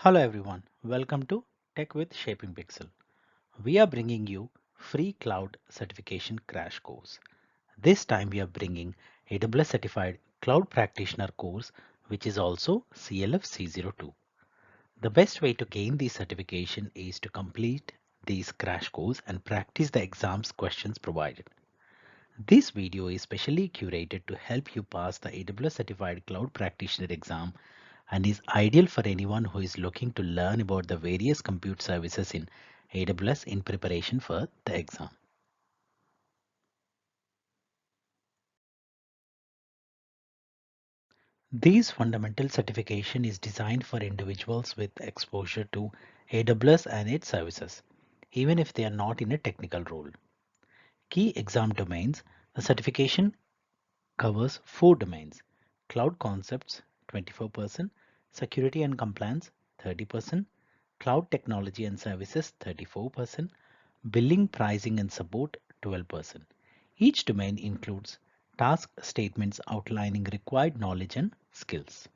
Hello everyone, welcome to Tech with Shaping Pixel. We are bringing you free cloud certification crash course. This time we are bringing AWS certified cloud practitioner course which is also CLF-C02. The best way to gain this certification is to complete this crash course and practice the exams questions provided. This video is specially curated to help you pass the AWS Certified Cloud Practitioner exam and is ideal for anyone who is looking to learn about the various compute services in AWS in preparation for the exam. This fundamental certification is designed for individuals with exposure to AWS and its services, even if they are not in a technical role. Key exam domains. The certification covers four domains: cloud concepts 24%, security and compliance 30%, cloud technology and services 34%, billing, pricing and support 12%. Each domain includes task statements outlining required knowledge and skills.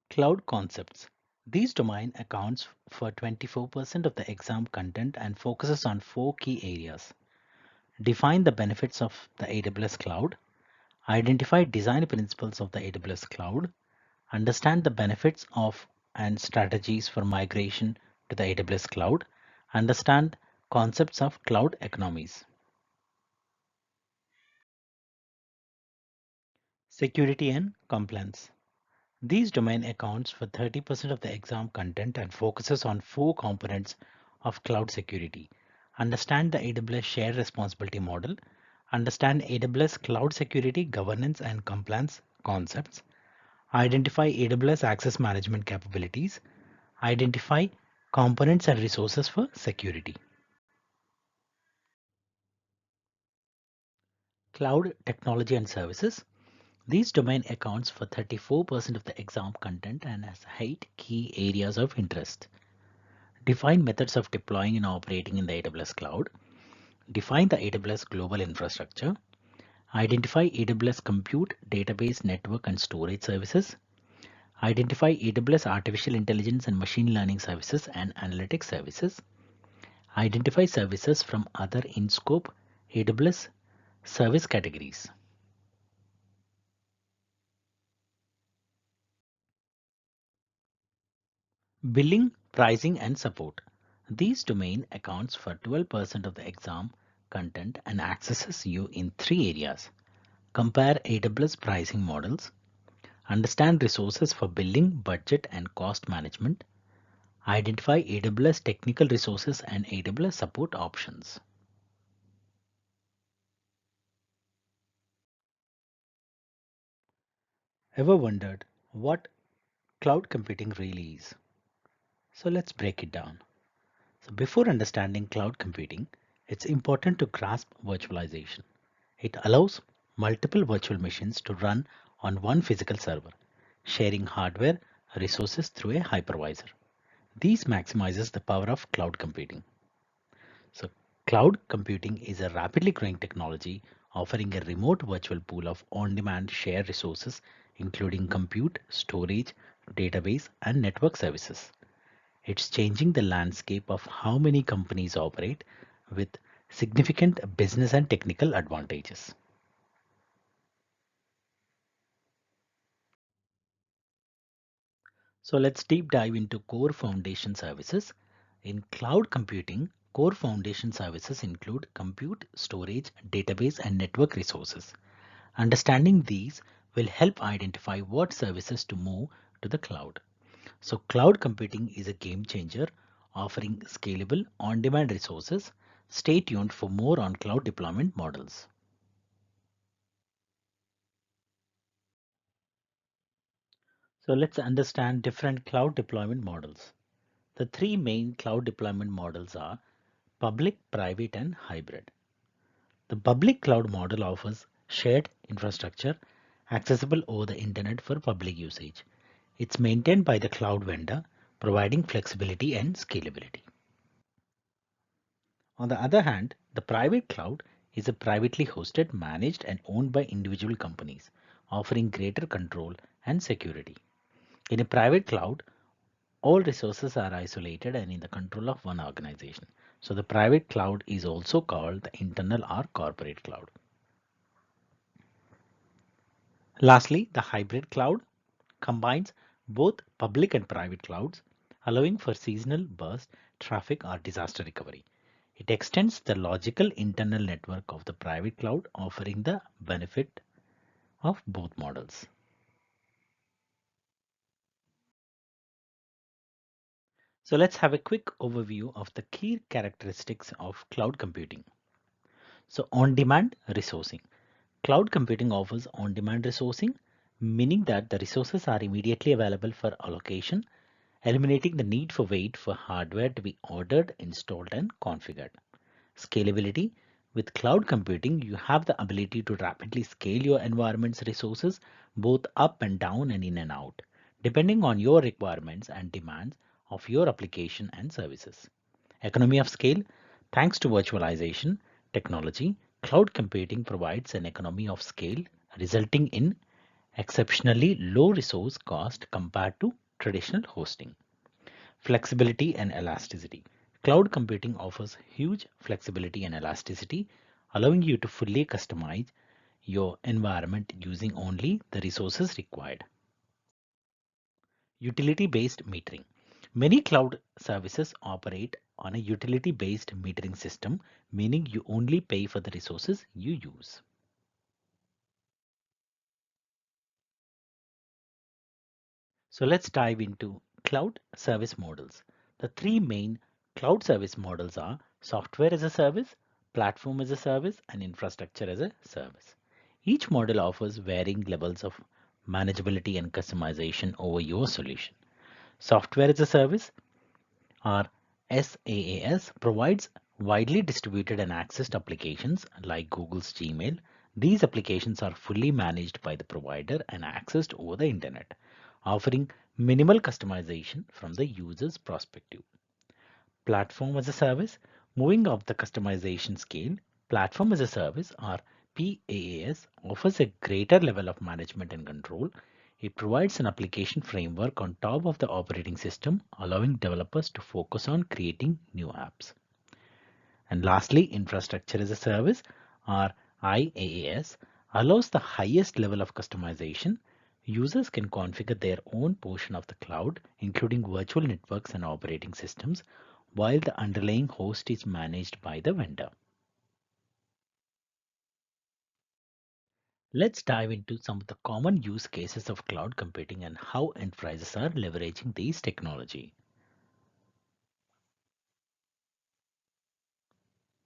Cloud concepts. These domain accounts for 24% of the exam content and focuses on four key areas. Define the benefits of the AWS cloud. Identify design principles of the AWS cloud. Understand the benefits of and strategies for migration to the AWS cloud. Understand concepts of cloud economies. Security and compliance. These domain accounts for 30% of the exam content and focuses on four components of cloud security. Understand the AWS shared responsibility model. Understand AWS cloud security governance and compliance concepts. Identify AWS access management capabilities. Identify components and resources for security. Cloud technology and services. These domain accounts for 34% of the exam content and has 8 key areas of interest. Define methods of deploying and operating in the AWS cloud. Define the AWS global infrastructure. Identify AWS compute, database, network, and storage services. Identify AWS artificial intelligence and machine learning services and analytics services. Identify services from other in-scope AWS service categories. Billing, pricing, and support. These domain accounts for 12% of the exam content and accesses you in three areas. Compare AWS pricing models. Understand resources for billing, budget, and cost management. Identify AWS technical resources and AWS support options. Ever wondered what cloud computing really is? So let's break it down. So before understanding cloud computing, it's important to grasp virtualization. It allows multiple virtual machines to run on one physical server, sharing hardware resources through a hypervisor. These maximizes the power of cloud computing. So cloud computing is a rapidly growing technology offering a remote virtual pool of on-demand shared resources including compute, storage, database, and network services. It's changing the landscape of how many companies operate with significant business and technical advantages. So let's deep dive into core foundation services. In cloud computing, core foundation services include compute, storage, database, and network resources. Understanding these will help identify what services to move to the cloud. So cloud computing is a game changer, offering scalable on-demand resources. Stay tuned for more on cloud deployment models. So let's understand different cloud deployment models. The three main cloud deployment models are public, private, and hybrid. The public cloud model offers shared infrastructure accessible over the internet for public usage. It's maintained by the cloud vendor, providing flexibility and scalability. On the other hand, the private cloud is a privately hosted, managed, and owned by individual companies, offering greater control and security. In a private cloud, all resources are isolated and in the control of one organization. So the private cloud is also called the internal or corporate cloud. Lastly, the hybrid cloud combines both public and private clouds, allowing for seasonal burst traffic or disaster recovery. It extends the logical internal network of the private cloud, offering the benefit of both models. So let's have a quick overview of the key characteristics of cloud computing. So on-demand resourcing. Cloud computing offers on-demand resourcing, meaning that the resources are immediately available for allocation, eliminating the need for wait for hardware to be ordered, installed, and configured. Scalability. With cloud computing, you have the ability to rapidly scale your environment's resources both up and down and in and out, depending on your requirements and demands of your application and services. Economy of scale. Thanks to virtualization technology, cloud computing provides an economy of scale, resulting in exceptionally low resource cost compared to traditional hosting. Flexibility and elasticity. Cloud computing offers huge flexibility and elasticity, allowing you to fully customize your environment using only the resources required. Utility-based metering. Many cloud services operate on a utility-based metering system, meaning you only pay for the resources you use. So let's dive into cloud service models. The three main cloud service models are software as a service, platform as a service, and infrastructure as a service. Each model offers varying levels of manageability and customization over your solution. Software as a service, or SaaS, provides widely distributed and accessed applications like Google's Gmail. These applications are fully managed by the provider and accessed over the internet, offering minimal customization from the user's perspective. Platform as a service, moving up the customization scale, platform as a service or PaaS offers a greater level of management and control. It provides an application framework on top of the operating system, allowing developers to focus on creating new apps. And lastly, infrastructure as a service or IaaS allows the highest level of customization. Users can configure their own portion of the cloud, including virtual networks and operating systems, while the underlying host is managed by the vendor. Let's dive into some of the common use cases of cloud computing and how enterprises are leveraging these technology.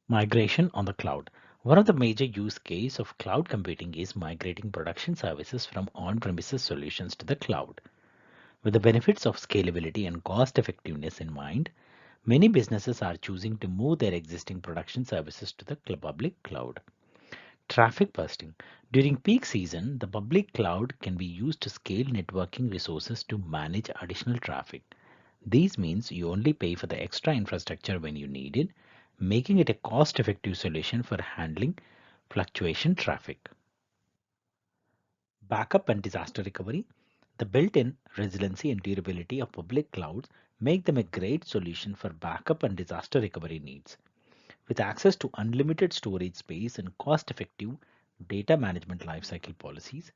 Migration on the cloud. One of the major use cases of cloud computing is migrating production services from on-premises solutions to the cloud. With the benefits of scalability and cost effectiveness in mind, many businesses are choosing to move their existing production services to the public cloud. Traffic bursting. During peak season, the public cloud can be used to scale networking resources to manage additional traffic. This means you only pay for the extra infrastructure when you need it, making it a cost-effective solution for handling fluctuation traffic. Backup and disaster recovery. The built-in resiliency and durability of public clouds make them a great solution for backup and disaster recovery needs. With access to unlimited storage space and cost-effective data management lifecycle policies,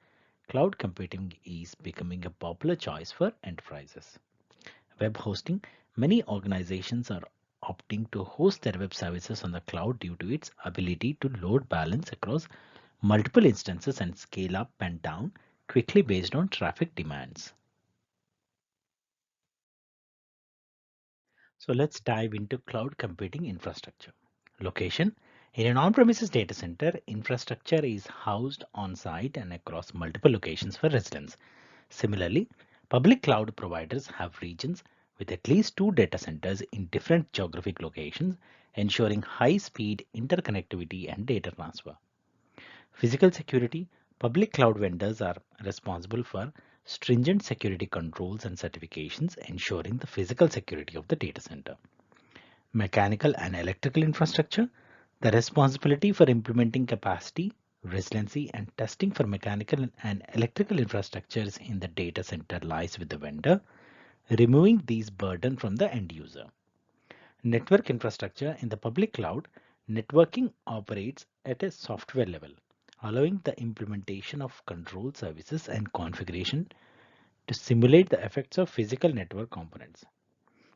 cloud computing is becoming a popular choice for enterprises. Web hosting. Many organizations are opting to host their web services on the cloud due to its ability to load balance across multiple instances and scale up and down quickly based on traffic demands. So let's dive into cloud computing infrastructure. Location. In an on-premises data center, infrastructure is housed on-site and across multiple locations for residents. Similarly, public cloud providers have regions with at least two data centers in different geographic locations, ensuring high-speed interconnectivity and data transfer. Physical security. Public cloud vendors are responsible for stringent security controls and certifications, ensuring the physical security of the data center. Mechanical and electrical infrastructure. The responsibility for implementing capacity resiliency, and testing for mechanical and electrical infrastructures in the data center lies with the vendor, removing these burden from the end user. Network infrastructure in the public cloud, networking operates at a software level, allowing the implementation of control services and configuration to simulate the effects of physical network components.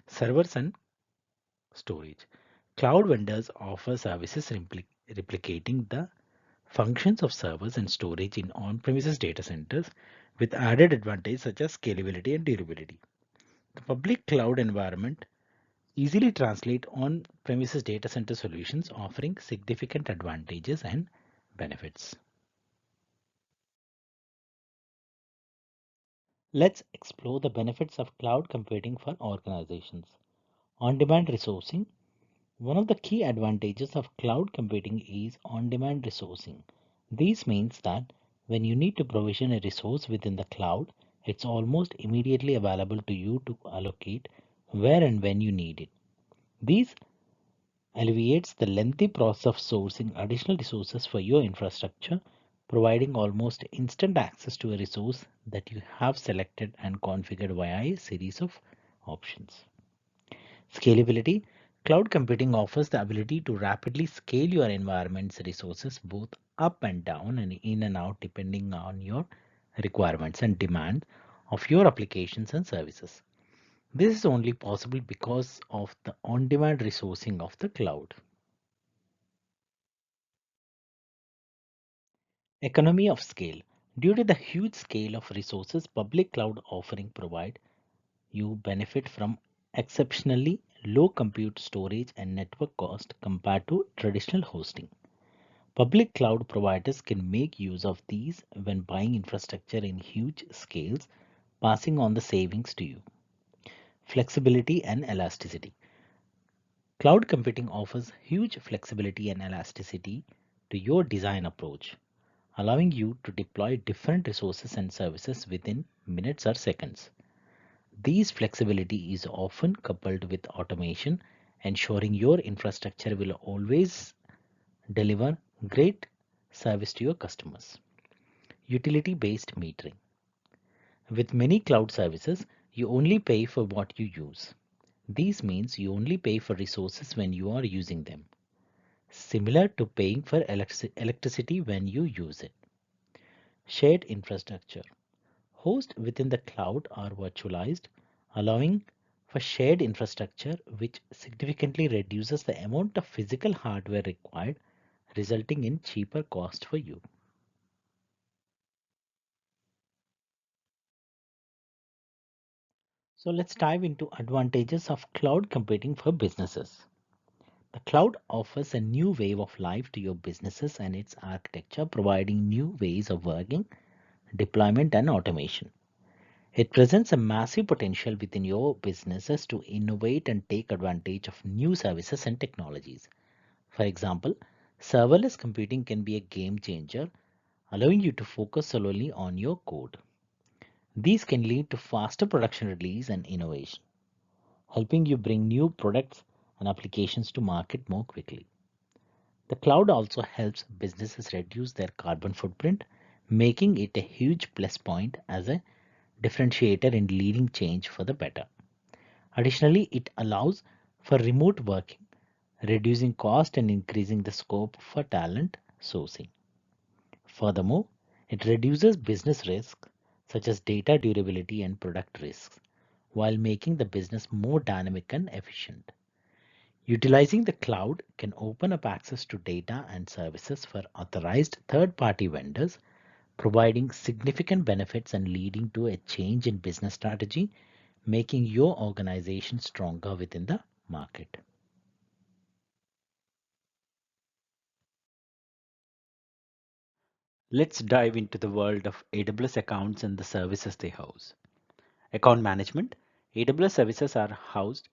Servers and storage. Cloud vendors offer services replicating the functions of servers and storage in on-premises data centers with added advantages such as scalability and durability. The public cloud environment easily translate on-premises data center solutions offering significant advantages and benefits. Let's explore the benefits of cloud computing for organizations. On-demand resourcing. One of the key advantages of cloud computing is on-demand resourcing. This means that when you need to provision a resource within the cloud, it's almost immediately available to you to allocate where and when you need it. This alleviates the lengthy process of sourcing additional resources for your infrastructure, providing almost instant access to a resource that you have selected and configured via a series of options. Scalability. Cloud computing offers the ability to rapidly scale your environment's resources both up and down and in and out depending on your requirements and demand of your applications and services. This is only possible because of the on-demand resourcing of the cloud. Economy of scale. Due to the huge scale of resources public cloud offering provide, you benefit from exceptionally low compute storage and network cost compared to traditional hosting. Public cloud providers can make use of these when buying infrastructure in huge scales, passing on the savings to you. Flexibility and elasticity. Cloud computing offers huge flexibility and elasticity to your design approach, allowing you to deploy different resources and services within minutes or seconds. This flexibility is often coupled with automation, ensuring your infrastructure will always deliver great service to your customers. Utility-based metering. With many cloud services, you only pay for what you use. This means you only pay for resources when you are using them, similar to paying for electricity when you use it. Shared infrastructure. Hosts within the cloud are virtualized, allowing for shared infrastructure, which significantly reduces the amount of physical hardware required, resulting in cheaper cost for you. So let's dive into advantages of cloud computing for businesses. The cloud offers a new wave of life to your businesses and its architecture, providing new ways of working, deployment, and automation. It presents a massive potential within your businesses to innovate and take advantage of new services and technologies. For example, serverless computing can be a game changer, allowing you to focus solely on your code. These can lead to faster production release and innovation, helping you bring new products and applications to market more quickly. The cloud also helps businesses reduce their carbon footprint, making it a huge plus point as a differentiator in leading change for the better. Additionally, it allows for remote working, reducing cost and increasing the scope for talent sourcing. Furthermore, it reduces business risks such as data durability and product risks while making the business more dynamic and efficient. Utilizing the cloud can open up access to data and services for authorized third-party vendors, providing significant benefits and leading to a change in business strategy, making your organization stronger within the market. Let's dive into the world of AWS accounts and the services they house. Account management. AWS services are housed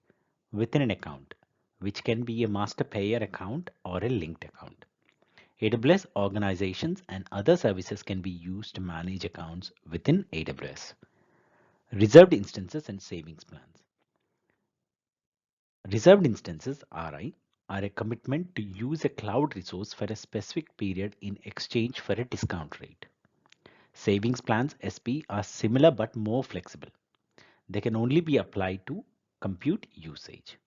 within an account, which can be a master payer account or a linked account. AWS organizations and other services can be used to manage accounts within AWS. Reserved instances and savings plans. Reserved instances RI are a commitment to use a cloud resource for a specific period in exchange for a discount rate. Savings plans SP are similar but more flexible. They can only be applied to compute usage.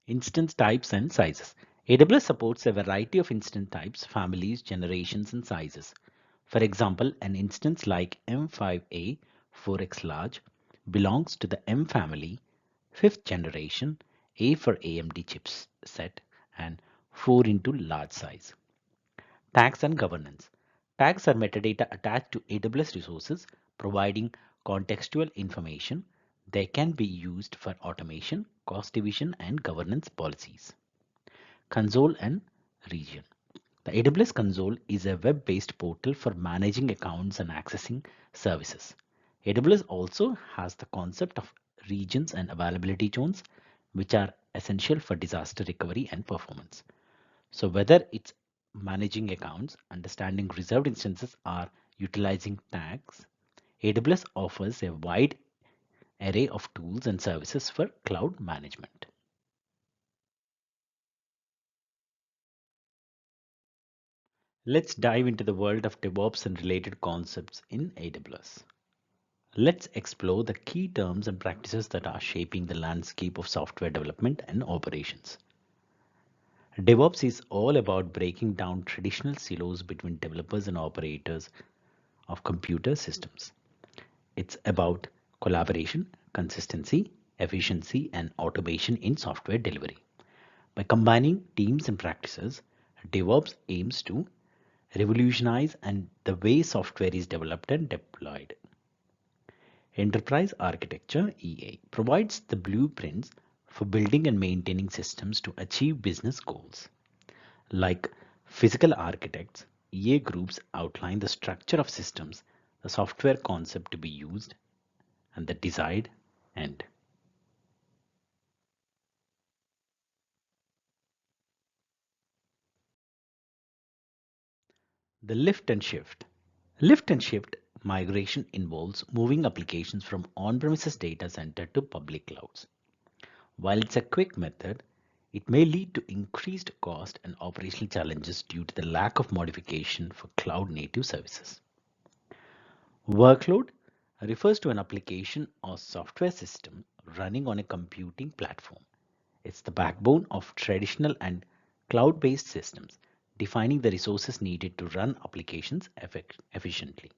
Instance types and sizes. AWS supports a variety of instance types, families, generations, and sizes. For example, an instance like M5A 4x large belongs to the M family, 5th generation, A for AMD chipset, and 4 into large size. Tags and governance. Tags are metadata attached to AWS resources, providing contextual information. They can be used for automation, cost division, and governance policies. Console and region. The AWS console is a web-based portal for managing accounts and accessing services. AWS also has the concept of regions and availability zones, which are essential for disaster recovery and performance. So whether it's managing accounts, understanding reserved instances, or utilizing tags, AWS offers a wide array of tools and services for cloud management. Let's dive into the world of DevOps and related concepts in AWS. Let's explore the key terms and practices that are shaping the landscape of software development and operations. DevOps is all about breaking down traditional silos between developers and operators of computer systems. It's about collaboration, consistency, efficiency, and automation in software delivery. By combining teams and practices, DevOps aims to revolutionize and the way software is developed and deployed. Enterprise architecture (EA) provides the blueprints for building and maintaining systems to achieve business goals. Like physical architects, EA groups outline the structure of systems, the software concept to be used, and the desired end. The lift and shift. Lift and shift migration involves moving applications from on-premises data center to public clouds. While it's a quick method, it may lead to increased cost and operational challenges due to the lack of modification for cloud native services. Workload refers to an application or software system running on a computing platform. It's the backbone of traditional and cloud-based systems, defining the resources needed to run applications efficiently.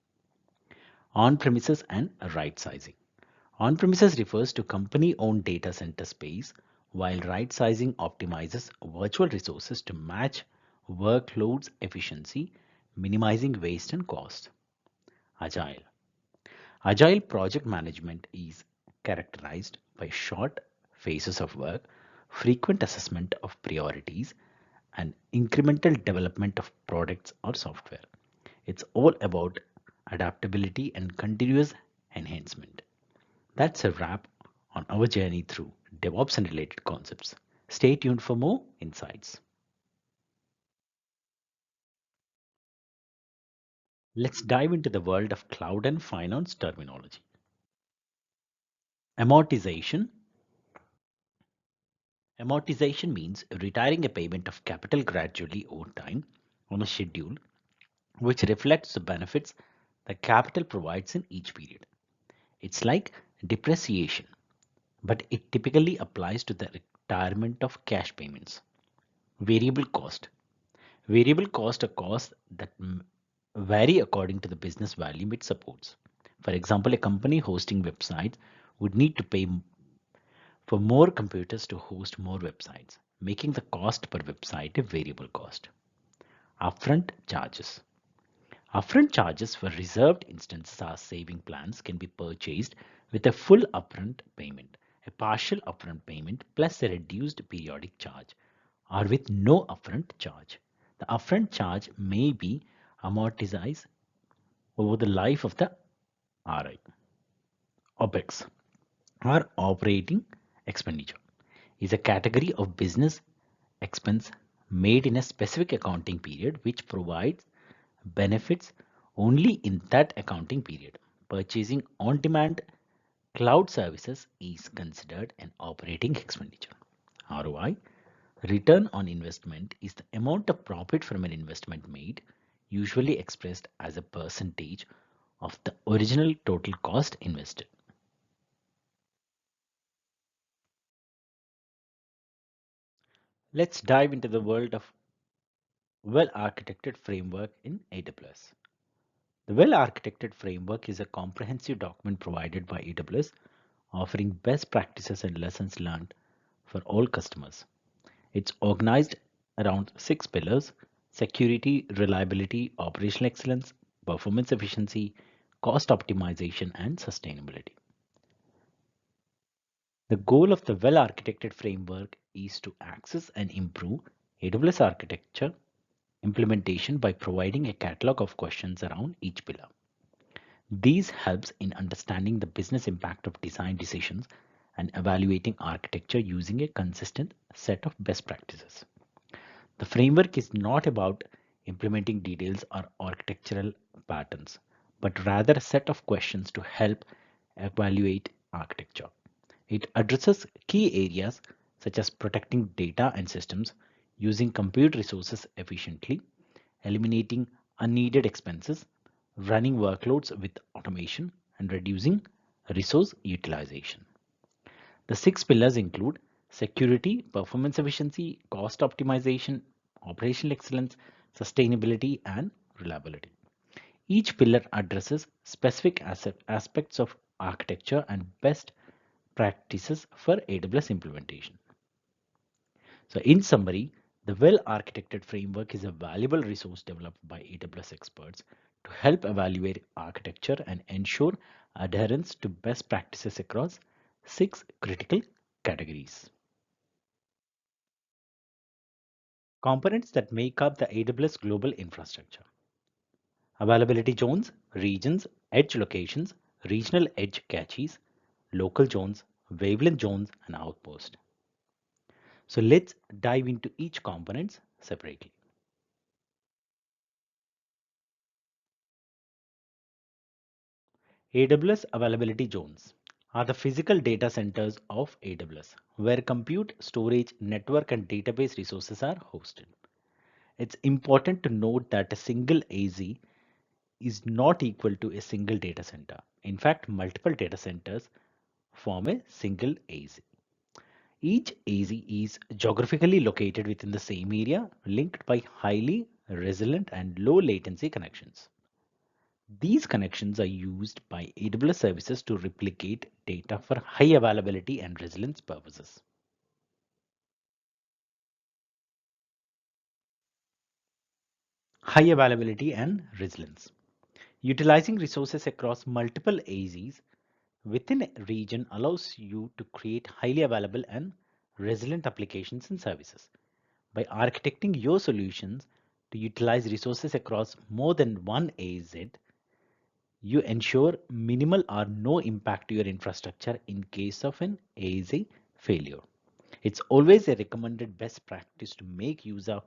On-premises and right sizing. On-premises refers to company-owned data center space, while right sizing optimizes virtual resources to match workloads efficiency, minimizing waste and cost. Agile. Agile project management is characterized by short phases of work, frequent assessment of priorities, and incremental development of products or software. It's all about adaptability and continuous enhancement. That's a wrap on our journey through DevOps and related concepts. Stay tuned for more insights. Let's dive into the world of cloud and finance terminology. Amortization. Amortization means retiring a payment of capital gradually over time on a schedule which reflects the benefits the capital provides in each period. It's like depreciation, but it typically applies to the retirement of cash payments. Variable cost. Variable cost are costs that vary according to the business volume it supports. For example, a company hosting websites would need to pay for more computers to host more websites, making the cost per website a variable cost. Upfront charges. Upfront charges for reserved instances or saving plans can be purchased with a full upfront payment, a partial upfront payment plus a reduced periodic charge, or with no upfront charge. The upfront charge may be amortized over the life of the RI. OPEX, or operating expenditure, is a category of business expense made in a specific accounting period which provides benefits only in that accounting period. Purchasing on demand cloud services is considered an operating expenditure. ROI. Return on investment is the amount of profit from an investment made, usually expressed as a percentage of the original total cost invested. Let's dive into the world of well-architected framework in AWS. The well-architected framework is a comprehensive document provided by AWS offering best practices and lessons learned for all customers. It's organized around six pillars: security, reliability, operational excellence, performance efficiency, cost optimization, and sustainability. The goal of the well architected framework is to access and improve AWS architecture implementation by providing a catalog of questions around each pillar. These helps in understanding the business impact of design decisions and evaluating architecture using a consistent set of best practices. The framework is not about implementing details or architectural patterns, but rather a set of questions to help evaluate architecture. It addresses key areas such as protecting data and systems, using compute resources efficiently, eliminating unneeded expenses, running workloads with automation, and reducing resource utilization. The six pillars include security, performance efficiency, cost optimization, operational excellence, sustainability, and reliability. Each pillar addresses specific aspects of architecture and best practices for AWS implementation. So in summary, the well-architected framework is a valuable resource developed by AWS experts to help evaluate architecture and ensure adherence to best practices across six critical categories. Components that make up the AWS global infrastructure: availability zones, regions, edge locations, regional edge caches, local zones, wavelength zones, and outpost. So let's dive into each components separately. AWS availability zones are the physical data centers of AWS where compute, storage, network, and database resources are hosted. It's important to note that a single AZ is not equal to a single data center. In fact, multiple data centers form a single AZ. Each AZ is geographically located within the same area, linked by highly resilient and low latency connections. These connections are used by AWS services to replicate data for high availability and resilience purposes. High availability and resilience. Utilizing resources across multiple AZs within a region allows you to create highly available and resilient applications and services. By architecting your solutions to utilize resources across more than one AZ, you ensure minimal or no impact to your infrastructure in case of an AZ failure. It's always a recommended best practice to make use of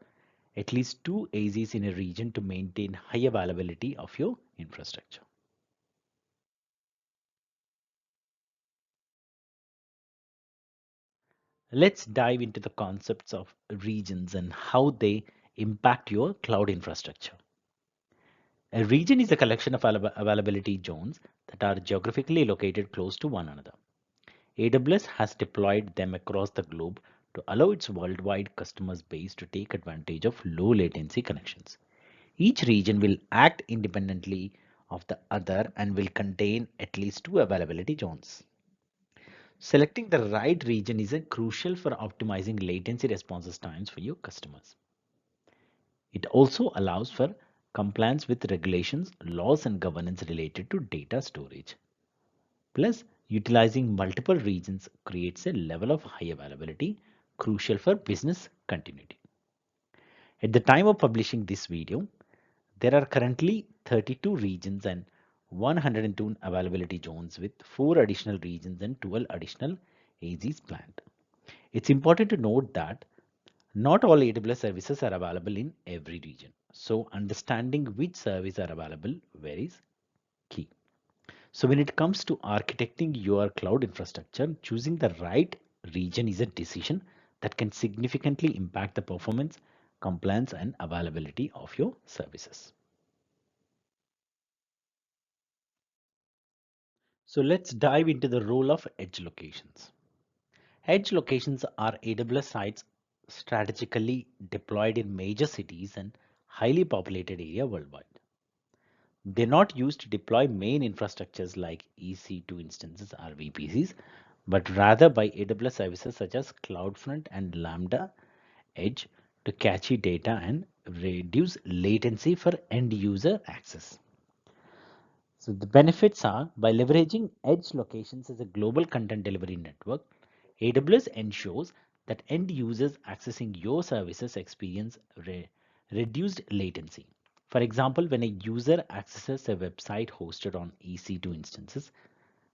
at least two AZs in a region to maintain high availability of your infrastructure. Let's dive into the concepts of regions and how they impact your cloud infrastructure. A region is a collection of availability zones that are geographically located close to one another. AWS has deployed them across the globe to allow its worldwide customers base to take advantage of low latency connections. Each region will act independently of the other and will contain at least two availability zones. Selecting the right region is crucial for optimizing latency responses times for your customers. It also allows for compliance with regulations, laws, and governance related to data storage. Plus, utilizing multiple regions creates a level of high availability crucial for business continuity. At the time of publishing this video, there are currently 32 regions and 102 availability zones with 4 additional regions and 12 additional AZs planned. It's important to note that not all AWS services are available in every region. So understanding which services are available varies key. So when it comes to architecting your cloud infrastructure, choosing the right region is a decision that can significantly impact the performance, compliance, and availability of your services. So let's dive into the role of edge locations. Edge locations are AWS sites strategically deployed in major cities and highly populated area worldwide. They're not used to deploy main infrastructures like EC2 instances or VPCs, but rather by AWS services such as CloudFront and Lambda Edge to cache data and reduce latency for end user access. So the benefits are by leveraging edge locations as a global content delivery network, AWS ensures that end users accessing your services experience reduced latency. For example, when a user accesses a website hosted on EC2 instances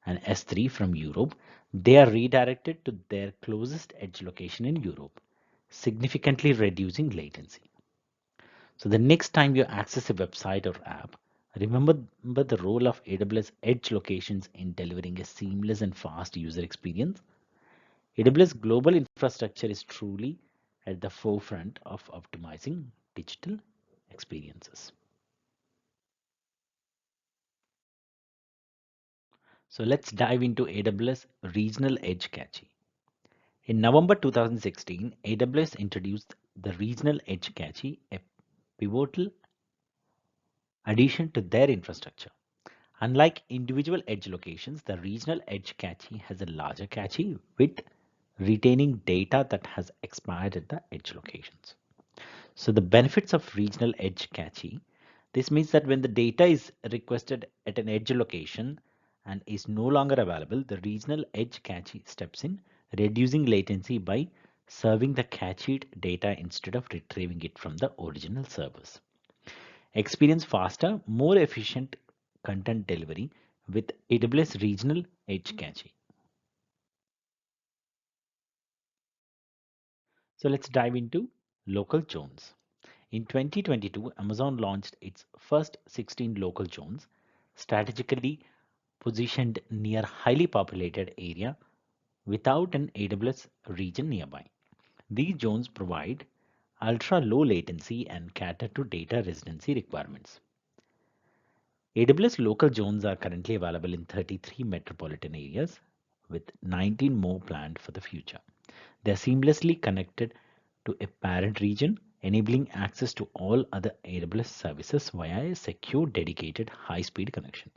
and S3 from Europe, they are redirected to their closest edge location in Europe, significantly reducing latency. So the next time you access a website or app, remember the role of AWS edge locations in delivering a seamless and fast user experience. AWS global infrastructure is truly at the forefront of optimizing digital experiences. So let's dive into AWS Regional Edge Cache. In November 2016, AWS introduced the Regional Edge Cache, a pivotal addition to their infrastructure. Unlike individual edge locations, the regional edge cache has a larger cache with retaining data that has expired at the edge locations. So the benefits of regional edge cache, this means that when the data is requested at an edge location and is no longer available, the regional edge cache steps in, reducing latency by serving the cached data instead of retrieving it from the original servers. Experience faster, more efficient content delivery with AWS Regional Edge Cache. So let's dive into local zones. In 2022, Amazon launched its first 16 local zones, strategically positioned near highly populated area without an AWS region nearby. These zones provide ultra low latency and cater to data residency requirements. AWS local zones are currently available in 33 metropolitan areas with 19 more planned for the future. They are seamlessly connected to a parent region, enabling access to all other AWS services via a secure, dedicated, high-speed connection.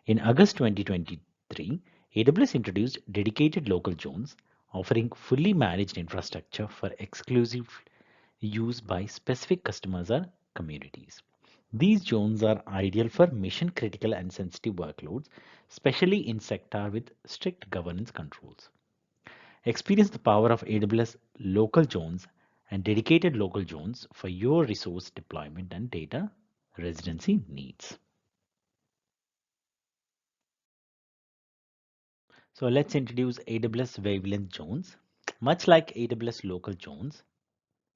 In August 2023, AWS introduced dedicated local zones, offering fully managed infrastructure for exclusive use by specific customers or communities. These zones are ideal for mission critical and sensitive workloads, especially in sector with strict governance controls. Experience the power of AWS local zones and dedicated local zones for your resource deployment and data residency needs. So let's introduce AWS wavelength zones. Much like AWS local zones,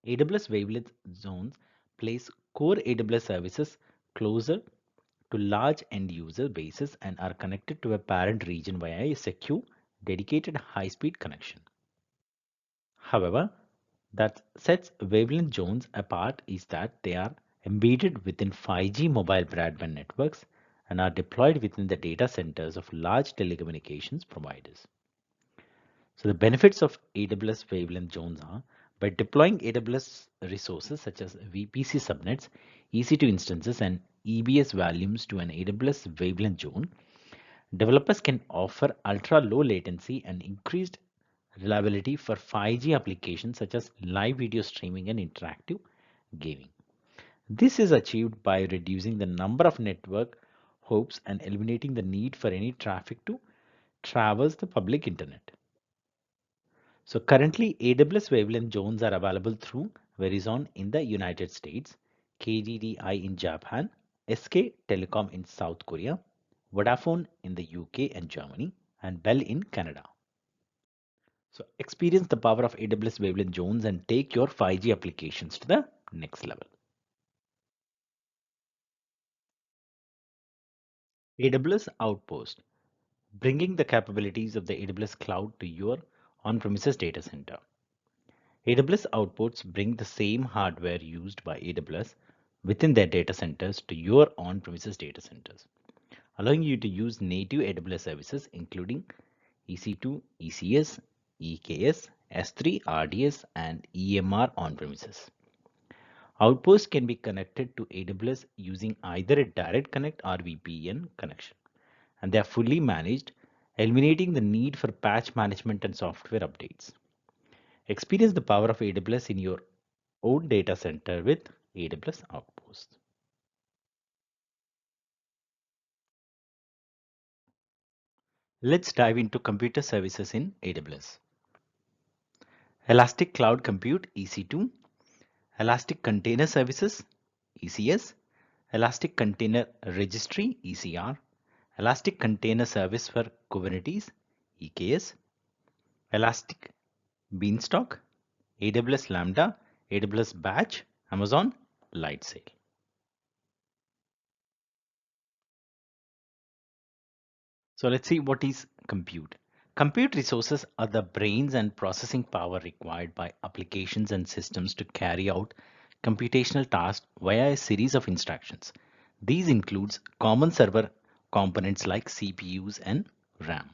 AWS wavelength zones place core AWS services closer to large end user bases and are connected to a parent region via a secure, dedicated high-speed connection. However, that sets wavelength zones apart is that they are embedded within 5G mobile broadband networks and are deployed within the data centers of large telecommunications providers. So the benefits of AWS wavelength zones are by deploying AWS resources such as VPC subnets, EC2 instances, and EBS volumes to an AWS wavelength zone, developers can offer ultra low latency and increased reliability for 5G applications such as live video streaming and interactive gaming. This is achieved by reducing the number of network hops and eliminating the need for any traffic to traverse the public internet. So currently AWS wavelength zones are available through Verizon in the United States, KDDI in Japan, SK Telecom in South Korea, Vodafone in the UK and Germany, and Bell in Canada. So experience the power of AWS wavelength zones and take your 5G applications to the next level. AWS Outpost, bringing the capabilities of the AWS cloud to your on-premises data center. AWS outputs bring the same hardware used by AWS within their data centers to your on-premises data centers, allowing you to use native AWS services including EC2, ECS, EKS, S3, RDS, and EMR on-premises. Outposts can be connected to AWS using either a direct connect or VPN connection, and they are fully managed, eliminating the need for patch management and software updates. Experience the power of AWS in your own data center with AWS Outposts. Let's dive into computer services in AWS. Elastic Cloud Compute EC2, Elastic Container Services ECS, Elastic Container Registry ECR, Elastic Container Service for Kubernetes EKS, Elastic Beanstalk, AWS Lambda, AWS Batch, Amazon Lightsail. So let's see what is compute. Compute resources are the brains and processing power required by applications and systems to carry out computational tasks via a series of instructions. These includes common server components like CPUs and RAM.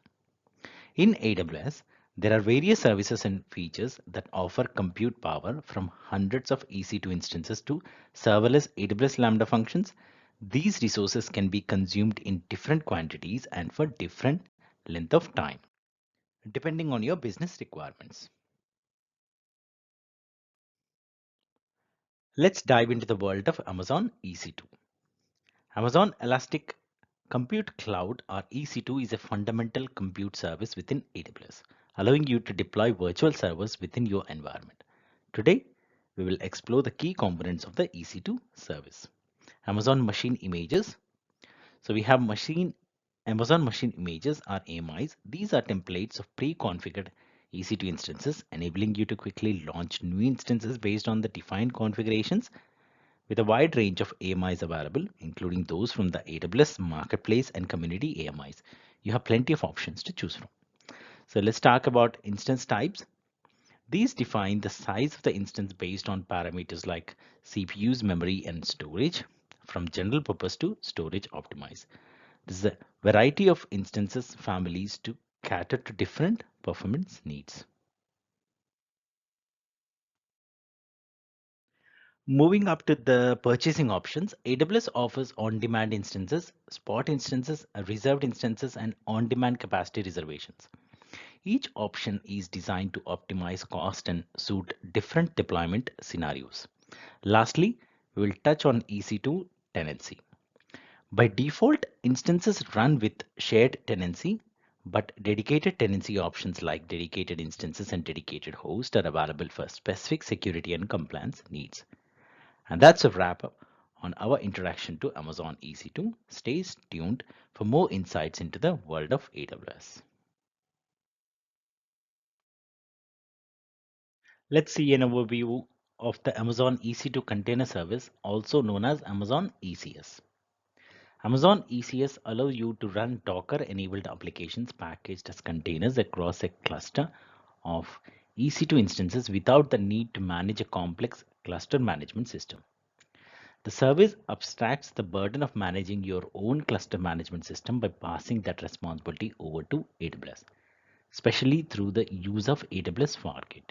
In AWS, there are various services and features that offer compute power from hundreds of EC2 instances to serverless AWS Lambda functions. These resources can be consumed in different quantities and for different length of time, depending on your business requirements. Let's dive into the world of Amazon EC2. Amazon Elastic Compute Cloud or EC2 is a fundamental compute service within AWS, allowing you to deploy virtual servers within your environment. Today, we will explore the key components of the EC2 service. Amazon Machine Images. So we have Amazon Machine Images or AMIs. These are templates of pre-configured EC2 instances, enabling you to quickly launch new instances based on the defined configurations. With a wide range of AMIs available, including those from the AWS Marketplace and Community AMIs, you have plenty of options to choose from. So let's talk about instance types. These define the size of the instance based on parameters like CPU's memory and storage, from general purpose to storage optimized. This is a variety of instances families to cater to different performance needs. Moving up to the purchasing options, AWS offers on-demand instances, spot instances, reserved instances, and on-demand capacity reservations. Each option is designed to optimize cost and suit different deployment scenarios. Lastly, we will touch on EC2 tenancy. By default, instances run with shared tenancy, but dedicated tenancy options like dedicated instances and dedicated hosts are available for specific security and compliance needs. And that's a wrap up on our introduction to Amazon EC2. Stay tuned for more insights into the world of AWS. Let's see an overview of the Amazon EC2 container service, also known as Amazon ECS. Amazon ECS allows you to run Docker-enabled applications packaged as containers across a cluster of EC2 instances without the need to manage a complex cluster management system. The service abstracts the burden of managing your own cluster management system by passing that responsibility over to AWS, especially through the use of AWS Fargate.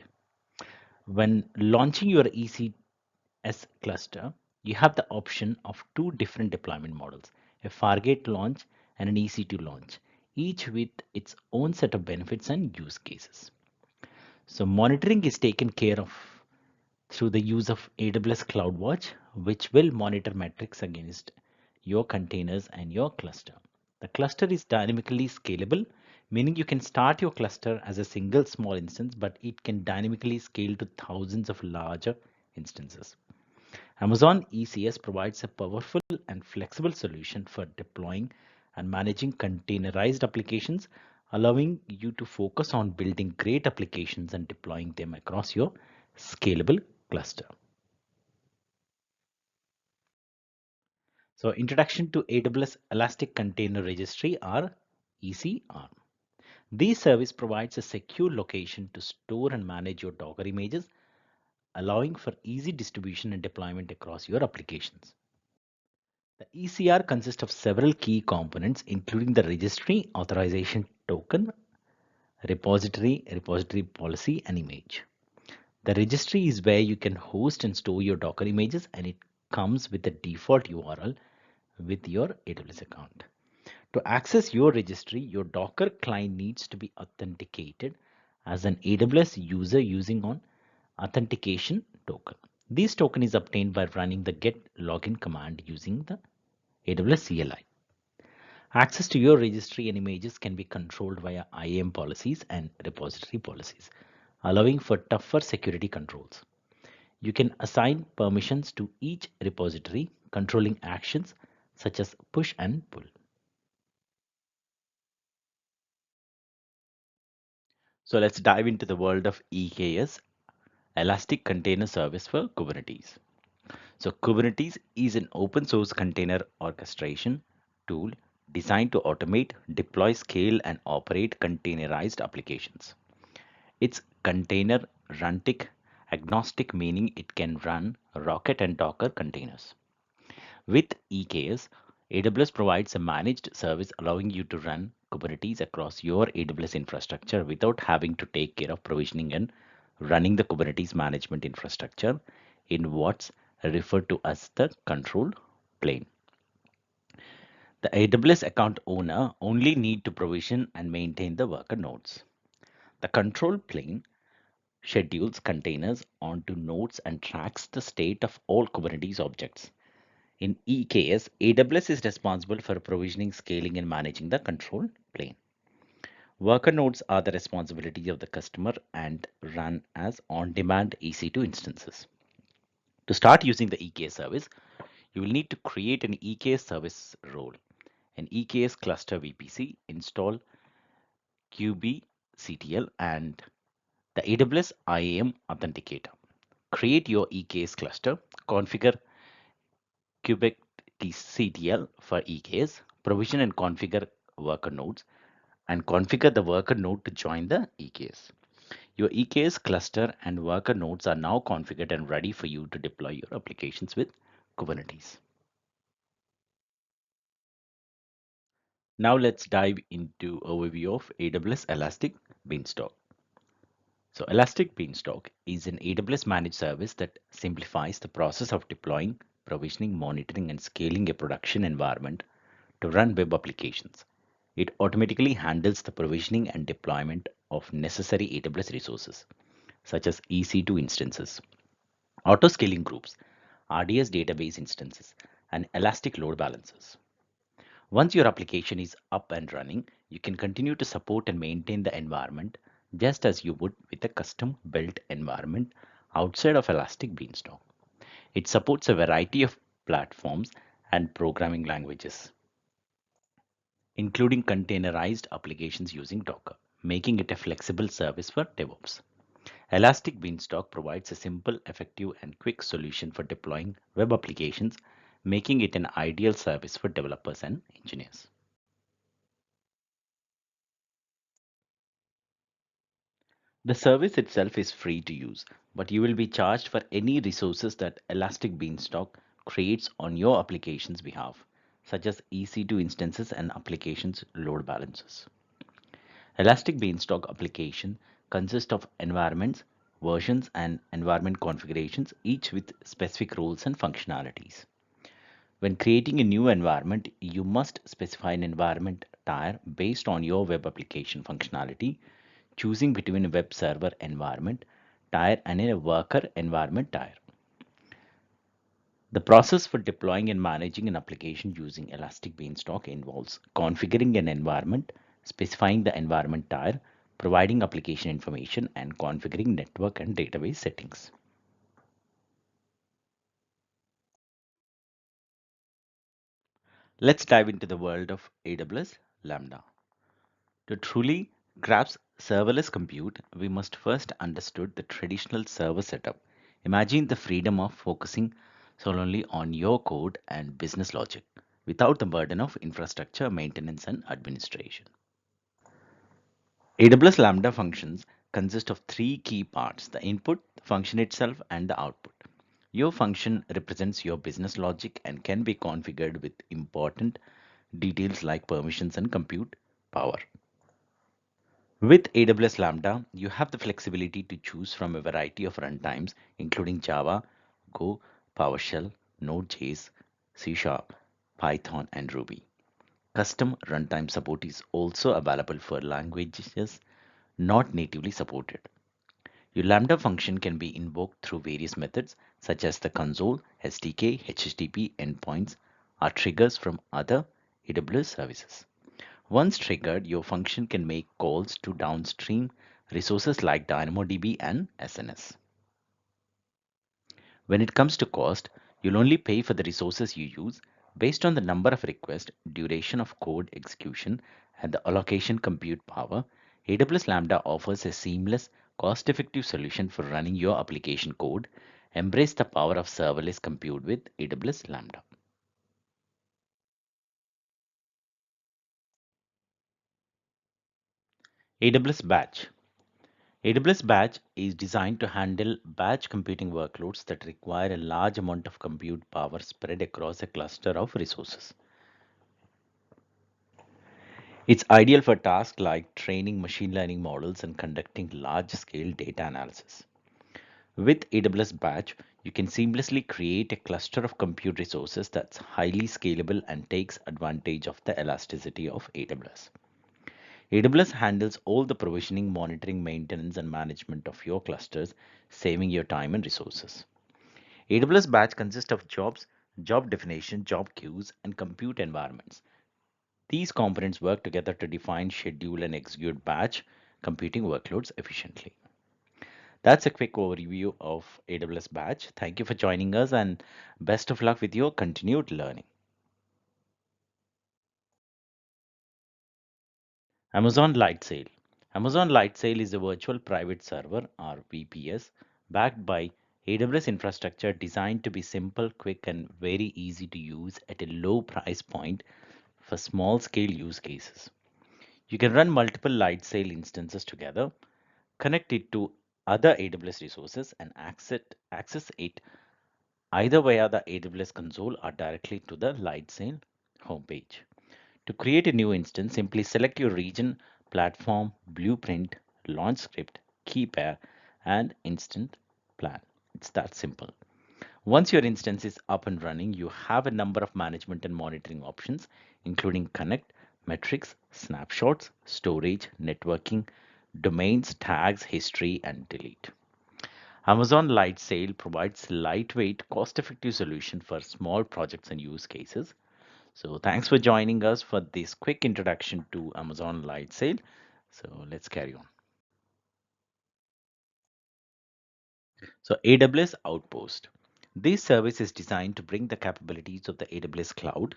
When launching your ECS cluster, you have the option of two different deployment models, a Fargate launch and an EC2 launch, each with its own set of benefits and use cases. So monitoring is taken care of through the use of AWS CloudWatch, which will monitor metrics against your containers and your cluster. The cluster is dynamically scalable, meaning you can start your cluster as a single small instance, but it can dynamically scale to thousands of larger instances. Amazon ECS provides a powerful and flexible solution for deploying and managing containerized applications, allowing you to focus on building great applications and deploying them across your scalable cluster. So introduction to AWS Elastic Container Registry or ECR. This service provides a secure location to store and manage your Docker images, allowing for easy distribution and deployment across your applications. The ECR consists of several key components, including the registry, authorization token, repository policy, and image. The registry is where you can host and store your Docker images, and it comes with the default URL with your AWS account. To access your registry, your Docker client needs to be authenticated as an AWS user using an authentication token. This token is obtained by running the get login command using the AWS CLI. Access to your registry and images can be controlled via IAM policies and repository policies, allowing for tougher security controls. You can assign permissions to each repository, controlling actions such as push and pull. So let's dive into the world of EKS, Elastic Container Service for Kubernetes. So Kubernetes is an open source container orchestration tool designed to automate, deploy, scale, and operate containerized applications. It's container runtick agnostic, meaning it can run Rocket and Docker containers. With EKS, AWS provides a managed service allowing you to run Kubernetes across your AWS infrastructure without having to take care of provisioning and running the Kubernetes management infrastructure in what's referred to as the control plane. The AWS account owner only need to provision and maintain the worker nodes. The control plane schedules containers onto nodes and tracks the state of all Kubernetes objects. In EKS, AWS is responsible for provisioning, scaling, and managing the control plane. Worker nodes are the responsibility of the customer and run as on-demand EC2 instances. To start using the EKS service, you will need to create an EKS service role, an EKS cluster VPC, install kubectl, and the AWS IAM authenticator. Create your EKS cluster, configure kubectl for EKS, provision and configure worker nodes, and configure the worker node to join the EKS. Your EKS cluster and worker nodes are now configured and ready for you to deploy your applications with Kubernetes. Now let's dive into overview of AWS Elastic Beanstalk. So Elastic Beanstalk is an AWS managed service that simplifies the process of deploying, provisioning, monitoring, and scaling a production environment to run web applications. It automatically handles the provisioning and deployment of necessary AWS resources, such as EC2 instances, auto-scaling groups, RDS database instances, and elastic load balancers. Once your application is up and running, you can continue to support and maintain the environment just as you would with a custom-built environment outside of Elastic Beanstalk. It supports a variety of platforms and programming languages, including containerized applications using Docker, making it a flexible service for DevOps. Elastic Beanstalk provides a simple, effective, and quick solution for deploying web applications, making it an ideal service for developers and engineers. The service itself is free to use, but you will be charged for any resources that Elastic Beanstalk creates on your application's behalf, such as EC2 instances and applications load balancers. Elastic Beanstalk application consists of environments, versions, and environment configurations, each with specific roles and functionalities. When creating a new environment, you must specify an environment tier based on your web application functionality, choosing between a web server environment tier and a worker environment tier. The process for deploying and managing an application using Elastic Beanstalk involves configuring an environment, specifying the environment tier, providing application information, and configuring network and database settings. Let's dive into the world of AWS Lambda. To truly grasp serverless compute, we must first understood the traditional server setup. Imagine the freedom of focusing solely on your code and business logic without the burden of infrastructure maintenance and administration. AWS Lambda functions consists of three key parts: the input, the function itself, and the output. Your function represents your business logic and can be configured with important details like permissions and compute power. With AWS Lambda, you have the flexibility to choose from a variety of runtimes, including Java, Go, PowerShell, Node.js, C Sharp, Python, and Ruby. Custom runtime support is also available for languages not natively supported. Your Lambda function can be invoked through various methods such as the console, SDK, HTTP endpoints, or triggers from other AWS services. Once triggered, your function can make calls to downstream resources like DynamoDB and SNS. When it comes to cost, you'll only pay for the resources you use based on the number of requests, duration of code execution, and the allocation compute power. AWS Lambda offers a seamless, cost-effective solution for running your application code. Embrace the power of serverless compute with AWS Lambda. AWS Batch. AWS Batch is designed to handle batch computing workloads that require a large amount of compute power spread across a cluster of resources. It's ideal for tasks like training machine learning models and conducting large-scale data analysis. With AWS Batch, you can seamlessly create a cluster of compute resources that's highly scalable and takes advantage of the elasticity of AWS. AWS handles all the provisioning, monitoring, maintenance, and management of your clusters, saving your time and resources. AWS Batch consists of jobs, job definition, job queues, and compute environments. These components work together to define, schedule, and execute batch computing workloads efficiently. That's a quick overview of AWS Batch. Thank you for joining us and best of luck with your continued learning. Amazon Lightsail. Amazon Lightsail is a virtual private server or VPS backed by AWS infrastructure designed to be simple, quick, and very easy to use at a low price point for small scale use cases. You can run multiple Lightsail instances together, connect it to other AWS resources, and access it either via the AWS console or directly to the Lightsail homepage. To create a new instance, simply select your region, platform, blueprint, launch script, key pair, and instant plan. It's that simple. Once your instance is up and running, you have a number of management and monitoring options, including connect, metrics, snapshots, storage, networking, domains, tags, history, and delete. Amazon Lightsail provides lightweight, cost-effective solution for small projects and use cases. So thanks for joining us for this quick introduction to Amazon Lightsail. So let's carry on. So AWS Outpost. This service is designed to bring the capabilities of the AWS cloud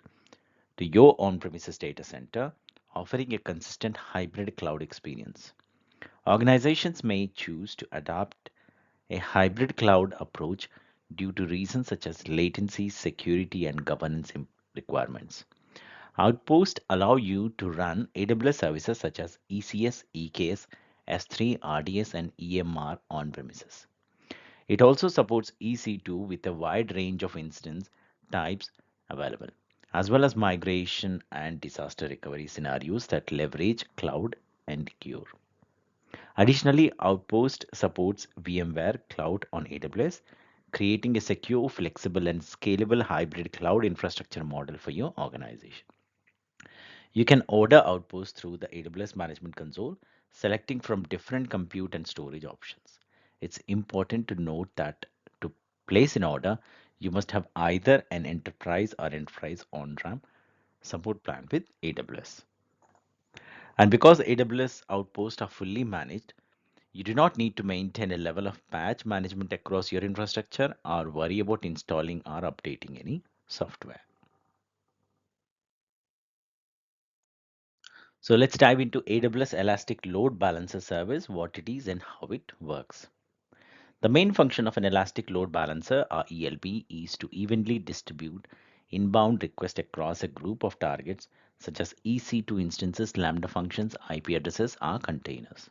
to your on-premises data center, offering a consistent hybrid cloud experience. Organizations may choose to adopt a hybrid cloud approach due to reasons such as latency, security, and governance requirements. Outposts allow you to run AWS services such as ECS, EKS, S3, RDS, and EMR on premises. It also supports EC2 with a wide range of instance types available, as well as migration and disaster recovery scenarios that leverage cloud and Cure. Additionally, Outpost supports VMware Cloud on AWS, creating a secure, flexible, and scalable hybrid cloud infrastructure model for your organization. You can order Outposts through the AWS Management Console, selecting from different compute and storage options. It's important to note that to place an order, you must have either an enterprise or enterprise on-ramp support plan with AWS. And because AWS Outposts are fully managed, you do not need to maintain a level of patch management across your infrastructure or worry about installing or updating any software. So let's dive into AWS Elastic Load Balancer service, what it is and how it works. The main function of an Elastic Load Balancer or ELB is to evenly distribute inbound requests across a group of targets such as EC2 instances, Lambda functions, IP addresses, or containers.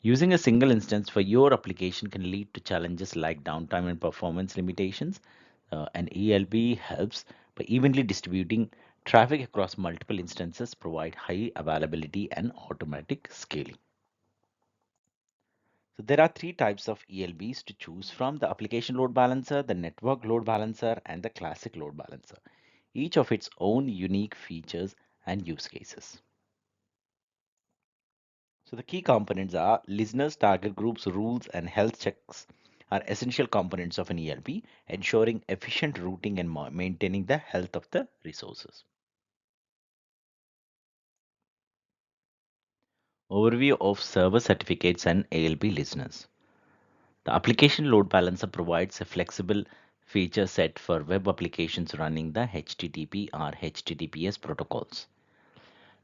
Using a single instance for your application can lead to challenges like downtime and performance limitations. An ELB helps by evenly distributing traffic across multiple instances, provide high availability and automatic scaling. So there are three types of ELBs to choose from: the application load balancer, the network load balancer, and the classic load balancer, each of its own unique features and use cases. So the key components are listeners, target groups, rules, and health checks are essential components of an ELB, ensuring efficient routing and maintaining the health of the resources. Overview of server certificates and ALB listeners. The application load balancer provides a flexible feature set for web applications running the HTTP or HTTPS protocols.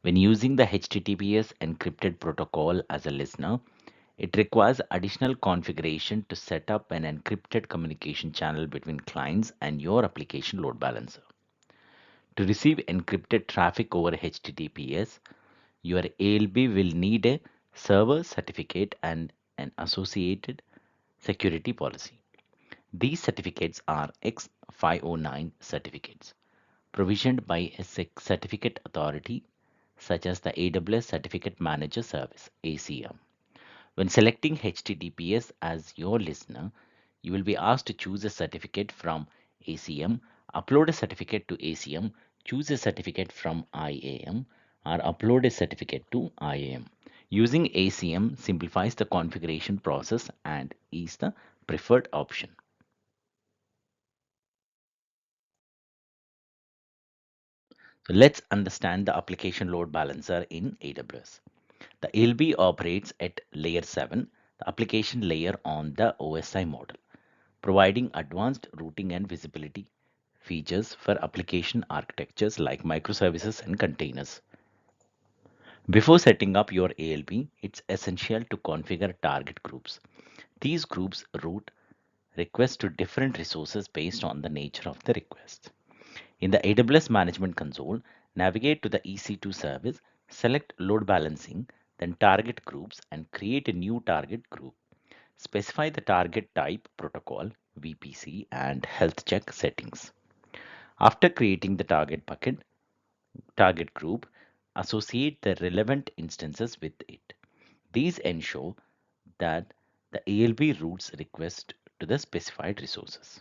When using the HTTPS encrypted protocol as a listener, it requires additional configuration to set up an encrypted communication channel between clients and your application load balancer. To receive encrypted traffic over HTTPS, your ALB will need a server certificate and an associated security policy. These certificates are X509 certificates, provisioned by a certificate authority such as the AWS Certificate Manager Service (ACM). When selecting HTTPS as your listener, you will be asked to choose a certificate from ACM, upload a certificate to ACM, choose a certificate from IAM, or upload a certificate to IAM. Using ACM simplifies the configuration process and is the preferred option. So let's understand the application load balancer in AWS. The ALB operates at layer 7, the application layer on the OSI model, providing advanced routing and visibility features for application architectures like microservices and containers. Before setting up your ALB, it's essential to configure target groups. These groups route requests to different resources based on the nature of the request. In the AWS Management Console, navigate to the EC2 service, select Load Balancing, then Target Groups and create a new target group. Specify the target type, protocol, VPC, and health check settings. After creating the target group, associate the relevant instances with it. These ensure that the ALB routes request to the specified resources.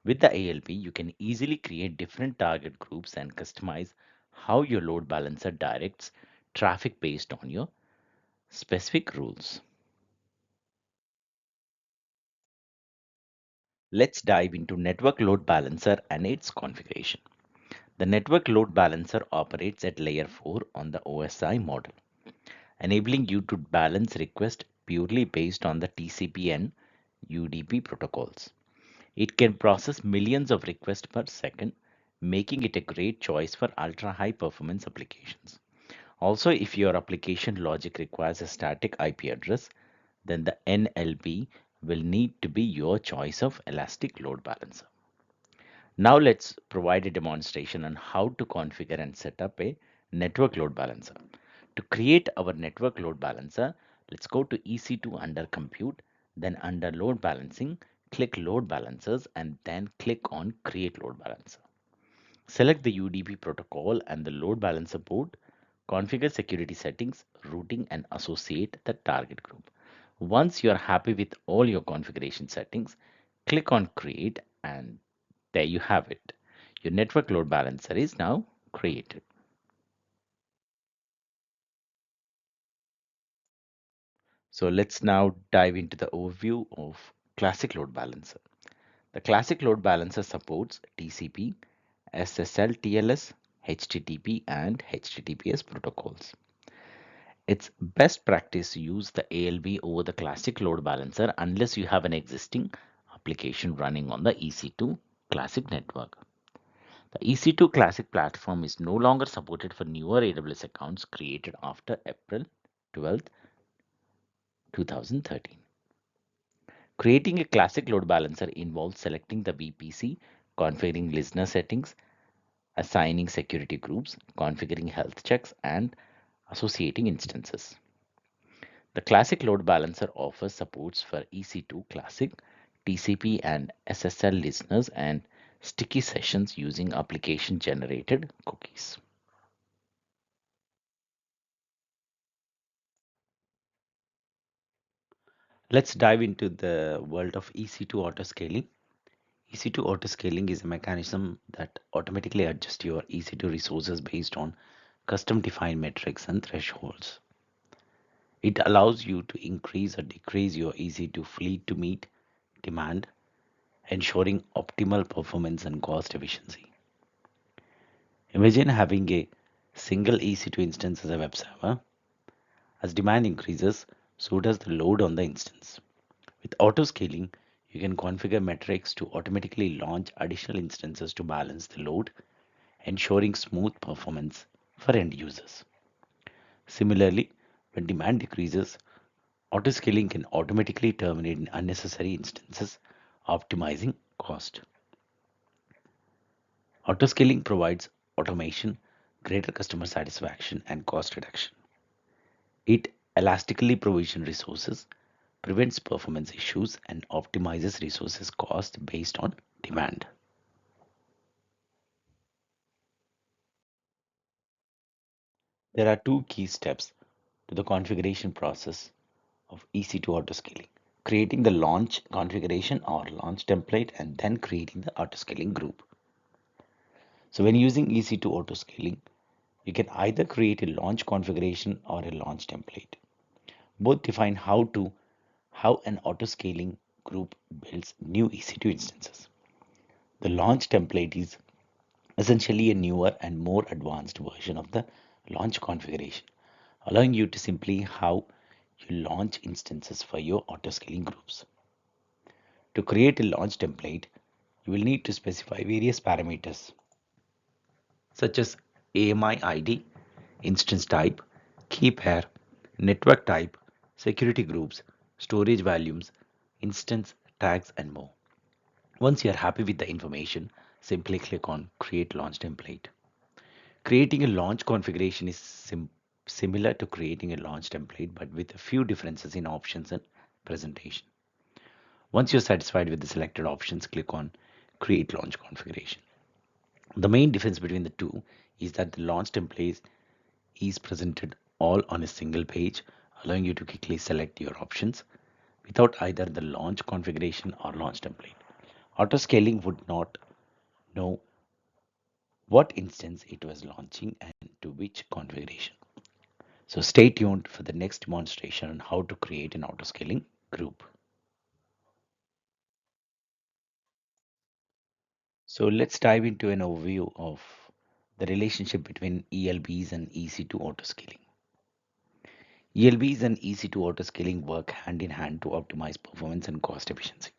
With the ALB, you can easily create different target groups and customize how your load balancer directs traffic based on your specific rules. Let's dive into network load balancer and its configuration. The network load balancer operates at layer 4 on the OSI model, enabling you to balance requests purely based on the TCP and UDP protocols. It can process millions of requests per second, making it a great choice for ultra high performance applications. Also, if your application logic requires a static IP address, then the NLB will need to be your choice of elastic load balancer. Now let's provide a demonstration on how to configure and set up a network load balancer. To create our network load balancer, let's go to EC2 under compute, then under load balancing, click load balancers and then click on create load balancer. Select the UDP protocol and the load balancer port, configure security settings, routing and associate the target group. Once you are happy with all your configuration settings, click on create and there you have it. Your network load balancer is now created. So let's now dive into the overview of classic load balancer. The classic load balancer supports TCP, SSL TLS, HTTP and HTTPS protocols. It's best practice to use the ALB over the classic load balancer unless you have an existing application running on the EC2 classic network. The EC2 classic platform is no longer supported for newer AWS accounts created after April 12, 2013. Creating a classic load balancer involves selecting the VPC, configuring listener settings, assigning security groups, configuring health checks, and associating instances. The Classic Load Balancer offers supports for EC2 Classic, TCP and SSL listeners and sticky sessions using application generated cookies. Let's dive into the world of EC2 autoscaling. EC2 autoscaling is a mechanism that automatically adjusts your EC2 resources based on custom defined metrics and thresholds. It allows you to increase or decrease your EC2 fleet to meet demand, ensuring optimal performance and cost efficiency. Imagine having a single EC2 instance as a web server. As demand increases, so does the load on the instance. With autoscaling, you can configure metrics to automatically launch additional instances to balance the load, ensuring smooth performance for end users. Similarly, when demand decreases, autoscaling can automatically terminate unnecessary instances, optimizing cost. Autoscaling provides automation, greater customer satisfaction, and cost reduction. It elastically provisions resources, prevents performance issues, and optimizes resources cost based on demand. There are two key steps to the configuration process of EC2 autoscaling: creating the launch configuration or launch template and then creating the autoscaling group. So when using EC2 autoscaling, you can either create a launch configuration or a launch template. Both define how an autoscaling group builds new EC2 instances. The launch template is essentially a newer and more advanced version of the launch configuration, allowing you to simply how you launch instances for your autoscaling groups. To create a launch template, you will need to specify various parameters such as AMI ID, instance type, key pair, network type, security groups, storage volumes, instance tags, and more. Once you are happy with the information, simply click on Create Launch Template. Creating a launch configuration is similar to creating a launch template, but with a few differences in options and presentation. Once you're satisfied with the selected options, click on Create Launch Configuration. The main difference between the two is that the launch template is presented all on a single page, allowing you to quickly select your options without either the launch configuration or launch template. Autoscaling would not know what instance it was launching and to which configuration. So stay tuned for the next demonstration on how to create an autoscaling group. So let's dive into an overview of the relationship between ELBs and EC2 autoscaling. ELBs and EC2 autoscaling work hand in hand to optimize performance and cost efficiency.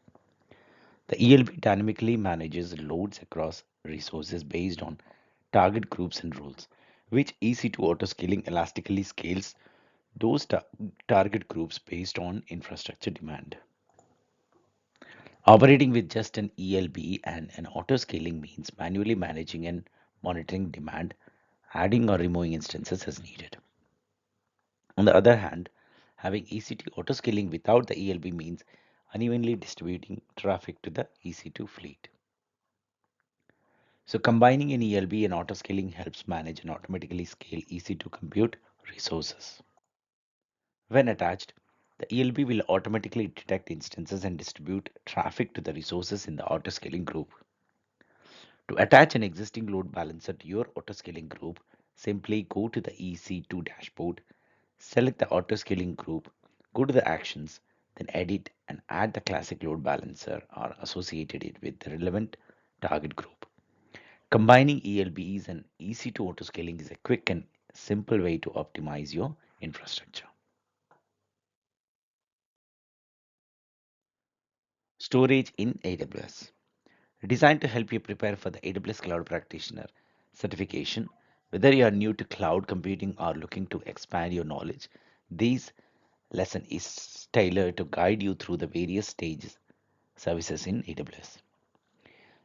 The ELB dynamically manages loads across resources based on target groups and rules, which EC2 autoscaling elastically scales those target groups based on infrastructure demand. Operating with just an ELB and an autoscaling means manually managing and monitoring demand, adding or removing instances as needed. On the other hand, having EC2 autoscaling without the ELB means unevenly distributing traffic to the EC2 fleet. So combining an ELB and autoscaling helps manage and automatically scale EC2 compute resources. When attached, the ELB will automatically detect instances and distribute traffic to the resources in the autoscaling group. To attach an existing load balancer to your autoscaling group, simply go to the EC2 dashboard, select the autoscaling group, go to the actions, then edit and add the classic load balancer or associated it with the relevant target group. Combining ELBs and EC2 autoscaling is a quick and simple way to optimize your infrastructure. Storage in AWS. Designed to help you prepare for the AWS Cloud Practitioner certification. Whether you are new to cloud computing or looking to expand your knowledge, this lesson is tailored to guide you through the various stages services in AWS.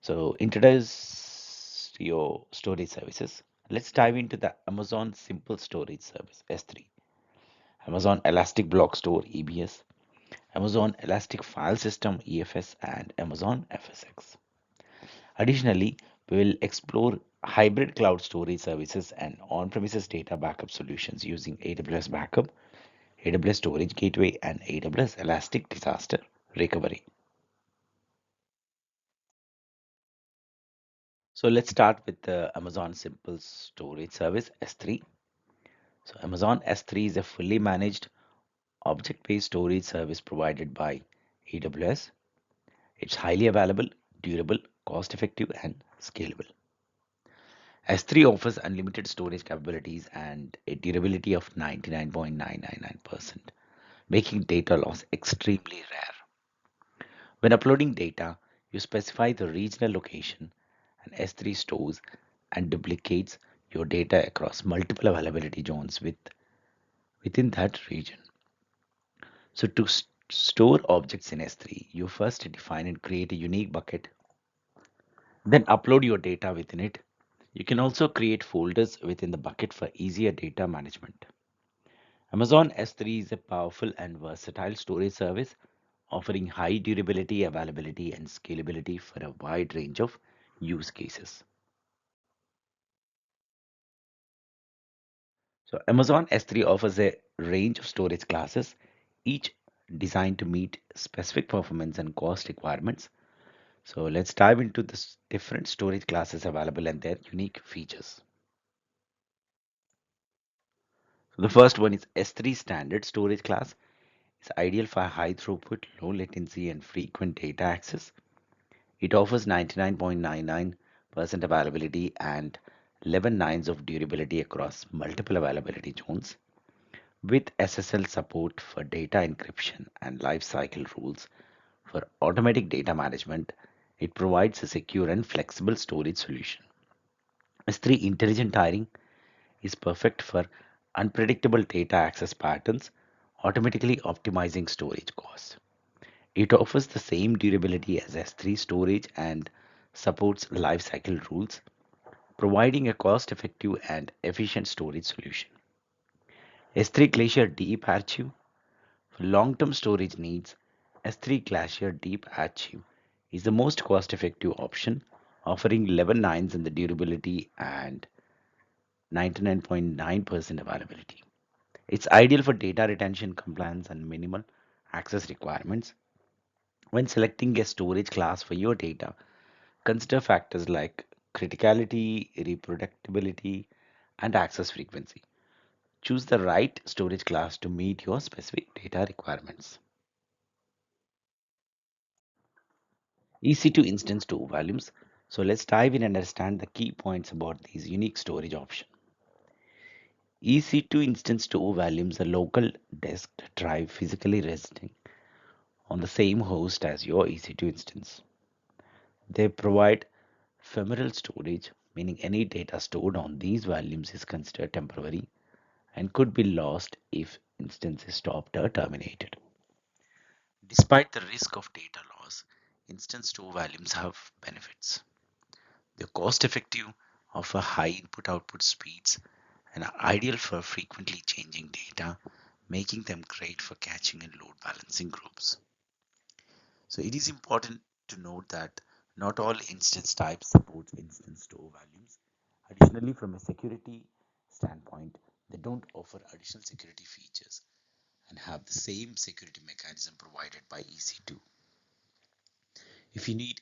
So introduce your storage services. Let's dive into the Amazon Simple Storage Service S3. Amazon Elastic Block Store EBS, Amazon Elastic File System EFS, and Amazon FSX. Additionally, we will explore hybrid cloud storage services and on-premises data backup solutions using AWS Backup, AWS Storage Gateway, and AWS Elastic Disaster Recovery. So let's start with the Amazon Simple Storage Service S3. So Amazon S3 is a fully managed object-based storage service provided by AWS. It's highly available, durable, cost-effective, and scalable. S3 offers unlimited storage capabilities and a durability of 99.999%, making data loss extremely rare. When uploading data, you specify the regional location, and S3 stores and duplicates your data across multiple availability zones within that region. So to store objects in S3, you first define and create a unique bucket, then upload your data within it. You can also create folders within the bucket for easier data management. Amazon S3 is a powerful and versatile storage service offering high durability, availability, and scalability for a wide range of use cases. So Amazon S3 offers a range of storage classes, each designed to meet specific performance and cost requirements. So let's dive into the different storage classes available and their unique features. So the first one is S3 standard storage class. It's ideal for high throughput, low latency, and frequent data access. It offers 99.99% availability and 11 nines of durability across multiple availability zones. With SSL support for data encryption and lifecycle rules for automatic data management, it provides a secure and flexible storage solution. S3 intelligent tiering is perfect for unpredictable data access patterns, automatically optimizing storage costs. It offers the same durability as S3 storage and supports lifecycle rules, providing a cost effective and efficient storage solution. S3 Glacier Deep Archive for long term storage needs, S3 Glacier Deep Archive is the most cost effective option, offering 11 nines in the durability and 99.9% availability. It's ideal for data retention, compliance, and minimal access requirements. When selecting a storage class for your data, consider factors like criticality, reproducibility, and access frequency. Choose the right storage class to meet your specific data requirements. EC2 instance 2 volumes. So let's dive in and understand the key points about these unique storage options. EC2 instance 2 volumes a local disk drive physically resting on the same host as your EC2 instance. They provide ephemeral storage, meaning any data stored on these volumes is considered temporary and could be lost if instance is stopped or terminated. Despite the risk of data loss, instance store volumes have benefits. They're cost effective, offer high input output speeds, and are ideal for frequently changing data, making them great for catching and load balancing groups. So it is important to note that not all instance types support instance store volumes. Additionally, from a security standpoint, they don't offer additional security features and have the same security mechanism provided by EC2. If you need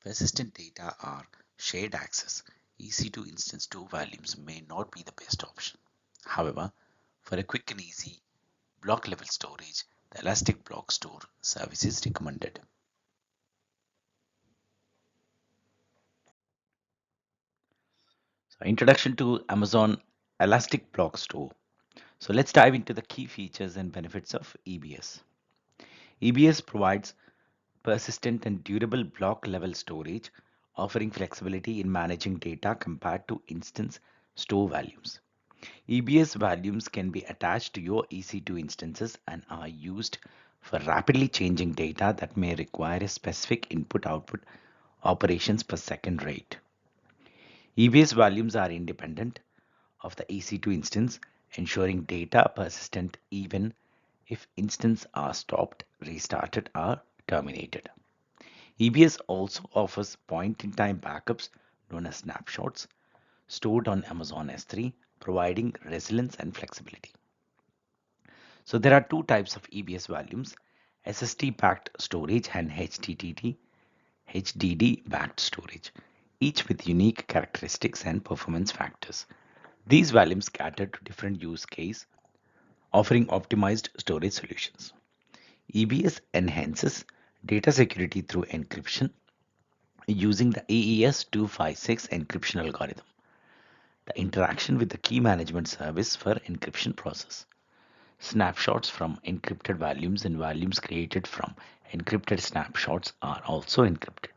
persistent data or shared access, EC2 instance store volumes may not be the best option. However, for a quick and easy block level storage, the Elastic Block Store service is recommended. So, introduction to Amazon Elastic Block Store. So let's dive into the key features and benefits of EBS. EBS provides persistent and durable block level storage, offering flexibility in managing data compared to instance store volumes. EBS volumes can be attached to your EC2 instances and are used for rapidly changing data that may require a specific input output operations per second rate. EBS volumes are independent of the EC2 instance ensuring data persistent even if instances are stopped, restarted, or terminated. EBS also offers point-in-time backups known as snapshots stored on Amazon S3, providing resilience and flexibility. So there are two types of EBS volumes, SSD backed storage and HDD backed storage, each with unique characteristics and performance factors. These volumes cater to different use cases, offering optimized storage solutions. EBS enhances data security through encryption using the AES 256 encryption algorithm, the interaction with the key management service for encryption process. Snapshots from encrypted volumes and volumes created from encrypted snapshots are also encrypted.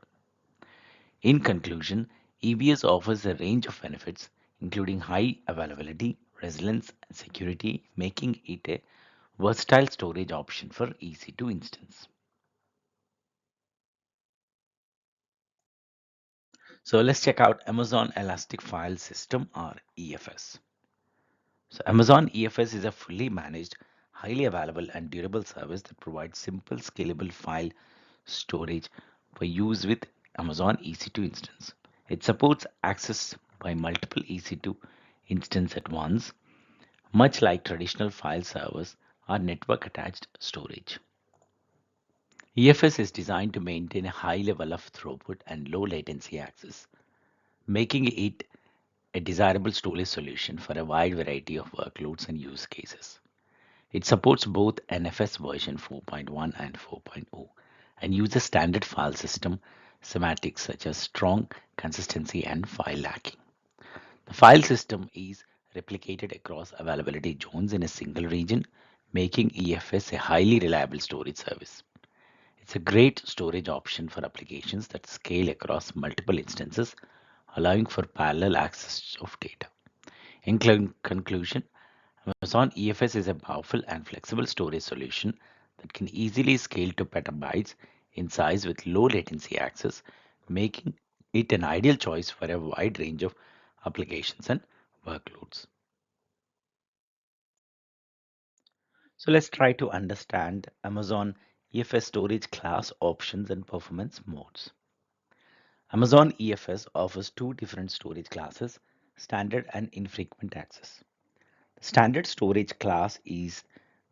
In conclusion, EBS offers a range of benefits, including high availability, resilience, and security, making it a versatile storage option for EC2 instance. So let's check out Amazon Elastic File System or EFS. So Amazon EFS is a fully managed, highly available and durable service that provides simple scalable file storage for use with Amazon EC2 instance. It supports access by multiple EC2 instances at once, much like traditional file servers or network attached storage. EFS is designed to maintain a high level of throughput and low latency access, making it a desirable storage solution for a wide variety of workloads and use cases. It supports both NFS version 4.1 and 4.0 and uses standard file system semantics such as strong consistency and file lacking. The file system is replicated across availability zones in a single region, making EFS a highly reliable storage service. It's a great storage option for applications that scale across multiple instances, allowing for parallel access of data. In conclusion, Amazon EFS is a powerful and flexible storage solution that can easily scale to petabytes in size with low latency access, making it an ideal choice for a wide range of applications and workloads. So let's try to understand Amazon EFS storage class options and performance modes. Amazon EFS offers two different storage classes, standard and infrequent access. The standard storage class is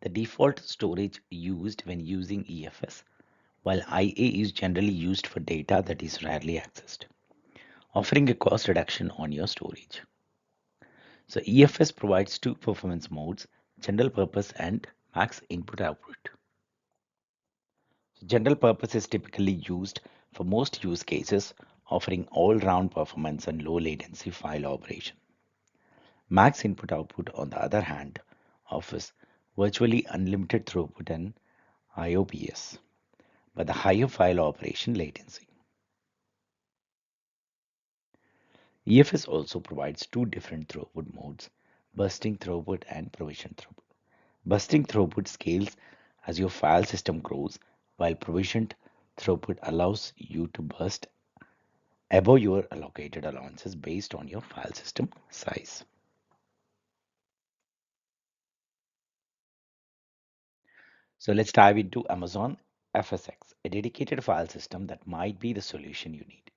the default storage used when using EFS, while IA is generally used for data that is rarely accessed, offering a cost reduction on your storage. So EFS provides two performance modes, general purpose and max input output. General purpose is typically used for most use cases, offering all-round performance and low latency file operation. Max input output, on the other hand, offers virtually unlimited throughput and IOPS, but the higher file operation latency. EFS also provides two different throughput modes, bursting throughput and provisioned throughput. Bursting throughput scales as your file system grows, while provisioned throughput allows you to burst above your allocated allowances based on your file system size. So let's dive into Amazon FSX, a dedicated file system that might be the solution you need.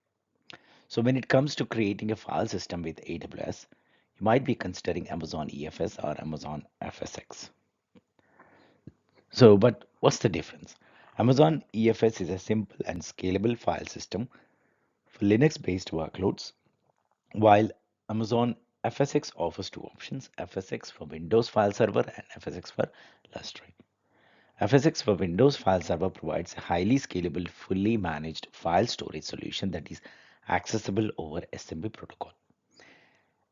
So when it comes to creating a file system with AWS, you might be considering Amazon EFS or Amazon FSX. So, but what's the difference? Amazon EFS is a simple and scalable file system for Linux-based workloads, while Amazon FSX offers two options, FSX for Windows File Server and FSX for Lustre. FSX for Windows File Server provides a highly scalable, fully managed file storage solution that is accessible over SMP protocol.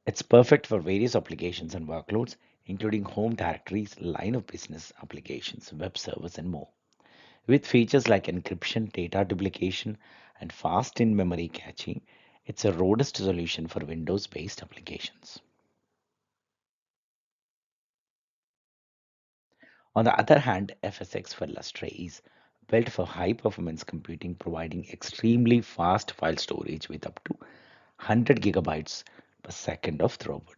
It's perfect for various applications and workloads, including home directories, line of business applications, web servers, and more. With features like encryption, data duplication, and fast in-memory caching, it's a robust solution for Windows-based applications. On the other hand, FSX for Lustre is built for high-performance computing, providing extremely fast file storage with up to 100 gigabytes per second of throughput.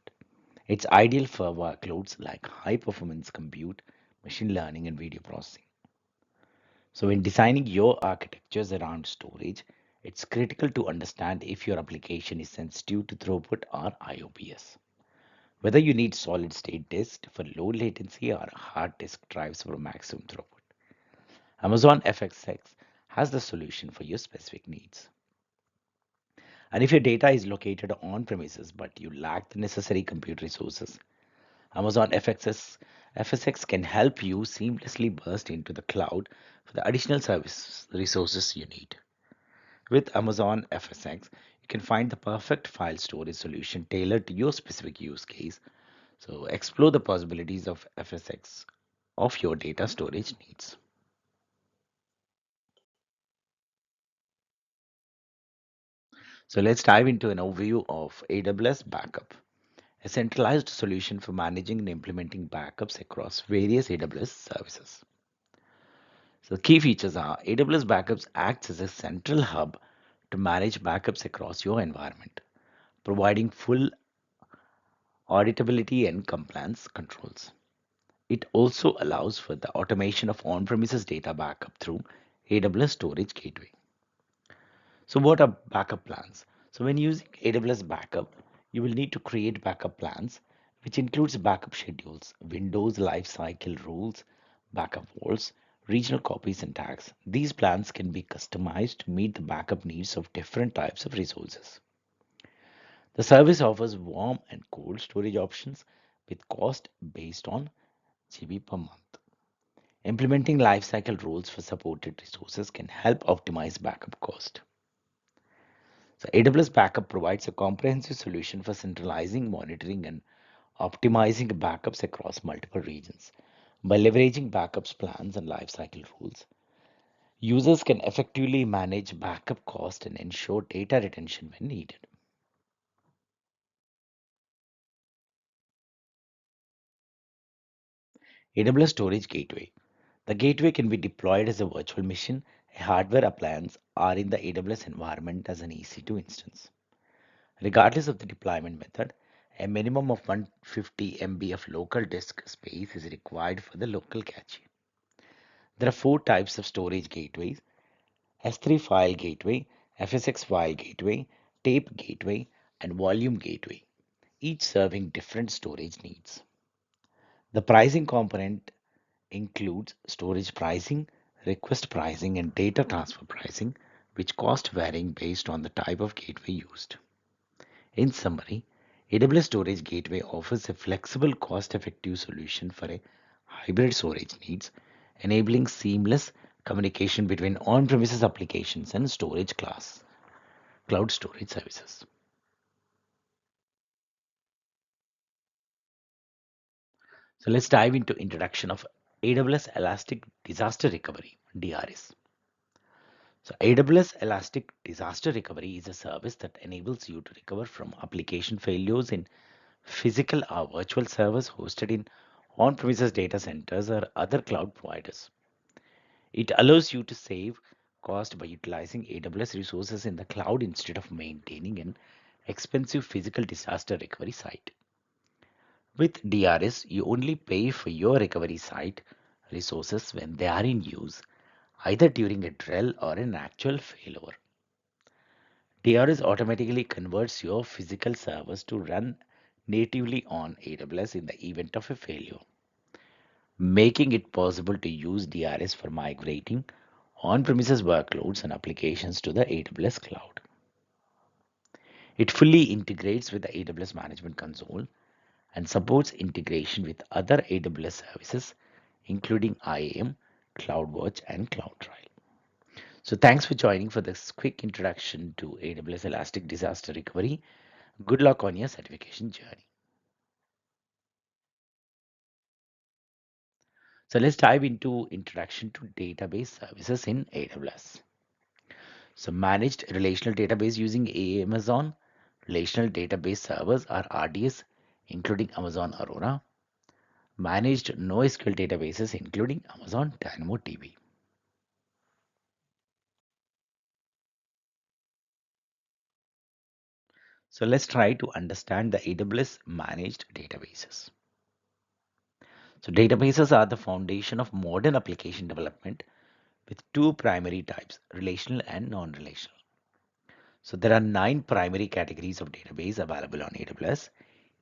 It's ideal for workloads like high performance compute, machine learning, and video processing. So, when designing your architectures around storage, it's critical to understand if your application is sensitive to throughput or IOPS. Whether you need solid state disk for low latency or hard disk drives for maximum throughput. Amazon FSx has the solution for your specific needs. And if your data is located on premises but you lack the necessary compute resources, Amazon FSx can help you seamlessly burst into the cloud for the additional service resources you need. With Amazon FSx, you can find the perfect file storage solution tailored to your specific use case. So explore the possibilities of FSx of your data storage needs. So let's dive into an overview of AWS Backup, a centralized solution for managing and implementing backups across various AWS services. So the key features are AWS Backups acts as a central hub to manage backups across your environment, providing full auditability and compliance controls. It also allows for the automation of on-premises data backup through AWS Storage Gateway. So what are backup plans? So when using AWS Backup, you will need to create backup plans, which includes backup schedules, Windows lifecycle rules, backup vaults, regional copies and tags. These plans can be customized to meet the backup needs of different types of resources. The service offers warm and cold storage options with cost based on GB per month. Implementing lifecycle rules for supported resources can help optimize backup cost. So AWS Backup provides a comprehensive solution for centralizing, monitoring, and optimizing backups across multiple regions. By leveraging backups plans and lifecycle rules, users can effectively manage backup cost and ensure data retention when needed. AWS Storage Gateway. The gateway can be deployed as a virtual machine, a hardware appliance, or in the AWS environment as an EC2 instance. Regardless of the deployment method, a minimum of 150 MB of local disk space is required for the local cache. There are four types of storage gateways: S3 file gateway, FSx file gateway, tape gateway, and volume gateway, each serving different storage needs. The pricing component includes storage pricing, request pricing, and data transfer pricing, which cost varying based on the type of gateway used. In summary, AWS Storage Gateway offers a flexible, cost-effective solution for a hybrid storage needs, enabling seamless communication between on-premises applications and storage class cloud storage services. So let's dive into introduction of AWS Elastic Disaster Recovery (DRS). So AWS Elastic Disaster Recovery is a service that enables you to recover from application failures in physical or virtual servers hosted in on-premises data centers or other cloud providers. It allows you to save cost by utilizing AWS resources in the cloud instead of maintaining an expensive physical disaster recovery site. With DRS, you only pay for your recovery site resources when they are in use, either during a drill or an actual failover. DRS automatically converts your physical servers to run natively on AWS in the event of a failure, making it possible to use DRS for migrating on-premises workloads and applications to the AWS cloud. It fully integrates with the AWS Management Console and supports integration with other AWS services, including IAM, CloudWatch, and CloudTrail. So thanks for joining for this quick introduction to AWS Elastic Disaster Recovery. Good luck on your certification journey. So let's dive into introduction to database services in AWS. So managed relational database using Amazon relational database servers or RDS, including Amazon Aurora. Managed NoSQL databases, including Amazon DynamoDB. So let's try to understand the AWS managed databases. So databases are the foundation of modern application development with two primary types, relational and non-relational. So there are 9 primary categories of database available on AWS,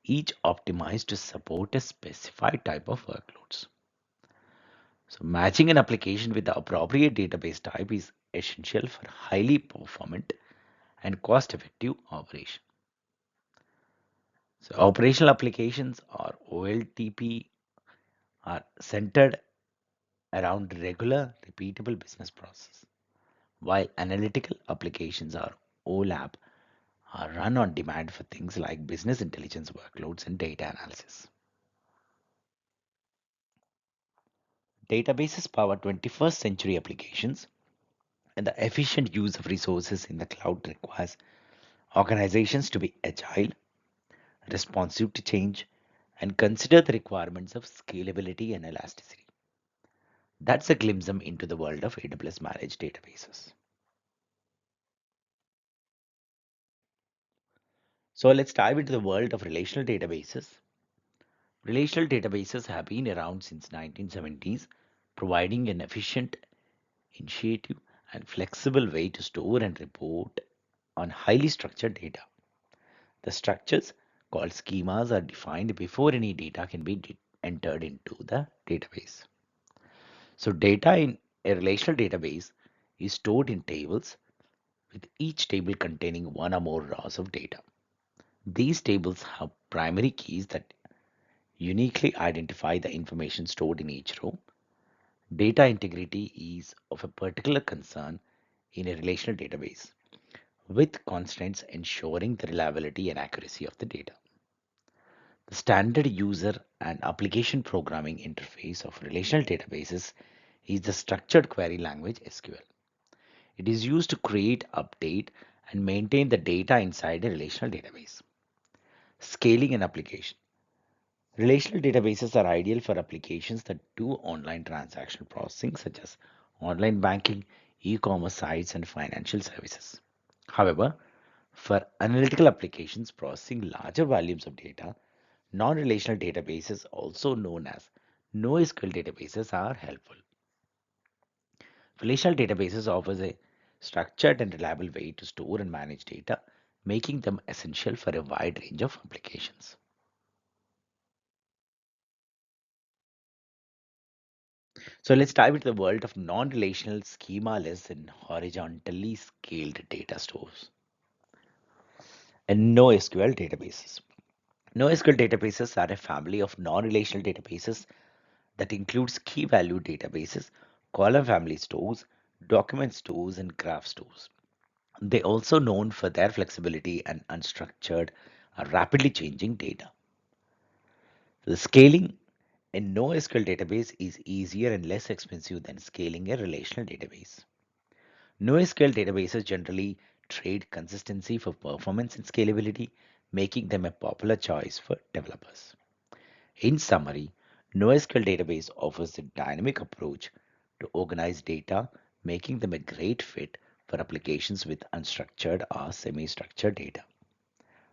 each optimized to support a specified type of workloads. So matching an application with the appropriate database type is essential for highly performant and cost-effective operation. So operational applications or OLTP are centered around regular repeatable business process, while analytical applications or OLAP are run on demand for things like business intelligence workloads and data analysis. Databases power 21st century applications, and the efficient use of resources in the cloud requires organizations to be agile, responsive to change, and consider the requirements of scalability and elasticity. That's a glimpse into the world of AWS managed databases. So let's dive into the world of relational databases. Relational databases have been around since 1970s, providing an efficient, intuitive, and flexible way to store and report on highly structured data. The structures called schemas are defined before any data can be entered into the database. So data in a relational database is stored in tables with each table containing one or more rows of data. These tables have primary keys that uniquely identify the information stored in each row. Data integrity is of a particular concern in a relational database, with constraints ensuring the reliability and accuracy of the data. The standard user and application programming interface of relational databases is the structured query language SQL. It is used to create, update, and maintain the data inside a relational database. Scaling an application. Relational databases are ideal for applications that do online transactional processing, such as online banking, e commerce sites, and financial services. However, for analytical applications processing larger volumes of data, non relational databases, also known as NoSQL databases, are helpful. Relational databases offers a structured and reliable way to store and manage data, making them essential for a wide range of applications. So let's dive into the world of non-relational schema-less and horizontally scaled data stores and NoSQL databases. NoSQL databases are a family of non-relational databases that includes key value databases, column family stores, document stores, and graph stores. They also known for their flexibility and unstructured, rapidly changing data. The scaling a NoSQL database is easier and less expensive than scaling a relational database. NoSQL databases generally trade consistency for performance and scalability, making them a popular choice for developers. In summary, NoSQL database offers a dynamic approach to organize data, making them a great fit for applications with unstructured or semi-structured data.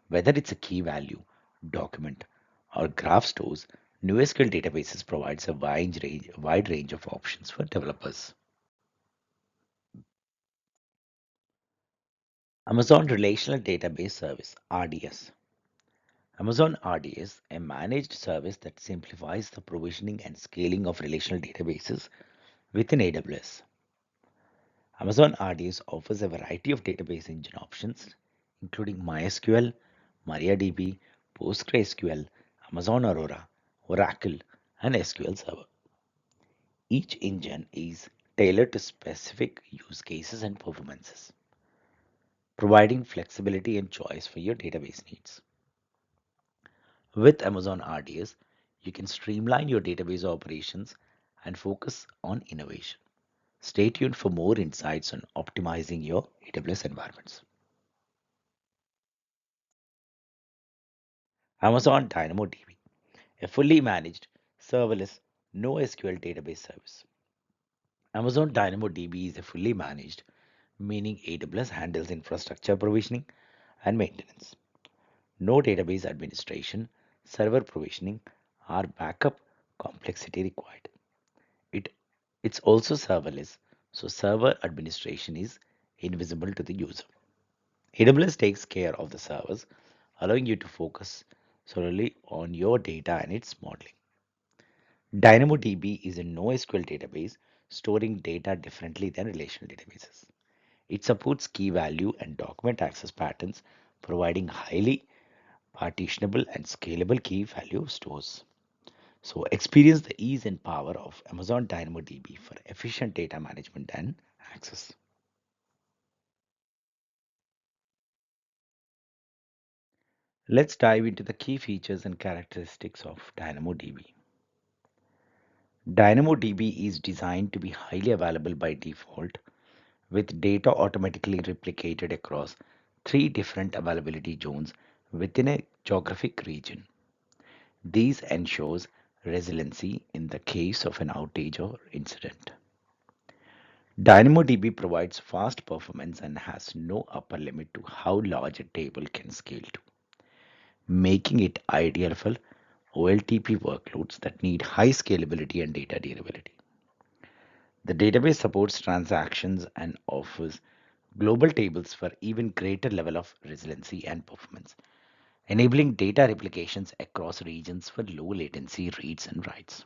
Whether it's a key value, document, or graph stores, NoSQL databases provides a wide range of options for developers. Amazon Relational Database Service (RDS). Amazon RDS, a managed service that simplifies the provisioning and scaling of relational databases within AWS. Amazon RDS offers a variety of database engine options, including MySQL, MariaDB, PostgreSQL, Amazon Aurora, Oracle, and SQL Server. Each engine is tailored to specific use cases and performances, providing flexibility and choice for your database needs. With Amazon RDS, you can streamline your database operations and focus on innovation. Stay tuned for more insights on optimizing your AWS environments. Amazon DynamoDB, a fully managed, serverless, NoSQL database service. Amazon DynamoDB is a fully managed, meaning AWS handles infrastructure provisioning and maintenance. No database administration, server provisioning, or backup complexity required. It, it's also serverless, so server administration is invisible to the user. AWS takes care of the servers, allowing you to focus solely on your data and its modeling. DynamoDB is a NoSQL database storing data differently than relational databases. It supports key value and document access patterns, providing highly partitionable and scalable key value stores. So experience the ease and power of Amazon DynamoDB for efficient data management and access. Let's dive into the key features and characteristics of DynamoDB. DynamoDB is designed to be highly available by default, with data automatically replicated across three different availability zones within a geographic region. These ensures resiliency in the case of an outage or incident. DynamoDB provides fast performance and has no upper limit to how large a table can scale to, making it ideal for OLTP workloads that need high scalability and data durability. The database supports transactions and offers global tables for even greater level of resiliency and performance, enabling data replications across regions for low latency reads and writes.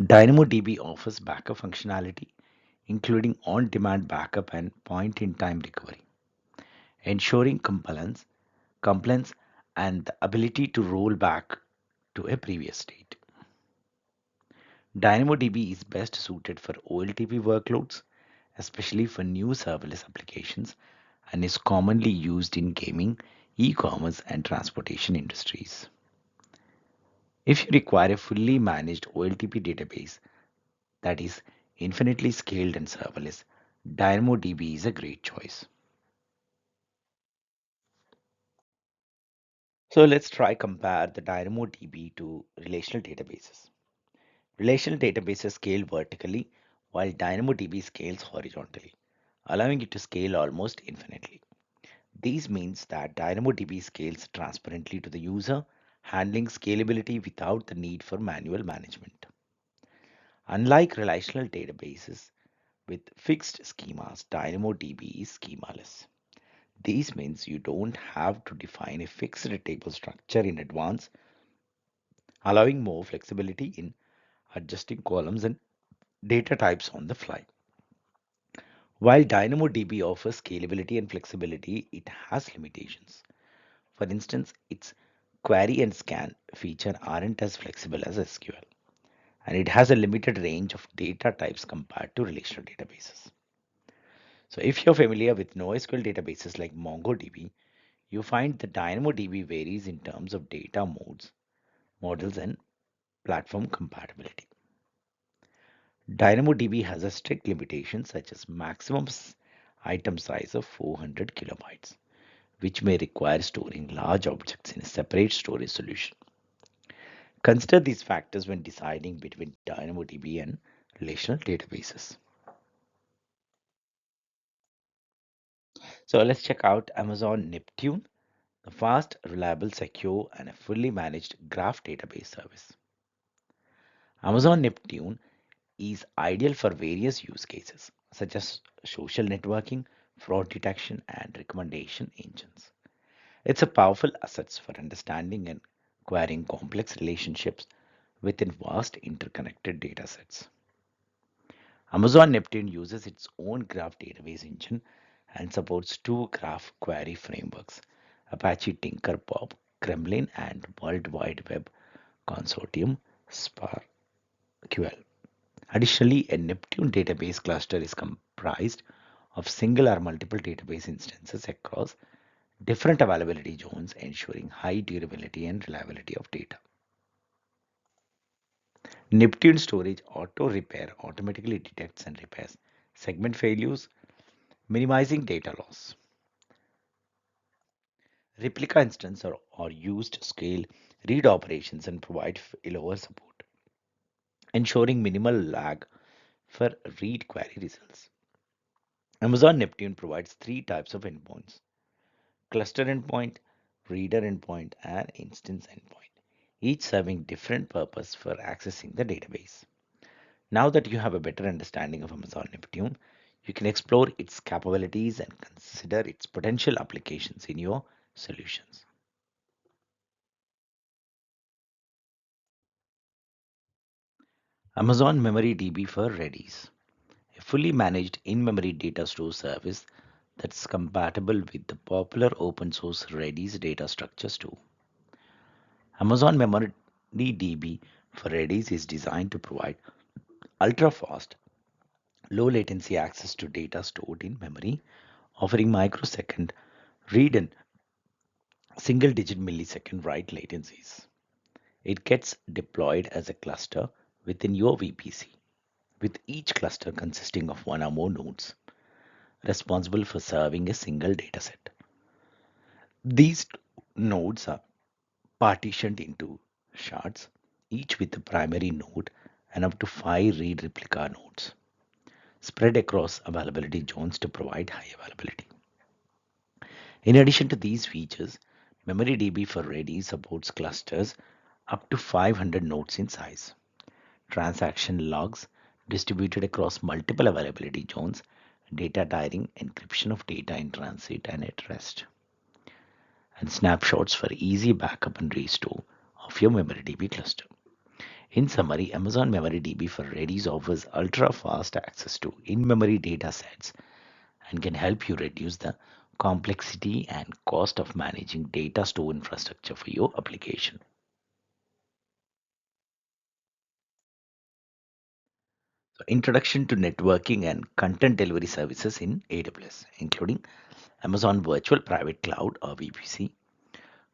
DynamoDB offers backup functionality, including on-demand backup and point-in-time recovery, ensuring compliance, and the ability to roll back to a previous state. DynamoDB is best suited for OLTP workloads, especially for new serverless applications, and is commonly used in gaming, e-commerce, and transportation industries. If you require a fully managed OLTP database that is infinitely scaled and serverless, DynamoDB is a great choice. So let's try compare the DynamoDB to relational databases. Relational databases scale vertically while DynamoDB scales horizontally, allowing it to scale almost infinitely. This means that DynamoDB scales transparently to the user, handling scalability without the need for manual management. Unlike relational databases with fixed schemas, DynamoDB is schemaless. This means you don't have to define a fixed table structure in advance, allowing more flexibility in adjusting columns and data types on the fly. While DynamoDB offers scalability and flexibility, it has limitations. For instance, its query and scan feature aren't as flexible as SQL, and it has a limited range of data types compared to relational databases. So if you're familiar with NoSQL databases like MongoDB, you find the DynamoDB varies in terms of data modes, models, and platform compatibility. DynamoDB has a strict limitation such as maximum item size of 400 kilobytes, which may require storing large objects in a separate storage solution. Consider these factors when deciding between DynamoDB and relational databases. So let's check out Amazon Neptune, the fast, reliable, secure, and a fully managed graph database service. Amazon Neptune is ideal for various use cases such as social networking, fraud detection, and recommendation engines. It's a powerful asset for understanding and querying complex relationships within vast interconnected datasets. Amazon Neptune uses its own graph database engine and supports two graph query frameworks, Apache Tinkerpop, Kremlin, and World Wide Web Consortium SparkQL. Additionally, a Neptune database cluster is comprised of single or multiple database instances across different availability zones, ensuring high durability and reliability of data. Neptune storage auto repair automatically detects and repairs segment failures, minimizing data loss. Replica instances are used to scale read operations and provide failover support, ensuring minimal lag for read query results. Amazon Neptune provides three types of endpoints: cluster endpoint, reader endpoint, and instance endpoint, each serving different purpose for accessing the database. Now that you have a better understanding of Amazon Neptune, you can explore its capabilities and consider its potential applications in your solutions. Amazon Memory DB for Redis, a fully managed in-memory data store service that's compatible with the popular open source Redis data structures too. Amazon Memory DB for Redis is designed to provide ultra-fast, low-latency access to data stored in memory, offering microsecond read and single-digit millisecond write latencies. It gets deployed as a cluster within your VPC, with each cluster consisting of one or more nodes responsible for serving a single dataset. These nodes are partitioned into shards, each with a primary node and up to 5 read replica nodes, spread across availability zones to provide high availability. In addition to these features, MemoryDB for Ready supports clusters up to 500 nodes in size, transaction logs distributed across multiple availability zones, data tiering, encryption of data in transit and at rest, and snapshots for easy backup and restore of your MemoryDB cluster. In summary, Amazon MemoryDB for Redis offers ultra-fast access to in-memory data sets and can help you reduce the complexity and cost of managing data store infrastructure for your application. So, introduction to networking and content delivery services in AWS, including Amazon Virtual Private Cloud or VPC,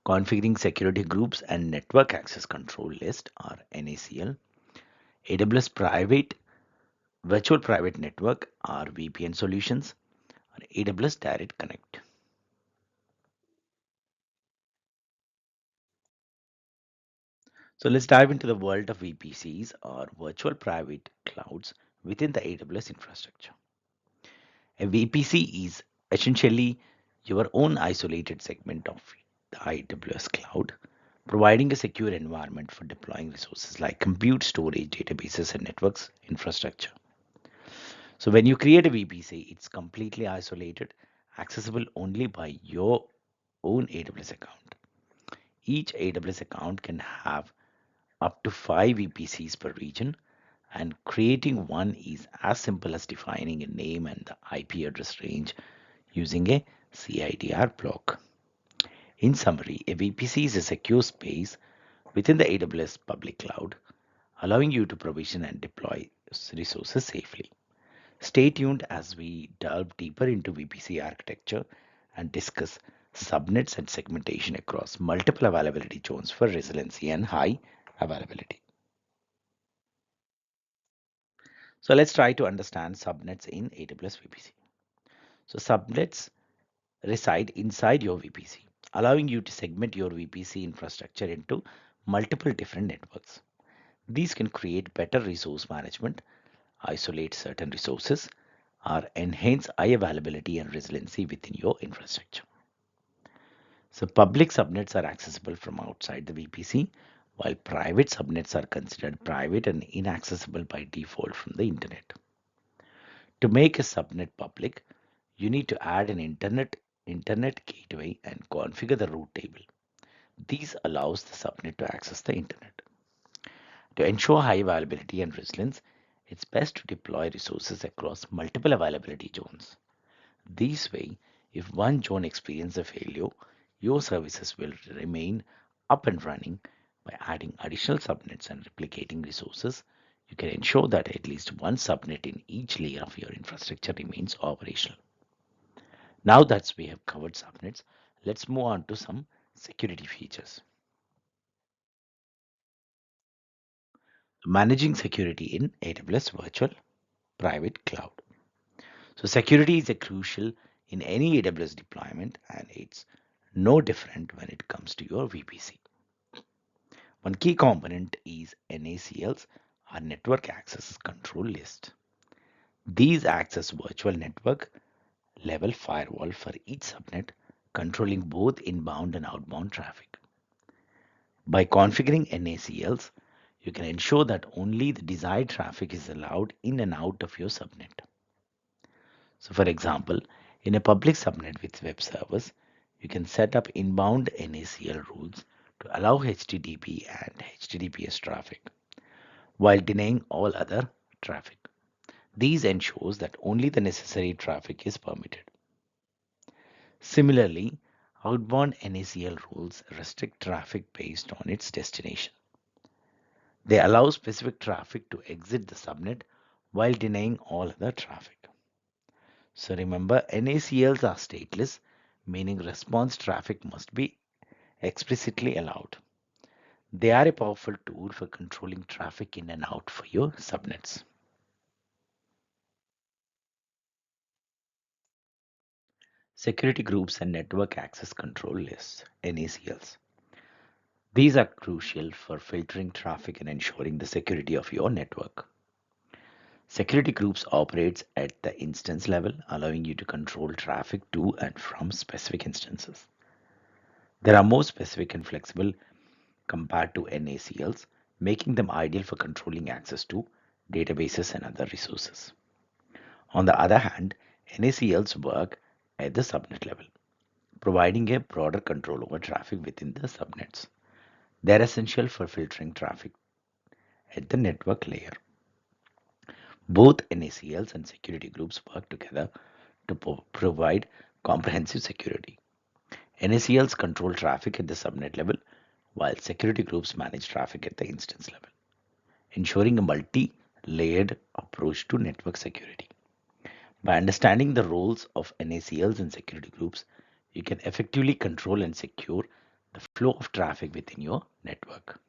configuring security groups and network access control list or NACL, AWS Private Virtual Private Network or VPN solutions, or AWS Direct Connect. So let's dive into the world of VPCs or virtual private clouds within the AWS infrastructure. A VPC is essentially your own isolated segment of the AWS cloud, providing a secure environment for deploying resources like compute, storage, databases, and networks infrastructure. So when you create a VPC, it's completely isolated, accessible only by your own AWS account. Each AWS account can have up to 5 VPCs per region, and creating one is as simple as defining a name and the IP address range using a CIDR block. In summary, a VPC is a secure space within the AWS public cloud, allowing you to provision and deploy resources safely. Stay tuned as we delve deeper into VPC architecture and discuss subnets and segmentation across multiple availability zones for resiliency and high availability. So let's try to understand subnets in AWS VPC. So subnets reside inside your VPC, allowing you to segment your VPC infrastructure into multiple different networks. These can create better resource management, isolate certain resources, or enhance high availability and resiliency within your infrastructure. So public subnets are accessible from outside the VPC, while private subnets are considered private and inaccessible by default from the internet. To make a subnet public, you need to add an internet gateway and configure the route table. This allows the subnet to access the internet. To ensure high availability and resilience, it's best to deploy resources across multiple availability zones. This way, if one zone experiences a failure, your services will remain up and running. By adding additional subnets and replicating resources, you can ensure that at least one subnet in each layer of your infrastructure remains operational. Now that we have covered subnets, let's move on to some security features. Managing security in AWS Virtual Private Cloud. So security is a crucial in any AWS deployment, and it's no different when it comes to your VPC. One key component is NACLs, or Network Access Control List. These access virtual network level firewall for each subnet, controlling both inbound and outbound traffic. By configuring NACLs, you can ensure that only the desired traffic is allowed in and out of your subnet. So, for example, in a public subnet with web servers, you can set up inbound NACL rules to allow HTTP and HTTPS traffic while denying all other traffic. These ensures that only the necessary traffic is permitted. Similarly, outbound NACL rules restrict traffic based on its destination. They allow specific traffic to exit the subnet while denying all other traffic. So remember, NACLs are stateless, meaning response traffic must be explicitly allowed. They are a powerful tool for controlling traffic in and out for your subnets. Security groups and network access control lists, NACLs. These are crucial for filtering traffic and ensuring the security of your network. Security groups operates at the instance level, allowing you to control traffic to and from specific instances. They are more specific and flexible compared to NACLs, making them ideal for controlling access to databases and other resources. On the other hand, NACLs work at the subnet level, providing a broader control over traffic within the subnets. They are essential for filtering traffic at the network layer. Both NACLs and security groups work together to provide comprehensive security. NACLs control traffic at the subnet level, while security groups manage traffic at the instance level, ensuring a multi-layered approach to network security. By understanding the roles of NACLs and security groups, you can effectively control and secure the flow of traffic within your network.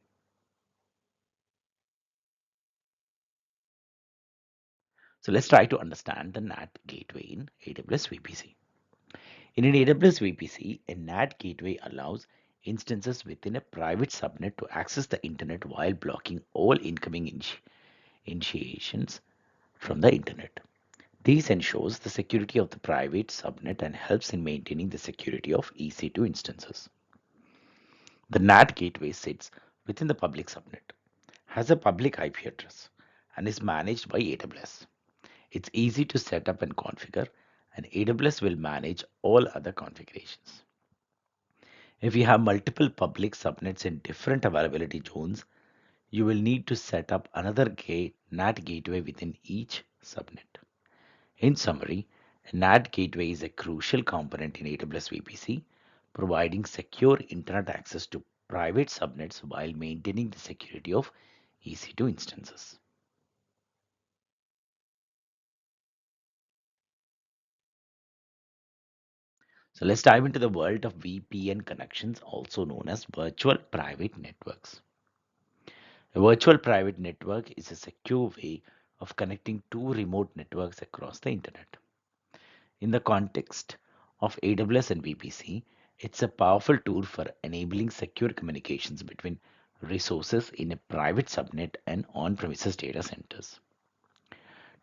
So let's try to understand the NAT gateway in AWS VPC. In an AWS VPC, a NAT gateway allows instances within a private subnet to access the internet while blocking all incoming initiations from the internet. This ensures the security of the private subnet and helps in maintaining the security of EC2 instances. The NAT gateway sits within the public subnet, has a public IP address, and is managed by AWS. It's easy to set up and configure, and AWS will manage all other configurations. If you have multiple public subnets in different availability zones, you will need to set up another NAT gateway within each subnet. In summary, a NAT gateway is a crucial component in AWS VPC, providing secure internet access to private subnets while maintaining the security of EC2 instances. So let's dive into the world of VPN connections, also known as virtual private networks. A virtual private network is a secure way of connecting two remote networks across the internet. In the context of AWS and VPC, it's a powerful tool for enabling secure communications between resources in a private subnet and on-premises data centers.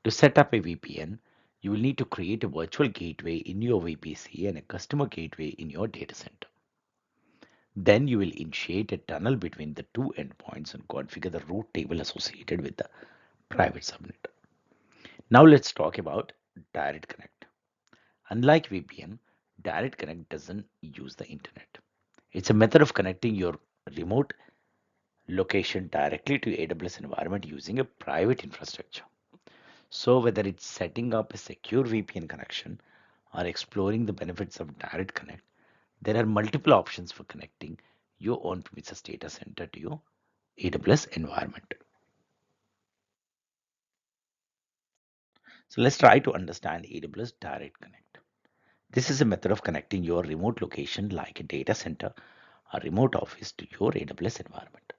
To set up a VPN, you will need to create a virtual gateway in your VPC and a customer gateway in your data center. Then you will initiate a tunnel between the two endpoints and configure the route table associated with the private subnet. Now let's talk about direct connect. Unlike VPN, direct connect doesn't use the internet. It's a method of connecting your remote location directly to AWS environment using a private infrastructure. So whether it's setting up a secure VPN connection or exploring the benefits of direct connect, there are multiple options for connecting your on-premises data center to your AWS environment. So let's try to understand AWS Direct Connect. This is a method of connecting your remote location like a data center or remote office to your AWS environment.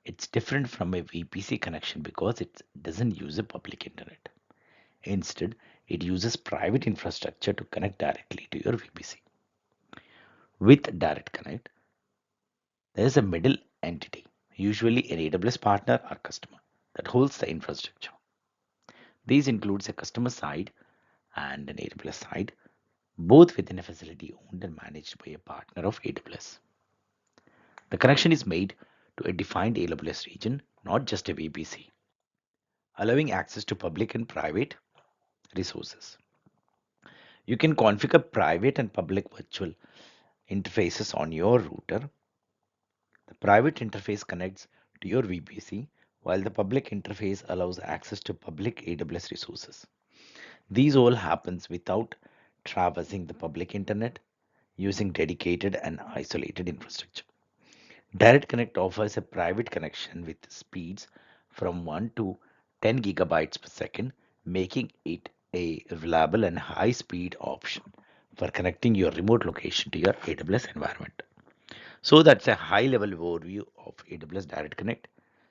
It's different from a VPC connection because it doesn't use a public internet. Instead, it uses private infrastructure to connect directly to your VPC. With Direct Connect, there is a middle entity, usually an AWS partner or customer, that holds the infrastructure. These includes a customer side and an AWS side. both within a facility owned and managed by a partner of AWS. The connection is made to a defined AWS region, not just a VPC, allowing access to public and private resources. You can configure private and public virtual interfaces on your router. The private interface connects to your VPC, while the public interface allows access to public AWS resources. These all happens without traversing the public internet using dedicated and isolated infrastructure. Direct Connect offers a private connection with speeds from 1 to 10 gigabytes per second, making it a reliable and high speed option for connecting your remote location to your AWS environment. So that's a high level overview of AWS Direct Connect.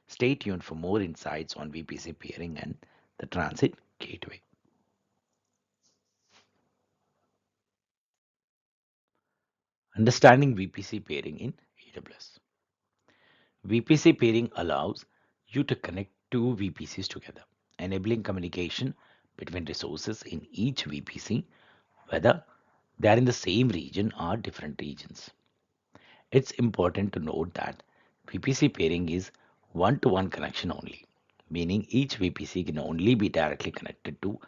Stay tuned for more insights on VPC peering and the transit gateway. Understanding VPC pairing in AWS. VPC pairing allows you to connect two VPCs together, enabling communication between resources in each VPC, whether they are in the same region or different regions. It's important to note that VPC pairing is one-to-one connection only, meaning each VPC can only be directly connected to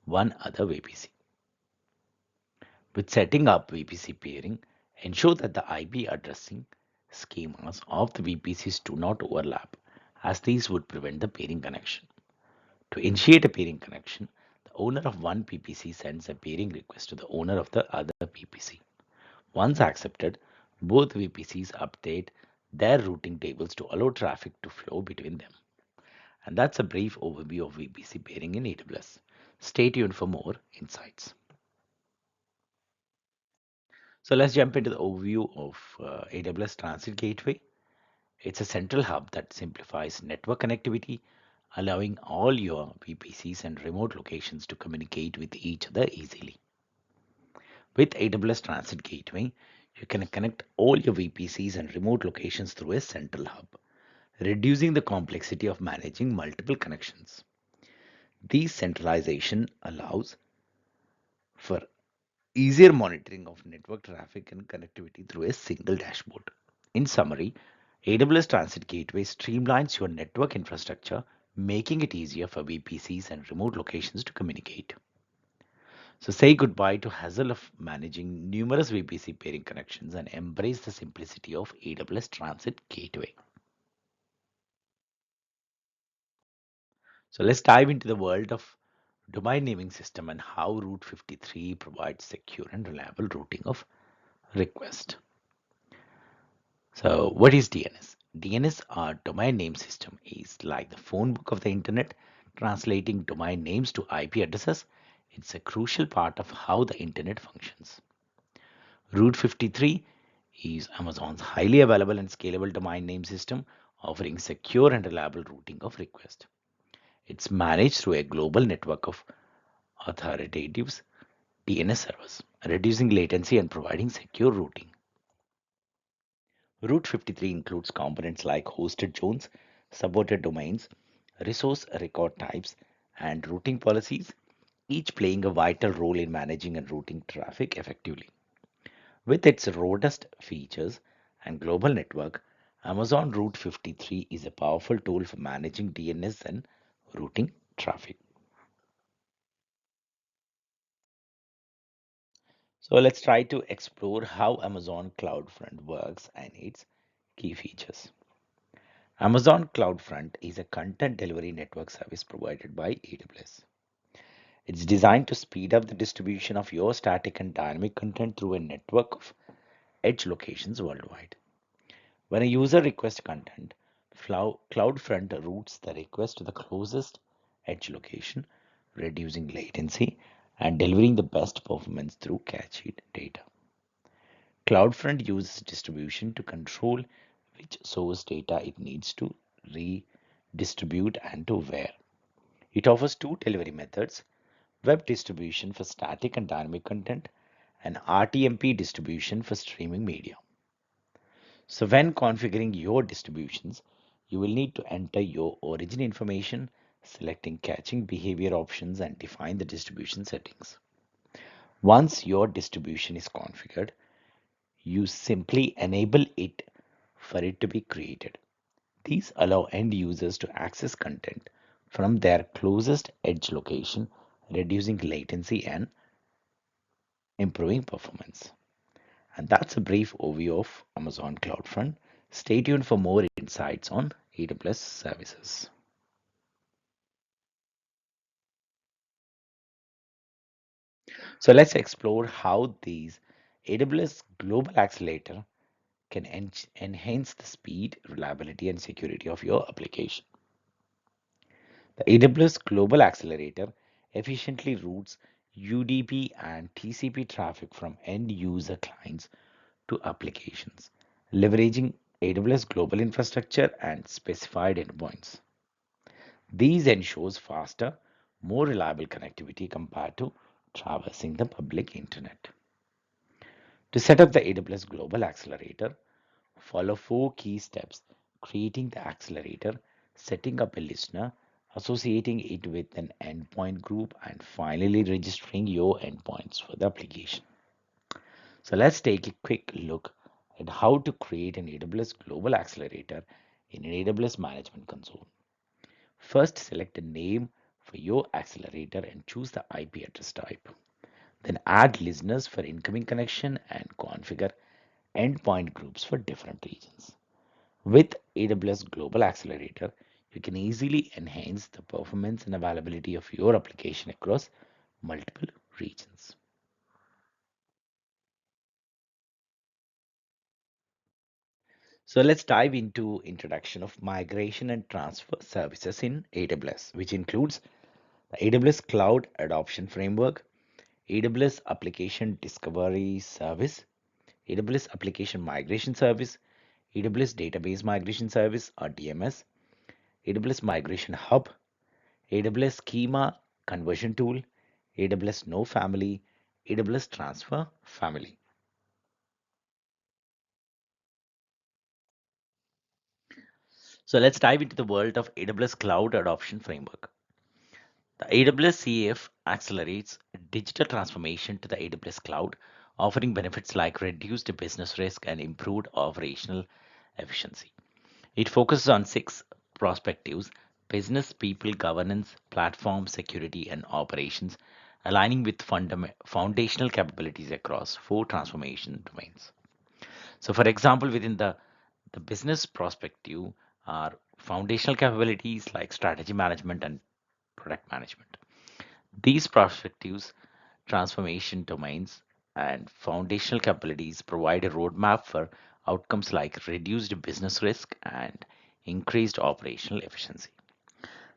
one other VPC. With setting up VPC pairing, ensure that the IP addressing schemas of the VPCs do not overlap, as these would prevent the pairing connection. To initiate a pairing connection, the owner of one PPC sends a pairing request to the owner of the other PPC. Once accepted, both VPCs update their routing tables to allow traffic to flow between them. And that's a brief overview of VPC pairing in AWS. Stay tuned for more insights. So let's jump into the overview of AWS Transit Gateway. It's a central hub that simplifies network connectivity, allowing all your VPCs and remote locations to communicate with each other easily. With AWS Transit Gateway, you can connect all your VPCs and remote locations through a central hub, reducing the complexity of managing multiple connections. This centralization allows for easier monitoring of network traffic and connectivity through a single dashboard. In summary, AWS Transit Gateway streamlines your network infrastructure, making it easier for VPCs and remote locations to communicate. So say goodbye to hassle of managing numerous VPC pairing connections and embrace the simplicity of AWS Transit Gateway. So let's dive into the world of domain naming system and how Route 53 provides secure and reliable routing of request. So what is DNS? DNS or domain name system is like the phone book of the internet, translating domain names to IP addresses. It's a crucial part of how the internet functions. Route 53 is Amazon's highly available and scalable domain name system, offering secure and reliable routing of requests. It's managed through a global network of authoritative DNS servers, reducing latency and providing secure routing. Route 53 includes components like hosted zones, supported domains, resource record types, and routing policies, each playing a vital role in managing and routing traffic effectively. With its robust features and global network, Amazon Route 53 is a powerful tool for managing DNS and routing traffic. So let's try to explore how Amazon CloudFront works and its key features. Amazon CloudFront is a content delivery network service provided by AWS. It's designed to speed up the distribution of your static and dynamic content through a network of edge locations worldwide. When a user requests content, CloudFront routes the request to the closest edge location, reducing latency and delivering the best performance through cached data. CloudFront uses distribution to control which source data it needs to redistribute and to where. It offers two delivery methods: web distribution for static and dynamic content, and RTMP distribution for streaming media. So when configuring your distributions, you will need to enter your origin information, selecting caching behavior options, and define the distribution settings. Once your distribution is configured, you simply enable it for it to be created. These allow end users to access content from their closest edge location, reducing latency and improving performance. And that's a brief overview of Amazon CloudFront. Stay tuned for more insights on AWS services. So let's explore how these AWS Global Accelerator can enhance the speed, reliability, and security of your application. The AWS Global Accelerator efficiently routes UDP and TCP traffic from end user clients to applications, leveraging AWS global infrastructure and specified endpoints. These ensures faster, more reliable connectivity compared to traversing the public internet. To set up the AWS Global Accelerator, follow four key steps: creating the accelerator, setting up a listener, associating it with an endpoint group, and finally registering your endpoints for the application. So let's take a quick look at how to create an AWS Global Accelerator in an AWS Management Console. First, select a name for your accelerator and choose the IP address type. Then add listeners for incoming connection and configure endpoint groups for different regions. With AWS Global Accelerator, you can easily enhance the performance and availability of your application across multiple regions. So let's dive into introduction of migration and transfer services in AWS, which includes the AWS Cloud Adoption Framework, AWS Application Discovery Service, AWS Application Migration Service, AWS Database Migration Service or DMS, AWS Migration Hub, AWS Schema Conversion Tool, AWS No Family, AWS Transfer Family. So let's dive into the world of AWS Cloud Adoption Framework. The AWS CAF accelerates digital transformation to the AWS cloud, offering benefits like reduced business risk and improved operational efficiency. It focuses on six perspectives: business, people, governance, platform, security, and operations, aligning with foundational capabilities across four transformation domains. So, for example, within the business perspective are foundational capabilities like strategy management and product management. These perspectives, transformation domains, and foundational capabilities provide a roadmap for outcomes like reduced business risk and increased operational efficiency.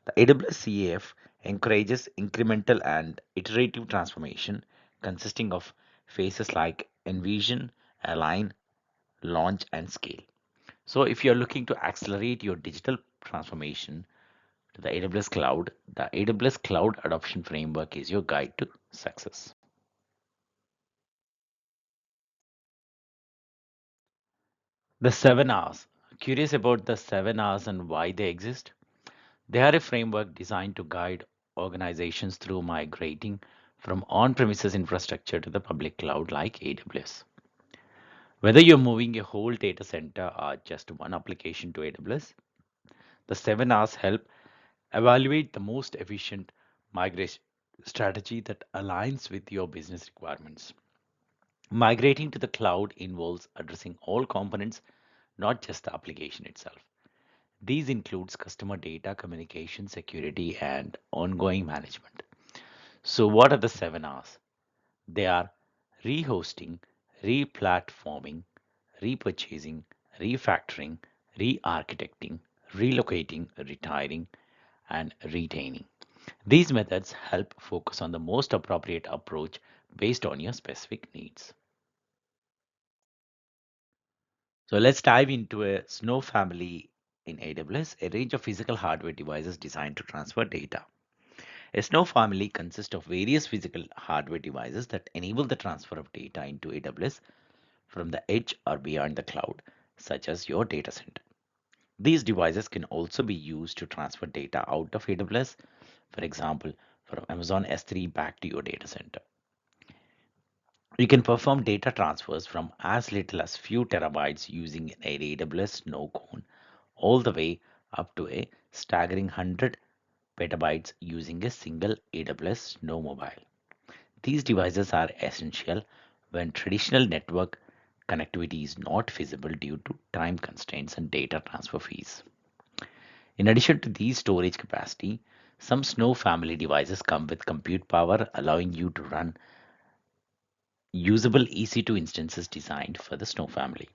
The AWS CAF encourages incremental and iterative transformation consisting of phases like envision, align, launch, and scale. So, if you're looking to accelerate your digital transformation to the AWS cloud, the AWS Cloud Adoption Framework is your guide to success. The 7 R's. Curious about the 7 R's and why they exist? They are a framework designed to guide organizations through migrating from on premises infrastructure to the public cloud like AWS. Whether you're moving a whole data center or just one application to AWS, the 7 R's help evaluate the most efficient migration strategy that aligns with your business requirements. Migrating to the cloud involves addressing all components, not just the application itself. These includes customer data, communication, security, and ongoing management. So what are the 7 R's? They are rehosting, replatforming, repurchasing, refactoring, re-architecting, relocating, retiring, and retaining. These methods help focus on the most appropriate approach based on your specific needs. So let's dive into a Snow family in AWS, a range of physical hardware devices designed to transfer data. A Snow family consists of various physical hardware devices that enable the transfer of data into AWS from the edge or beyond the cloud, such as your data center. These devices can also be used to transfer data out of AWS, for example, from Amazon S3 back to your data center. You can perform data transfers from as little as few terabytes using an AWS Snow Cone all the way up to a staggering 100 petabytes using a single AWS Snow Mobile. These devices are essential when traditional network connectivity is not feasible due to time constraints and data transfer fees. In addition to these storage capacity, some Snow family devices come with compute power, allowing you to run usable EC2 instances designed for the Snow family.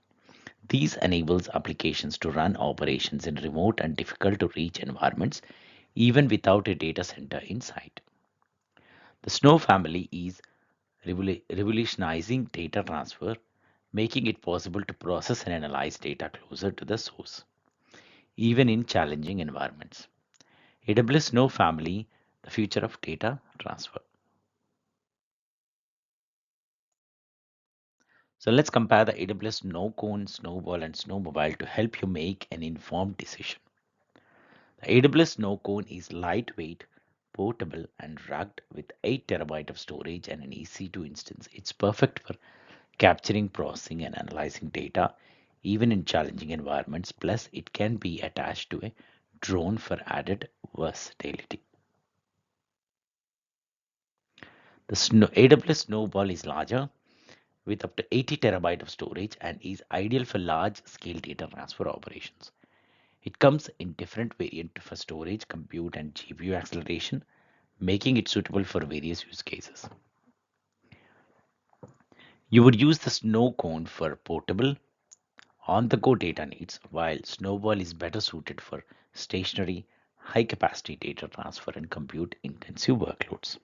These enables applications to run operations in remote and difficult to reach environments even without a data center in sight. The Snow family is revolutionizing data transfer, making it possible to process and analyze data closer to the source, even in challenging environments. AWS Snow family, the future of data transfer. So let's compare the AWS Snow Cone, Snowball, and Snowmobile to help you make an informed decision. The AWS Snow Cone is lightweight, portable, and rugged with 8 terabyte of storage and an EC2 instance. It's perfect for capturing, processing, and analyzing data even in challenging environments. Plus, it can be attached to a drone for added versatility. AWS Snowball is larger with up to 80 terabyte of storage and is ideal for large scale data transfer operations. It comes in different variants for storage, compute, and GPU acceleration, making it suitable for various use cases. You would use the Snow Cone for portable, on the go data needs, while Snowball is better suited for stationary, high capacity data transfer and compute intensive workloads.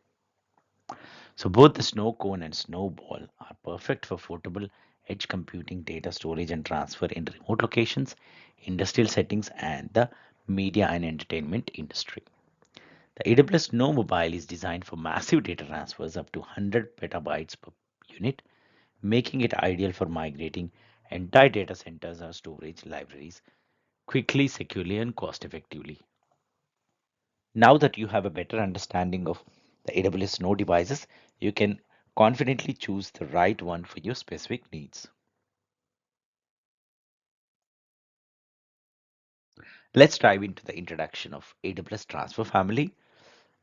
So, both the Snow Cone and Snowball are perfect for portable edge computing, data storage, and transfer in remote locations, industrial settings, and the media and entertainment industry. The AWS Snow Mobile is designed for massive data transfers up to 100 petabytes per unit, making it ideal for migrating entire data centers or storage libraries quickly, securely, and cost effectively. Now that you have a better understanding of the AWS Snow devices, you can confidently choose the right one for your specific needs. Let's dive into the introduction of AWS Transfer Family.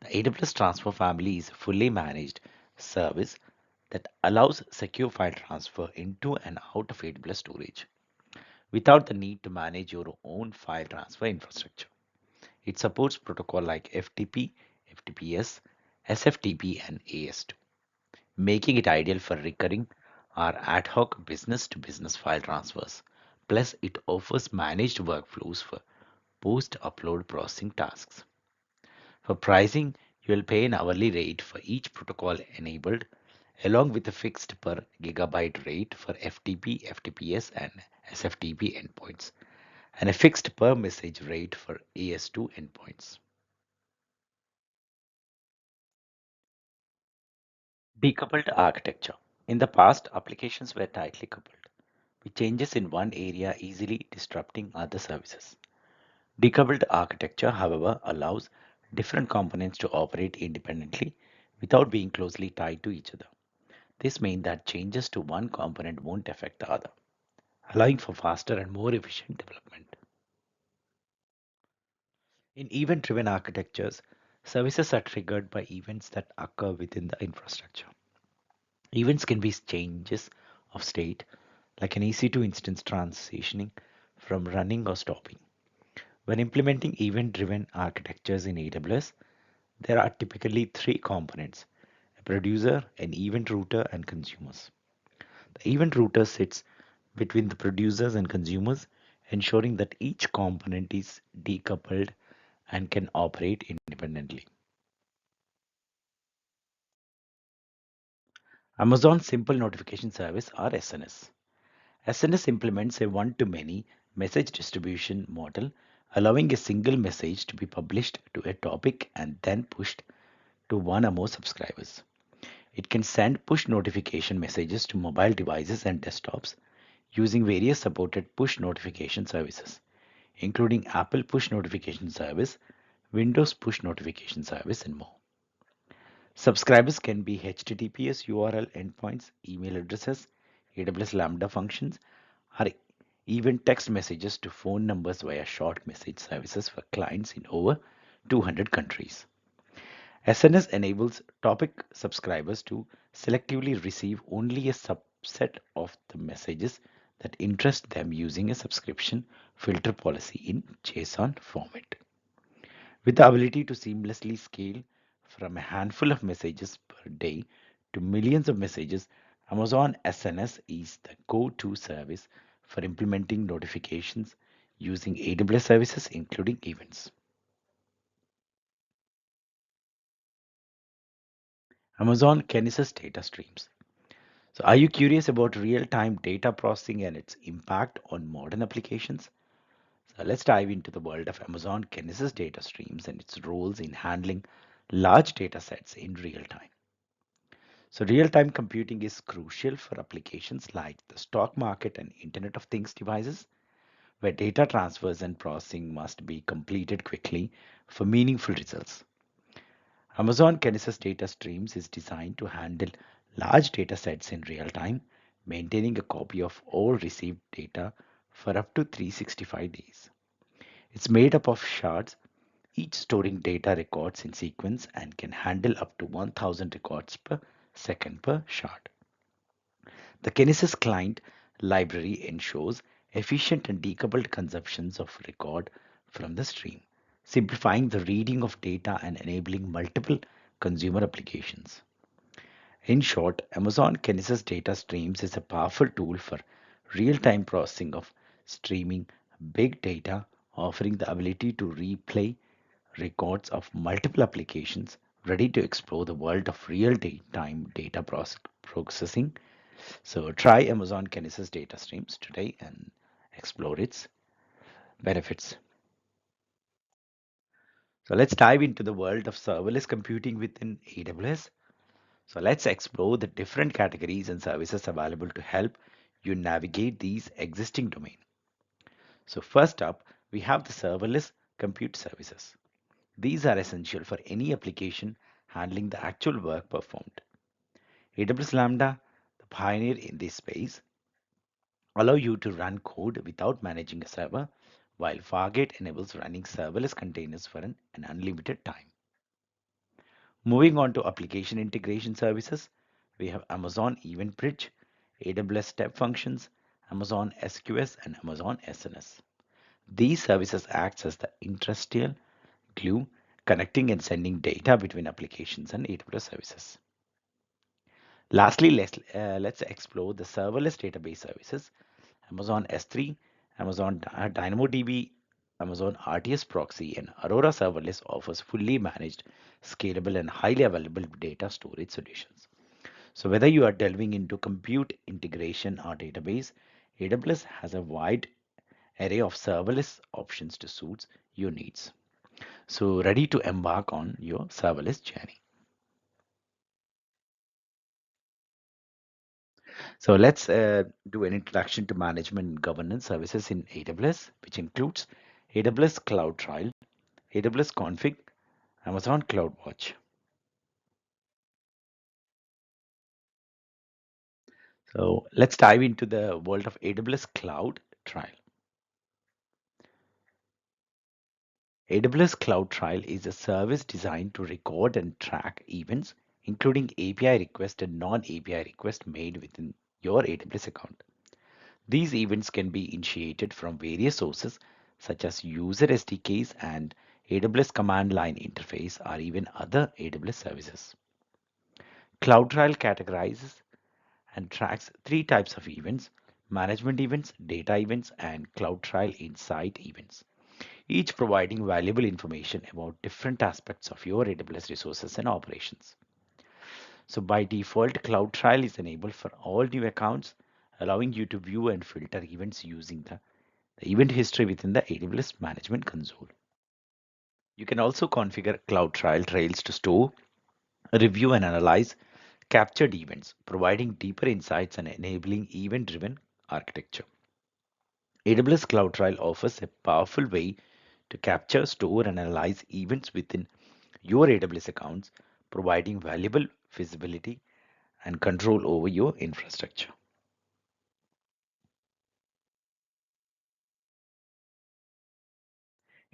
The AWS Transfer Family is a fully managed service that allows secure file transfer into and out of AWS storage without the need to manage your own file transfer infrastructure. It supports protocols like FTP, FTPS, SFTP, and AS2, making it ideal for recurring or ad hoc business to business file transfers. Plus, it offers managed workflows for post upload processing tasks. For pricing, you will pay an hourly rate for each protocol enabled, along with a fixed per gigabyte rate for FTP, FTPS, and SFTP endpoints, and a fixed per message rate for AS2 endpoints. Decoupled architecture. In the past, applications were tightly coupled, with changes in one area easily disrupting other services. Decoupled architecture, however, allows different components to operate independently without being closely tied to each other. This means that changes to one component won't affect the other, allowing for faster and more efficient development. In event driven architectures, services are triggered by events that occur within the infrastructure. Events can be changes of state, like an EC2 instance transitioning from running or stopping. When implementing event driven architectures in AWS, there are typically three components: a producer, an event router, and consumers. The event router sits between the producers and consumers, ensuring that each component is decoupled and can operate independently. Amazon Simple Notification Service or SNS. SNS implements a one to many message distribution model, allowing a single message to be published to a topic and then pushed to one or more subscribers. It can send push notification messages to mobile devices and desktops using various supported push notification services, including Apple Push Notification Service, Windows Push Notification Service, and more. Subscribers can be HTTPS URL endpoints, email addresses, AWS Lambda functions, or even text messages to phone numbers via short message services for clients in over 200 countries. SNS enables topic subscribers to selectively receive only a subset of the messages that interest them using a subscription filter policy in JSON format. With the ability to seamlessly scale from a handful of messages per day to millions of messages, Amazon SNS is the go-to service for implementing notifications using AWS services, including events. Amazon Kinesis data streams. So, are you curious about real-time data processing and its impact on modern applications? So, let's dive into the world of Amazon Kinesis data streams and its roles in handling large data sets in real time. So, real-time computing is crucial for applications like the stock market and Internet of Things devices, where data transfers and processing must be completed quickly for meaningful results. Amazon Kinesis Data Streams is designed to handle large data sets in real time, maintaining a copy of all received data for up to 365 days. It's made up of shards, each storing data records in sequence and can handle up to 1000 records per second per shard. The Kinesis client library ensures efficient and decoupled consumptions of record from the stream, simplifying the reading of data and enabling multiple consumer applications. In short, Amazon Kinesis Data Streams is a powerful tool for real-time processing of streaming big data, offering the ability to replay records of multiple applications ready to explore the world of real-time data processing. So try Amazon Kinesis Data Streams today and explore its benefits. So let's dive into the world of serverless computing within AWS. So let's explore the different categories and services available to help you navigate these existing domains. So first up, we have the serverless compute services. These are essential for any application handling the actual work performed. AWS Lambda, the pioneer in this space, allow you to run code without managing a server, while Fargate enables running serverless containers for an unlimited time. Moving on to application integration services, we have Amazon Event Bridge, AWS Step Functions, Amazon SQS, and Amazon SNS. These services act as the industrial glue connecting and sending data between applications and AWS services. Lastly, let's explore the serverless database services. Amazon S3, Amazon DynamoDB, Amazon RTS Proxy, and Aurora Serverless offers fully managed, scalable, and highly available data storage solutions. So whether you are delving into compute integration or database, AWS has a wide array of serverless options to suit your needs. So ready to embark on your serverless journey. So let's do an introduction to management and governance services in AWS, which includes AWS Cloud Trial, AWS Config, Amazon CloudWatch. So let's dive into the world of AWS Cloud Trial. AWS Cloud Trial is a service designed to record and track events, including API request and non-API request made within your AWS account. These events can be initiated from various sources such as user SDKs and AWS command line interface or even other AWS services. CloudTrail categorizes and tracks three types of events: management events, data events, and CloudTrail insight events, each providing valuable information about different aspects of your AWS resources and operations. So by default, CloudTrail is enabled for all new accounts, allowing you to view and filter events using the event history within the AWS Management Console. You can also configure CloudTrail trails to store, review, and analyze captured events, providing deeper insights and enabling event-driven architecture. AWS CloudTrail offers a powerful way to capture, store, and analyze events within your AWS accounts, providing valuable visibility and control over your infrastructure.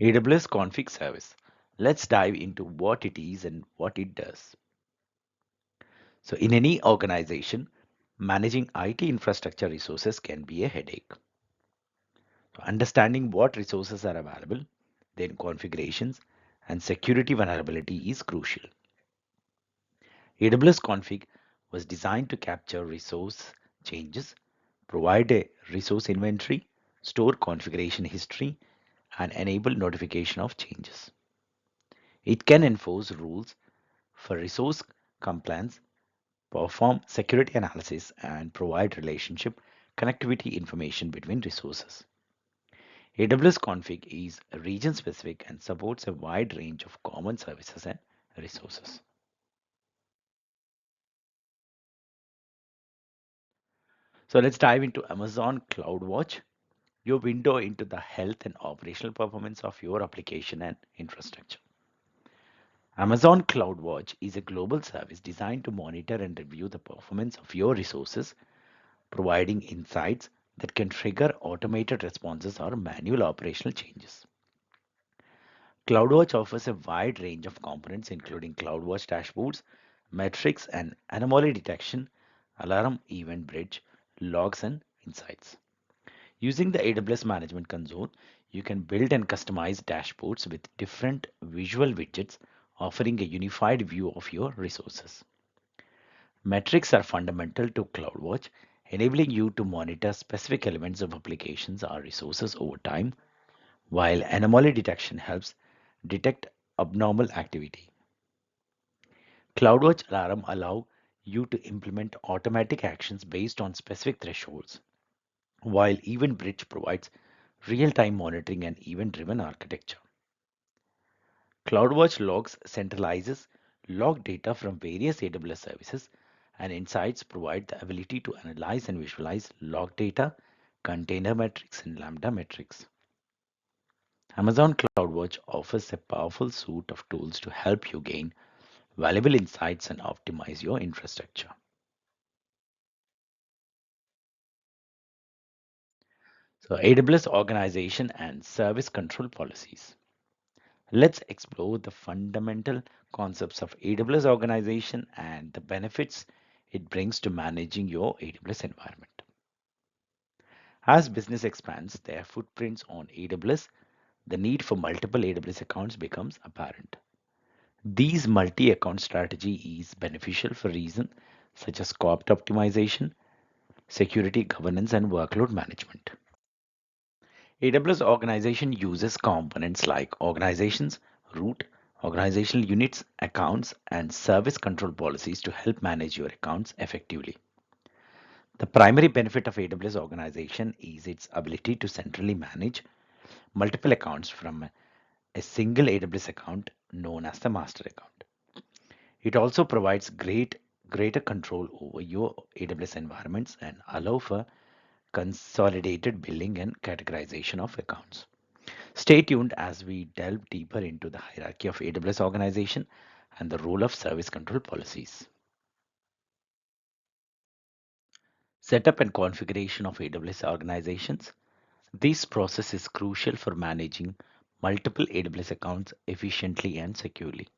AWS Config Service. Let's dive into what it is and what it does. So, in any organization, managing IT infrastructure resources can be a headache. So understanding what resources are available, their configurations, and security vulnerability is crucial. AWS Config was designed to capture resource changes, provide a resource inventory, store configuration history, and enable notification of changes. It can enforce rules for resource compliance, perform security analysis, and provide relationship connectivity information between resources. AWS Config is region specific and supports a wide range of common services and resources. So let's dive into Amazon CloudWatch, your window into the health and operational performance of your application and infrastructure. Amazon CloudWatch is a global service designed to monitor and review the performance of your resources, providing insights that can trigger automated responses or manual operational changes. CloudWatch offers a wide range of components, including CloudWatch dashboards, metrics and anomaly detection, alarm, event bridge, logs, and insights. Using the AWS Management Console, you can build and customize dashboards with different visual widgets, offering a unified view of your resources. Metrics are fundamental to CloudWatch, enabling you to monitor specific elements of applications or resources over time, while anomaly detection helps detect abnormal activity. CloudWatch Alarm allow you to implement automatic actions based on specific thresholds, while Event Bridge provides real-time monitoring and event-driven architecture. CloudWatch Logs centralizes log data from various AWS services, and Insights provide the ability to analyze and visualize log data, container metrics, and Lambda metrics. Amazon CloudWatch offers a powerful suite of tools to help you gain valuable insights and optimize your infrastructure. So, AWS organization and service control policies. Let's explore the fundamental concepts of AWS organization and the benefits it brings to managing your AWS environment. As business expands their footprints on AWS, the need for multiple AWS accounts becomes apparent. These multi-account strategy is beneficial for reasons such as cost optimization, security governance, and workload management. AWS organization uses components like organizations, root, organizational units, accounts, and service control policies to help manage your accounts effectively. The primary benefit of AWS organization is its ability to centrally manage multiple accounts from a single AWS account known as the master account. It also provides greater control over your AWS environments and allow for consolidated billing and categorization of accounts. Stay tuned as we delve deeper into the hierarchy of AWS organization and the role of service control policies. Setup and configuration of AWS organizations. This process is crucial for managing multiple AWS accounts efficiently and securely.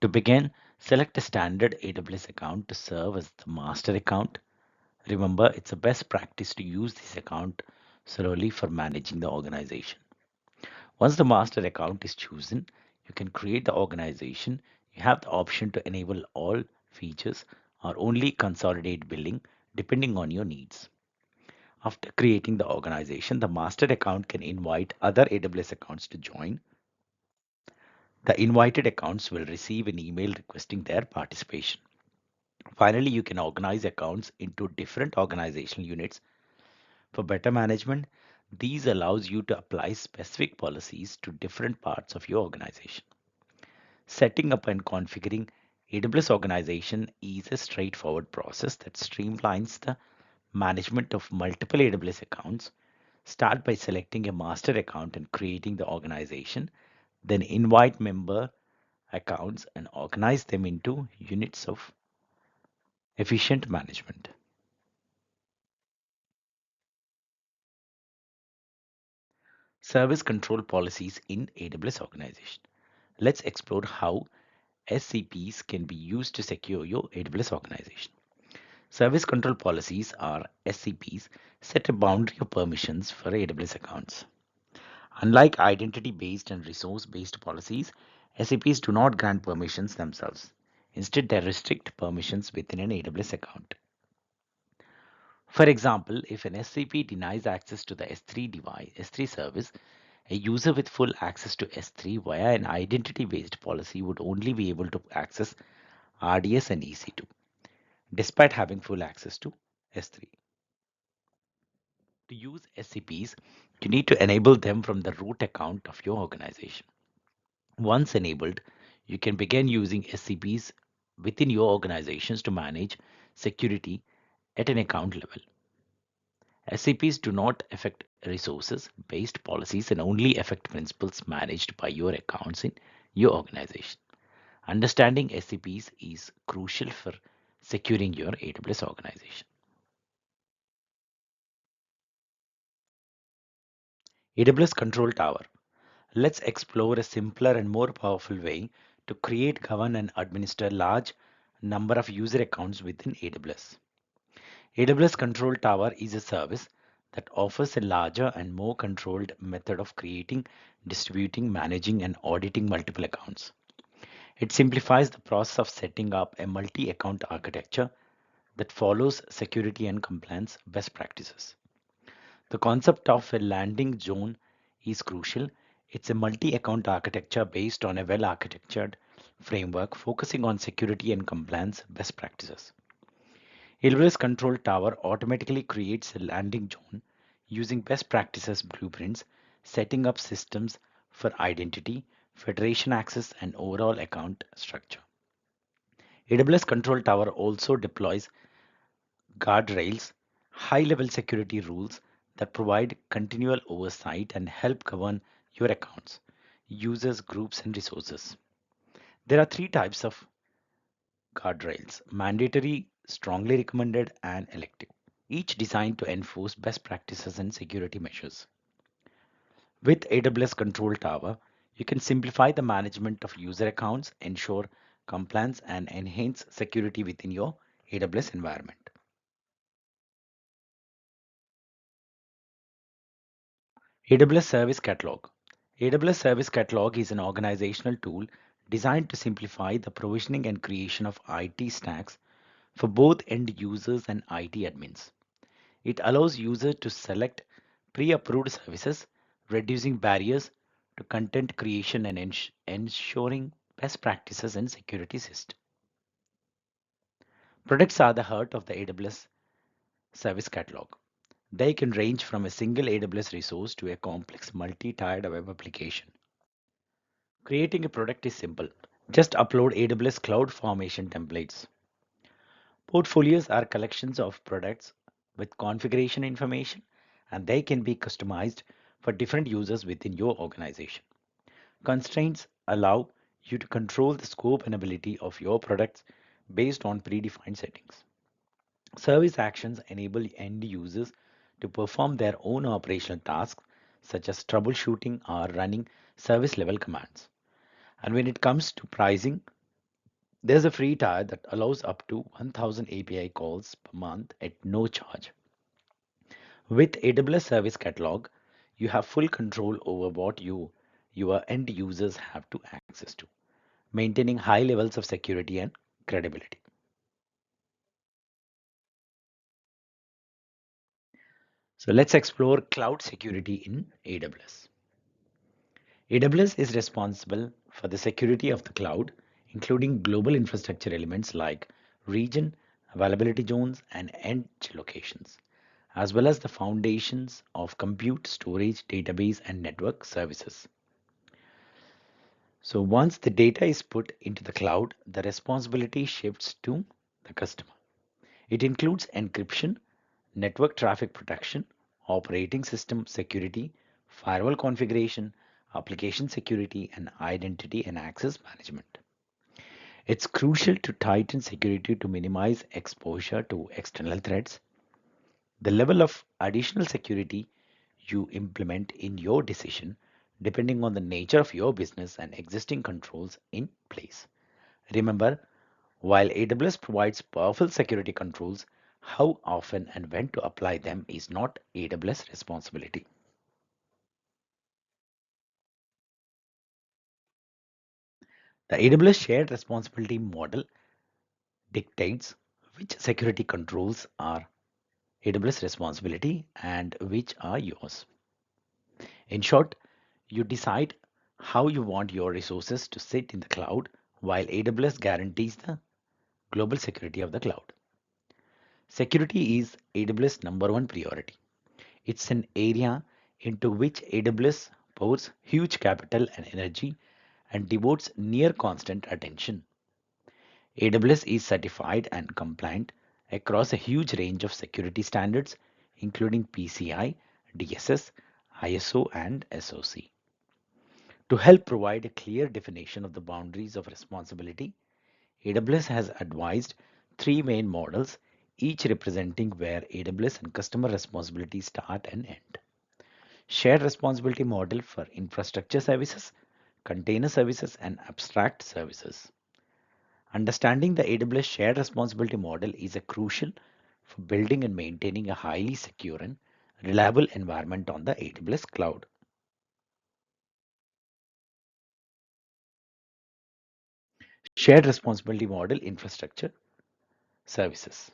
To begin, select a standard AWS account to serve as the master account. Remember, it's a best practice to use this account solely for managing the organization. Once the master account is chosen, you can create the organization. You have the option to enable all features or only consolidate billing depending on your needs. After creating the organization, the master account can invite other AWS accounts to join. The invited accounts will receive an email requesting their participation. Finally, you can organize accounts into different organizational units for better management. These allows you to apply specific policies to different parts of your organization. Setting up and configuring AWS organization is a straightforward process that streamlines the management of multiple AWS accounts. Start by selecting a master account and creating the organization. Then invite member accounts and organize them into units of efficient management. Service control policies in AWS organization. Let's explore how SCPs can be used to secure your AWS organization. Service control policies, or SCPs, set a boundary of permissions for AWS accounts. Unlike identity-based and resource-based policies, SCPs do not grant permissions themselves. Instead, they restrict permissions within an AWS account. For example, if an SCP denies access to the S3 device, S3 service, a user with full access to S3 via an identity-based policy would only be able to access RDS and EC2, despite having full access to S3. To use SCPs, you need to enable them from the root account of your organization. Once enabled, you can begin using SCPs within your organizations to manage security at an account level. SCPs do not affect resources-based policies and only affect principals managed by your accounts in your organization. Understanding SCPs is crucial for securing your AWS organization. AWS Control Tower. Let's explore a simpler and more powerful way to create, govern, and administer large number of user accounts within AWS. AWS Control Tower is a service that offers a larger and more controlled method of creating, distributing, managing, and auditing multiple accounts. It simplifies the process of setting up a multi-account architecture that follows security and compliance best practices. The concept of a landing zone is crucial. It's a multi-account architecture based on a well-architectured framework focusing on security and compliance best practices. AWS Control Tower automatically creates a landing zone using best practices blueprints, setting up systems for identity, federation access, and overall account structure. AWS Control Tower also deploys guardrails, high-level security rules that provide continual oversight and help govern your accounts, users, groups, and resources. There are three types of guardrails: mandatory, strongly recommended, and elective, each designed to enforce best practices and security measures. With AWS Control Tower, you can simplify the management of user accounts, ensure compliance, and enhance security within your AWS environment. AWS Service Catalog. AWS Service Catalog is an organizational tool designed to simplify the provisioning and creation of IT stacks for both end users and IT admins. It allows users to select pre-approved services, reducing barriers to content creation and ensuring best practices and security system. Products are the heart of the AWS Service Catalog. They can range from a single AWS resource to a complex multi-tiered web application. Creating a product is simple. Just upload AWS Cloud Formation templates. Portfolios are collections of products with configuration information, and they can be customized for different users within your organization. Constraints allow you to control the scope and ability of your products based on predefined settings. Service actions enable end users to perform their own operational tasks, such as troubleshooting or running service level commands. And when it comes to pricing, there's a free tier that allows up to 1000 API calls per month at no charge. With AWS Service Catalog, you have full control over what your end users have to access to, maintaining high levels of security and credibility. So let's explore cloud security in AWS. AWS is responsible for the security of the cloud, including global infrastructure elements like region, availability zones, and edge locations, as well as the foundations of compute, storage, database, and network services. So once the data is put into the cloud, the responsibility shifts to the customer. It includes encryption, network traffic protection, operating system security, firewall configuration, application security, and identity and access management. It's crucial to tighten security to minimize exposure to external threats. The level of additional security you implement in your decision depending on the nature of your business and existing controls in place. Remember, while AWS provides powerful security controls, how often and when to apply them is not AWS responsibility. The AWS shared responsibility model dictates which security controls are AWS responsibility and which are yours. In short, you decide how you want your resources to sit in the cloud while AWS guarantees the global security of the cloud. Security is AWS number one priority. It's an area into which AWS pours huge capital and energy and devotes near constant attention. AWS is certified and compliant across a huge range of security standards, including PCI, DSS, ISO, and SOC. To help provide a clear definition of the boundaries of responsibility, AWS has advised three main models, each representing where AWS and customer responsibilities start and end. Shared responsibility model for infrastructure services, container services, and abstract services. Understanding the AWS shared responsibility model is a crucial for building and maintaining a highly secure and reliable environment on the AWS cloud. Shared responsibility model infrastructure services.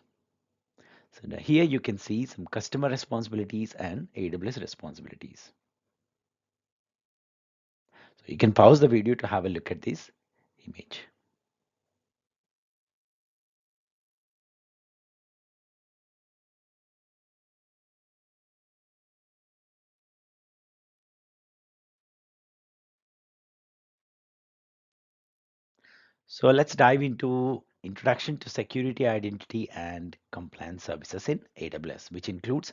So now here you can see some customer responsibilities and AWS responsibilities. So you can pause the video to have a look at this image. So let's dive into introduction to security, identity, and compliance services in AWS, which includes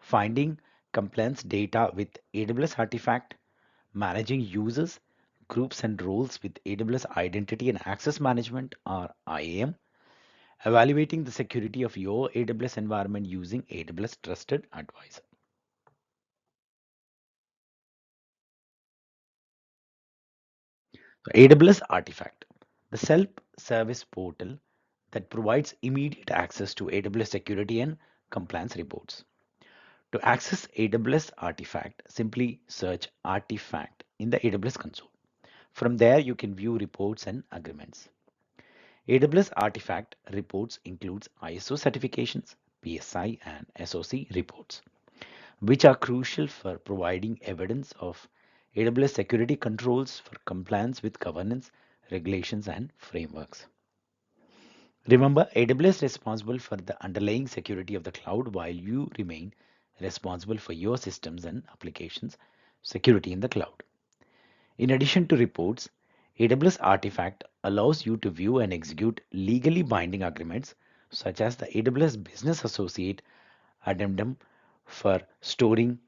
finding compliance data with AWS Artifact, managing users, groups, and roles with AWS Identity and Access Management or IAM, evaluating the security of your AWS environment using AWS Trusted Advisor. So AWS Artifact, the self-service portal that provides immediate access to AWS security and compliance reports. To access AWS Artifact, simply search Artifact in the AWS console. From there, you can view reports and agreements. AWS Artifact reports includes ISO certifications, PSI, and SOC reports, which are crucial for providing evidence of AWS security controls for compliance with governance, regulations, and frameworks. Remember, AWS is responsible for the underlying security of the cloud while you remain responsible for your systems and applications security in the cloud. In addition to reports, AWS Artifact allows you to view and execute legally binding agreements such as the AWS Business Associate addendum for storing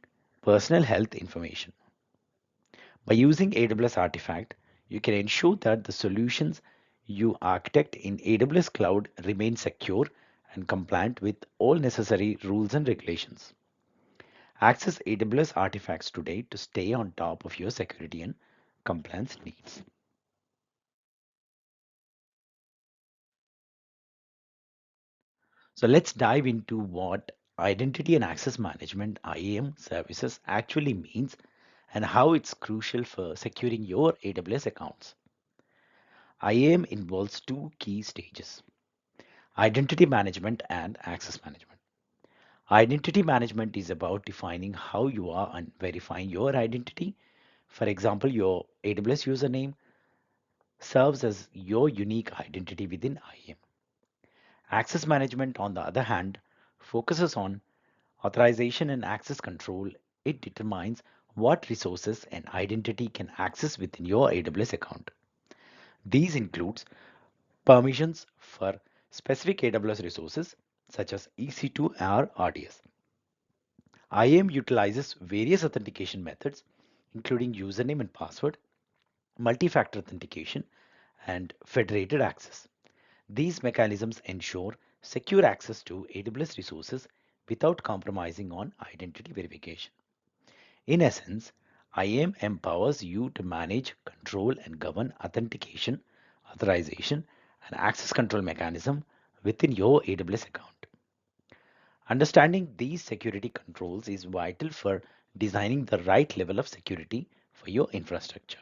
personal health information. By using AWS Artifact, you can ensure that the solutions you architect in AWS Cloud remain secure and compliant with all necessary rules and regulations. Access AWS artifacts today to stay on top of your security and compliance needs. So let's dive into what Identity and Access Management IAM services actually means and how it's crucial for securing your AWS accounts. IAM involves two key stages: identity management and access management. Identity management is about defining how you are and verifying your identity. For example, your AWS username serves as your unique identity within IAM. Access management, on the other hand, focuses on authorization and access control. It determines what resources and identity can access within your AWS account. These includes permissions for specific AWS resources such as EC2 or RDS. IAM utilizes various authentication methods, including username and password, multi-factor authentication, and federated access. These mechanisms ensure secure access to AWS resources without compromising on identity verification. In essence, IAM empowers you to manage, control, and govern authentication, authorization, and access control mechanism within your AWS account. Understanding these security controls is vital for designing the right level of security for your infrastructure.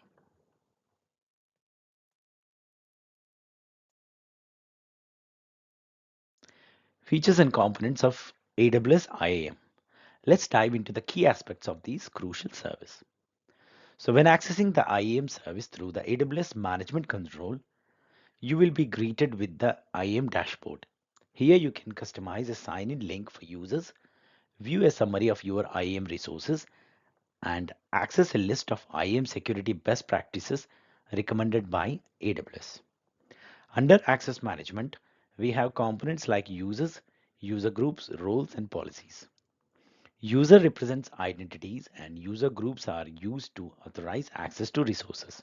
Features and components of AWS IAM. Let's dive into the key aspects of this crucial service. So when accessing the IAM service through the AWS Management Control, you will be greeted with the IAM dashboard. Here you can customize a sign-in link for users, view a summary of your IAM resources, and access a list of IAM security best practices recommended by AWS. Under access management, we have components like users, user groups, roles, and policies. User represents identities and user groups are used to authorize access to resources.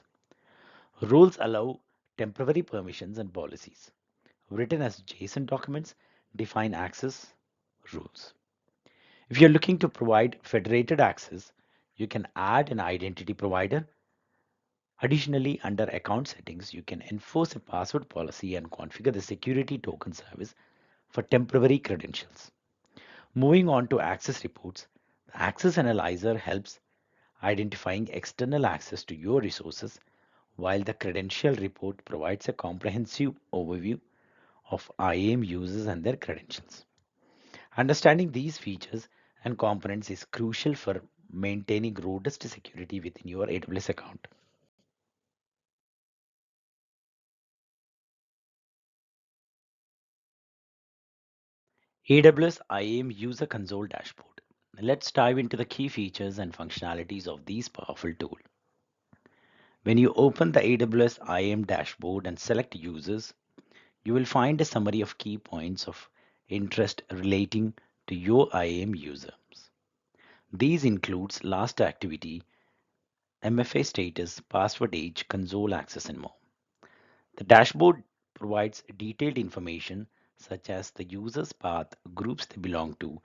Roles allow temporary permissions and policies. Written as JSON documents, define access rules. If you're looking to provide federated access, you can add an identity provider. Additionally, under account settings, you can enforce a password policy and configure the security token service for temporary credentials. Moving on to access reports, the access analyzer helps identifying external access to your resources, while the credential report provides a comprehensive overview of IAM users and their credentials. Understanding these features and components is crucial for maintaining robust security within your AWS account. AWS IAM User Console Dashboard. Let's dive into the key features and functionalities of this powerful tool. When you open the AWS IAM dashboard and select users, you will find a summary of key points of interest relating to your IAM users. These includes last activity, MFA status, password age, console access, and more. The dashboard provides detailed information such as the user's path, groups they belong to,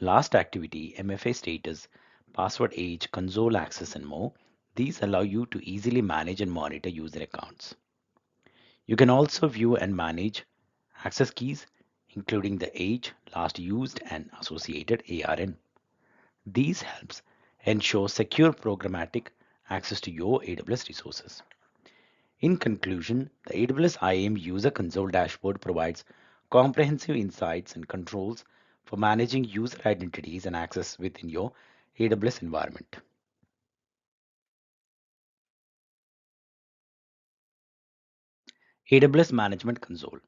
last activity, MFA status, password age, console access, and more. These allow you to easily manage and monitor user accounts. You can also view and manage access keys, including the age, last used, and associated ARN. These helps ensure secure programmatic access to your AWS resources. In conclusion, the AWS IAM User Console dashboard provides comprehensive insights and controls for managing user identities and access within your AWS environment. AWS Management Console,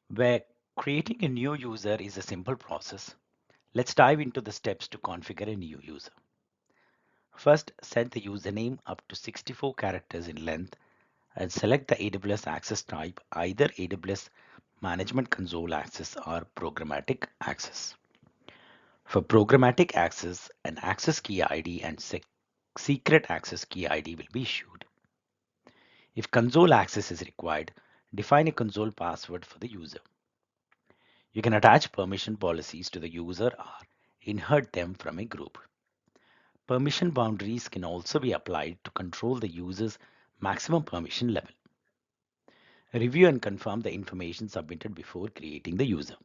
where creating a new user is a simple process. Let's dive into the steps to configure a new user. First, set the username up to 64 characters in length and select the AWS access type, either AWS Management Console Access or Programmatic Access. For programmatic access, an access key ID and secret access key ID will be issued. If console access is required, define a console password for the user. You can attach permission policies to the user or inherit them from a group. Permission boundaries can also be applied to control the user's maximum permission level. Review and confirm the information submitted before creating the user.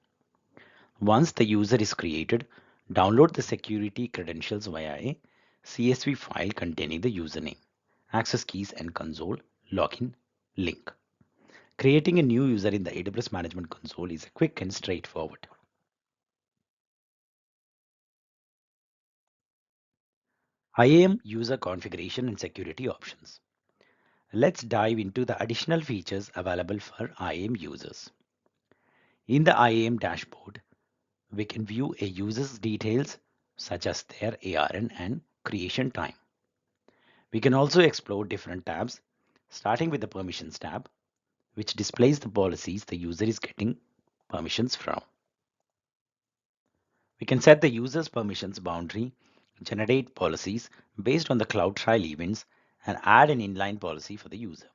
Once the user is created, download the security credentials via a CSV file containing the username, access keys, and console login link. Creating a new user in the AWS Management Console is quick and straightforward. IAM user configuration and security options. Let's dive into the additional features available for IAM users. In the IAM dashboard, we can view a user's details such as their ARN and creation time. We can also explore different tabs, starting with the Permissions tab, which displays the policies the user is getting permissions from. We can set the user's permissions boundary, generate policies based on the cloud trial events, and add an inline policy for the user.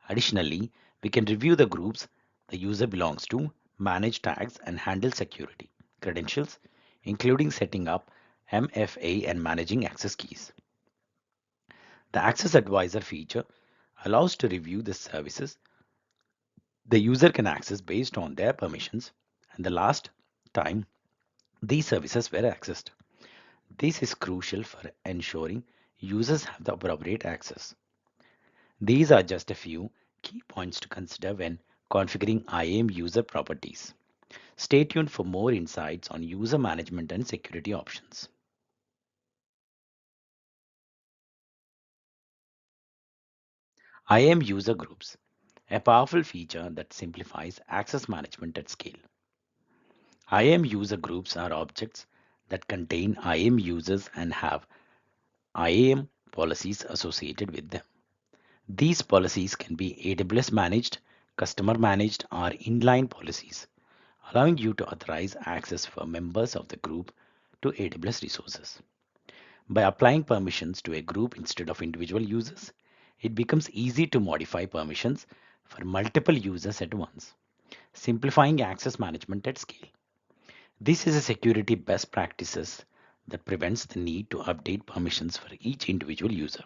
Additionally, we can review the groups the user belongs to, manage tags, and handle security credentials, including setting up MFA and managing access keys. The Access Advisor feature allows to review the services the user can access based on their permissions and the last time these services were accessed. This is crucial for ensuring users have the appropriate access. These are just a few key points to consider when configuring IAM user properties. Stay tuned for more insights on user management and security options. IAM user groups, a powerful feature that simplifies access management at scale. IAM user groups are objects that contain IAM users and have IAM policies associated with them. These policies can be AWS managed, customer managed, or inline policies, allowing you to authorize access for members of the group to AWS resources. By applying permissions to a group instead of individual users, it becomes easy to modify permissions for multiple users at once, simplifying access management at scale. This is a security best practices that prevents the need to update permissions for each individual user.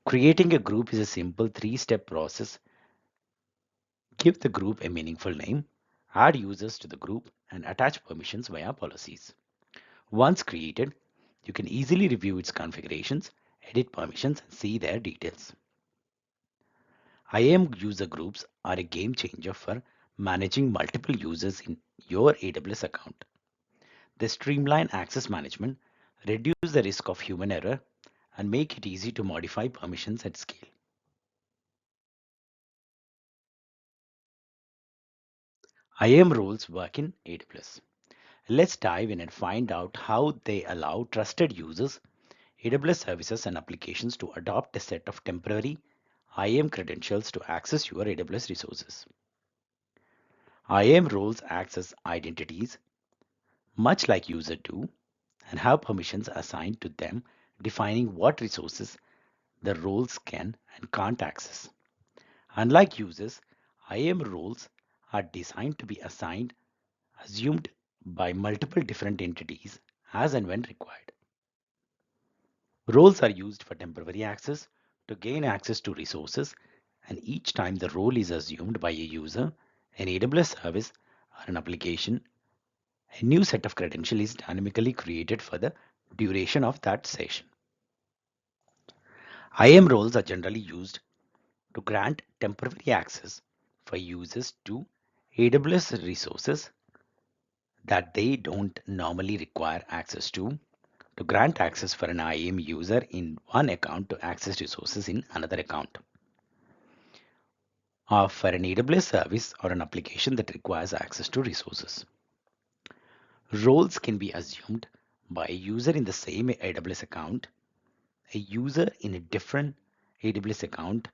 Creating a group is a simple three-step process. Give the group a meaningful name, add users to the group, and attach permissions via policies. Once created, you can easily review its configurations, edit permissions, and see their details. IAM user groups are a game changer for managing multiple users in your AWS account. They streamline access management, reduce the risk of human error, and make it easy to modify permissions at scale. IAM roles work in AWS. Let's dive in and find out how they allow trusted users, AWS services, and applications to adopt a set of temporary IAM credentials to access your AWS resources. IAM roles act as identities, much like users do, and have permissions assigned to them, defining what resources the roles can and can't access. Unlike users, IAM roles are designed to be assumed by multiple different entities as and when required. Roles are used for temporary access to gain access to resources, and each time the role is assumed by a user, an AWS service, or an application, a new set of credentials is dynamically created for the duration of that session. IAM roles are generally used to grant temporary access for users to AWS resources that they don't normally require access to grant access for an IAM user in one account to access resources in another account, or for an AWS service or an application that requires access to resources. Roles can be assumed by a user in the same AWS account, a user in a different AWS account,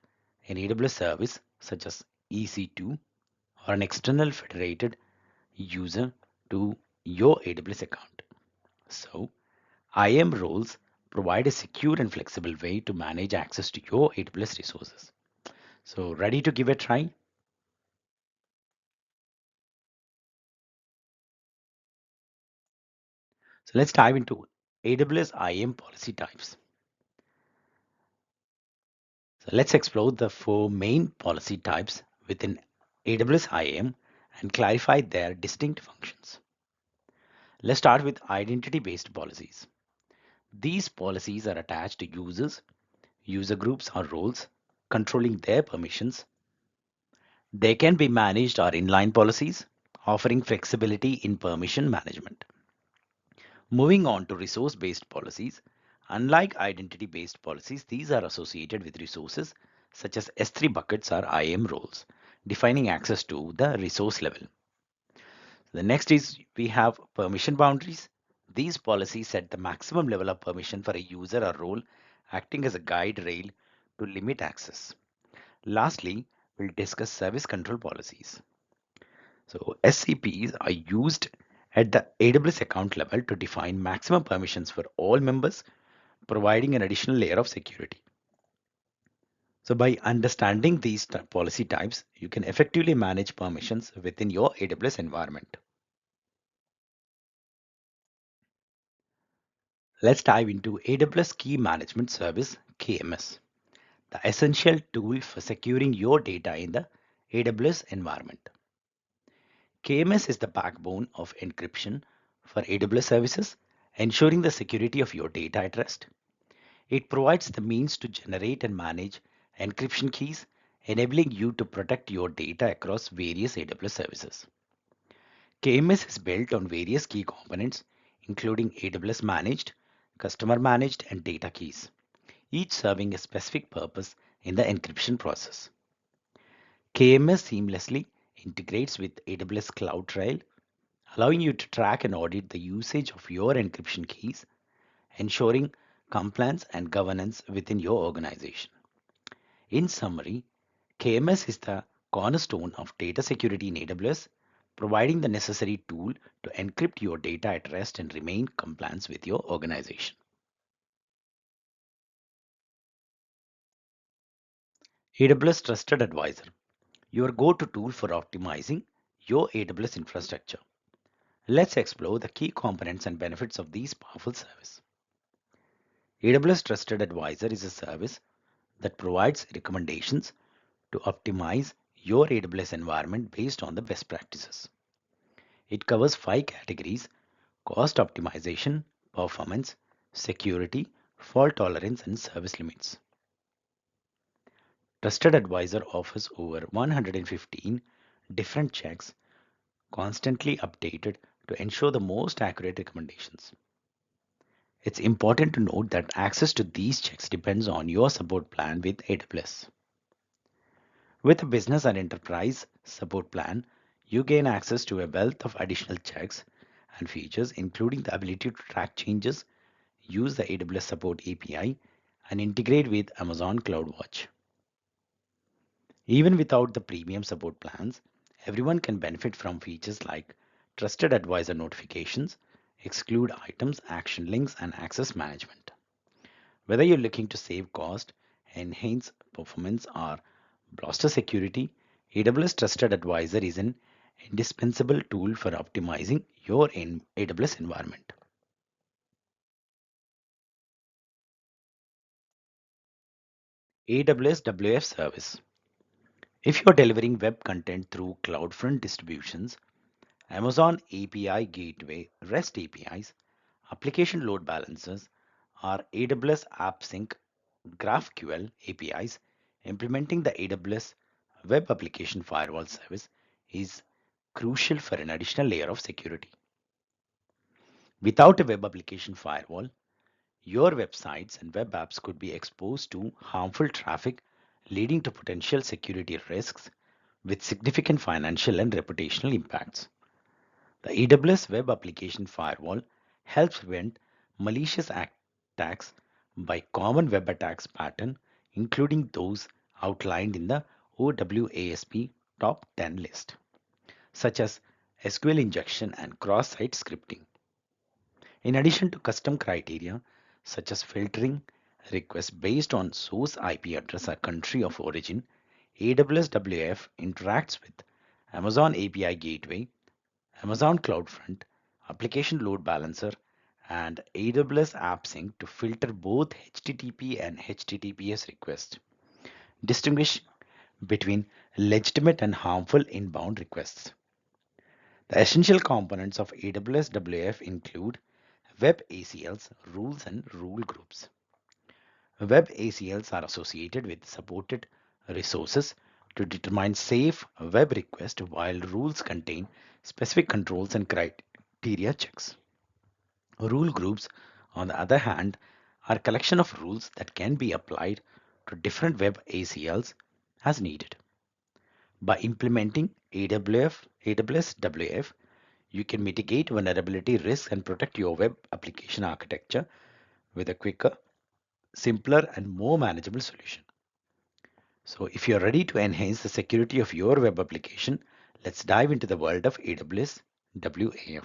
an AWS service such as EC2, or an external federated user to your AWS account. So, IAM roles provide a secure and flexible way to manage access to your AWS resources. So, ready to give it a try? So, let's dive into AWS IAM policy types. So, let's explore the four main policy types within AWS IAM and clarify their distinct functions. Let's start with identity-based policies. These policies are attached to users, user groups, or roles, controlling their permissions. They can be managed or inline policies, offering flexibility in permission management. Moving on to resource-based policies, unlike identity-based policies, these are associated with resources such as S3 buckets or IAM roles, defining access to the resource level. The next is we have permission boundaries. These policies set the maximum level of permission for a user or role, acting as a guide rail to limit access. Lastly, we'll discuss service control policies. So SCPs are used at the AWS account level to define maximum permissions for all members, providing an additional layer of security. So by understanding these policy types, you can effectively manage permissions within your AWS environment. Let's dive into AWS Key Management Service, KMS, the essential tool for securing your data in the AWS environment. KMS is the backbone of encryption for AWS services, ensuring the security of your data at rest. It provides the means to generate and manage encryption keys, enabling you to protect your data across various AWS services. KMS is built on various key components, including AWS managed, customer managed, and data keys, each serving a specific purpose in the encryption process. KMS seamlessly integrates with AWS CloudTrail, allowing you to track and audit the usage of your encryption keys, ensuring compliance and governance within your organization. In summary, KMS is the cornerstone of data security in AWS, providing the necessary tool to encrypt your data at rest and remain compliant with your organization. AWS Trusted Advisor, your go-to tool for optimizing your AWS infrastructure. Let's explore the key components and benefits of these powerful service. AWS Trusted Advisor is a service that provides recommendations to optimize your AWS environment based on the best practices. It covers five categories: cost optimization, performance, security, fault tolerance, and service limits. Trusted Advisor offers over 115 different checks, constantly updated to ensure the most accurate recommendations. It's important to note that access to these checks depends on your support plan with AWS. With a business and enterprise support plan, you gain access to a wealth of additional checks and features, including the ability to track changes, use the AWS Support API, and integrate with Amazon CloudWatch. Even without the premium support plans, everyone can benefit from features like Trusted Advisor notifications, exclude items, action links, and access management. Whether you're looking to save cost, enhance performance, or bolster security, AWS Trusted Advisor is an indispensable tool for optimizing your AWS environment. AWS WF service. If you're delivering web content through CloudFront distributions, Amazon API Gateway, REST APIs, application load balancers, or AWS AppSync GraphQL APIs, implementing the AWS Web Application Firewall service is crucial for an additional layer of security. Without a web application firewall, your websites and web apps could be exposed to harmful traffic, leading to potential security risks with significant financial and reputational impacts. The AWS Web Application Firewall helps prevent malicious attacks by common web attacks pattern, including those outlined in the OWASP top 10 list, such as SQL injection and cross-site scripting. In addition to custom criteria such as filtering requests based on source IP address or country of origin, AWS WF interacts with Amazon API Gateway, Amazon CloudFront, Application Load Balancer, and AWS AppSync to filter both HTTP and HTTPS requests, distinguish between legitimate and harmful inbound requests. The essential components of AWS WF include Web ACLs, rules, and rule groups. Web ACLs are associated with supported resources to determine safe web requests, while rules contain specific controls and criteria checks. Rule groups, on the other hand, are a collection of rules that can be applied to different web ACLs as needed. By implementing AWS WF, you can mitigate vulnerability risks and protect your web application architecture with a quicker, simpler, and more manageable solution. So if you're ready to enhance the security of your web application, let's dive into the world of AWS WAF.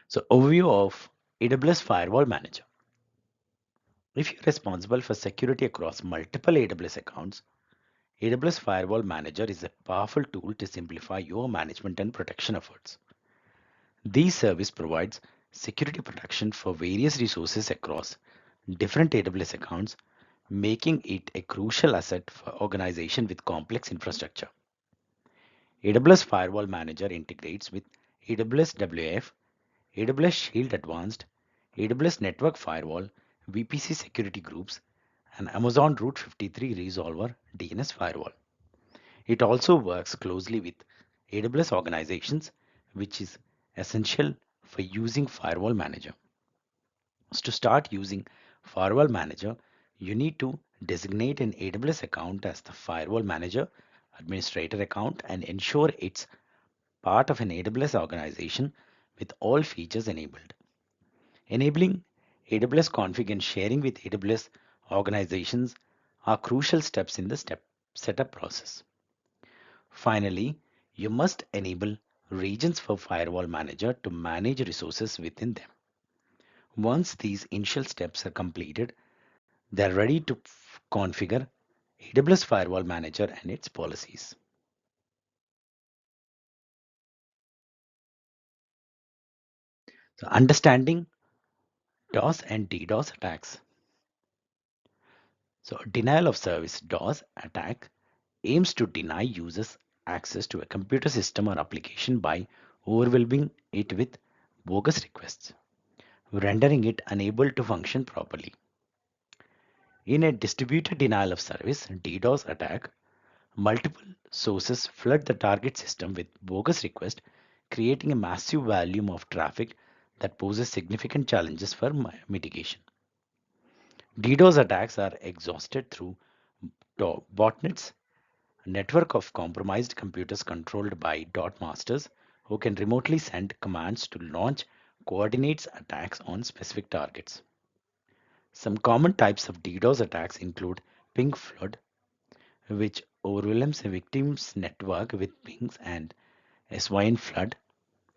So overview of AWS Firewall Manager. If you're responsible for security across multiple AWS accounts, AWS Firewall Manager is a powerful tool to simplify your management and protection efforts. This service provides security protection for various resources across different AWS accounts, making it a crucial asset for organizations with complex infrastructure. AWS Firewall Manager integrates with AWS WAF, AWS Shield Advanced, AWS Network Firewall, VPC security groups, and Amazon Route 53 Resolver DNS Firewall. It also works closely with AWS organizations, which is essential for using Firewall Manager. So to start using Firewall Manager, you need to designate an AWS account as the Firewall Manager administrator account and ensure it's part of an AWS organization with all features enabled. Enabling AWS config and sharing with AWS organizations are crucial steps in the setup process. Finally, you must enable regions for Firewall Manager to manage resources within them. Once these initial steps are completed, they are ready to configure AWS Firewall Manager and its policies. So understanding DOS and DDoS attacks. So denial of service DOS attack aims to deny users access to a computer system or application by overwhelming it with bogus requests, rendering it unable to function properly. In a distributed denial of service DDoS attack, multiple sources flood the target system with bogus requests, creating a massive volume of traffic that poses significant challenges for mitigation. DDoS attacks are exhausted through botnets, a network of compromised computers controlled by dot masters who can remotely send commands to launch coordinates attacks on specific targets. Some common types of DDoS attacks include ping flood, which overwhelms a victim's network with pings, and SYN flood,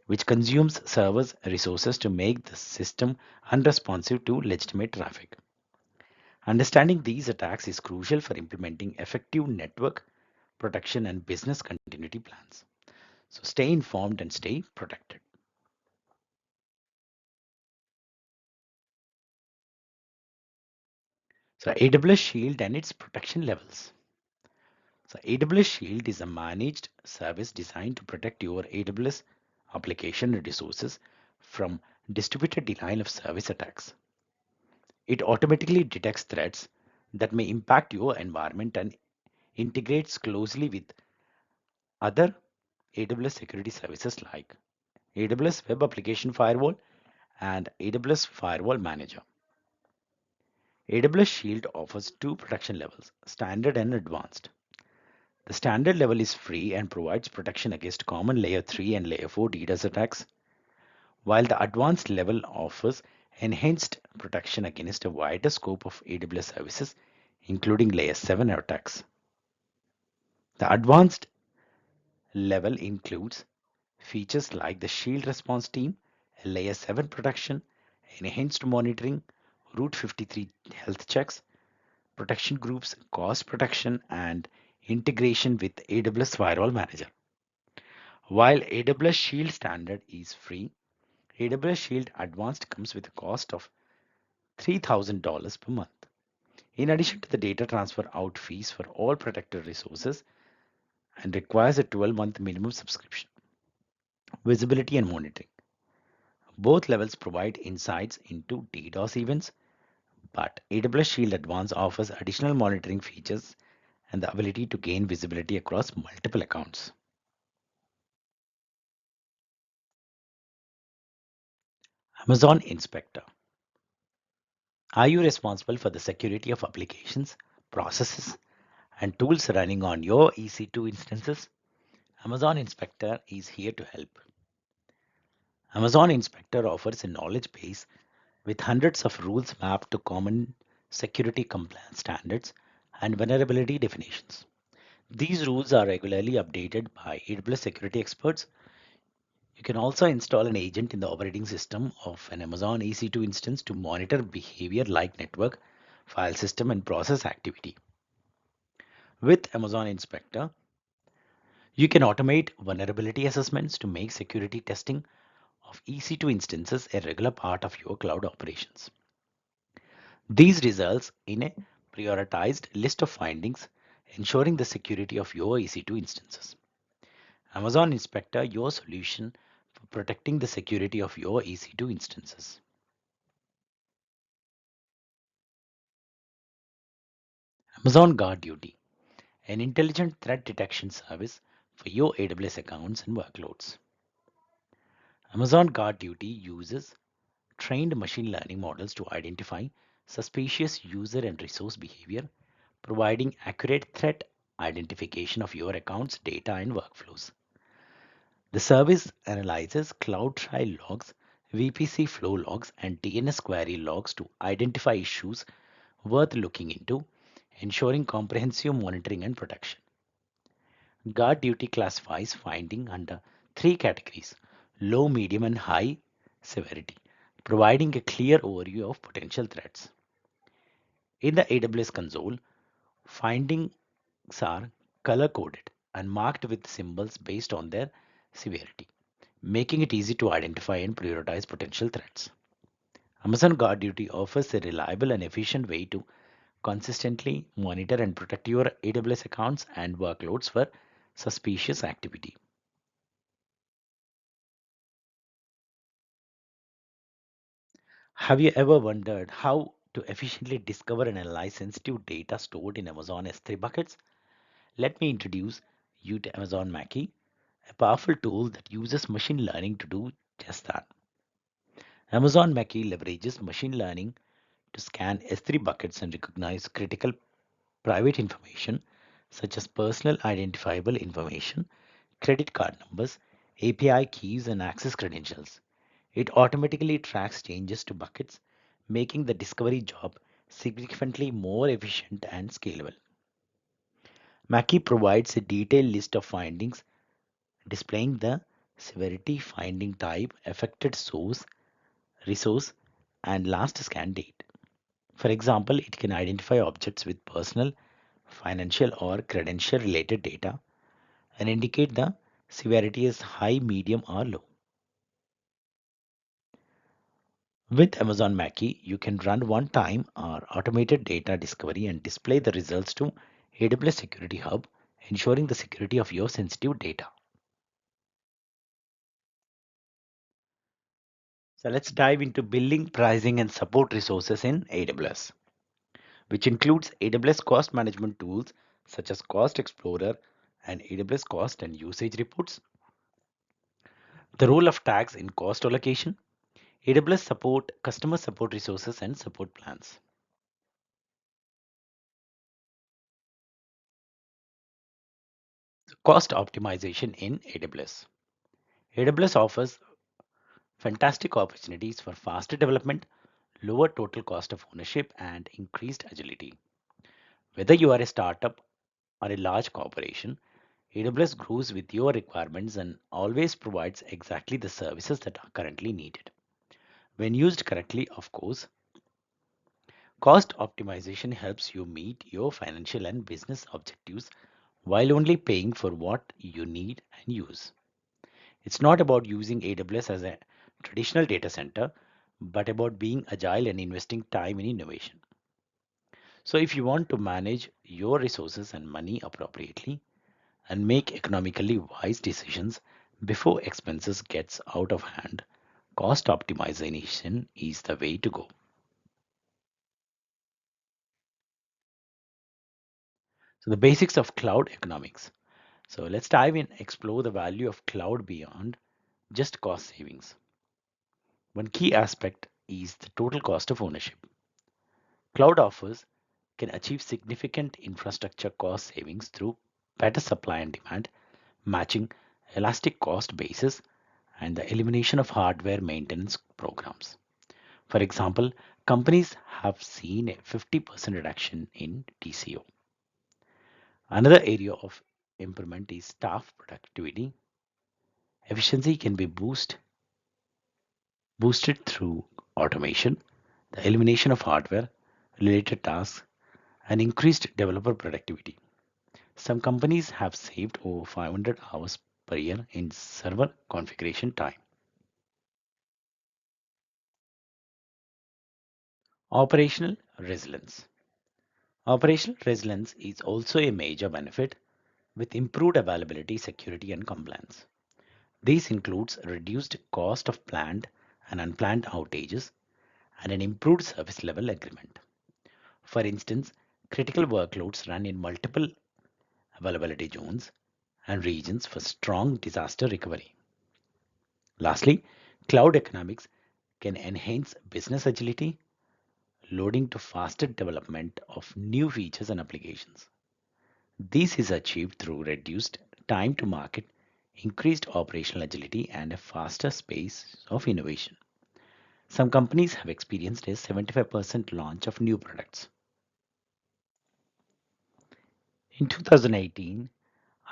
which consumes servers' resources to make the system unresponsive to legitimate traffic. Understanding these attacks is crucial for implementing effective network protection and business continuity plans. So stay informed and stay protected. So AWS Shield and its protection levels. So AWS Shield is a managed service designed to protect your AWS application resources from distributed denial of service attacks. It automatically detects threats that may impact your environment and integrates closely with other AWS security services like AWS Web Application Firewall and AWS Firewall Manager. AWS Shield offers two protection levels, standard and advanced. The standard level is free and provides protection against common layer 3 and layer 4 DDoS attacks, while the advanced level offers enhanced protection against a wider scope of AWS services, including layer 7 attacks. The advanced level includes features like the Shield Response Team, layer 7 protection, enhanced monitoring, Route 53 health checks, protection groups, cost protection, and integration with AWS Firewall Manager. While AWS Shield Standard is free, AWS Shield Advanced comes with a cost of $3,000 per month. In addition to the data transfer out fees for all protected resources and requires a 12-month minimum subscription. Visibility and monitoring. Both levels provide insights into DDoS events, but AWS Shield Advanced offers additional monitoring features and the ability to gain visibility across multiple accounts. Amazon Inspector. Are you responsible for the security of applications, processes, and tools running on your EC2 instances? Amazon Inspector is here to help. Amazon Inspector offers a knowledge base with hundreds of rules mapped to common security compliance standards and vulnerability definitions. These rules are regularly updated by AWS security experts. You can also install an agent in the operating system of an Amazon EC2 instance to monitor behavior like network, file system, and process activity. With Amazon Inspector, you can automate vulnerability assessments to make security testing of EC2 instances a regular part of your cloud operations. These results in a prioritized list of findings, ensuring the security of your EC2 instances. Amazon Inspector, your solution for protecting the security of your EC2 instances. Amazon Guard Duty, an intelligent threat detection service for your AWS accounts and workloads. Amazon Guard Duty uses trained machine learning models to identify suspicious user and resource behavior, providing accurate threat identification of your account's data and workflows. The service analyzes CloudTrail logs, VPC flow logs, and DNS query logs to identify issues worth looking into, ensuring comprehensive monitoring and protection. Guard duty classifies finding under three categories: low, medium, and high severity, providing a clear overview of potential threats. In the AWS console, findings are color coded and marked with symbols based on their severity, making it easy to identify and prioritize potential threats. Amazon Guard Duty offers a reliable and efficient way to consistently monitor and protect your AWS accounts and workloads for suspicious activity. Have you ever wondered how to efficiently discover and analyze sensitive data stored in Amazon S3 buckets? Let me introduce you to Amazon Mackie, a powerful tool that uses machine learning to do just that. Amazon Mackie leverages machine learning to scan S3 buckets and recognize critical private information such as personal identifiable information, credit card numbers, API keys, and access credentials. It automatically tracks changes to buckets, making the discovery job significantly more efficient and scalable. Mackie provides a detailed list of findings displaying the severity, finding type, affected source, resource, and last scan date. For example, it can identify objects with personal, financial, or credential related data and indicate the severity as high, medium, or low. With Amazon Mackie, you can run one-time or automated data discovery and display the results to AWS Security Hub, ensuring the security of your sensitive data. So let's dive into billing, pricing, and support resources in AWS, which includes AWS cost management tools such as Cost Explorer and AWS cost and usage reports. The role of tags in cost allocation, AWS support, customer support resources, and support plans. Cost optimization in AWS. AWS offers fantastic opportunities for faster development, lower total cost of ownership, and increased agility. Whether you are a startup or a large corporation, AWS grows with your requirements and always provides exactly the services that are currently needed. When used correctly, of course, cost optimization helps you meet your financial and business objectives while only paying for what you need and use. It's not about using AWS as a traditional data center, but about being agile and investing time in innovation. So if you want to manage your resources and money appropriately and make economically wise decisions before expenses gets out of hand, cost optimization is the way to go. So the basics of cloud economics. So let's dive in, explore the value of cloud beyond just cost savings. One key aspect is the total cost of ownership. Cloud offers can achieve significant infrastructure cost savings through better supply and demand, matching elastic cost bases, and the elimination of hardware maintenance programs. For example, companies have seen a 50% reduction in TCO. Another area of improvement is staff productivity. Efficiency can be boosted through automation, the elimination of hardware related tasks, and increased developer productivity. Some companies have saved over 500 hours per year in server configuration time. Operational resilience. Operational resilience is also a major benefit with improved availability, security, and compliance. This includes reduced cost of planned and unplanned outages and an improved service level agreement. For instance, critical workloads run in multiple availability zones and regions for strong disaster recovery. Lastly, cloud economics can enhance business agility, loading to faster development of new features and applications. This is achieved through reduced time to market, increased operational agility, and a faster pace of innovation. Some companies have experienced a 75% launch of new products. In 2018,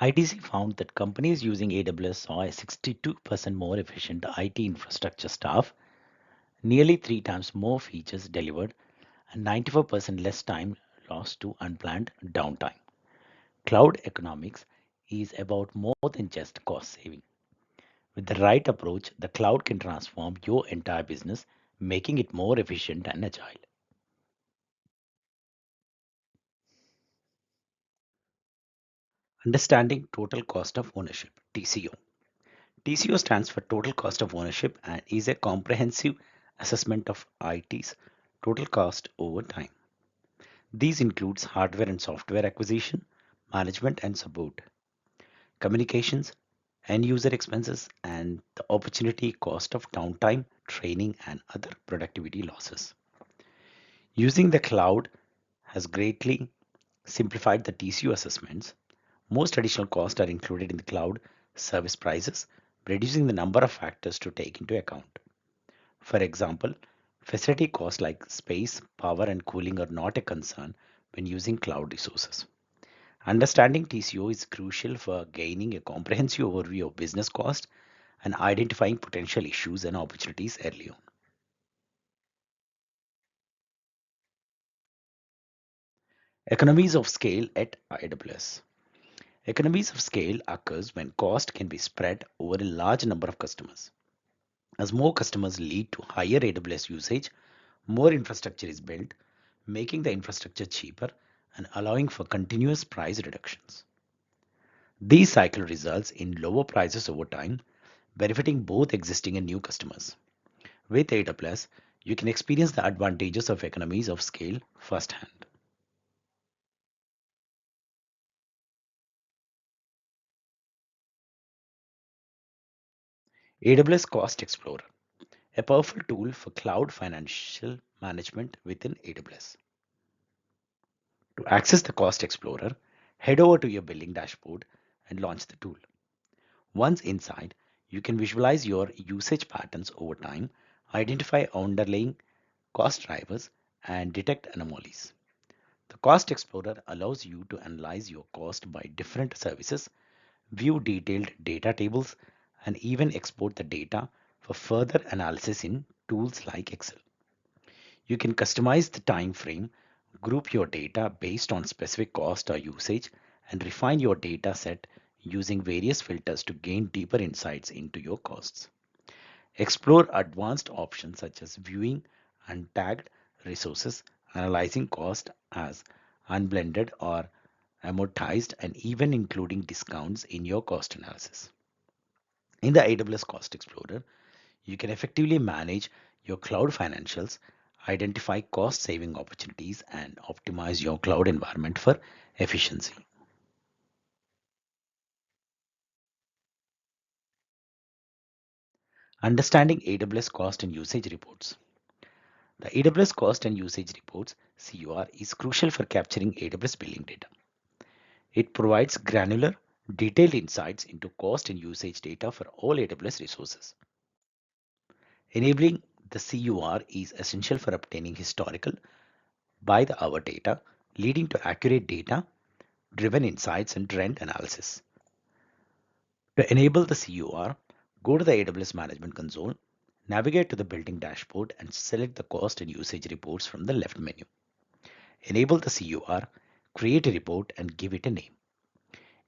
ITC found that companies using AWS saw a 62% more efficient IT infrastructure staff, nearly three times more features delivered, and 94% less time lost to unplanned downtime. Cloud economics is about more than just cost saving. With the right approach, the cloud can transform your entire business, making it more efficient and agile. Understanding total cost of ownership, TCO. TCO stands for total cost of ownership and is a comprehensive assessment of IT's total cost over time. These includes hardware and software acquisition, management and support, communications, end user expenses, and the opportunity cost of downtime, training, and other productivity losses. Using the cloud has greatly simplified the TCO assessments. Most additional costs are included in the cloud service prices, reducing the number of factors to take into account. For example, facility costs like space, power, and cooling are not a concern when using cloud resources. Understanding TCO is crucial for gaining a comprehensive overview of business cost and identifying potential issues and opportunities early on. Economies of scale at AWS. Economies of scale occurs when cost can be spread over a large number of customers. As more customers lead to higher AWS usage, more infrastructure is built, making the infrastructure cheaper and allowing for continuous price reductions. These cycle results in lower prices over time, benefiting both existing and new customers. With AWS, you can experience the advantages of economies of scale firsthand. AWS Cost Explorer, a powerful tool for cloud financial management within AWS. To access the Cost Explorer, head over to your billing dashboard and launch the tool. Once inside, you can visualize your usage patterns over time, identify underlying cost drivers, and detect anomalies. The Cost Explorer allows you to analyze your cost by different services, view detailed data tables, and even export the data for further analysis in tools like Excel. You can customize the time frame, group your data based on specific cost or usage, and refine your data set using various filters to gain deeper insights into your costs. Explore advanced options such as viewing untagged resources, analyzing cost as unblended or amortized, and even including discounts in your cost analysis. In the AWS Cost Explorer, you can effectively manage your cloud financials, identify cost saving opportunities, and optimize your cloud environment for efficiency. Understanding AWS cost and usage reports. The AWS cost and usage reports CUR is crucial for capturing AWS billing data. It provides granular, detailed insights into cost and usage data for all AWS resources. Enabling the CUR is essential for obtaining historical by the hour data, leading to accurate data driven insights and trend analysis. To enable the CUR, Go to the AWS Management Console, navigate to the Building dashboard, and select the cost and usage reports from the left menu. Enable the CUR, create a report, and give it a name.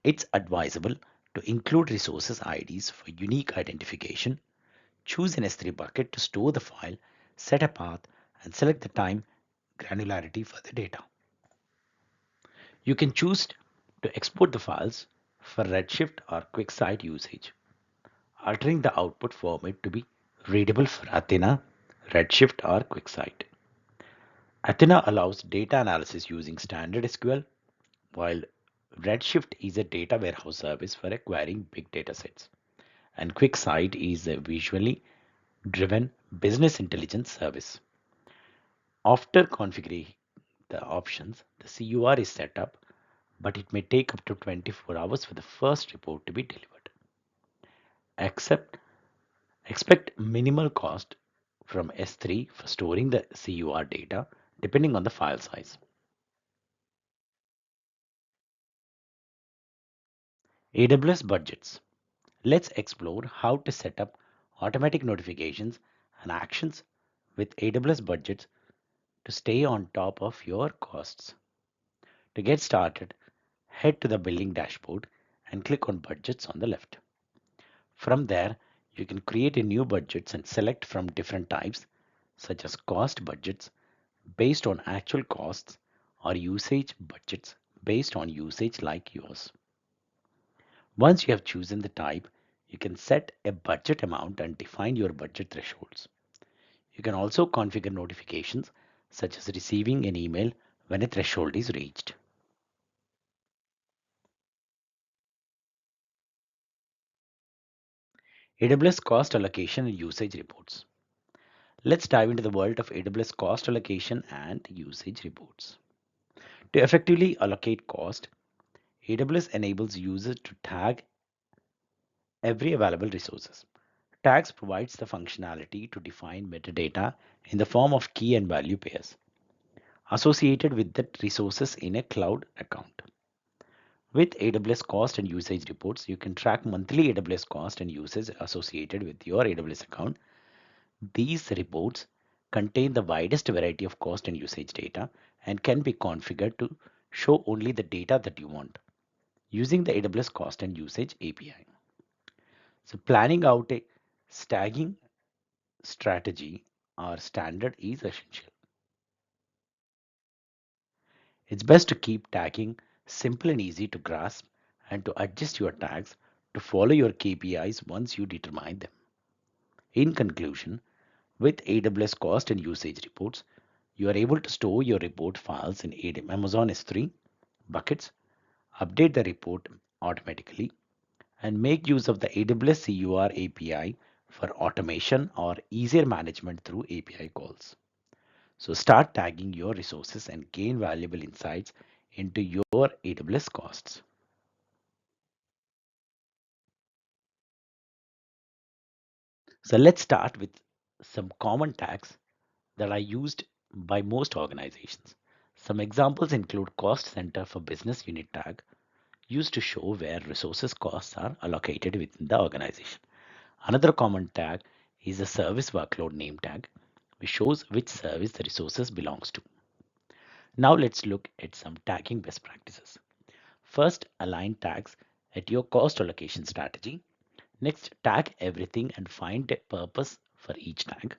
It's advisable to include resources IDs for unique identification. Choose an S3 bucket to store the file, set a path, and select the time granularity for the data. You can choose to export the files for Redshift or QuickSight usage, altering the output format to be readable for Athena, Redshift, or QuickSight. Athena allows data analysis using standard SQL, while Redshift is a data warehouse service for acquiring big data sets, and QuickSight is a visually driven business intelligence service. After configuring the options, the CUR is set up, but it may take up to 24 hours for the first report to be delivered. Except, expect minimal cost from S3 for storing the CUR data, depending on the file size. AWS budgets. Let's explore how to set up automatic notifications and actions with AWS budgets to stay on top of your costs. To get started, head to the billing dashboard and click on budgets on the left. From there, you can create a new budgets and select from different types such as cost budgets based on actual costs or usage budgets based on usage like yours. Once you have chosen the type, you can set a budget amount and define your budget thresholds. You can also configure notifications such as receiving an email when a threshold is reached. AWS cost allocation and usage reports. Let's dive into the world of AWS cost allocation and usage reports. To effectively allocate cost, AWS enables users to tag every available resources. Tags provides the functionality to define metadata in the form of key and value pairs associated with the resources in a cloud account. With AWS cost and usage reports, you can track monthly AWS cost and usage associated with your AWS account. These reports contain the widest variety of cost and usage data and can be configured to show only the data that you want using the AWS cost and usage API. So planning out a staging strategy or standard is essential. It's best to keep tagging simple and easy to grasp and to adjust your tags to follow your KPIs once you determine them. In conclusion, with AWS cost and usage reports, you are able to store your report files in Amazon S3 buckets, update the report automatically, and make use of the AWS CUR API for automation or easier management through API calls. So start tagging your resources and gain valuable insights into your AWS costs. So let's start with some common tags that are used by most organizations. Some examples include cost center for business unit tag, used to show where resources costs are allocated within the organization. Another common tag is a service workload name tag, which shows which service the resources belongs to. Now let's look at some tagging best practices. First, align tags at your cost allocation strategy. Next, tag everything and find a purpose for each tag.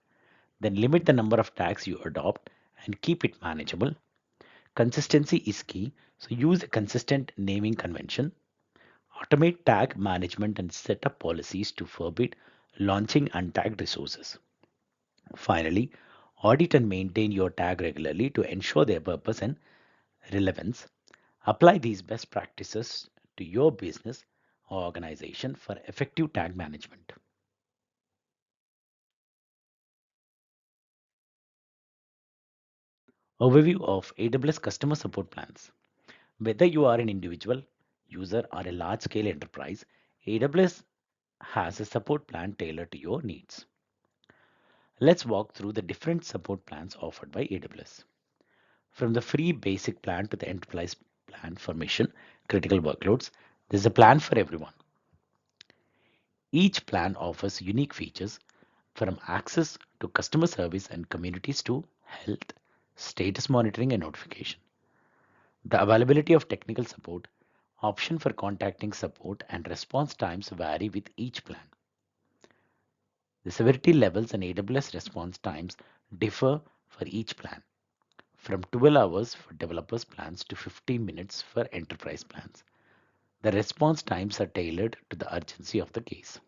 Then limit the number of tags you adopt and keep it manageable. Consistency is key, so use a consistent naming convention. Automate tag management and set up policies to forbid launching untagged resources. Finally, audit and maintain your tag regularly to ensure their purpose and relevance. Apply these best practices to your business or organization for effective tag management. Overview of AWS customer support plans. Whether you are an individual user or a large scale enterprise, AWS has a support plan tailored to your needs. Let's walk through the different support plans offered by AWS. From the free basic plan to the enterprise plan for mission critical workloads, there's a plan for everyone. Each plan offers unique features from access to customer service and communities to health, status monitoring, and notification. The availability of technical support, option for contacting support, and response times vary with each plan. The severity levels and AWS response times differ for each plan, from 12 hours for developers plans to 15 minutes for enterprise plans. The response times are tailored to the urgency of the case.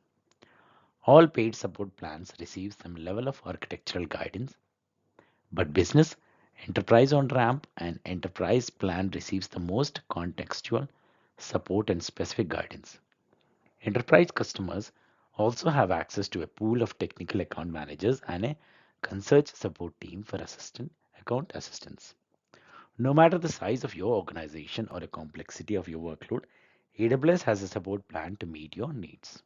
All paid support plans receive some level of architectural guidance, but business, enterprise on ramp, and enterprise plan receives the most contextual support and specific guidance. Enterprise customers also have access to a pool of technical account managers and a concierge support team for account assistance. No matter the size of your organization or the complexity of your workload, AWS has a support plan to meet your needs.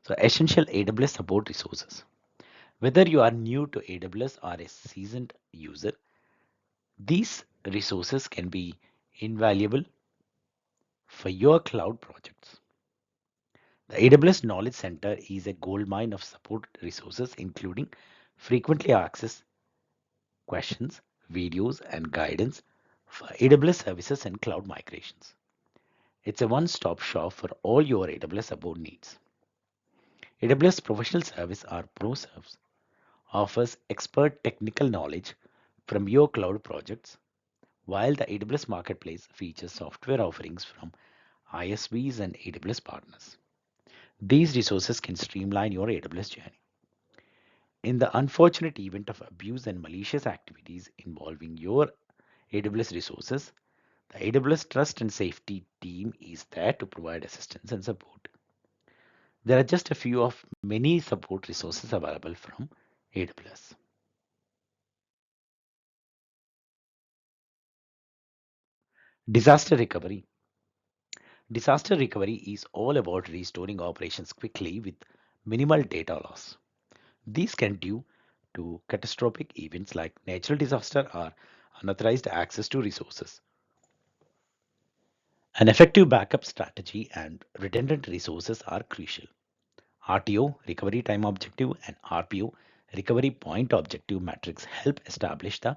So, essential AWS support resources. Whether you are new to AWS or a seasoned user, these resources can be invaluable for your cloud projects. The AWS Knowledge Center is a goldmine of support resources, including frequently asked questions, videos, and guidance for AWS services and cloud migrations. It's a one stop shop for all your AWS support needs. AWS Professional Service or ProServes offers expert technical knowledge from your cloud projects, while the AWS Marketplace features software offerings from ISVs and AWS partners. These resources can streamline your AWS journey. In the unfortunate event of abuse and malicious activities involving your AWS resources, the AWS Trust and Safety team is there to provide assistance and support. There are just a few of many support resources available from AWS. Disaster recovery. Disaster recovery is all about restoring operations quickly with minimal data loss. These can due to catastrophic events like natural disaster or unauthorized access to resources. An effective backup strategy and redundant resources are crucial. RTO, recovery time objective, and RPO, recovery point objective metrics help establish the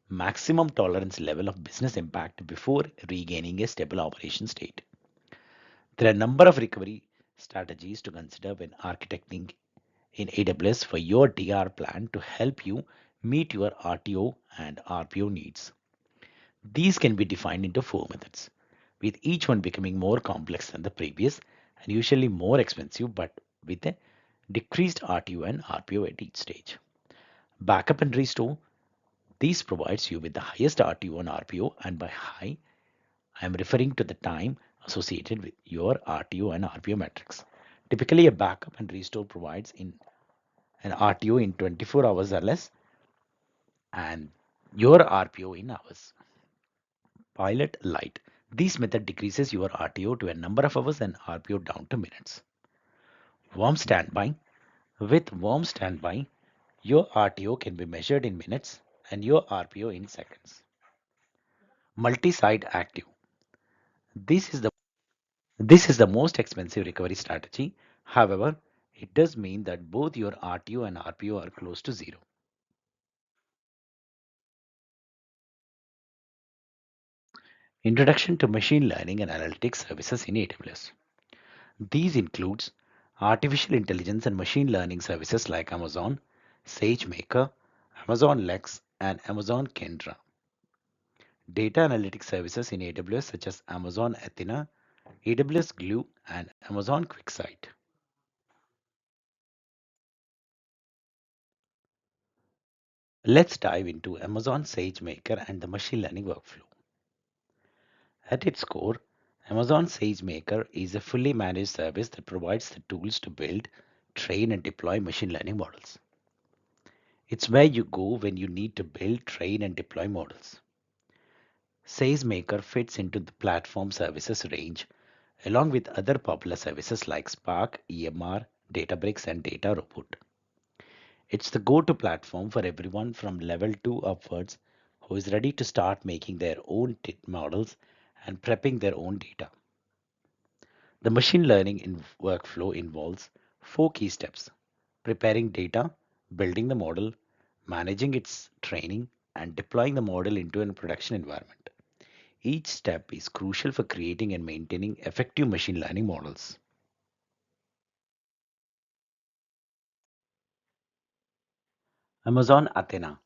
maximum tolerance level of business impact before regaining a stable operation state. There are a number of recovery strategies to consider when architecting in AWS for your DR plan to help you meet your RTO and RPO needs. These can be defined into four methods, with each one becoming more complex than the previous and usually more expensive, but with a decreased RTO and RPO at each stage. Backup and restore. These provides you with the highest RTO and RPO, and by high, I am referring to the time associated with your RTO and RPO metrics. Typically, a backup and restore provides in an RTO in 24 hours or less and your RPO in hours. Pilot light. This method decreases your RTO to a number of hours and RPO down to minutes. Warm standby. With warm standby, your RTO can be measured in minutes and your RPO in seconds. Multi-site active. This is the this is the most expensive recovery strategy. However, it does mean that both your RTO and RPO are close to zero. Introduction to machine learning and analytics services in AWS. These includes artificial intelligence and machine learning services like Amazon SageMaker, Amazon Lex, and Amazon Kendra. Data analytics services in AWS such as Amazon Athena, AWS Glue, and Amazon QuickSight. Let's dive into Amazon SageMaker and the machine learning workflow. At its core, Amazon SageMaker is a fully managed service that provides the tools to build, train, and deploy machine learning models. It's where you go when you need to build, train, and deploy models. SageMaker fits into the platform services range along with other popular services like Spark, EMR, Databricks, and Data Robot. It's the go to platform for everyone from level 2 upwards who is ready to start making their own models and prepping their own data. The machine learning workflow involves four key steps: preparing data, building the model, managing its training, and deploying the model into a production environment. Each step is crucial for creating and maintaining effective machine learning models. Amazon Athena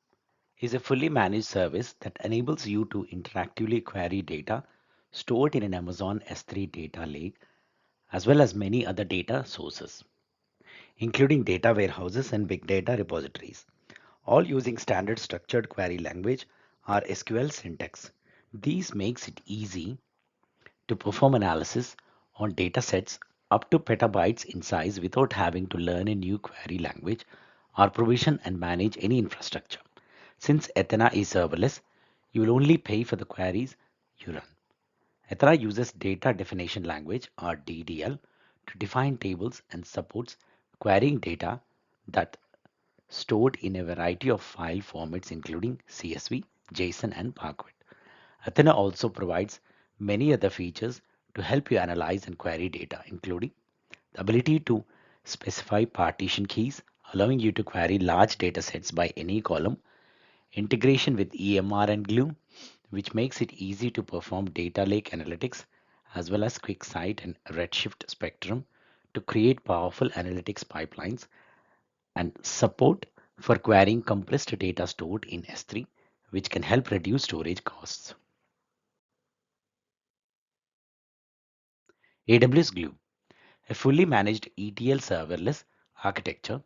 is a fully managed service that enables you to interactively query data stored in an Amazon S3 data lake, as well as many other data sources, including data warehouses and big data repositories, all using standard structured query language or SQL syntax. These makes it easy to perform analysis on data sets up to petabytes in size without having to learn a new query language or provision and manage any infrastructure. Since Athena is serverless, you will only pay for the queries you run. Athena uses data definition language or DDL to define tables and supports querying data that stored in a variety of file formats including CSV, JSON, and Parquet. Athena also provides many other features to help you analyze and query data, including the ability to specify partition keys, allowing you to query large data sets by any column, integration with EMR and Glue, which makes it easy to perform data lake analytics, as well as QuickSight and Redshift Spectrum to create powerful analytics pipelines, and support for querying compressed data stored in S3, which can help reduce storage costs. AWS Glue, a fully managed ETL serverless architecture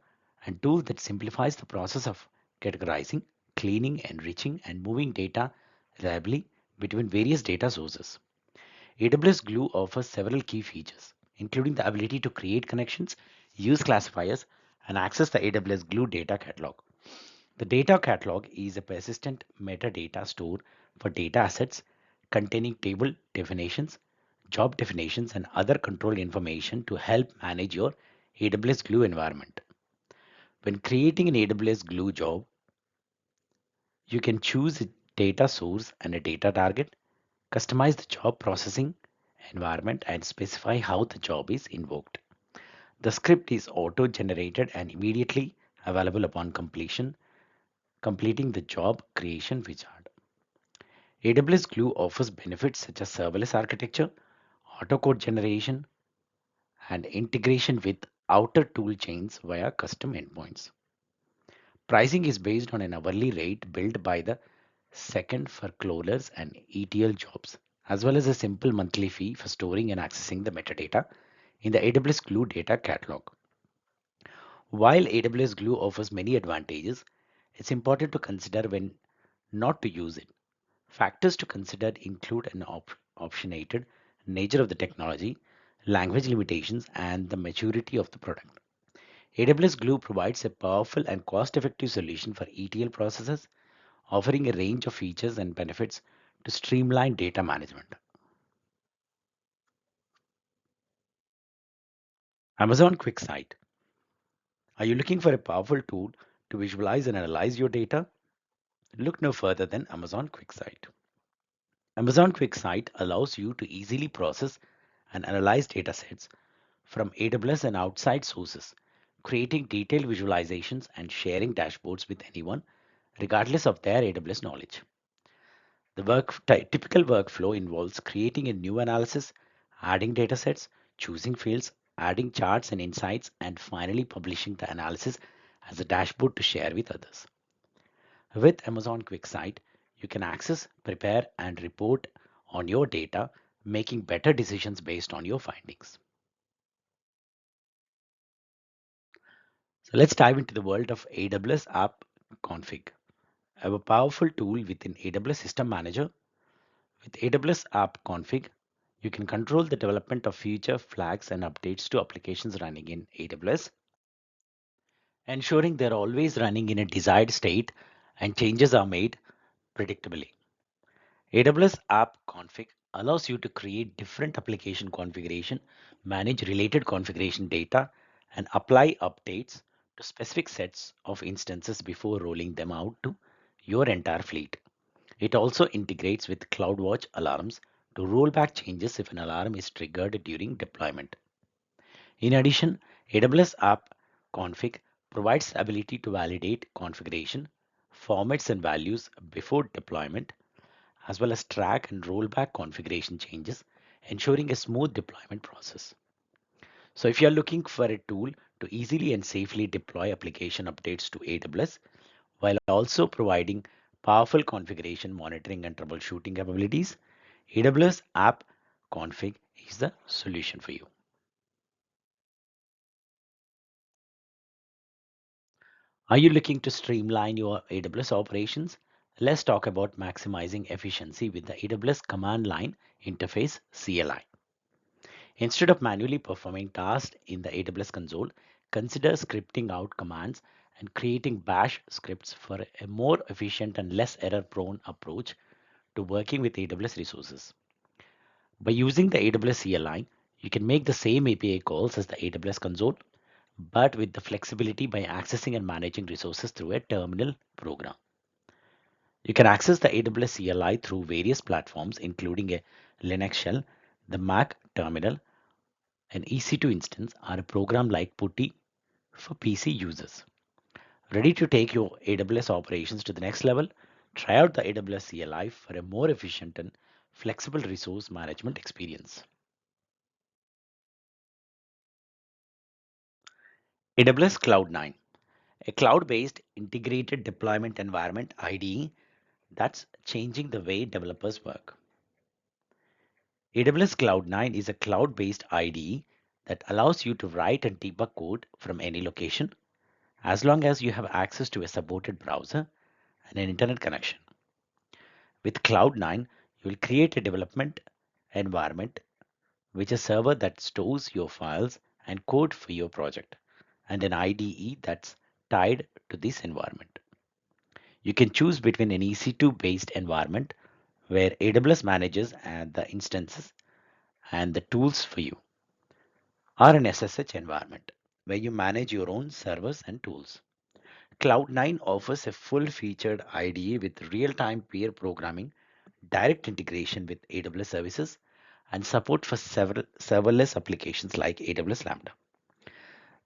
and tool that simplifies the process of categorizing, cleaning, enriching, and moving data reliably between various data sources. AWS Glue offers several key features, including the ability to create connections, use classifiers, and access the AWS Glue data catalog. The data catalog is a persistent metadata store for data assets containing table definitions, job definitions, and other control information to help manage your AWS Glue environment. When creating an AWS Glue job, you can choose a data source and a data target, customize the job processing environment, and specify how the job is invoked. The script is auto-generated and immediately available upon completing the job creation wizard. AWS Glue offers benefits such as serverless architecture, auto code generation, and integration with outer tool chains via custom endpoints. Pricing is based on an hourly rate billed by the second for crawlers and ETL jobs, as well as a simple monthly fee for storing and accessing the metadata in the AWS Glue data catalog. While AWS Glue offers many advantages, it's important to consider when not to use it. Factors to consider include an optionated nature of the technology, language limitations, and the maturity of the product. AWS Glue provides a powerful and cost-effective solution for ETL processes, offering a range of features and benefits to streamline data management. Amazon QuickSight. Are you looking for a powerful tool to visualize and analyze your data? Look no further than Amazon QuickSight. Amazon QuickSight allows you to easily process and analyze datasets from AWS and outside sources, creating detailed visualizations and sharing dashboards with anyone, regardless of their AWS knowledge. The typical workflow involves creating a new analysis, adding datasets, choosing fields, adding charts and insights, and finally publishing the analysis as a dashboard to share with others. With Amazon QuickSight, you can access, prepare, and report on your data, making better decisions based on your findings. So let's dive into the world of AWS App Config, a powerful tool within AWS System Manager. With AWS App Config, you can control the development of feature flags and updates to applications running in AWS, ensuring they're always running in a desired state and changes are made predictably. AWS App Config allows you to create different application configuration, manage related configuration data, and apply updates to specific sets of instances before rolling them out to your entire fleet. It also integrates with CloudWatch alarms to roll back changes if an alarm is triggered during deployment. In addition, AWS App Config provides the ability to validate configuration, formats and values before deployment, as well as track and roll back configuration changes, ensuring a smooth deployment process. So if you're looking for a tool to easily and safely deploy application updates to AWS while also providing powerful configuration monitoring and troubleshooting capabilities, AWS App Config is the solution for you. Are you looking to streamline your AWS operations? Let's talk about maximizing efficiency with the AWS command line interface CLI. Instead of manually performing tasks in the AWS console, consider scripting out commands and creating bash scripts for a more efficient and less error-prone approach to working with AWS resources. By using the AWS CLI, you can make the same API calls as the AWS console, but with the flexibility by accessing and managing resources through a terminal program. You can access the AWS CLI through various platforms, including a Linux shell, the Mac terminal, an EC2 instance, or a program like Putty for PC users. Ready to take your AWS operations to the next level? Try out the AWS CLI for a more efficient and flexible resource management experience. AWS Cloud 9, a cloud-based integrated deployment environment IDE that's changing the way developers work. AWS Cloud 9 is a cloud-based IDE that allows you to write and debug code from any location as long as you have access to a supported browser and an internet connection. With Cloud 9, you will create a development environment which is a server that stores your files and code for your project, and an IDE that's tied to this environment. You can choose between an EC2 based environment where AWS manages and the instances and the tools for you, or an SSH environment where you manage your own servers and tools. Cloud9 offers a full-featured IDE with real-time peer programming, direct integration with AWS services, and support for several serverless applications like AWS Lambda.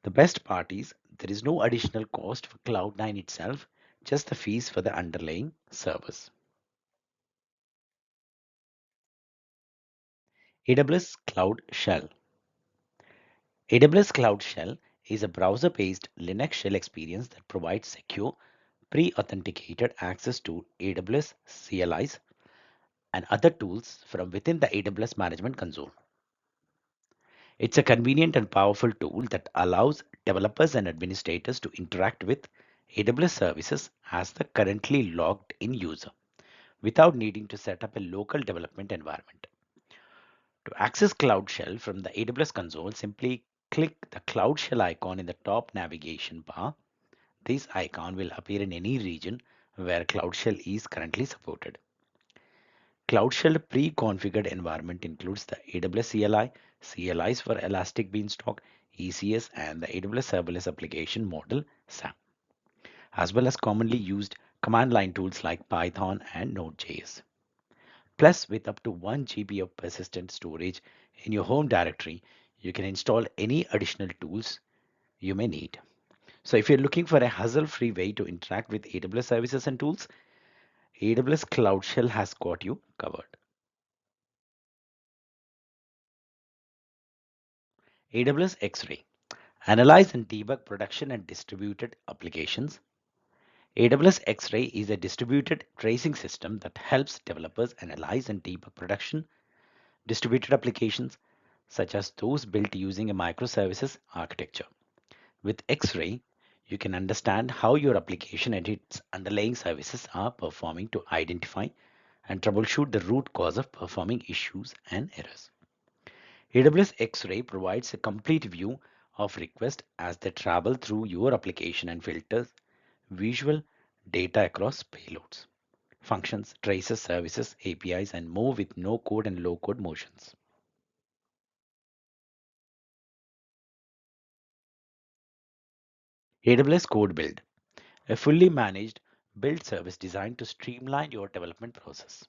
The best part is there is no additional cost for Cloud9 itself, just the fees for the underlying servers. AWS Cloud Shell. AWS Cloud Shell is a browser-based Linux shell experience that provides secure, pre-authenticated access to AWS CLIs and other tools from within the AWS Management Console. It's a convenient and powerful tool that allows developers and administrators to interact with AWS services as the currently logged in user without needing to set up a local development environment. To access Cloud Shell from the AWS console, simply click the Cloud Shell icon in the top navigation bar. This icon will appear in any region where Cloud Shell is currently supported. Cloud Shell pre-configured environment includes the AWS CLI, CLIs for Elastic Beanstalk, ECS, and the AWS Serverless Application Model SAM, as well as commonly used command line tools like Python and Node.js. Plus, with up to 1 GB of persistent storage in your home directory, you can install any additional tools you may need. So if you're looking for a hassle-free way to interact with AWS services and tools, AWS Cloud Shell has got you covered. AWS X-Ray. Analyze and debug production and distributed applications. AWS X-Ray is a distributed tracing system that helps developers analyze and debug production distributed applications, such as those built using a microservices architecture. With X-Ray, you can understand how your application and its underlying services are performing to identify and troubleshoot the root cause of performing issues and errors. AWS X-Ray provides a complete view of requests as they travel through your application and filters visual data across payloads, functions, traces, services, APIs, and more with no code and low code motions. AWS Code Build, a fully managed build service designed to streamline your development process.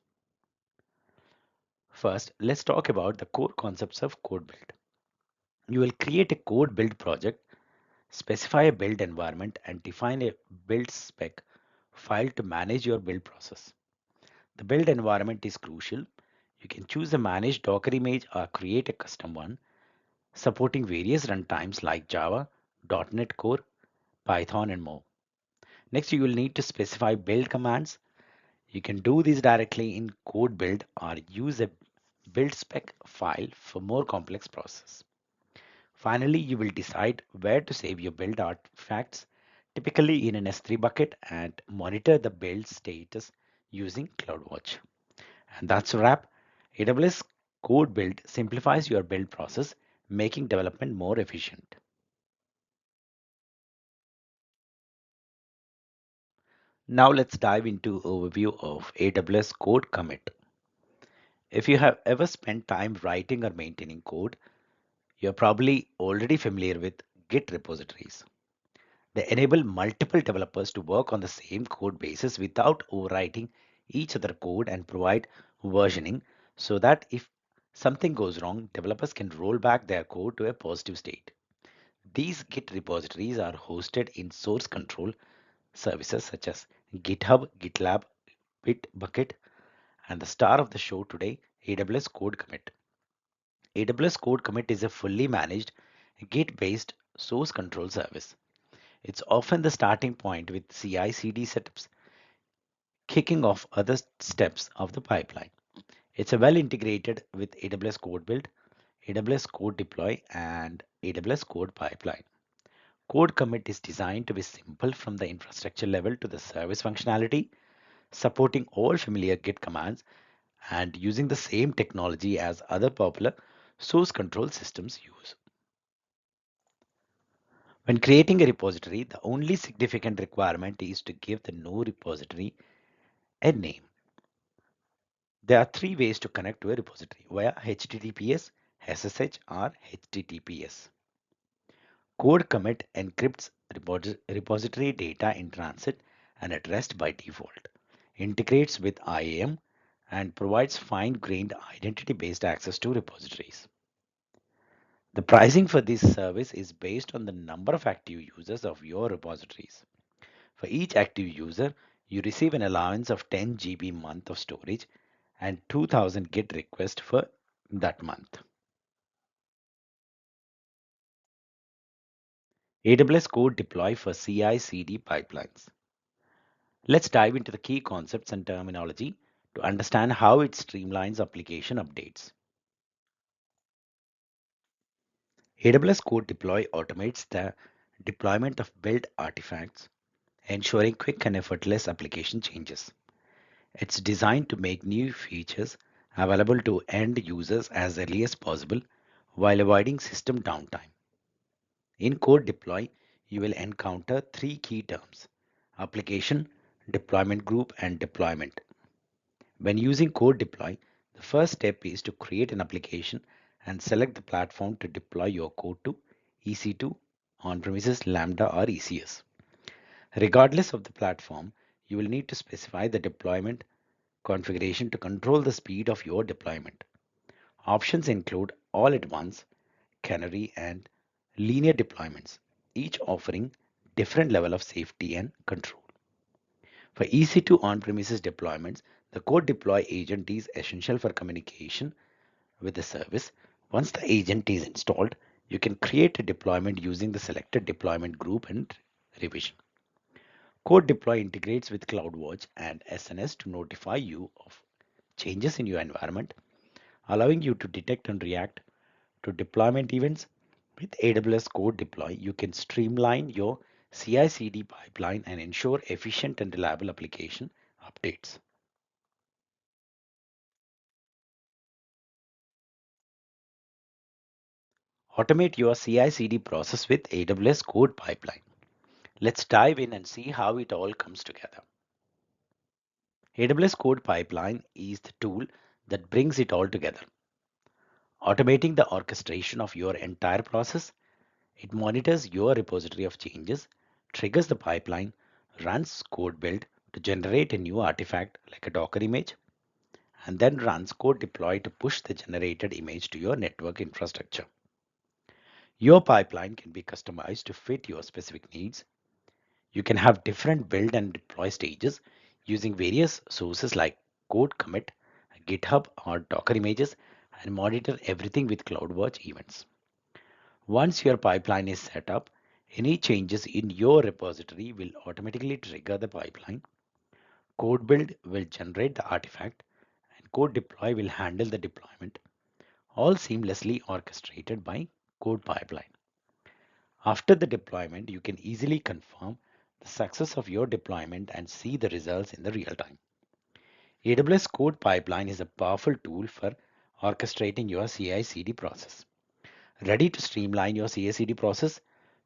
First, let's talk about the core concepts of code build. You will create a code build project, specify a build environment, and define a build spec file to manage your build process. The build environment is crucial. You can choose a managed Docker image or create a custom one, supporting various runtimes like Java, .NET Core, Python, and more. Next, you will need to specify build commands. You can do this directly in code build or use a build spec file for more complex process. Finally, you will decide where to save your build artifacts, typically in an S3 bucket, and monitor the build status using CloudWatch. And that's a wrap. AWS Code Build simplifies your build process, making development more efficient. Now let's dive into overview of AWS Code Commit. If you have ever spent time writing or maintaining code, you're probably already familiar with Git repositories. They enable multiple developers to work on the same code bases without overwriting each other code and provide versioning so that if something goes wrong, developers can roll back their code to a positive state. These Git repositories are hosted in source control services such as GitHub, GitLab, Bitbucket, and the star of the show today, AWS Code Commit. AWS Code Commit is a fully managed Git-based source control service. It's often the starting point with CI/CD setups, kicking off other steps of the pipeline. It's a well integrated with AWS Code Build, AWS Code Deploy, and AWS Code Pipeline. Code Commit is designed to be simple from the infrastructure level to the service functionality, supporting all familiar Git commands and using the same technology as other popular source control systems use. When creating a repository, the only significant requirement is to give the new repository a name. There are three ways to connect to a repository via HTTPS, SSH, or HTTPS. Code commit encrypts repository data in transit and at rest by default, integrates with IAM, and provides fine-grained identity-based access to repositories. The pricing for this service is based on the number of active users of your repositories. For each active user, you receive an allowance of 10 GB month of storage and 2000 Git requests for that month. AWS Code Deploy for CI/CD pipelines. Let's dive into the key concepts and terminology to understand how it streamlines application updates. AWS Code Deploy automates the deployment of build artifacts, ensuring quick and effortless application changes. It's designed to make new features available to end users as early as possible while avoiding system downtime. In Code Deploy, you will encounter three key terms: application, deployment group, and deployment. When using Code Deploy, the first step is to create an application and select the platform to deploy your code to: EC2, on-premises, Lambda, or ECS. Regardless of the platform, you will need to specify the deployment configuration to control the speed of your deployment. Options include all at once, canary, and linear deployments, each offering different level of safety and control. For EC2 on-premises deployments, the code deploy agent is essential for communication with the service. Once the agent is installed, you can create a deployment using the selected deployment group and revision. Code deploy integrates with CloudWatch and SNS to notify you of changes in your environment, allowing you to detect and react to deployment events. With AWS Code Deploy, you can streamline your CI/CD pipeline and ensure efficient and reliable application updates. Automate your CI/CD process with AWS Code Pipeline. Let's dive in and see how it all comes together. AWS Code Pipeline is the tool that brings it all together, automating the orchestration of your entire process. It monitors your repository of changes, triggers the pipeline, runs code build to generate a new artifact like a Docker image, and then runs code deploy to push the generated image to your network infrastructure. Your pipeline can be customized to fit your specific needs. You can have different build and deploy stages using various sources like code commit, GitHub, or Docker images, and monitor everything with CloudWatch events. Once your pipeline is set up, any changes in your repository will automatically trigger the pipeline. Code build will generate the artifact, and code deploy will handle the deployment, all seamlessly orchestrated by code pipeline. After the deployment, you can easily confirm the success of your deployment and see the results in the real time. AWS Code Pipeline is a powerful tool for orchestrating your CI/CD process. Ready to streamline your CI/CD process?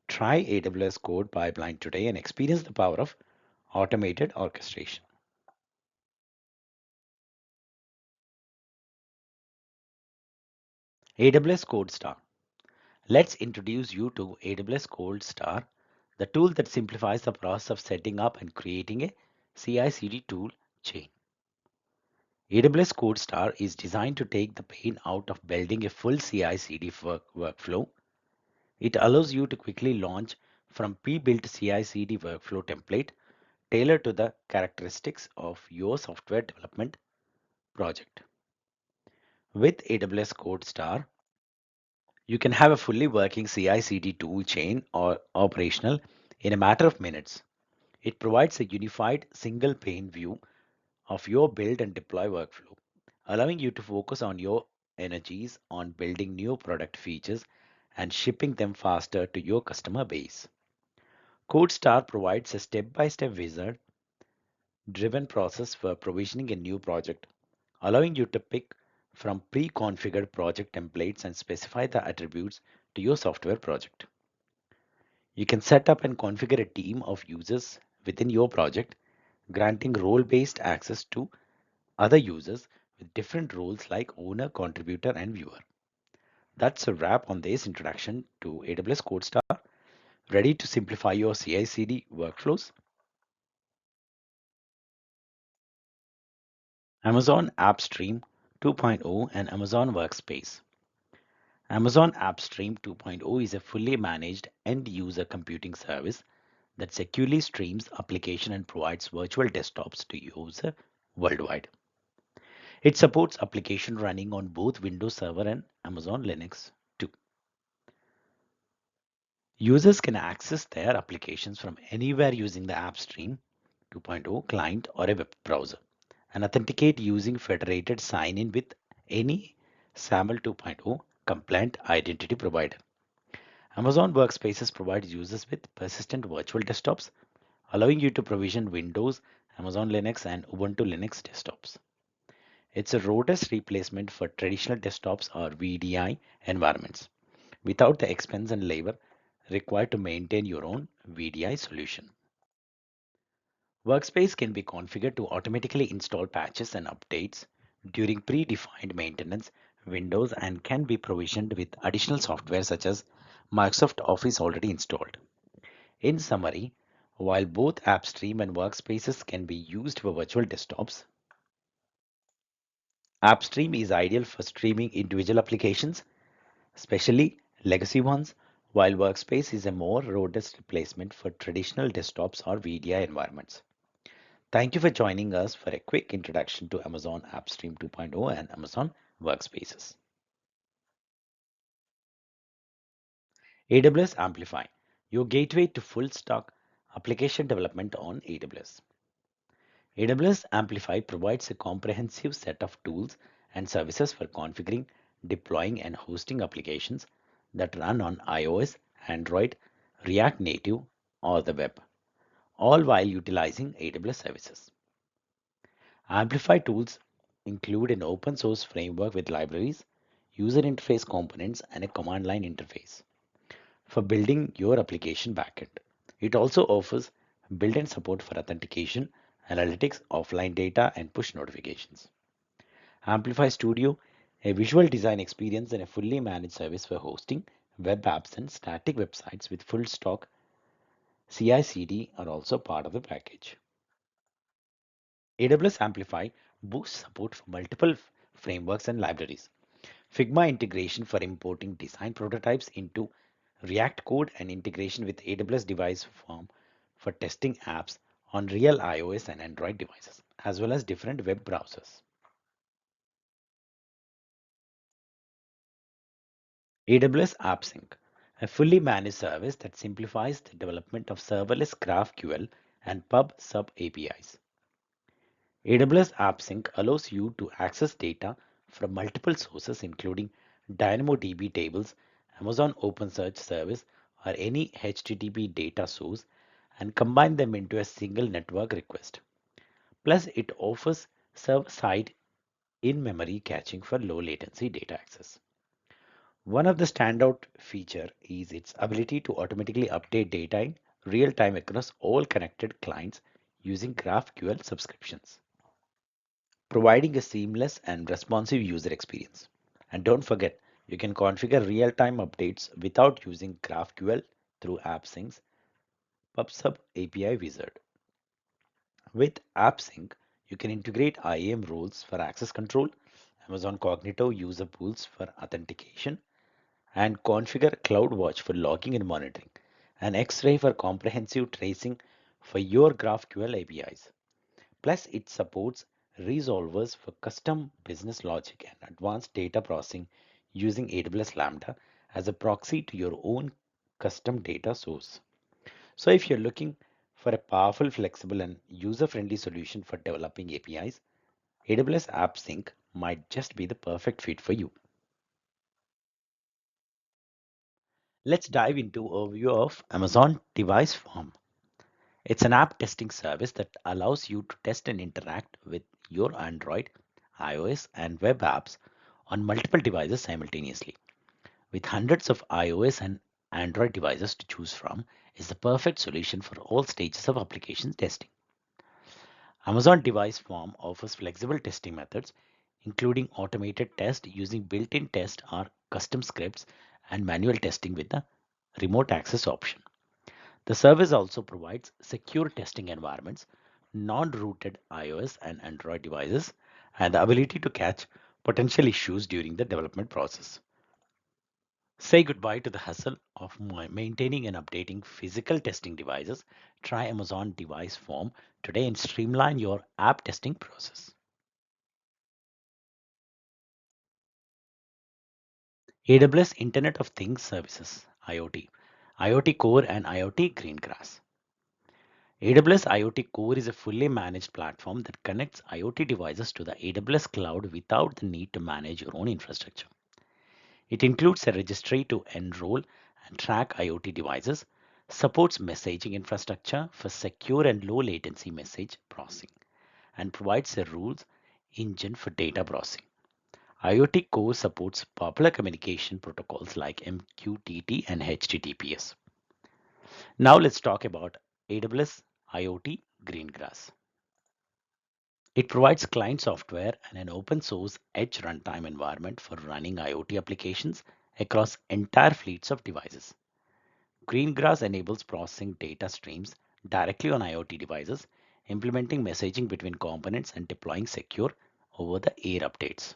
Try AWS Code Pipeline today and experience the power of automated orchestration. AWS Code Star. Let's introduce you to AWS Code Star, the tool that simplifies the process of setting up and creating a CI/CD tool chain. AWS Code Star is designed to take the pain out of building a full CI/CD workflow. It allows you to quickly launch from pre-built CI/CD workflow template tailored to the characteristics of your software development project. With AWS Code Star, you can have a fully working CI/CD tool chain or operational in a matter of minutes. It provides a unified single pane view of your build and deploy workflow, allowing you to focus on your energies on building new product features and shipping them faster to your customer base. CodeStar provides a step-by-step wizard driven process for provisioning a new project, allowing you to pick from pre-configured project templates and specify the attributes to your software project. You can set up and configure a team of users within your project, granting role-based access to other users with different roles like owner, contributor, and viewer. That's a wrap on this introduction to AWS CodeStar. Ready to simplify your CI/CD workflows? Amazon AppStream 2.0 and Amazon Workspace. Amazon AppStream 2.0 is a fully managed end-user computing service that securely streams application and provides virtual desktops to users worldwide. It supports application running on both Windows Server and Amazon Linux too. Users can access their applications from anywhere using the AppStream 2.0 client or a web browser and authenticate using federated sign-in with any SAML 2.0 compliant identity provider. Amazon Workspaces provides users with persistent virtual desktops, allowing you to provision Windows, Amazon Linux, and Ubuntu Linux desktops. It's a robust replacement for traditional desktops or VDI environments without the expense and labor required to maintain your own VDI solution. Workspace can be configured to automatically install patches and updates during predefined maintenance windows and can be provisioned with additional software such as Microsoft Office already installed. In summary, while both AppStream and Workspaces can be used for virtual desktops, AppStream is ideal for streaming individual applications, especially legacy ones, while Workspace is a more robust replacement for traditional desktops or VDI environments. Thank you for joining us for a quick introduction to Amazon AppStream 2.0 and Amazon Workspaces. AWS Amplify, your gateway to full stack application development on AWS. AWS Amplify provides a comprehensive set of tools and services for configuring, deploying, and hosting applications that run on iOS, Android, React Native, or the web, all while utilizing AWS services. Amplify tools include an open source framework with libraries, user interface components, and a command line interface for building your application backend. It also offers built-in support for authentication, analytics, offline data, and push notifications. Amplify Studio, a visual design experience and a fully managed service for hosting web apps and static websites with full stock CI/CD are also part of the package. AWS Amplify boosts support for multiple frameworks and libraries. Figma integration for importing design prototypes into React code and integration with AWS Device Form for testing apps on real iOS and Android devices, as well as different web browsers. AWS AppSync, a fully managed service that simplifies the development of serverless GraphQL and pub/sub APIs. AWS AppSync allows you to access data from multiple sources, including DynamoDB tables, Amazon OpenSearch service, or any HTTP data source, and combine them into a single network request. Plus, it offers server-side in-memory caching for low latency data access. One of the standout feature is its ability to automatically update data in real time across all connected clients using GraphQL subscriptions, providing a seamless and responsive user experience. And don't forget, you can configure real-time updates without using GraphQL through AppSync's PubSub API wizard. With AppSync, you can integrate IAM roles for access control, Amazon Cognito user pools for authentication, and configure CloudWatch for logging and monitoring, and X-Ray for comprehensive tracing for your GraphQL APIs. Plus, it supports resolvers for custom business logic and advanced data processing using AWS Lambda as a proxy to your own custom data source. So, if you're looking for a powerful, flexible, and user-friendly solution for developing APIs, AWS AppSync might just be the perfect fit for you. Let's dive into a view of Amazon Device Farm. It's an app testing service that allows you to test and interact with your Android, iOS, and web apps on multiple devices simultaneously. With hundreds of iOS and Android devices to choose from, is the perfect solution for all stages of application testing. Amazon Device Farm offers flexible testing methods, including automated test using built-in test or custom scripts and manual testing with the remote access option. The service also provides secure testing environments, non-rooted iOS and Android devices, and the ability to catch potential issues during the development process. Say goodbye to the hassle of maintaining and updating physical testing devices. Try Amazon Device Form today and streamline your app testing process. AWS Internet of Things Services IoT, IoT Core and IoT Greengrass. AWS IoT Core is a fully managed platform that connects IoT devices to the AWS cloud without the need to manage your own infrastructure. It includes a registry to enroll and track IoT devices, supports messaging infrastructure for secure and low latency message processing, and provides a rules engine for data processing. IoT Core supports popular communication protocols like MQTT and HTTPS. Now let's talk about AWS IoT Greengrass. It provides client software and an open source edge runtime environment for running IoT applications across entire fleets of devices. Greengrass enables processing data streams directly on IoT devices, implementing messaging between components and deploying secure over the air updates.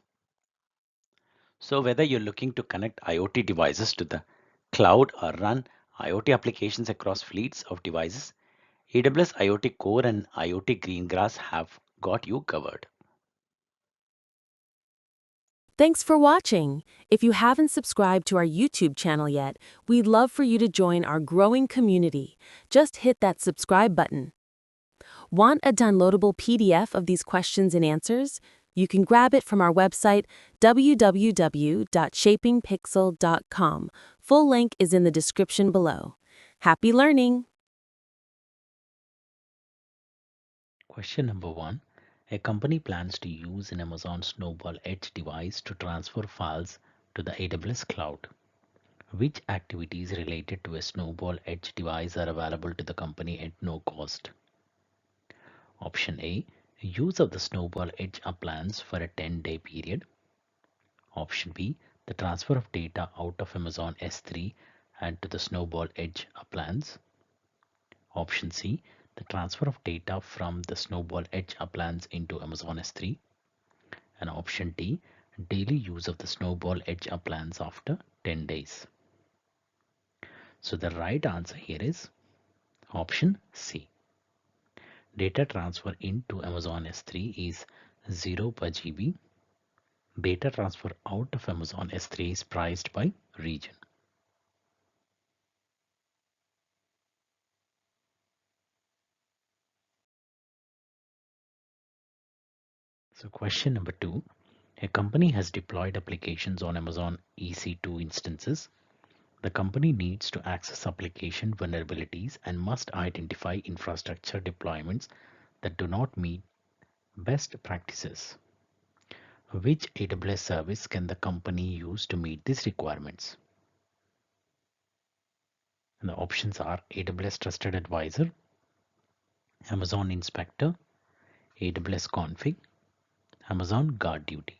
So whether you're looking to connect IoT devices to the cloud or run IoT applications across fleets of devices, AWS IoT Core and IoT Greengrass have got you covered. Thanks for watching. If you haven't subscribed to our YouTube channel yet, we'd love for you to join our growing community. Just hit that subscribe button. Want a downloadable PDF of these questions and answers? You can grab it from our website, www.shapingpixel.com. Full link is in the description below. Happy learning! Question number 1. A company plans to use an Amazon Snowball Edge device to transfer files to the AWS cloud. Which activities related to a Snowball Edge device are available to the company at no cost? Option A. Use of the Snowball Edge appliance for a 10-day period. Option B. The transfer of data out of Amazon S3 and to the Snowball Edge appliance. Option C. the transfer of data from the Snowball Edge appliance into Amazon S3, and option D, daily use of the Snowball Edge appliance after 10 days. So the right answer here is option C. Data transfer into Amazon S3 is 0 per GB. Data transfer out of Amazon S3 is priced by region. So question number 2. A company has deployed applications on Amazon EC2 instances. The company needs to access application vulnerabilities and must identify infrastructure deployments that do not meet best practices. Which AWS service can the company use to meet these requirements? And the options are AWS Trusted Advisor, Amazon Inspector, AWS Config, Amazon Guard Duty.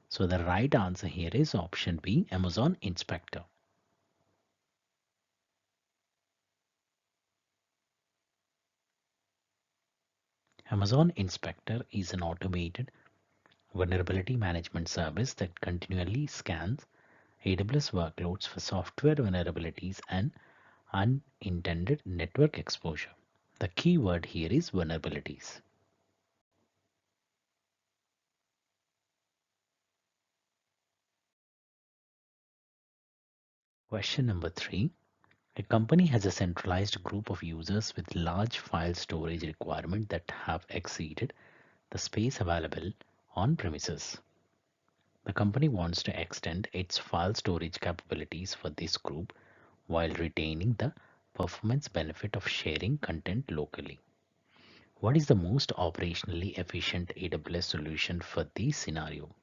So the right answer here is option B, Amazon Inspector. Amazon Inspector is an automated vulnerability management service that continually scans AWS workloads for software vulnerabilities and unintended network exposure. The key word here is vulnerabilities. Question number 3. A company has a centralized group of users with large file storage requirements that have exceeded the space available on premises. The company wants to extend its file storage capabilities for this group while retaining the performance benefit of sharing content locally. What is the most operationally efficient AWS solution for this scenario?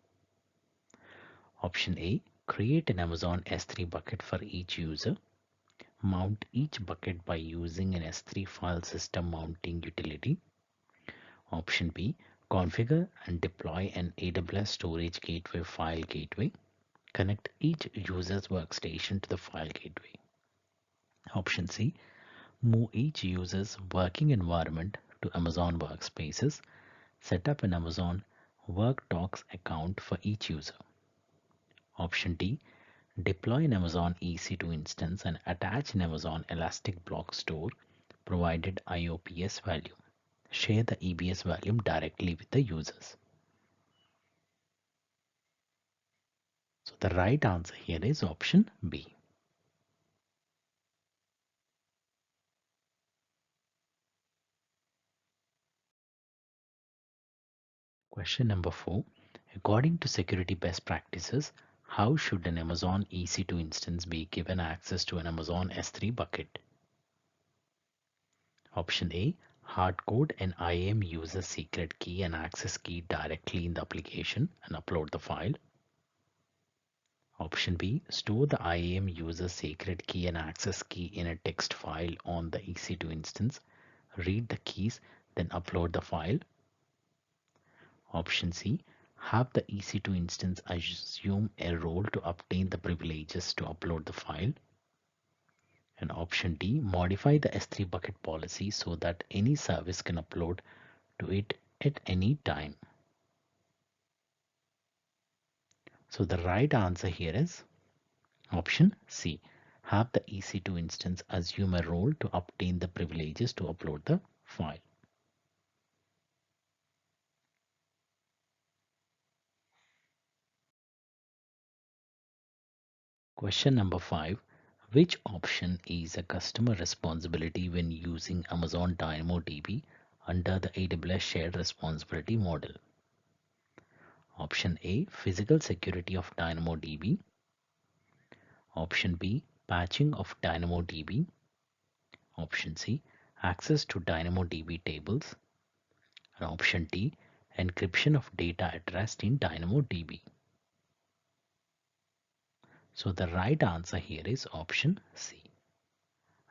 Option A, create an Amazon S3 bucket for each user. Mount each bucket by using an S3 file system mounting utility. Option B, configure and deploy an AWS storage gateway file gateway. Connect each user's workstation to the file gateway. Option C, move each user's working environment to Amazon Workspaces. Set up an Amazon WorkTalks account for each user. Option D, deploy an Amazon EC2 instance and attach an Amazon Elastic Block Store provided IOPS value. Share the EBS value directly with the users. So the right answer here is option B. Question number 4. According to security best practices, how should an Amazon EC2 instance be given access to an Amazon S3 bucket? Option A, hardcode an IAM user secret key and access key directly in the application and upload the file. Option B, store the IAM user secret key and access key in a text file on the EC2 instance. Read the keys, then upload the file. Option C, have the EC2 instance assume a role to obtain the privileges to upload the file. And option D, modify the S3 bucket policy so that any service can upload to it at any time. So the right answer here is option C, have the EC2 instance assume a role to obtain the privileges to upload the file. Question number 5. Which option is a customer responsibility when using Amazon DynamoDB under the AWS shared responsibility model? Option A, physical security of DynamoDB. Option B, patching of DynamoDB. Option C, access to DynamoDB tables. And option D, encryption of data at rest in DynamoDB. So the right answer here is option C,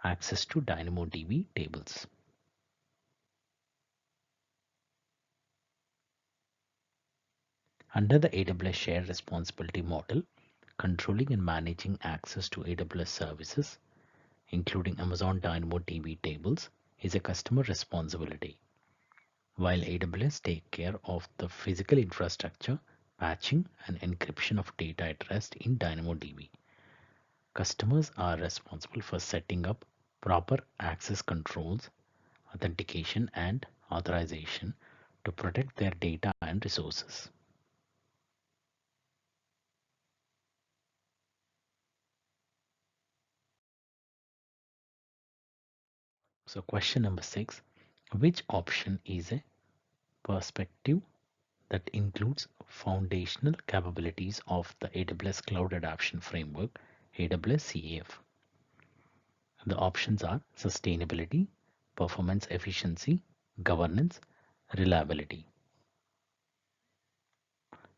access to DynamoDB tables. Under the AWS shared responsibility model, controlling and managing access to AWS services including Amazon DynamoDB tables, is a customer responsibility, while AWS take care of the physical infrastructure, patching, and encryption of data at rest in DynamoDB. Customers are responsible for setting up proper access controls, authentication, and authorization to protect their data and resources. So question number 6, which option is a perspective that includes foundational capabilities of the AWS Cloud Adoption Framework, AWS CAF? The options are sustainability, performance efficiency, governance, reliability.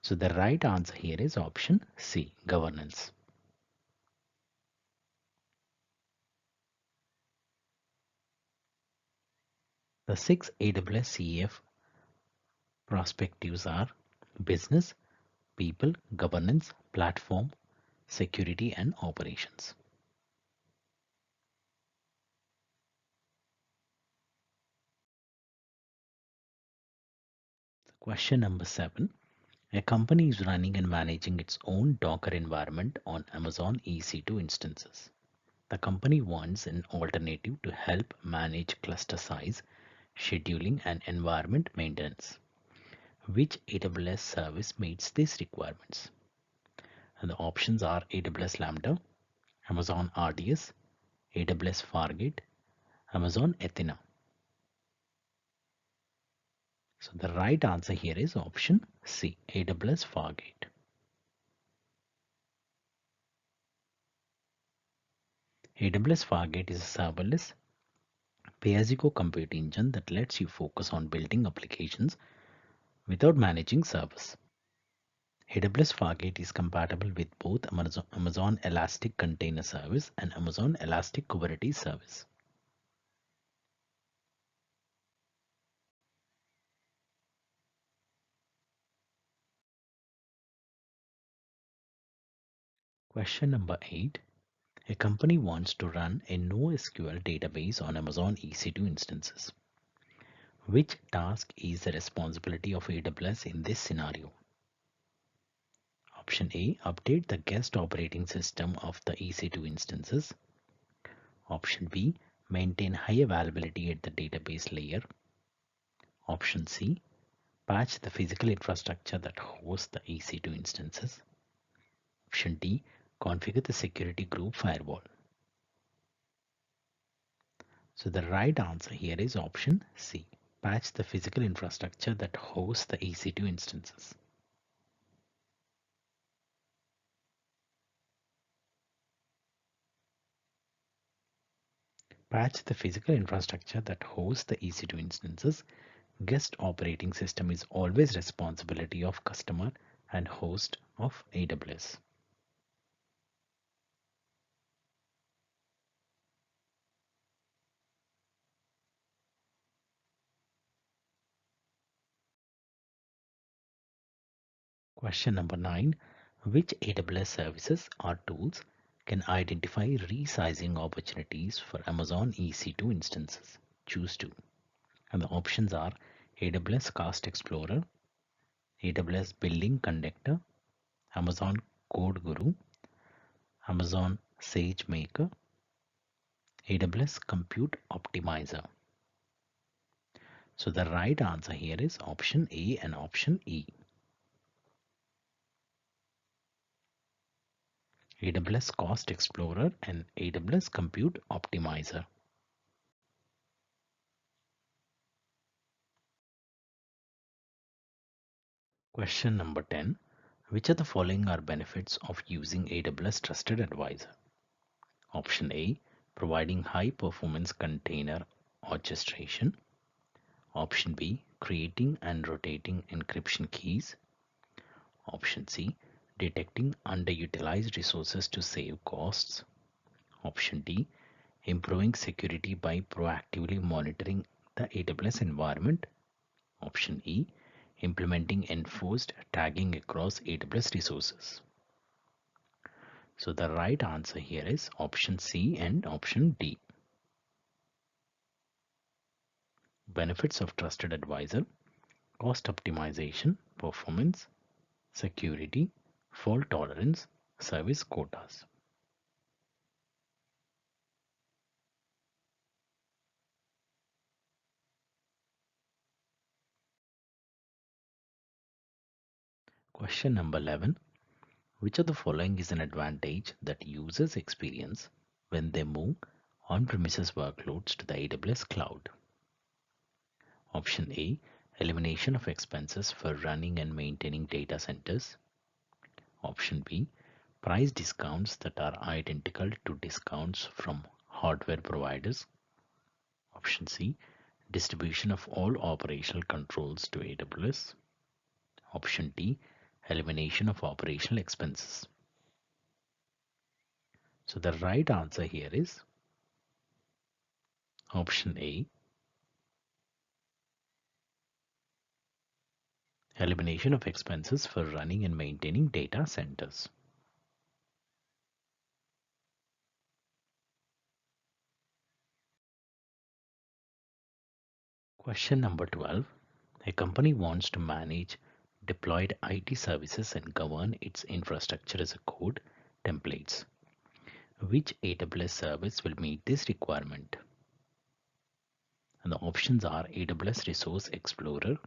So the right answer here is option C, governance. The 6 AWS CAF perspectives are business, people, governance, platform, security, and operations. Question number 7. A company is running and managing its own Docker environment on Amazon EC2 instances. The company wants an alternative to help manage cluster size, scheduling, and environment maintenance. Which AWS service meets these requirements? And the options are AWS Lambda, Amazon RDS, AWS Fargate, Amazon Athena. So the right answer here is option C, AWS Fargate. AWS Fargate is a serverless pay-as-you-go compute engine that lets you focus on building applications without managing servers. AWS Fargate is compatible with both Amazon Elastic Container Service and Amazon Elastic Kubernetes Service. Question number 8. A company wants to run a NoSQL database on Amazon EC2 instances. Which task is the responsibility of AWS in this scenario? Option A, update the guest operating system of the EC2 instances. Option B, maintain high availability at the database layer. Option C, patch the physical infrastructure that hosts the EC2 instances. Option D, configure the security group firewall. So the right answer here is option C, patch the physical infrastructure that hosts the EC2 instances. Patch the physical infrastructure that hosts the EC2 instances. Guest operating system is always responsibility of customer and host of AWS. Question number 9. Which AWS services or tools can identify resizing opportunities for Amazon EC2 instances? Choose two. And the options are AWS Cost Explorer, AWS Building Conductor, Amazon Code Guru, Amazon SageMaker, AWS Compute Optimizer. So the right answer here is option A and option E. AWS Cost Explorer and AWS Compute Optimizer. Question number 10. Which of the following are benefits of using AWS Trusted Advisor? Option A, providing high performance container orchestration. Option B, creating and rotating encryption keys. Option C, detecting underutilized resources to save costs. Option D, improving security by proactively monitoring the AWS environment. Option E, implementing enforced tagging across AWS resources. So the right answer here is option C and option D. Benefits of trusted advisor: cost optimization, performance, security, fault tolerance, service quotas. Question number 11. Which of the following is an advantage that users experience when they move on-premises workloads to the AWS cloud? Option A, elimination of expenses for running and maintaining data centers. Option B, price discounts that are identical to discounts from hardware providers. Option C, distribution of all operational controls to AWS. Option D, elimination of operational expenses. So the right answer here is option A, elimination of expenses for running and maintaining data centers. Question number 12. A company wants to manage deployed IT services and govern its infrastructure as a code templates. Which AWS service will meet this requirement? And the options are AWS Resource Explorer,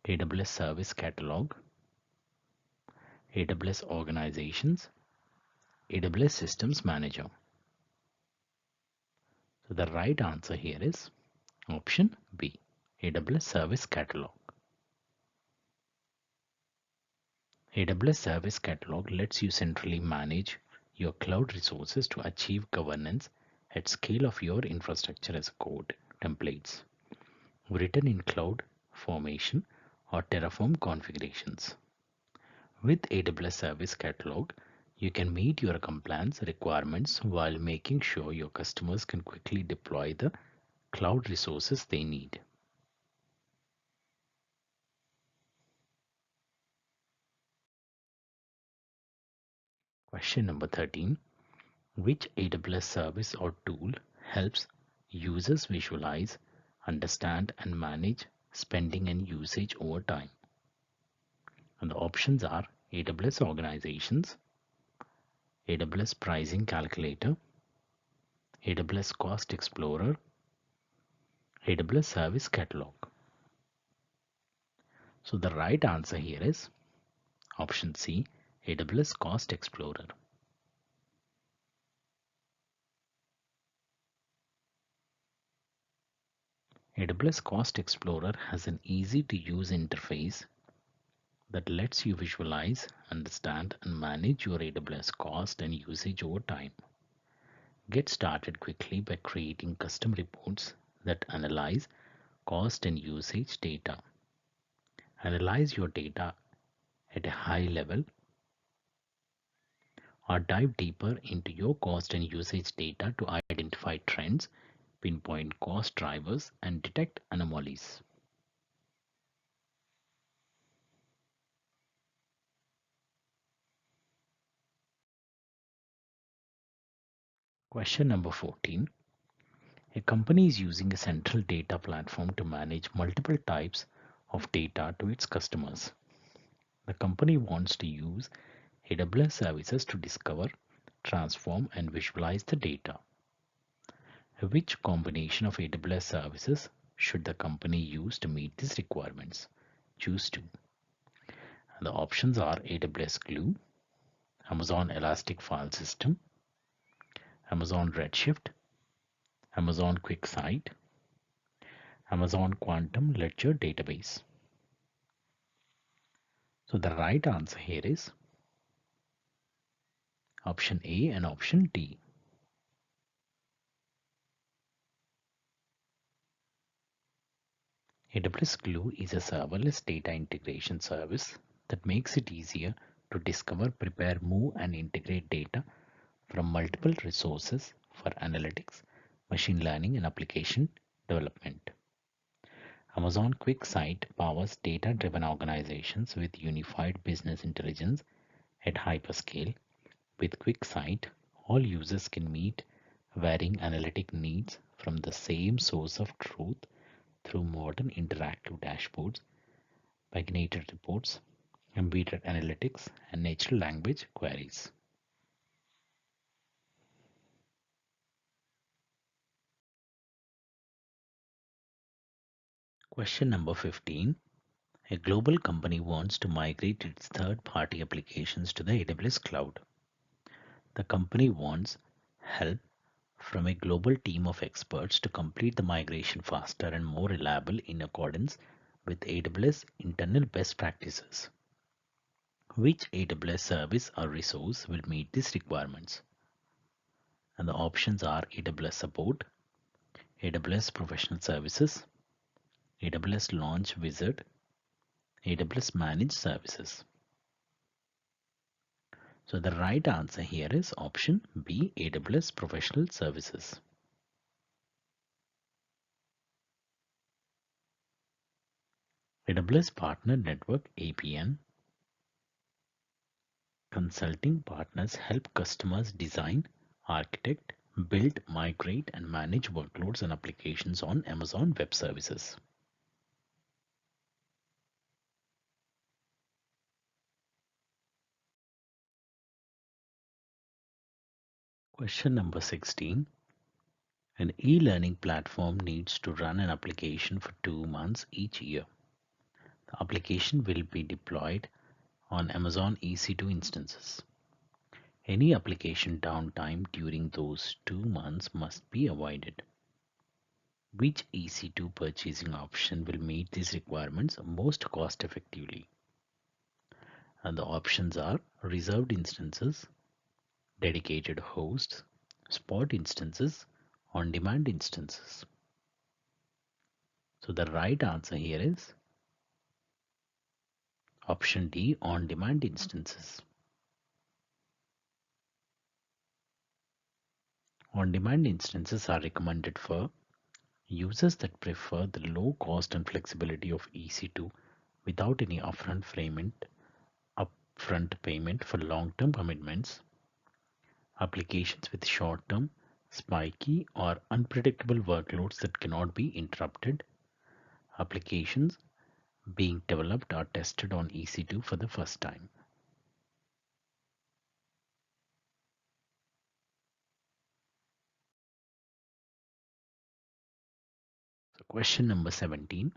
AWS Service Catalog, AWS Organizations, AWS Systems Manager. So the right answer here is option B, AWS Service Catalog. AWS Service Catalog lets you centrally manage your cloud resources to achieve governance at scale of your infrastructure as code templates written in cloud formation or Terraform configurations. With AWS Service Catalog, you can meet your compliance requirements while making sure your customers can quickly deploy the cloud resources they need. Question number 13. Which AWS service or tool helps users visualize, understand, and manage spending and usage over time? And the options are AWS Organizations, AWS Pricing Calculator, AWS Cost Explorer, AWS Service Catalog. So the right answer here is option C, AWS Cost Explorer. AWS Cost Explorer has an easy to use interface that lets you visualize, understand, and manage your AWS cost and usage over time. Get started quickly by creating custom reports that analyze cost and usage data. Analyze your data at a high level or dive deeper into your cost and usage data to identify trends, pinpoint cost drivers, and detect anomalies. Question number 14. A company is using a central data platform to manage multiple types of data to its customers. The company wants to use AWS services to discover, transform, and visualize the data. Which combination of AWS services should the company use to meet these requirements? Choose two. And the options are AWS Glue, Amazon Elastic File System, Amazon Redshift, Amazon QuickSight, Amazon Quantum Ledger Database. So the right answer here is option A and option D. AWS Glue is a serverless data integration service that makes it easier to discover, prepare, move, and integrate data from multiple resources for analytics, machine learning, and application development. Amazon QuickSight powers data-driven organizations with unified business intelligence at hyperscale, With QuickSight, all users can meet varying analytic needs from the same source of truth through modern interactive dashboards, paginated reports, embedded analytics, and natural language queries. Question number 15. A global company wants to migrate its third-party applications to the AWS cloud. The company wants help from a global team of experts to complete the migration faster and more reliable in accordance with AWS internal best practices. Which AWS service or resource will meet these requirements? And the options are AWS Support, AWS Professional Services, AWS Launch Wizard, AWS Managed Services. So the right answer here is option B, AWS Professional Services. AWS Partner Network APN. Consulting partners help customers design, architect, build, migrate, and manage workloads and applications on Amazon Web Services. Question number 16. An e-learning platform needs to run an application for 2 months each year. The application will be deployed on Amazon EC2 instances. Any application downtime during those 2 months must be avoided. Which EC2 purchasing option will meet these requirements most cost effectively? And the options are reserved instances, dedicated hosts, spot instances, on-demand instances. So the right answer here is option D, on-demand instances. On-demand instances are recommended for users that prefer the low cost and flexibility of EC2 without any upfront payment for long-term commitments, applications with short-term, spiky or unpredictable workloads that cannot be interrupted, applications being developed or tested on EC2 for the first time. So question number 17.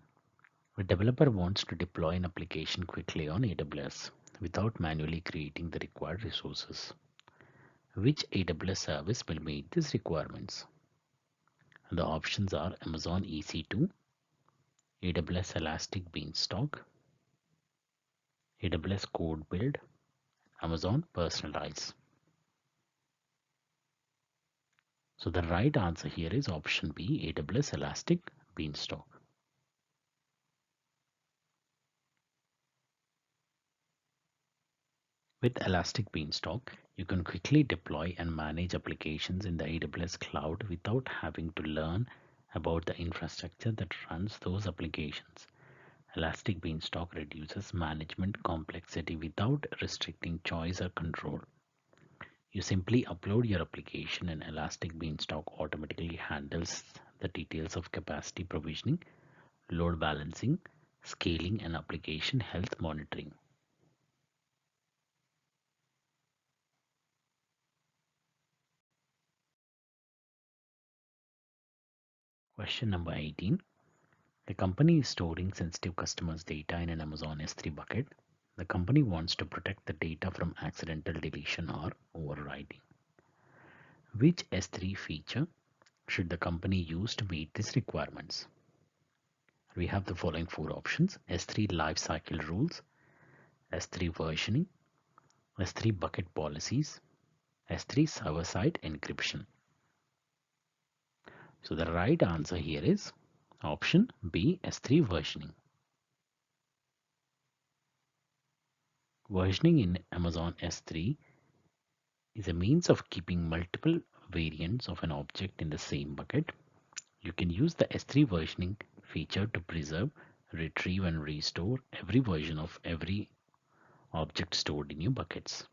A developer wants to deploy an application quickly on AWS without manually creating the required resources. Which AWS service will meet these requirements? And the options are Amazon EC2, AWS Elastic Beanstalk, AWS Code Build, Amazon Personalize. So the right answer here is option B, AWS Elastic Beanstalk. With Elastic Beanstalk, you can quickly deploy and manage applications in the AWS cloud without having to learn about the infrastructure that runs those applications. Elastic Beanstalk reduces management complexity without restricting choice or control. You simply upload your application and Elastic Beanstalk automatically handles the details of capacity provisioning, load balancing, scaling, and application health monitoring. Question number 18. The company is storing sensitive customers' data in an Amazon S3 bucket. The company wants to protect the data from accidental deletion or overwriting. Which S3 feature should the company use to meet these requirements? We have the following 4 options: S3 lifecycle rules, S3 versioning, S3 bucket policies, S3 server-side encryption. So the right answer here is option B, S3 versioning. Versioning in Amazon S3 is a means of keeping multiple variants of an object in the same bucket. You can use the S3 versioning feature to preserve, retrieve, and restore every version of every object stored in your buckets.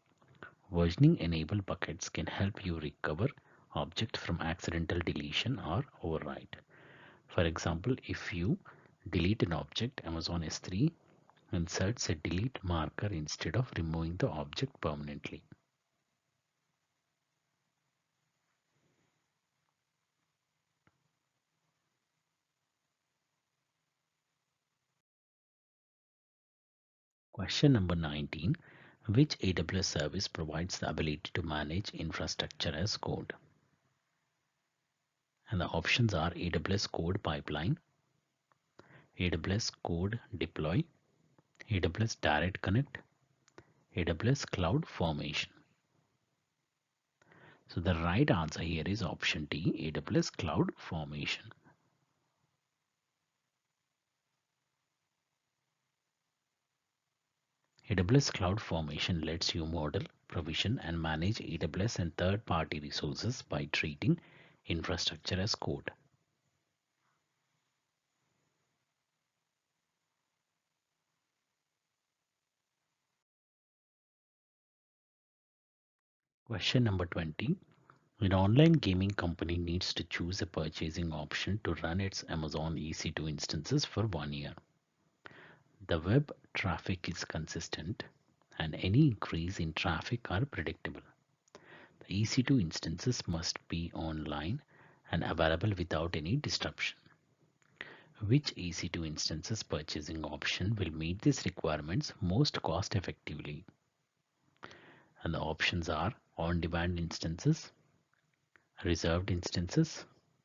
Versioning enabled buckets can help you recover objects from accidental deletion or overwrite. For example, if you delete an object, Amazon S3 inserts a delete marker instead of removing the object permanently. Question number 19. Which AWS service provides the ability to manage infrastructure as code? And the options are AWS Code Pipeline, AWS Code Deploy, AWS Direct Connect, AWS Cloud Formation. So the right answer here is option D, AWS Cloud Formation. AWS Cloud Formation lets you model, provision, and manage AWS and third-party resources by treating infrastructure as code. Question number 20. An online gaming company needs to choose a purchasing option to run its Amazon EC2 instances for 1 year. The web traffic is consistent and any increase in traffic are predictable. The EC2 instances must be online and available without any disruption. Which EC2 instances purchasing option will meet these requirements most cost effectively? And the options are on-demand instances, reserved instances,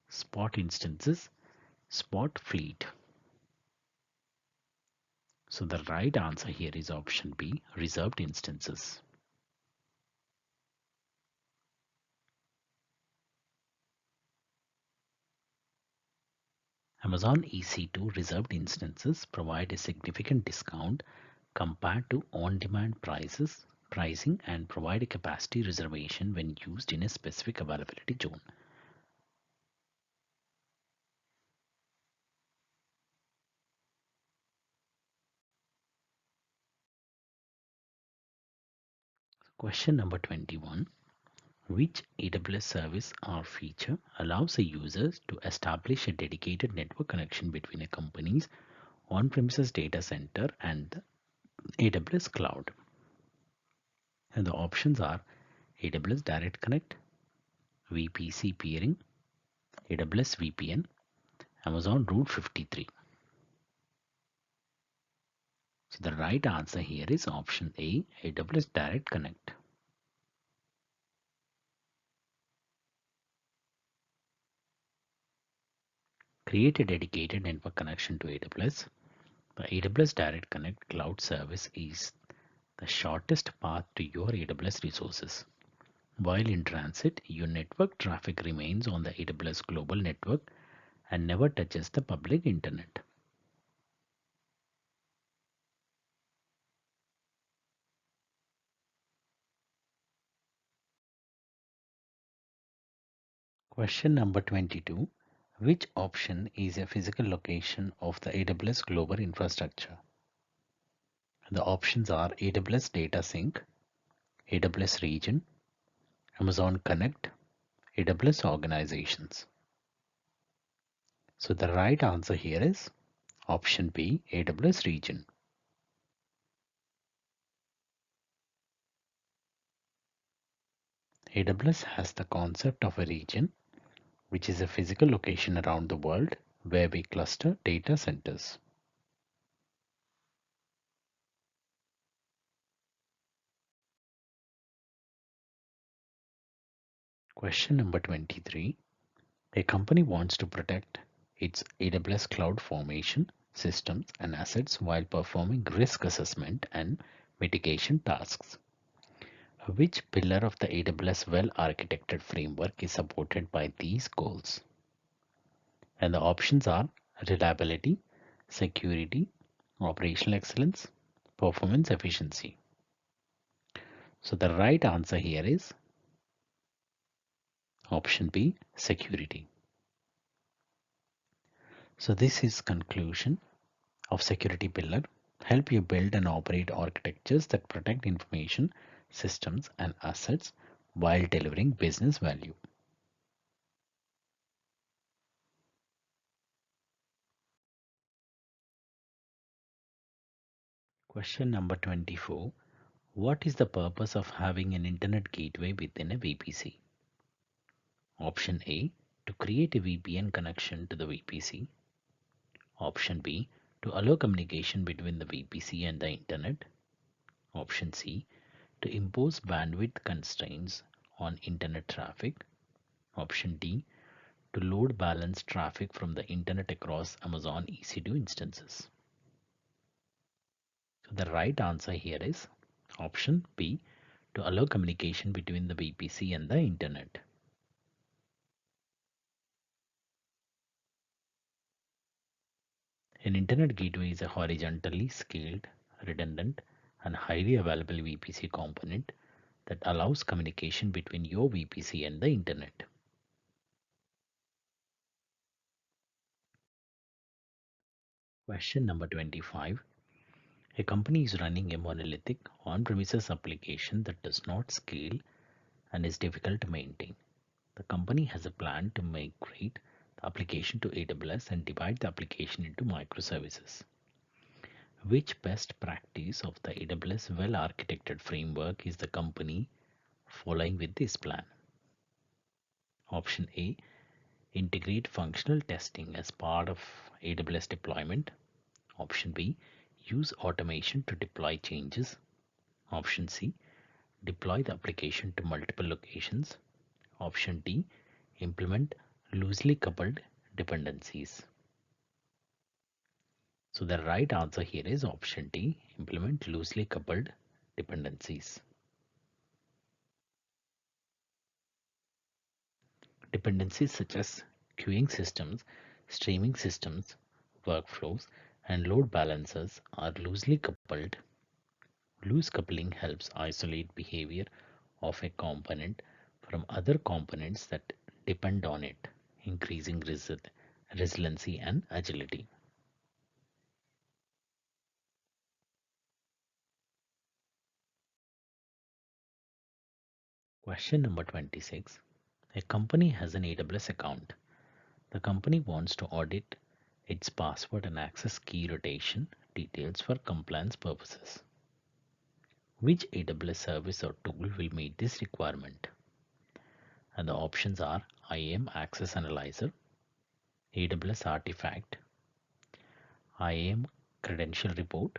spot instances, spot fleet. So the right answer here is option B, reserved instances. Amazon EC2 reserved instances provide a significant discount compared to on-demand pricing and provide a capacity reservation when used in a specific availability zone. Question number 21. Which AWS service or feature allows a user to establish a dedicated network connection between a company's on-premises data center and the AWS cloud? And the options are AWS Direct Connect, VPC peering, AWS VPN, Amazon Route 53. So the right answer here is option A, AWS Direct Connect. Create a dedicated network connection to AWS. The AWS Direct Connect cloud service is the shortest path to your AWS resources. While in transit, your network traffic remains on the AWS global network and never touches the public internet. Question number 22. Which option is a physical location of the AWS global infrastructure? The options are AWS Data Sync, AWS Region, Amazon Connect, AWS Organizations. So the right answer here is option B, AWS Region. AWS has the concept of a region, which is a physical location around the world where we cluster data centers. Question number 23. A company wants to protect its AWS cloud formation, systems, and assets while performing risk assessment and mitigation tasks. Which pillar of the AWS well-architected framework is supported by these goals? And the options are reliability, security, operational excellence, performance efficiency. So the right answer here is option B, security. So this is conclusion of security pillar. Help you build and operate architectures that protect information, systems, and assets while delivering business value. Question number 24. What is the purpose of having an internet gateway within a VPC? Option A, to create a VPN connection to the VPC. Option B, to allow communication between the VPC and the internet. Option C, to impose bandwidth constraints on internet traffic. Option D, to load balance traffic from the internet across Amazon EC2 instances. So the right answer here is option B, to allow communication between the VPC and the internet. An internet gateway is a horizontally scaled, redundant, and highly available VPC component that allows communication between your VPC and the internet. Question number 25. A company is running a monolithic on-premises application that does not scale and is difficult to maintain. The company has a plan to migrate the application to AWS and divide the application into microservices. Which best practice of the AWS well-architected framework is the company following with this plan? Option A, integrate functional testing as part of AWS deployment. Option B, use automation to deploy changes. Option C, deploy the application to multiple locations. Option D, implement loosely coupled dependencies. So the right answer here is option D, implement loosely coupled dependencies. Dependencies such as queuing systems, streaming systems, workflows, and load balancers are loosely coupled. Loose coupling helps isolate behavior of a component from other components that depend on it, increasing resiliency and agility. Question number 26. A company has an AWS account. The company wants to audit its password and access key rotation details for compliance purposes. Which AWS service or tool will meet this requirement? And the options are IAM Access Analyzer, AWS Artifact, IAM Credential Report,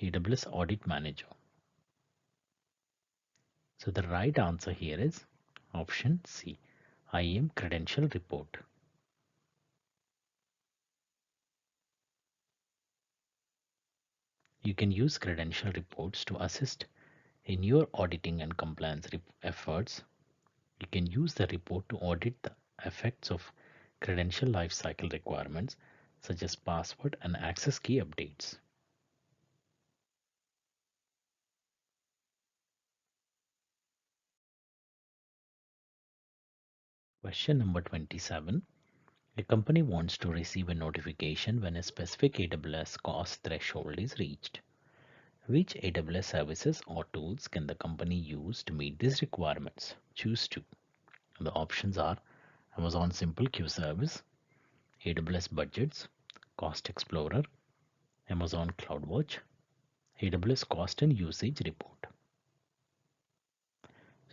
AWS Audit Manager. So the right answer here is option C, IAM Credential Report. You can use credential reports to assist in your auditing and compliance efforts. You can use the report to audit the effects of credential lifecycle requirements such as password and access key updates. Question number 27. A company wants to receive a notification when a specific AWS cost threshold is reached. Which AWS services or tools can the company use to meet these requirements? Choose two. The options are Amazon Simple Queue Service, AWS Budgets, Cost Explorer, Amazon CloudWatch, AWS Cost and Usage Report.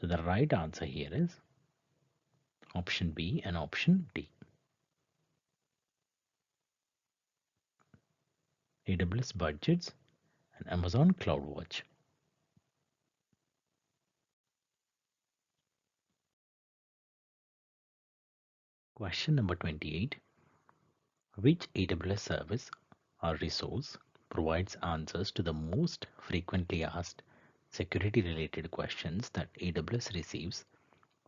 So the right answer here is option B and option D. AWS Budgets and Amazon CloudWatch. Question number 28. Which AWS service or resource provides answers to the most frequently asked security related questions that AWS receives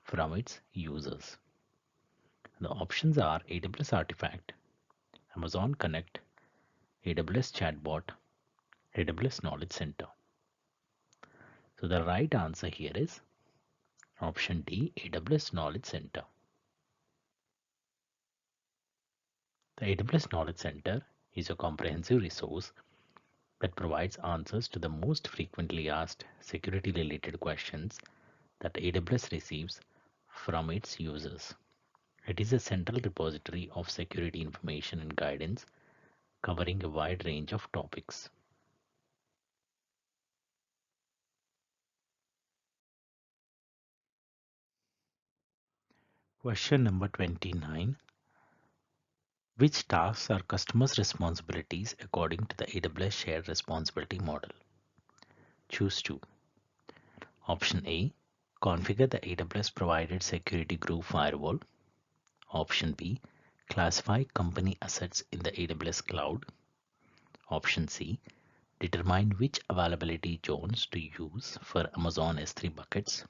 from its users? The options are AWS Artifact, Amazon Connect, AWS Chatbot, AWS Knowledge Center. So the right answer here is option D, AWS Knowledge Center. The AWS Knowledge Center is a comprehensive resource that provides answers to the most frequently asked security related questions that AWS receives from its users. It is a central repository of security information and guidance covering a wide range of topics. Question number 29. Which tasks are customers' responsibilities according to the AWS shared responsibility model? Choose 2. Option A. Configure the AWS provided security group firewall. Option B. Classify company assets in the AWS cloud. Option C. Determine which availability zones to use for Amazon S3 buckets.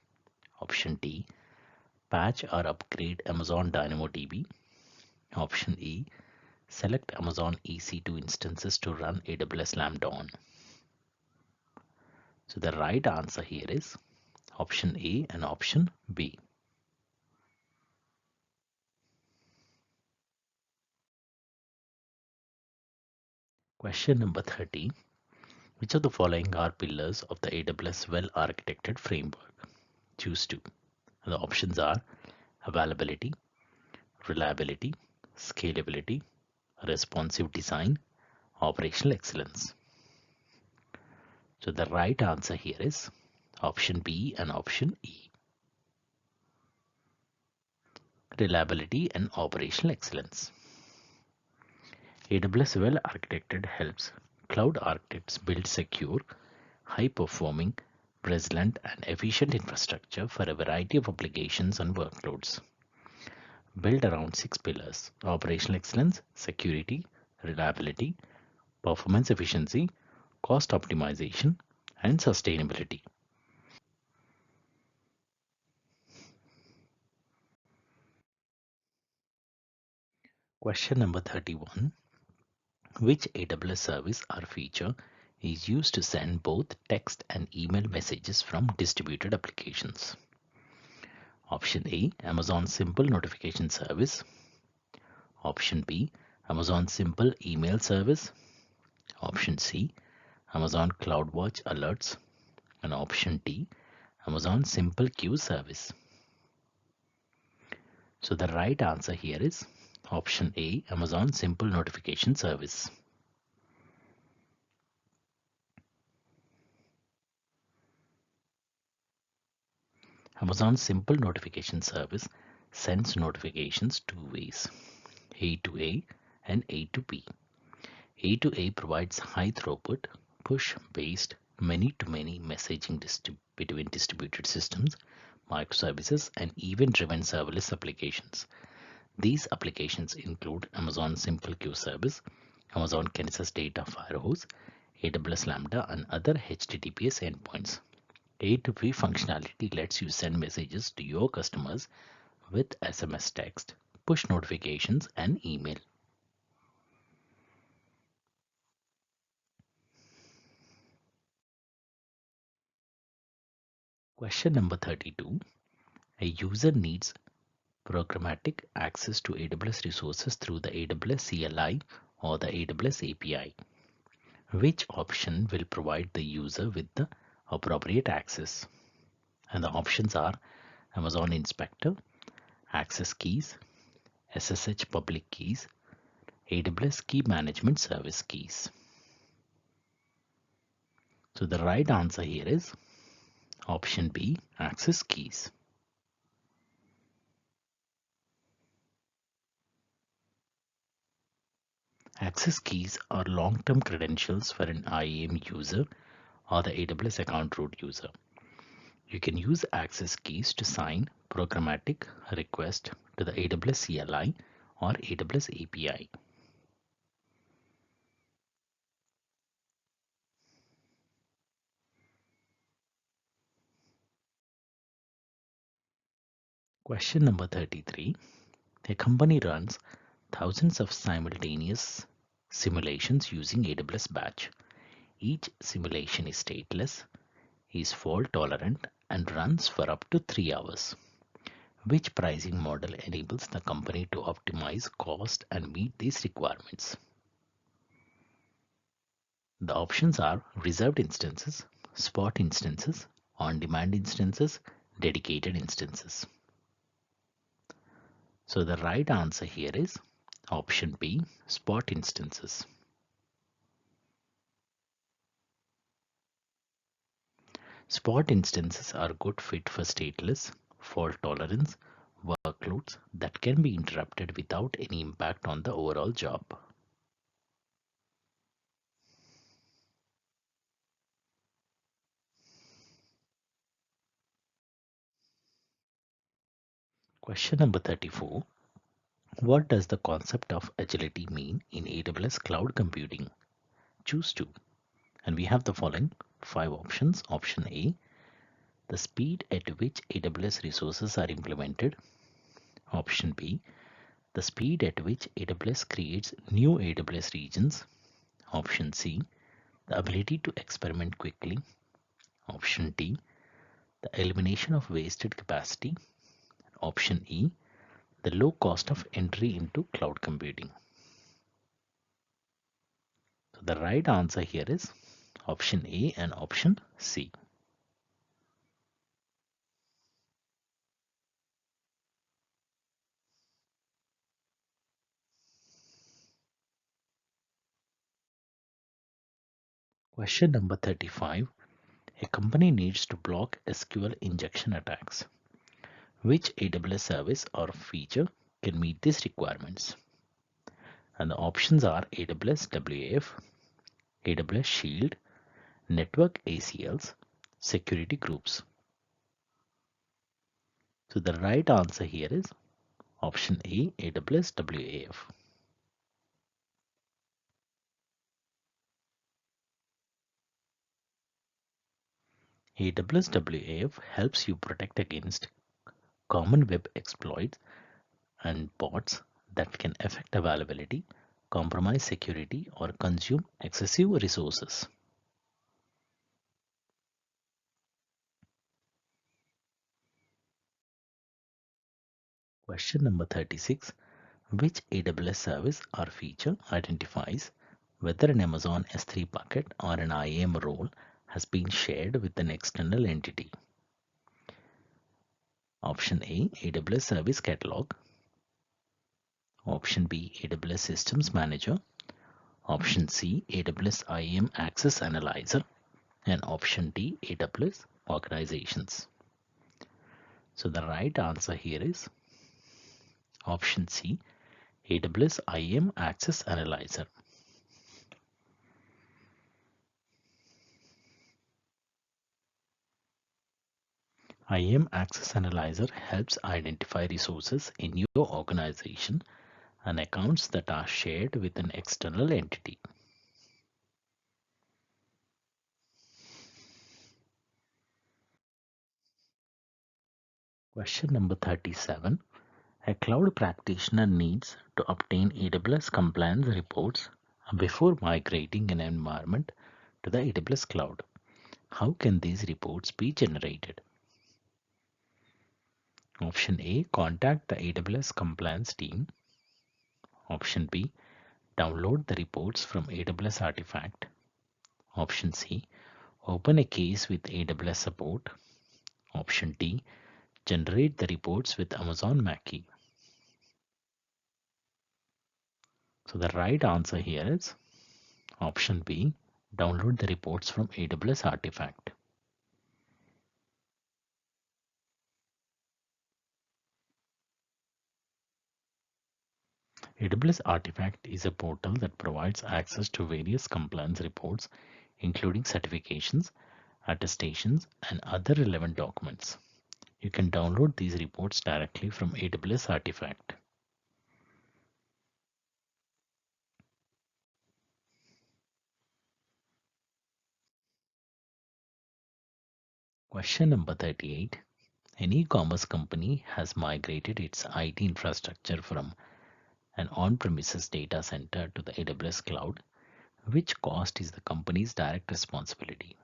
Option D. Patch or upgrade Amazon DynamoDB. Option E. Select Amazon EC2 instances to run AWS Lambda on. So the right answer here is option A and option B. Question number 30. Which of the following are pillars of the AWS well-architected framework? Choose 2. The options are availability, reliability, scalability, responsive design, operational excellence. So the right answer here is option B and option E. Reliability and operational excellence. AWS well architected helps cloud architects build secure, high performing, resilient and efficient infrastructure for a variety of applications and workloads. Built around 6 pillars: operational excellence, security, reliability, performance efficiency, cost optimization, and sustainability. Question number 31. Which AWS service or feature is used to send both text and email messages from distributed applications? Option A. Amazon Simple Notification Service. Option B. Amazon Simple Email Service. Option C. Amazon CloudWatch Alerts. And option D. Amazon Simple Queue Service. So the right answer here is option A. Amazon Simple Notification Service. Amazon Simple Notification Service sends notifications two ways, A to A and A to B. A to A provides high throughput, push-based, many-to-many messaging between distributed systems, microservices, and event-driven serverless applications. These applications include Amazon Simple Queue Service, Amazon Kinesis Data Firehose, AWS Lambda, and other HTTPS endpoints. A2P functionality lets you send messages to your customers with SMS text, push notifications, and email. Question number 32. A user needs programmatic access to AWS resources through the AWS CLI or the AWS API. Which option will provide the user with the appropriate access? And the options are Amazon Inspector, Access Keys, SSH Public Keys, AWS Key Management Service Keys. So the right answer here is option B, Access Keys. Access keys are long-term credentials for an IAM user or the AWS account root user. You can use access keys to sign programmatic request to the AWS CLI or AWS API. Question number 33. A company runs thousands of simultaneous simulations using AWS Batch. Each simulation is stateless, is fault tolerant, and runs for up to 3 hours. Which pricing model enables the company to optimize cost and meet these requirements? The options are reserved instances, spot instances, on-demand instances, dedicated instances. So the right answer here is option B, spot instances. Spot instances are a good fit for stateless, fault tolerance workloads that can be interrupted without any impact on the overall job. Question number 34. What does the concept of agility mean in AWS cloud computing? Choose two. And we have the following five options. Option A, the speed at which AWS resources are implemented. Option B, the speed at which AWS creates new AWS regions. Option C, the ability to experiment quickly. Option D, the elimination of wasted capacity. Option E, the low cost of entry into cloud computing. So the right answer here is option A and option C. Question number 35. A company needs to block SQL injection attacks. Which AWS service or feature can meet these requirements? And the options are AWS WAF, AWS Shield, Network ACLs, Security Groups. So the right answer here is option A, AWS WAF. AWS WAF helps you protect against common web exploits and bots that can affect availability, compromise security, or consume excessive resources. Question number 36. Which AWS service or feature identifies whether an Amazon S3 bucket or an IAM role has been shared with an external entity? Option A, AWS Service Catalog. Option B, AWS Systems Manager. Option C, AWS IAM Access Analyzer. And option D, AWS Organizations. So the right answer here is option C, AWS IAM Access Analyzer. IAM Access Analyzer helps identify resources in your organization and accounts that are shared with an external entity. Question number 37. A cloud practitioner needs to obtain AWS compliance reports before migrating an environment to the AWS cloud. How can these reports be generated? Option A, contact the AWS compliance team. Option B, download the reports from AWS Artifact. Option C, open a case with AWS support. Option D, generate the reports with Amazon Mackie. So the right answer here is option B, download the reports from AWS Artifact. AWS Artifact is a portal that provides access to various compliance reports, including certifications, attestations, and other relevant documents. You can download these reports directly from AWS Artifact. Question number 38. An e-commerce company has migrated its IT infrastructure from an on-premises data center to the AWS cloud. Which cost is the company's direct responsibility?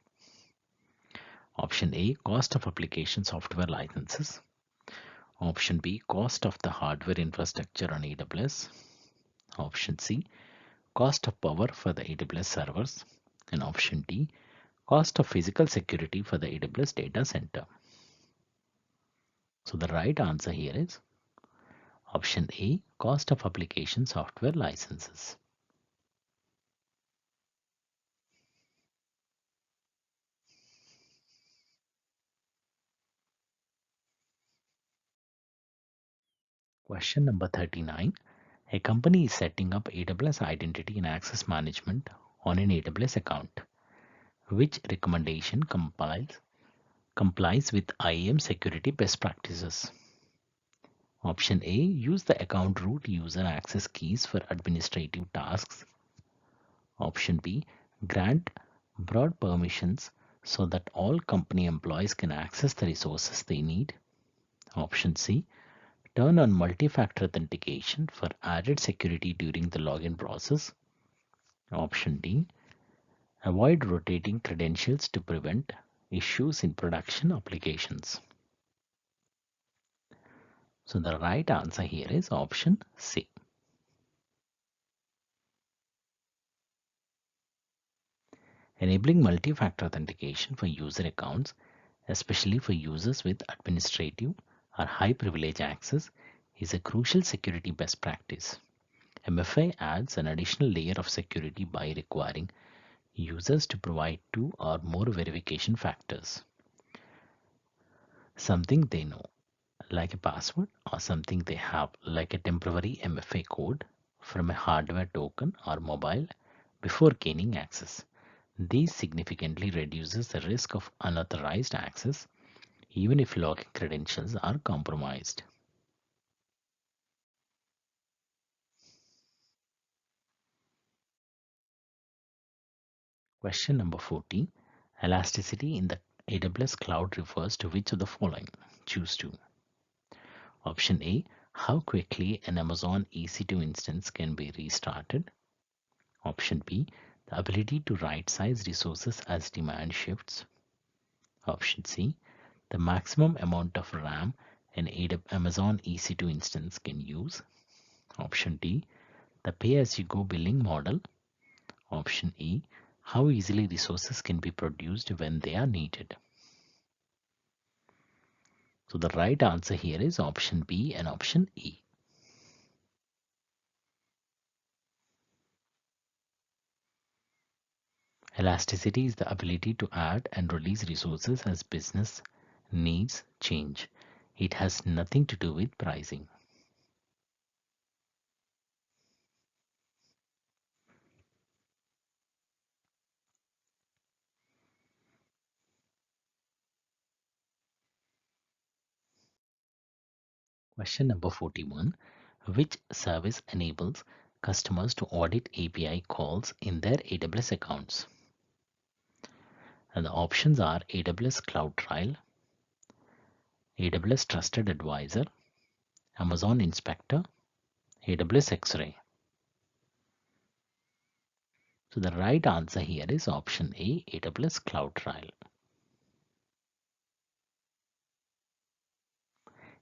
Option A, cost of application software licenses. Option B, cost of the hardware infrastructure on AWS. Option C, cost of power for the AWS servers. And option D, cost of physical security for the AWS data center. So the right answer here is option A, cost of application software licenses. Question number 39. A company is setting up AWS identity and access management on an AWS account. Which recommendation complies with IAM security best practices? Option A, use the account root user access keys for administrative tasks. Option B, grant broad permissions so that all company employees can access the resources they need. Option C, turn on multi-factor authentication for added security during the login process. Option D, avoid rotating credentials to prevent issues in production applications. So the right answer here is option C. Enabling multi-factor authentication for user accounts, especially for users with administrative or high privilege access, is a crucial security best practice. MFA adds an additional layer of security by requiring users to provide two or more verification factors, something they know, like a password, or something they have, like a temporary MFA code from a hardware token or mobile, before gaining access. This significantly reduces the risk of unauthorized access, even if login credentials are compromised. Question number 40. Elasticity in the AWS cloud refers to which of the following? Choose two. Option A, how quickly an Amazon EC2 instance can be restarted. Option B, the ability to right size resources as demand shifts. Option C, the maximum amount of RAM an Amazon EC2 instance can use. Option D, the pay-as-you-go billing model. Option E, how easily resources can be produced when they are needed. So the right answer here is option B and option E. Elasticity is the ability to add and release resources as business needs change. It has nothing to do with pricing. Question number 41. Which service enables customers to audit API calls in their AWS accounts? And the options are AWS Cloud Trial, AWS Trusted Advisor, Amazon Inspector, AWS X-Ray. So the right answer here is option A, AWS Cloud Trial.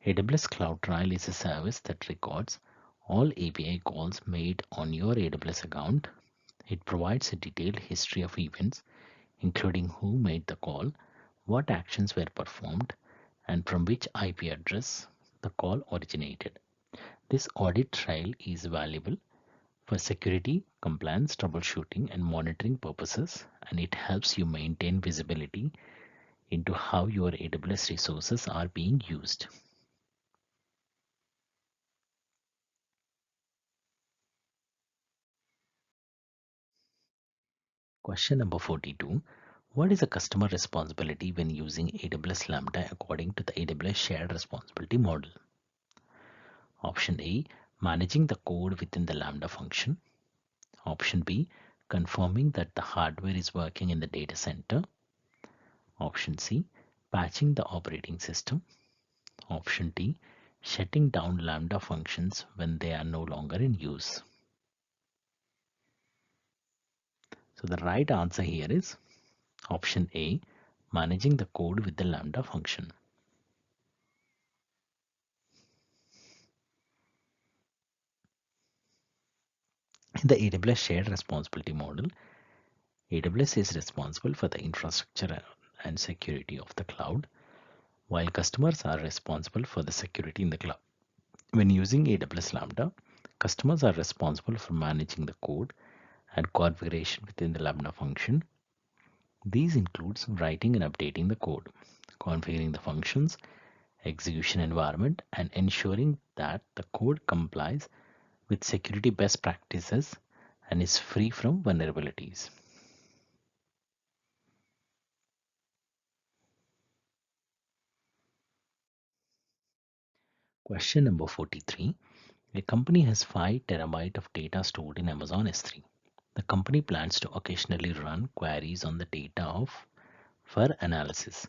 AWS Cloud Trial is a service that records all API calls made on your AWS account. It provides a detailed history of events, including who made the call, what actions were performed, and from which IP address the call originated. This audit trail is valuable for security, compliance, troubleshooting, and monitoring purposes, and it helps you maintain visibility into how your AWS resources are being used. Question number 42. What is a customer responsibility when using AWS Lambda according to the AWS shared responsibility model? Option A, managing the code within the Lambda function. Option B, confirming that the hardware is working in the data center. Option C, patching the operating system. Option D, shutting down Lambda functions when they are no longer in use. So the right answer here is option A, managing the code with the Lambda function. In the AWS shared responsibility model, AWS is responsible for the infrastructure and security of the cloud, while customers are responsible for the security in the cloud. When using AWS Lambda, customers are responsible for managing the code and configuration within the Lambda function. These includes writing and updating the code, configuring the functions, execution environment, and ensuring that the code complies with security best practices and is free from vulnerabilities. Question number 43. A company has 5 terabyte of data stored in Amazon S3. The company plans to occasionally run queries on the data for analysis.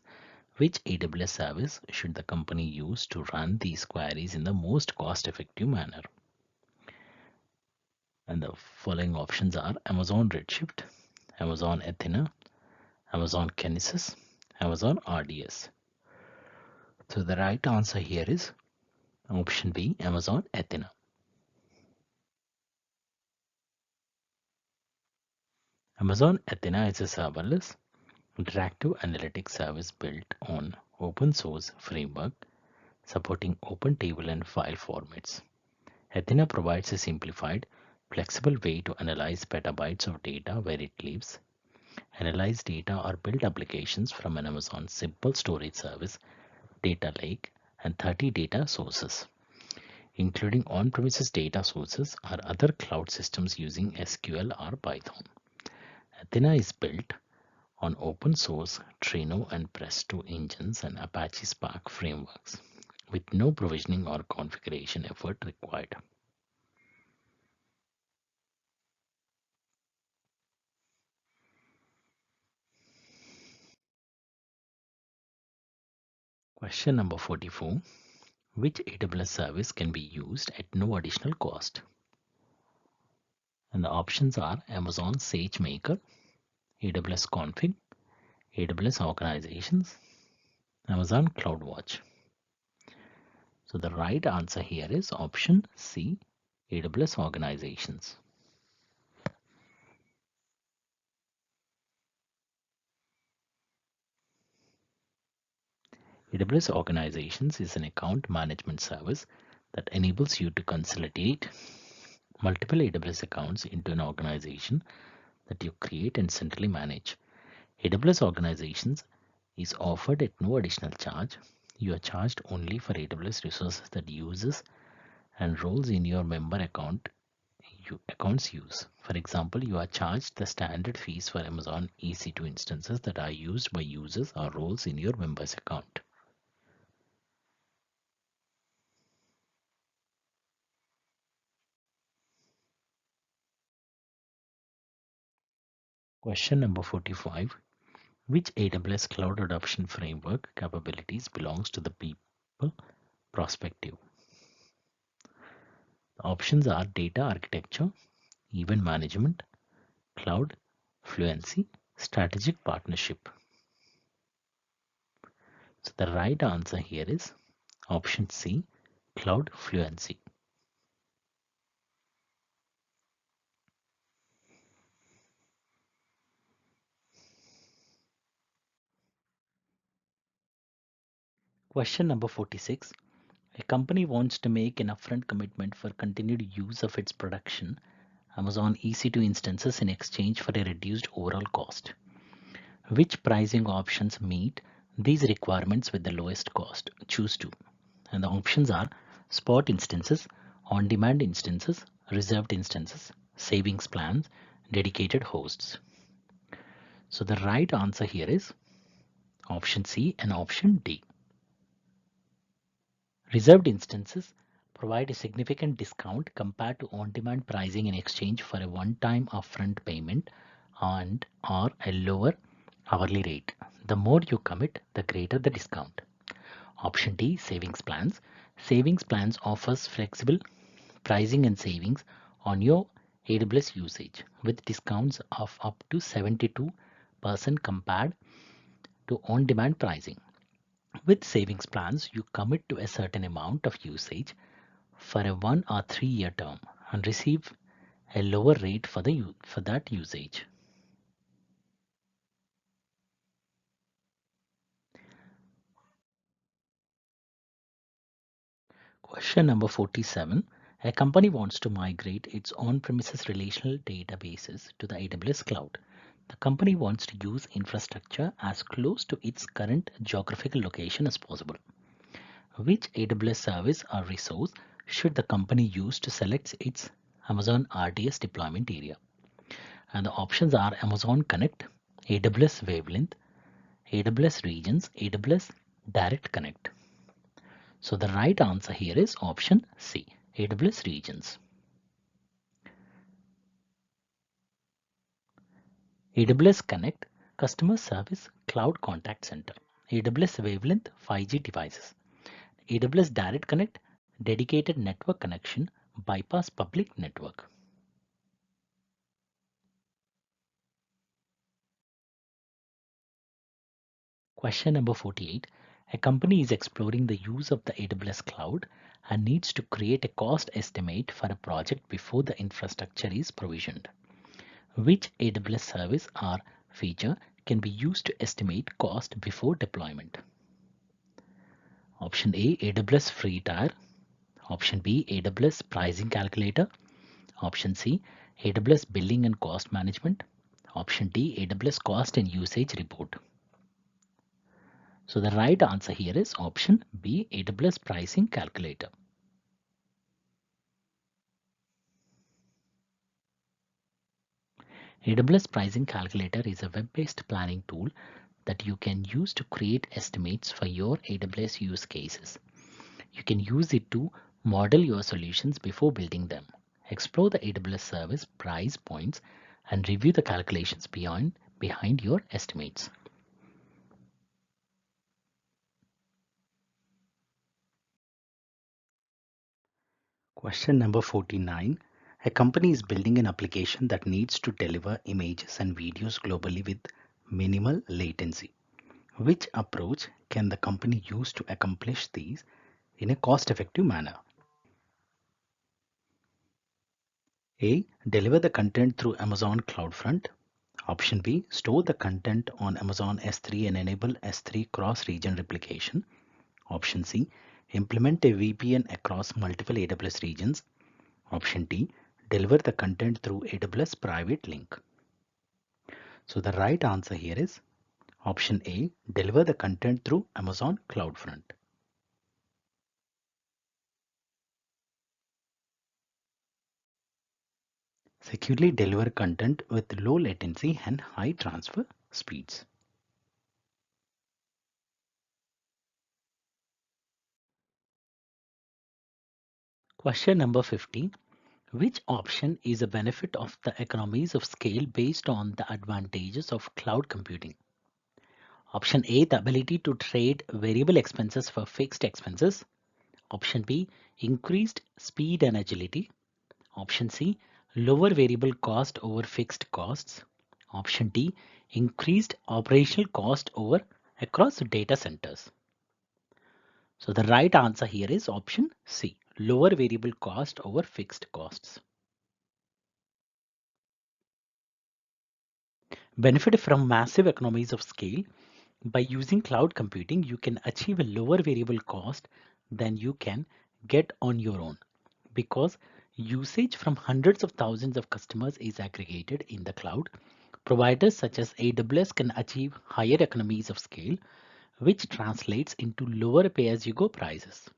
Which AWS service should the company use to run these queries in the most cost-effective manner? And the following options are Amazon Redshift, Amazon Athena, Amazon Kinesis, Amazon RDS. So the right answer here is option B, Amazon Athena. Amazon Athena is a serverless interactive analytics service built on open source framework supporting open table and file formats. Athena provides a simplified, flexible way to analyze petabytes of data where it lives, analyze data or build applications from an Amazon simple storage service, data lake, and 30 data sources, including on-premises data sources or other cloud systems using SQL or Python. Athena is built on open source Trino and Presto engines and Apache Spark frameworks, with no provisioning or configuration effort required. Question number 44. Which AWS service can be used at no additional cost? And the options are Amazon SageMaker, AWS Config, AWS Organizations, Amazon CloudWatch. So the right answer here is option C, AWS Organizations. AWS Organizations is an account management service that enables you to consolidate multiple AWS accounts into an organization that you create and centrally manage. AWS Organizations is offered at no additional charge. You are charged only for AWS resources that uses and roles in your member accounts use. For example, you are charged the standard fees for Amazon EC2 instances that are used by users or roles in your members account. Question number 45. Which AWS Cloud Adoption Framework capabilities belongs to the people perspective? The options are data architecture, event management, cloud fluency, strategic partnership. So the right answer here is option C, cloud fluency. Question number 46. A company wants to make an upfront commitment for continued use of its production Amazon EC2 instances in exchange for a reduced overall cost. Which pricing options meet these requirements with the lowest cost? Choose two. And the options are spot instances, on-demand instances, reserved instances, savings plans, dedicated hosts. So the right answer here is option C and option D. Reserved instances provide a significant discount compared to on-demand pricing in exchange for a one-time upfront payment and or a lower hourly rate. The more you commit, the greater the discount. Option D, savings plans. Savings plans offers flexible pricing and savings on your AWS usage with discounts of up to 72% compared to on-demand pricing. With savings plans, you commit to a certain amount of usage for a 1 or 3 year term and receive a lower rate for that usage. Question number 47. A company wants to migrate its on-premises relational databases to the AWS cloud. The company wants to use infrastructure as close to its current geographical location as possible. Which AWS service or resource should the company use to select its Amazon RDS deployment area? And the options are Amazon Connect, AWS Wavelength, AWS Regions, AWS Direct Connect. So the right answer here is option C, AWS Regions. AWS Connect, Customer Service Cloud Contact Center. AWS Wavelength, 5G devices. AWS Direct Connect, dedicated network connection, bypass public network. Question number 48. A company is exploring the use of the AWS cloud and needs to create a cost estimate for a project before the infrastructure is provisioned. Which AWS service or feature can be used to estimate cost before deployment? Option A, AWS Free Tier. Option B, AWS Pricing Calculator. Option C, AWS Billing and Cost Management. Option D, AWS Cost and Usage Report. So the right answer here is option B, AWS Pricing Calculator. AWS Pricing Calculator is a web-based planning tool that you can use to create estimates for your AWS use cases. You can use it to model your solutions before building them. Explore the AWS service price points and review the calculations behind your estimates. Question number 49. A company is building an application that needs to deliver images and videos globally with minimal latency. Which approach can the company use to accomplish these in a cost-effective manner? A. Deliver the content through Amazon CloudFront. Option B. Store the content on Amazon S3 and enable S3 cross-region replication. Option C. Implement a VPN across multiple AWS regions. Option D. Deliver the content through AWS private link. So the right answer here is option A. Deliver the content through Amazon CloudFront. Securely deliver content with low latency and high transfer speeds. Question number 50. Which option is a benefit of the economies of scale based on the advantages of cloud computing? Option A, the ability to trade variable expenses for fixed expenses. Option B, increased speed and agility. Option C, lower variable cost over fixed costs. Option D, increased operational cost over across data centers. So the right answer here is option C, lower variable cost over fixed costs. Benefit from massive economies of scale. By using cloud computing, you can achieve a lower variable cost than you can get on your own because usage from hundreds of thousands of customers is aggregated in the cloud. Providers such as AWS can achieve higher economies of scale, which translates into lower pay-as-you-go prices.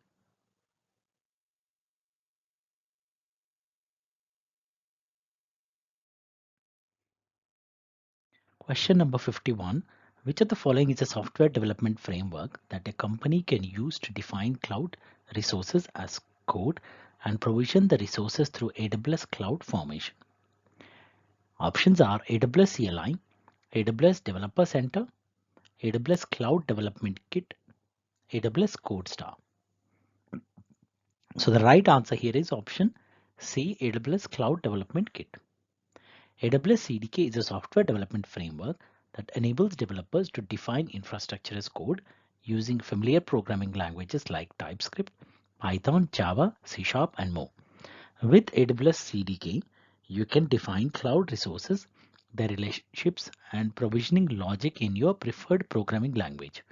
Question number 51. Which of the following is a software development framework that a company can use to define cloud resources as code and provision the resources through AWS Cloud Formation? Options are AWS CLI, AWS Developer Center, AWS Cloud Development Kit, AWS CodeStar. So the right answer here is option C, AWS Cloud Development Kit. AWS CDK is a software development framework that enables developers to define infrastructure as code using familiar programming languages like TypeScript, Python, Java, C#, and more. With AWS CDK, you can define cloud resources, their relationships, and provisioning logic in your preferred programming language.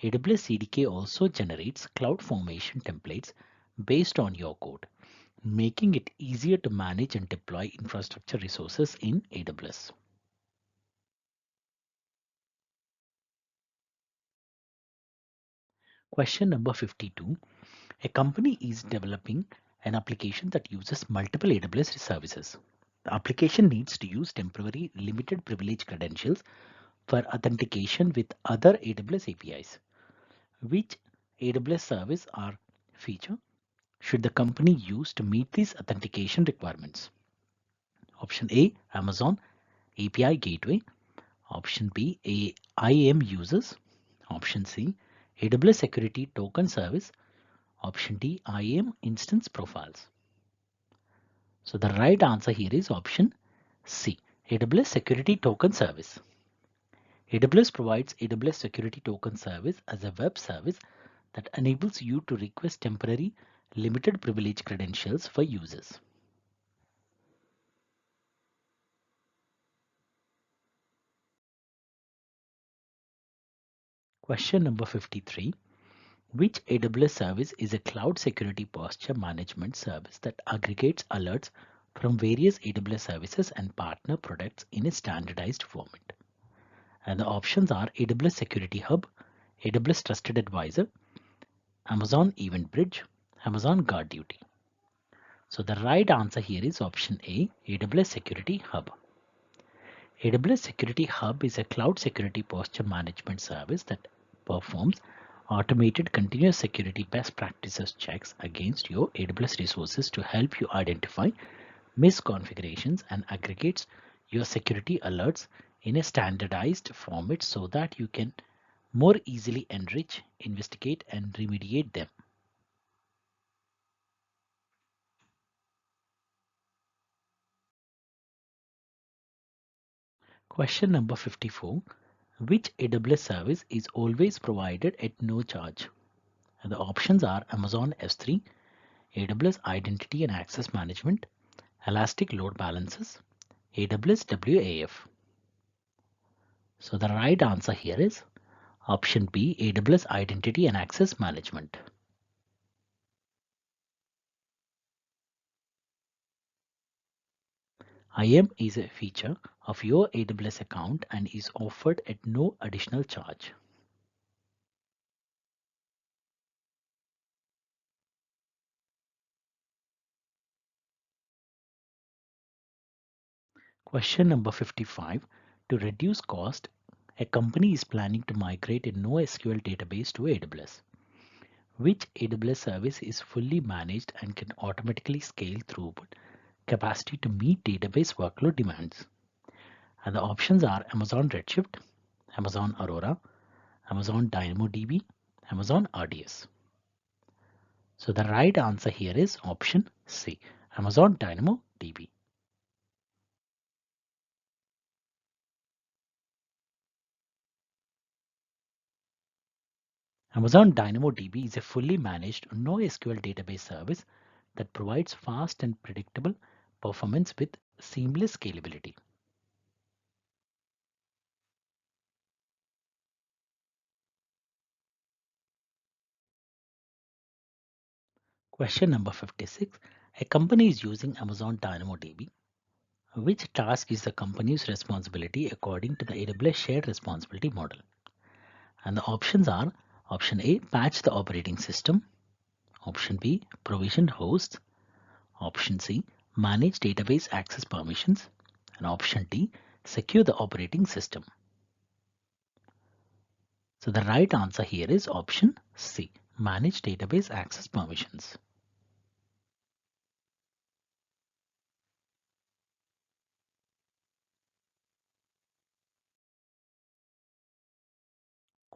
AWS CDK also generates CloudFormation templates based on your code, making it easier to manage and deploy infrastructure resources in AWS. Question number 52. A company is developing an application that uses multiple AWS services. The application needs to use temporary limited privilege credentials for authentication with other AWS APIs. Which AWS service or feature should the company use to meet these authentication requirements? Option A, Amazon API Gateway. Option B, IAM users. Option C, AWS Security Token Service. Option D, IAM Instance Profiles. So the right answer here is option C, AWS Security Token Service. AWS provides AWS Security Token Service as a web service that enables you to request temporary limited privilege credentials for users. Question number 53. Which AWS service is a cloud security posture management service that aggregates alerts from various AWS services and partner products in a standardized format? And the options are AWS Security Hub, AWS Trusted Advisor, Amazon Event Bridge, Amazon Guard Duty. So the right answer here is option A, AWS Security Hub. AWS Security Hub is a cloud security posture management service that performs automated continuous security best practices checks against your AWS resources to help you identify misconfigurations and aggregates your security alerts in a standardized format so that you can more easily enrich, investigate, and remediate them. Question number 54. Which AWS service is always provided at no charge? And the options are Amazon S3, AWS Identity and Access Management, Elastic Load Balancers, AWS WAF. So the right answer here is option B, AWS Identity and Access Management. IAM is a feature of your AWS account and is offered at no additional charge. Question number 55. To reduce cost, a company is planning to migrate a NoSQL database to AWS. Which AWS service is fully managed and can automatically scale throughput capacity to meet database workload demands? And the options are Amazon Redshift, Amazon Aurora, Amazon DynamoDB, Amazon RDS. So the right answer here is option C, Amazon DynamoDB. Amazon DynamoDB is a fully managed NoSQL database service that provides fast and predictable performance with seamless scalability. Question number 56. A company is using Amazon DynamoDB. Which task is the company's responsibility according to the AWS shared responsibility model? And the options are option A, patch the operating system. Option B, provision hosts. Option C, manage database access permissions. And option D, secure the operating system. So the right answer here is option C, manage database access permissions.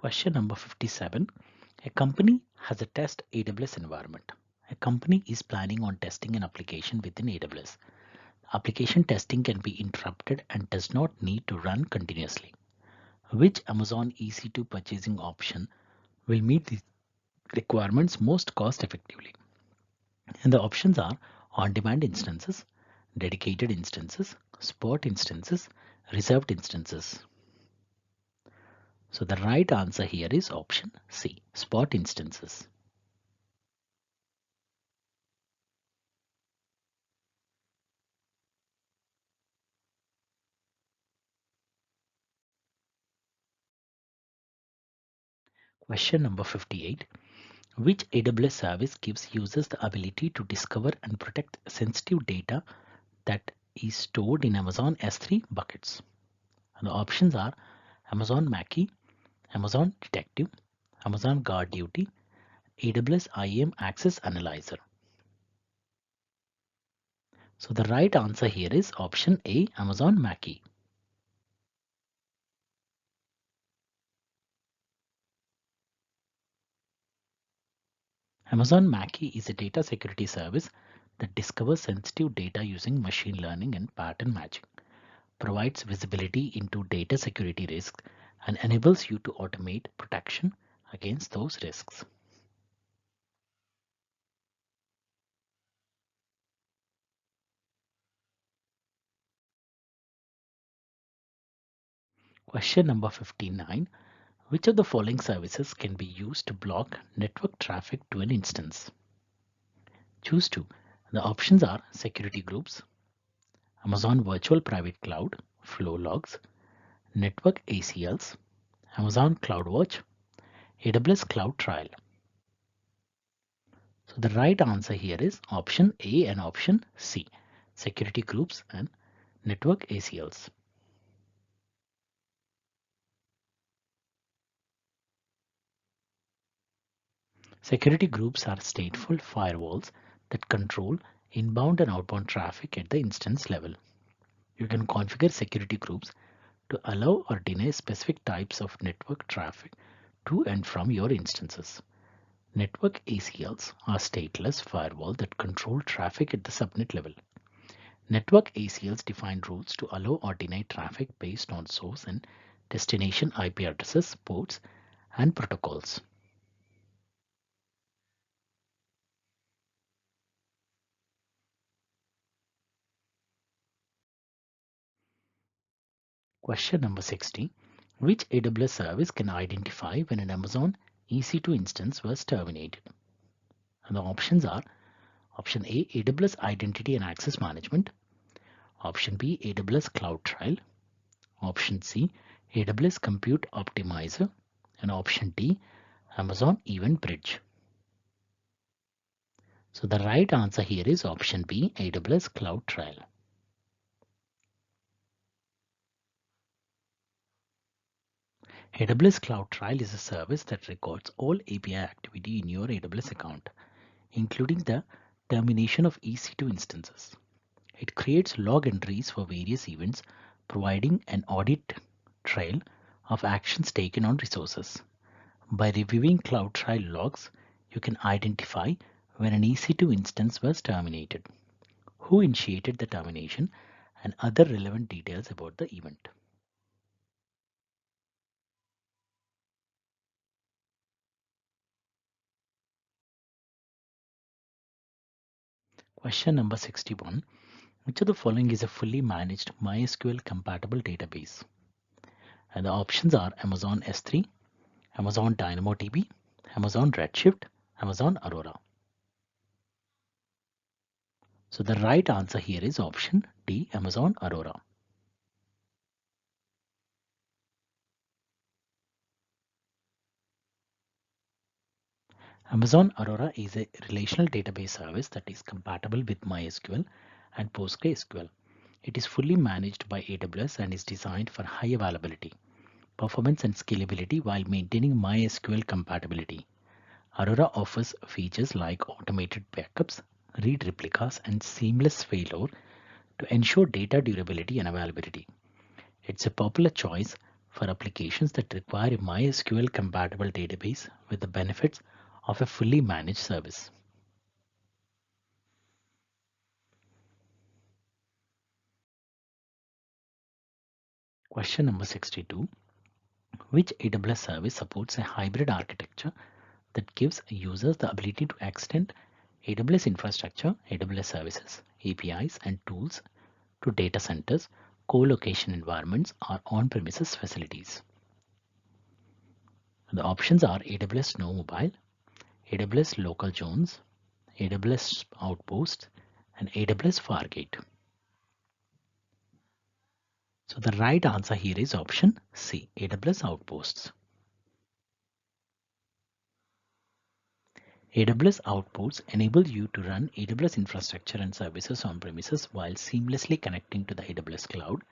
Question number 57. A company has a test AWS environment. A company is planning on testing an application within AWS. Application testing can be interrupted and does not need to run continuously. Which Amazon EC2 purchasing option will meet these requirements most cost effectively? And the options are on-demand instances, dedicated instances, spot instances, reserved instances. So the right answer here is option C, spot instances. Question number 58. Which AWS service gives users the ability to discover and protect sensitive data that is stored in Amazon S3 buckets? And the options are Amazon Mackie, Amazon Detective, Amazon Guard Duty, AWS IAM Access Analyzer. So the right answer here is option A, Amazon Mackie. Amazon Mackie is a data security service that discovers sensitive data using machine learning and pattern matching, provides visibility into data security risks, and enables you to automate protection against those risks. Question number 59. Which of the following services can be used to block network traffic to an instance? Choose two. The options are security groups, Amazon Virtual Private Cloud, flow logs, network ACLs, Amazon CloudWatch, AWS Cloud Trial. So the right answer here is option A and option C, security groups and network ACLs. Security groups are stateful firewalls that control inbound and outbound traffic at the instance level. You can configure security groups to allow or deny specific types of network traffic to and from your instances. Network ACLs are stateless firewalls that control traffic at the subnet level. Network ACLs define rules to allow or deny traffic based on source and destination IP addresses, ports, and protocols. Question number 60. Which AWS service can identify when an Amazon EC2 instance was terminated? And the options are option A, AWS Identity and Access Management, option B, AWS Cloud Trial, option C, AWS Compute Optimizer, and option D, Amazon Event Bridge. So the right answer here is option B, AWS Cloud Trial. AWS Cloud Trial is a service that records all API activity in your AWS account, including the termination of EC2 instances. It creates log entries for various events, providing an audit trail of actions taken on resources. By reviewing Cloud Trial logs, you can identify when an EC2 instance was terminated, who initiated the termination, and other relevant details about the event. Question number 61. Which of the following is a fully managed MySQL compatible database? And the options are Amazon S3, Amazon DynamoDB, Amazon Redshift, Amazon Aurora. So the right answer here is option D, Amazon Aurora. Amazon Aurora is a relational database service that is compatible with MySQL and PostgreSQL. It is fully managed by AWS and is designed for high availability, performance, and scalability while maintaining MySQL compatibility. Aurora offers features like automated backups, read replicas, and seamless failover to ensure data durability and availability. It's a popular choice for applications that require a MySQL compatible database with the benefits of a fully managed service. Question number 62. Which AWS service supports a hybrid architecture that gives users the ability to extend AWS infrastructure, AWS services, APIs, and tools to data centers, co-location environments, or on-premises facilities? The options are AWS Snow Mobile, AWS Local Zones, AWS Outposts, and AWS Fargate. So the right answer here is option C, AWS Outposts. AWS Outposts enable you to run AWS infrastructure and services on premises while seamlessly connecting to the AWS cloud.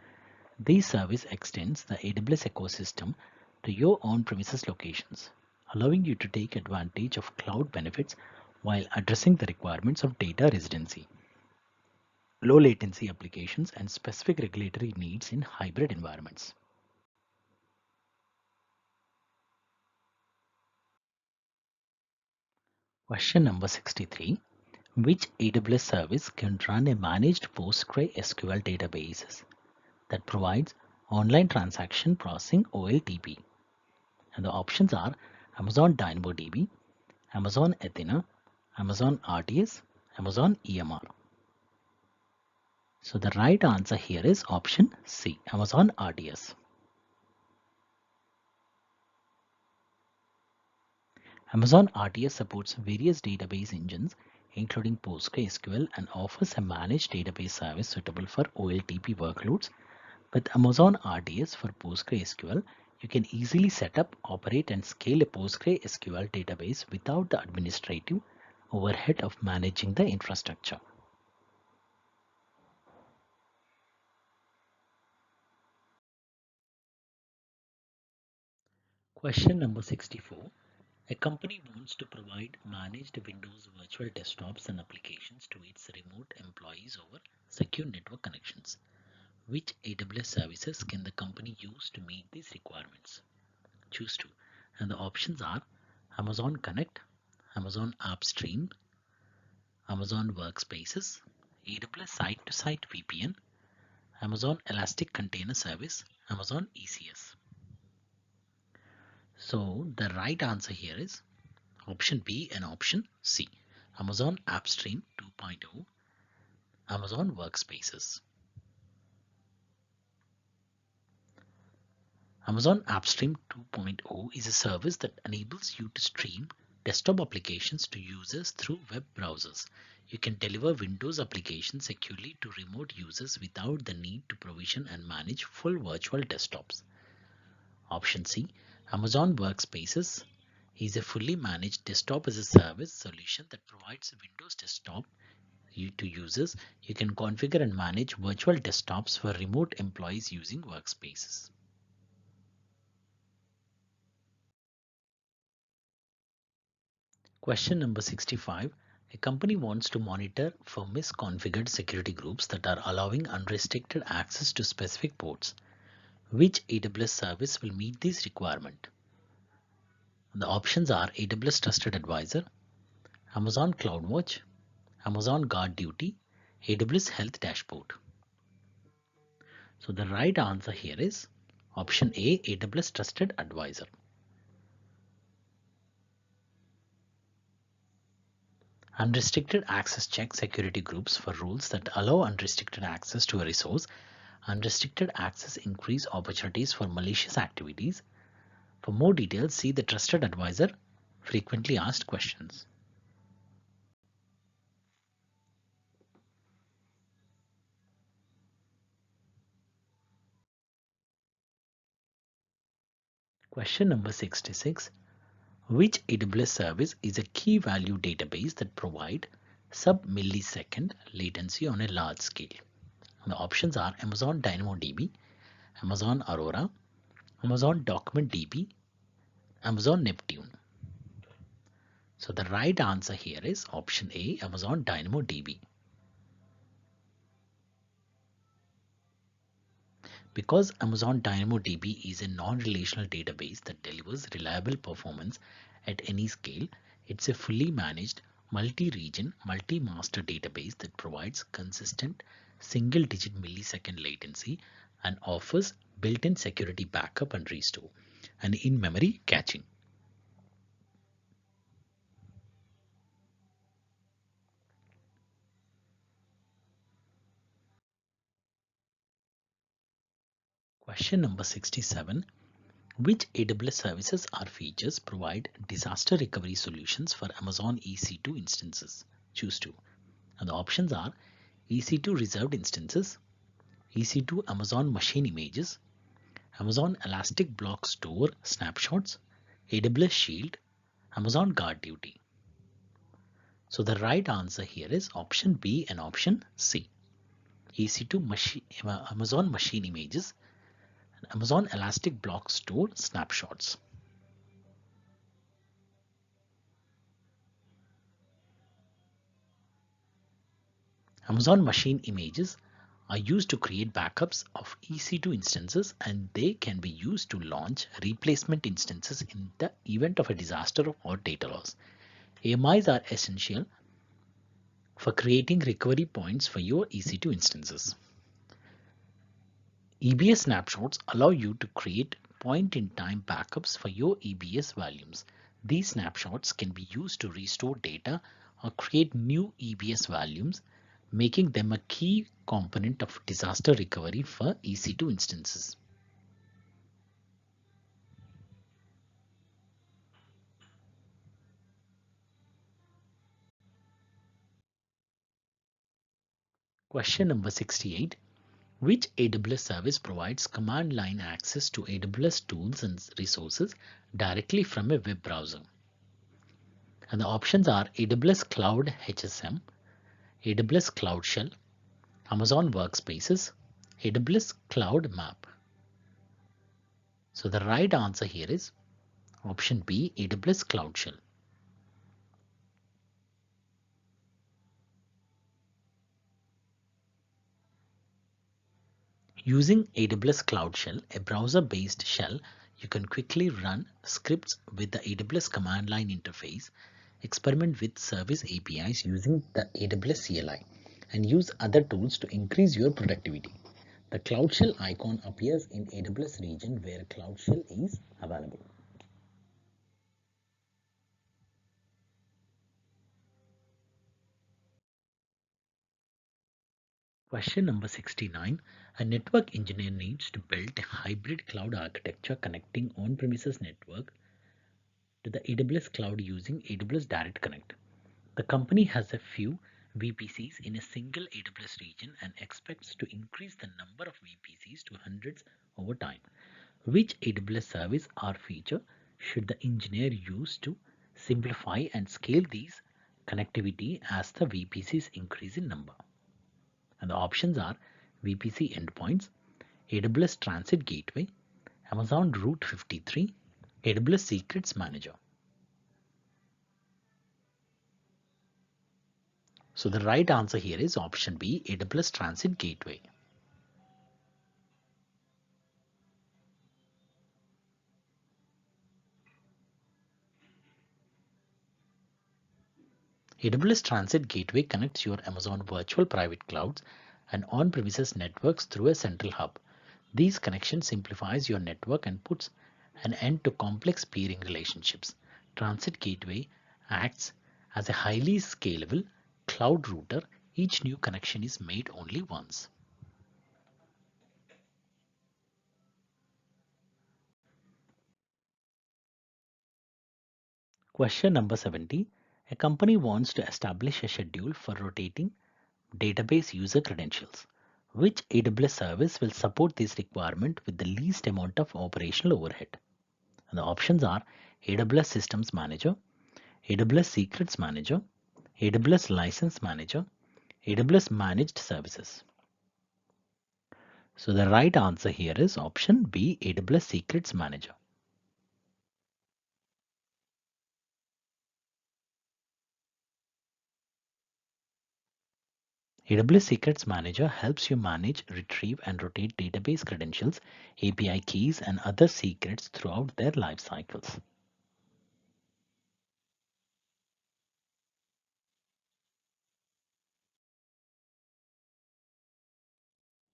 This service extends the AWS ecosystem to your on-premises locations, allowing you to take advantage of cloud benefits while addressing the requirements of data residency, low latency applications, and specific regulatory needs in hybrid environments. Question number 63. Which AWS service can run a managed PostgreSQL database that provides online transaction processing OLTP? And the options are Amazon DynamoDB, Amazon Athena, Amazon RDS, Amazon EMR. So the right answer here is option C, Amazon RDS. Amazon RDS supports various database engines including PostgreSQL and offers a managed database service suitable for OLTP workloads. With Amazon RDS for PostgreSQL, you can easily set up, operate, and scale a PostgreSQL database without the administrative overhead of managing the infrastructure. Question number 64. A company wants to provide managed Windows virtual desktops and applications to its remote employees over secure network connections. Which AWS services can the company use to meet these requirements? Choose two. And the options are Amazon Connect, Amazon AppStream, Amazon Workspaces, AWS Site-to-Site VPN, Amazon Elastic Container Service, Amazon ECS. So the right answer here is option B and option C, Amazon AppStream 2.0, Amazon Workspaces. Amazon AppStream 2.0 is a service that enables you to stream desktop applications to users through web browsers. You can deliver Windows applications securely to remote users without the need to provision and manage full virtual desktops. Option C, Amazon Workspaces is a fully managed desktop as a service solution that provides Windows desktop to users. You can configure and manage virtual desktops for remote employees using workspaces. Question number 65. A company wants to monitor for misconfigured security groups that are allowing unrestricted access to specific ports. Which AWS service will meet this requirement? The options are AWS Trusted Advisor, Amazon CloudWatch, Amazon Guard Duty, AWS Health Dashboard. So the right answer here is option A, AWS Trusted Advisor. Unrestricted access check security groups for rules that allow unrestricted access to a resource. Unrestricted access increase opportunities for malicious activities. For more details, see the Trusted Advisor frequently asked questions. Question number 66. Which AWS service is a key value database that provide sub-millisecond latency on a large scale? And the options are Amazon DynamoDB, Amazon Aurora, Amazon Document DB, Amazon Neptune. So the right answer here is option A, Amazon DynamoDB. Because Amazon DynamoDB is a non-relational database that delivers reliable performance at any scale, it's a fully managed multi-region, multi-master database that provides consistent single-digit millisecond latency and offers built-in security backup and restore and in-memory caching. Question number 67. Which AWS services or features provide disaster recovery solutions for Amazon EC2 instances? Choose two. And the options are EC2 reserved instances, EC2 Amazon machine images, Amazon Elastic Block Store snapshots, AWS Shield, Amazon Guard Duty. So the right answer here is option B and option C. EC2 Amazon Machine Images and Amazon Elastic Block Store Snapshots. Amazon Machine Images are used to create backups of EC2 instances, and they can be used to launch replacement instances in the event of a disaster or data loss. AMIs are essential for creating recovery points for your EC2 instances. EBS snapshots allow you to create point-in-time backups for your EBS volumes. These snapshots can be used to restore data or create new EBS volumes, making them a key component of disaster recovery for EC2 instances. Question number 68. Which AWS service provides command line access to AWS tools and resources directly from a web browser? And the options are AWS Cloud HSM, AWS Cloud Shell, Amazon Workspaces, AWS Cloud Map. So the right answer here is option B, AWS Cloud Shell. Using AWS Cloud Shell, a browser-based shell, you can quickly run scripts with the AWS command line interface, experiment with service APIs using the AWS CLI, and use other tools to increase your productivity. The Cloud Shell icon appears in AWS region where Cloud Shell is available. Question number 69. A network engineer needs to build a hybrid cloud architecture connecting on-premises network to the AWS cloud using AWS Direct Connect. The company has a few VPCs in a single AWS region and expects to increase the number of VPCs to hundreds over time. Which AWS service or feature should the engineer use to simplify and scale these connectivity as the VPCs increase in number? And the options are VPC endpoints, AWS Transit Gateway, Amazon Route 53, AWS Secrets Manager. So the right answer here is option B, AWS Transit Gateway. AWS Transit Gateway connects your Amazon virtual private clouds and on-premises networks through a central hub. These connections simplifies your network and puts an end to complex peering relationships. Transit Gateway acts as a highly scalable cloud router. Each new connection is made only once. Question number 70. A company wants to establish a schedule for rotating database user credentials. Which AWS service will support this requirement with the least amount of operational overhead? And the options are AWS Systems Manager, AWS Secrets Manager, AWS License Manager, AWS Managed Services. So the right answer here is option B, AWS Secrets Manager. AWS Secrets Manager helps you manage, retrieve, and rotate database credentials, API keys, and other secrets throughout their life cycles.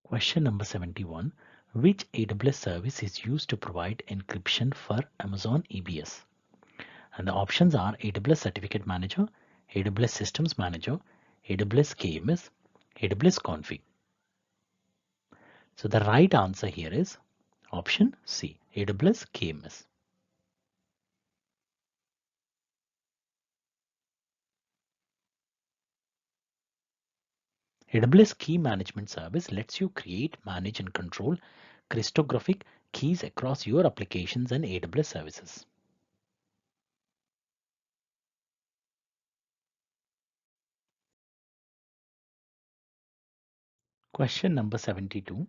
Question number 71. Which AWS service is used to provide encryption for Amazon EBS? And the options are AWS Certificate Manager, AWS Systems Manager, AWS KMS, AWS Config. So the right answer here is option C, AWS KMS. AWS Key Management Service lets you create, manage, and control cryptographic keys across your applications and AWS services. Question number 72.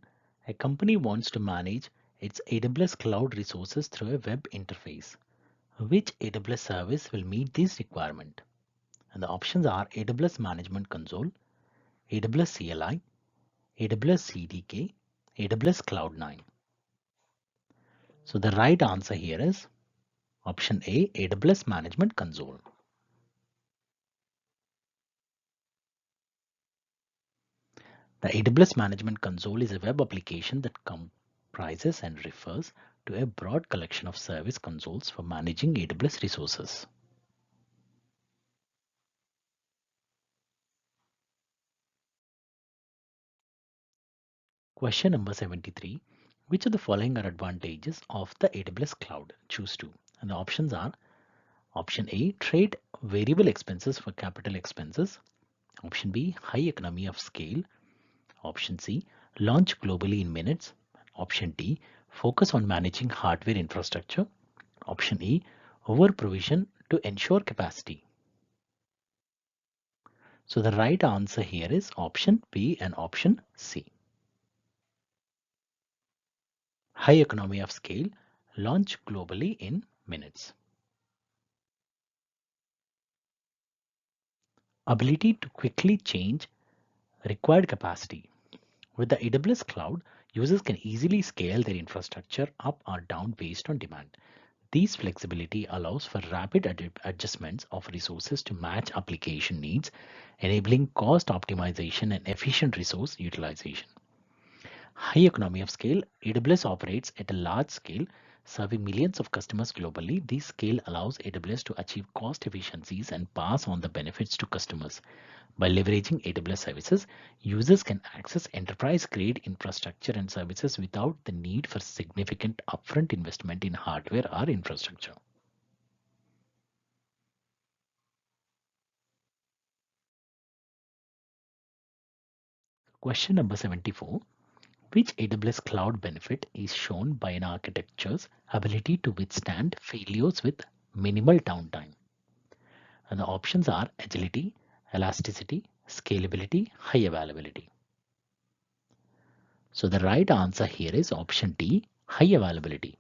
A company wants to manage its AWS cloud resources through a web interface. Which AWS service will meet this requirement? And the options are AWS Management Console, AWS CLI, AWS CDK, AWS Cloud9. So the right answer here is option A, AWS Management Console. The AWS Management Console is a web application that comprises and refers to a broad collection of service consoles for managing AWS resources. Question number 73. Which of the following are advantages of the AWS cloud? Choose two. And the options are option A, trade variable expenses for capital expenses. Option B, high economy of scale. Option C, launch globally in minutes. Option D, focus on managing hardware infrastructure. Option E, over provision to ensure capacity. So the right answer here is option B and option C. High economy of scale, launch globally in minutes. Ability to quickly change required capacity. With the AWS cloud, users can easily scale their infrastructure up or down based on demand. This flexibility allows for rapid adjustments of resources to match application needs, enabling cost optimization and efficient resource utilization. High economy of scale, AWS operates at a large scale, serving millions of customers globally. This scale allows AWS to achieve cost efficiencies and pass on the benefits to customers. By leveraging AWS services, users can access enterprise-grade infrastructure and services without the need for significant upfront investment in hardware or infrastructure. Question number 74. Which AWS cloud benefit is shown by an architecture's ability to withstand failures with minimal downtime? And the options are agility, elasticity, scalability, high availability. So the right answer here is option D, high availability.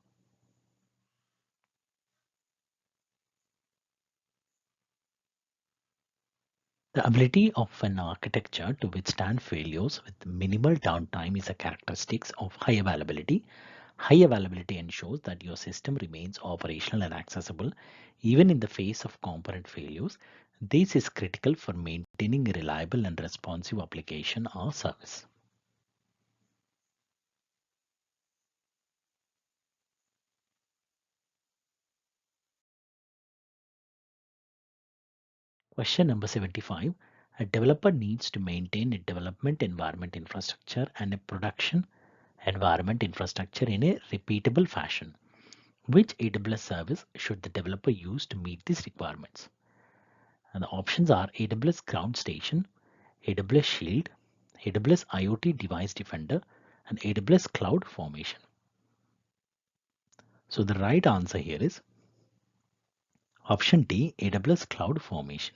The ability of an architecture to withstand failures with minimal downtime is a characteristic of high availability. High availability ensures that your system remains operational and accessible even in the face of component failures. This is critical for maintaining a reliable and responsive application or service. Question number 75. A developer needs to maintain a development environment infrastructure and a production environment infrastructure in a repeatable fashion. Which AWS service should the developer use to meet these requirements? And the options are AWS Ground Station, AWS Shield, AWS IoT Device Defender, and AWS Cloud Formation. So the right answer here is option D, AWS Cloud Formation.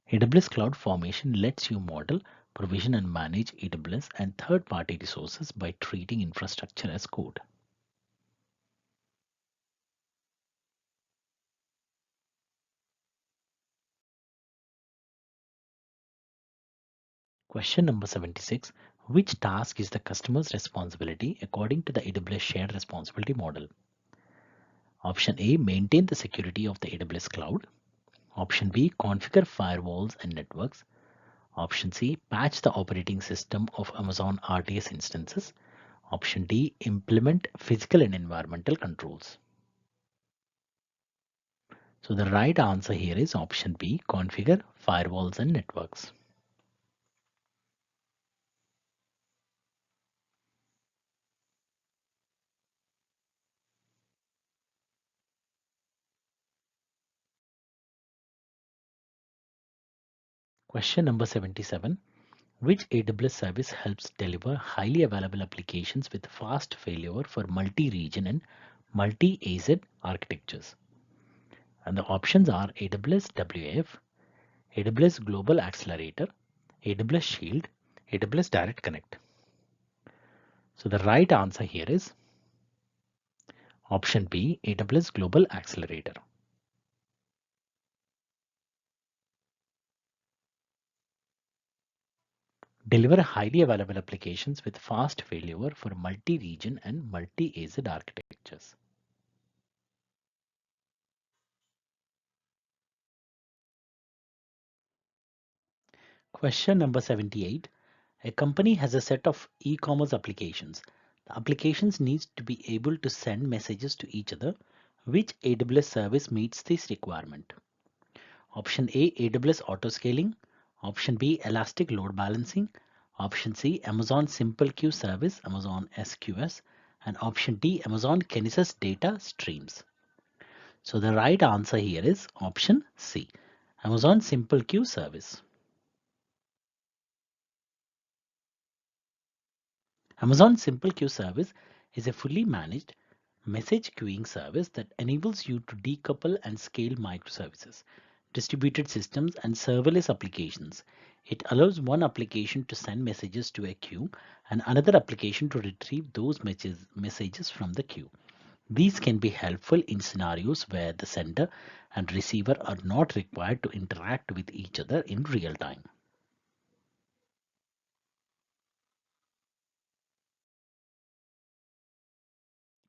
AWS Cloud Formation lets you model, provision, and manage AWS and third-party resources by treating infrastructure as code. Question number 76. Which task is the customer's responsibility according to the AWS shared responsibility model? Option A, maintain the security of the AWS cloud. Option B, configure firewalls and networks. Option C, patch the operating system of Amazon RDS instances. Option D, implement physical and environmental controls. So the right answer here is option B, configure firewalls and networks. Question number 77. Which AWS service helps deliver highly available applications with fast failover for multi-region and multi-AZ architectures? And the options are AWS WAF, AWS Global Accelerator, AWS Shield, AWS Direct Connect. So the right answer here is option B, AWS Global Accelerator. Deliver highly available applications with fast failover for multi-region and multi-AZ architectures. Question number 78. A company has a set of e-commerce applications. The applications need to be able to send messages to each other. Which AWS service meets this requirement? Option A, AWS Autoscaling. Option B, Elastic Load Balancing. Option C, Amazon Simple Queue Service, Amazon SQS. And option D, Amazon Kinesis Data Streams. So the right answer here is option C, Amazon Simple Queue Service. Amazon Simple Queue Service is a fully managed message queuing service that enables you to decouple and scale microservices, distributed systems, and serverless applications. It allows one application to send messages to a queue and another application to retrieve those messages from the queue. These can be helpful in scenarios where the sender and receiver are not required to interact with each other in real time.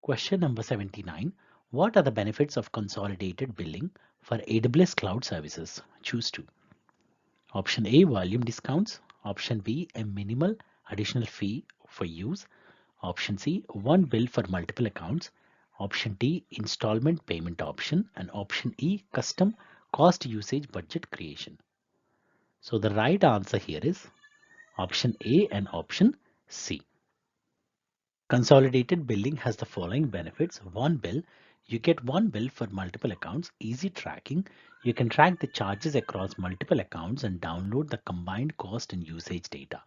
Question number 79. What are the benefits of consolidated billing for AWS Cloud Services? Choose two. Option A, volume discounts. Option B, a minimal additional fee for use. Option C, one bill for multiple accounts. Option D, installment payment option. And option E, custom cost usage budget creation. So the right answer here is option A and option C. Consolidated billing has the following benefits. One bill, you get one bill for multiple accounts, easy tracking. You can track the charges across multiple accounts and download the combined cost and usage data.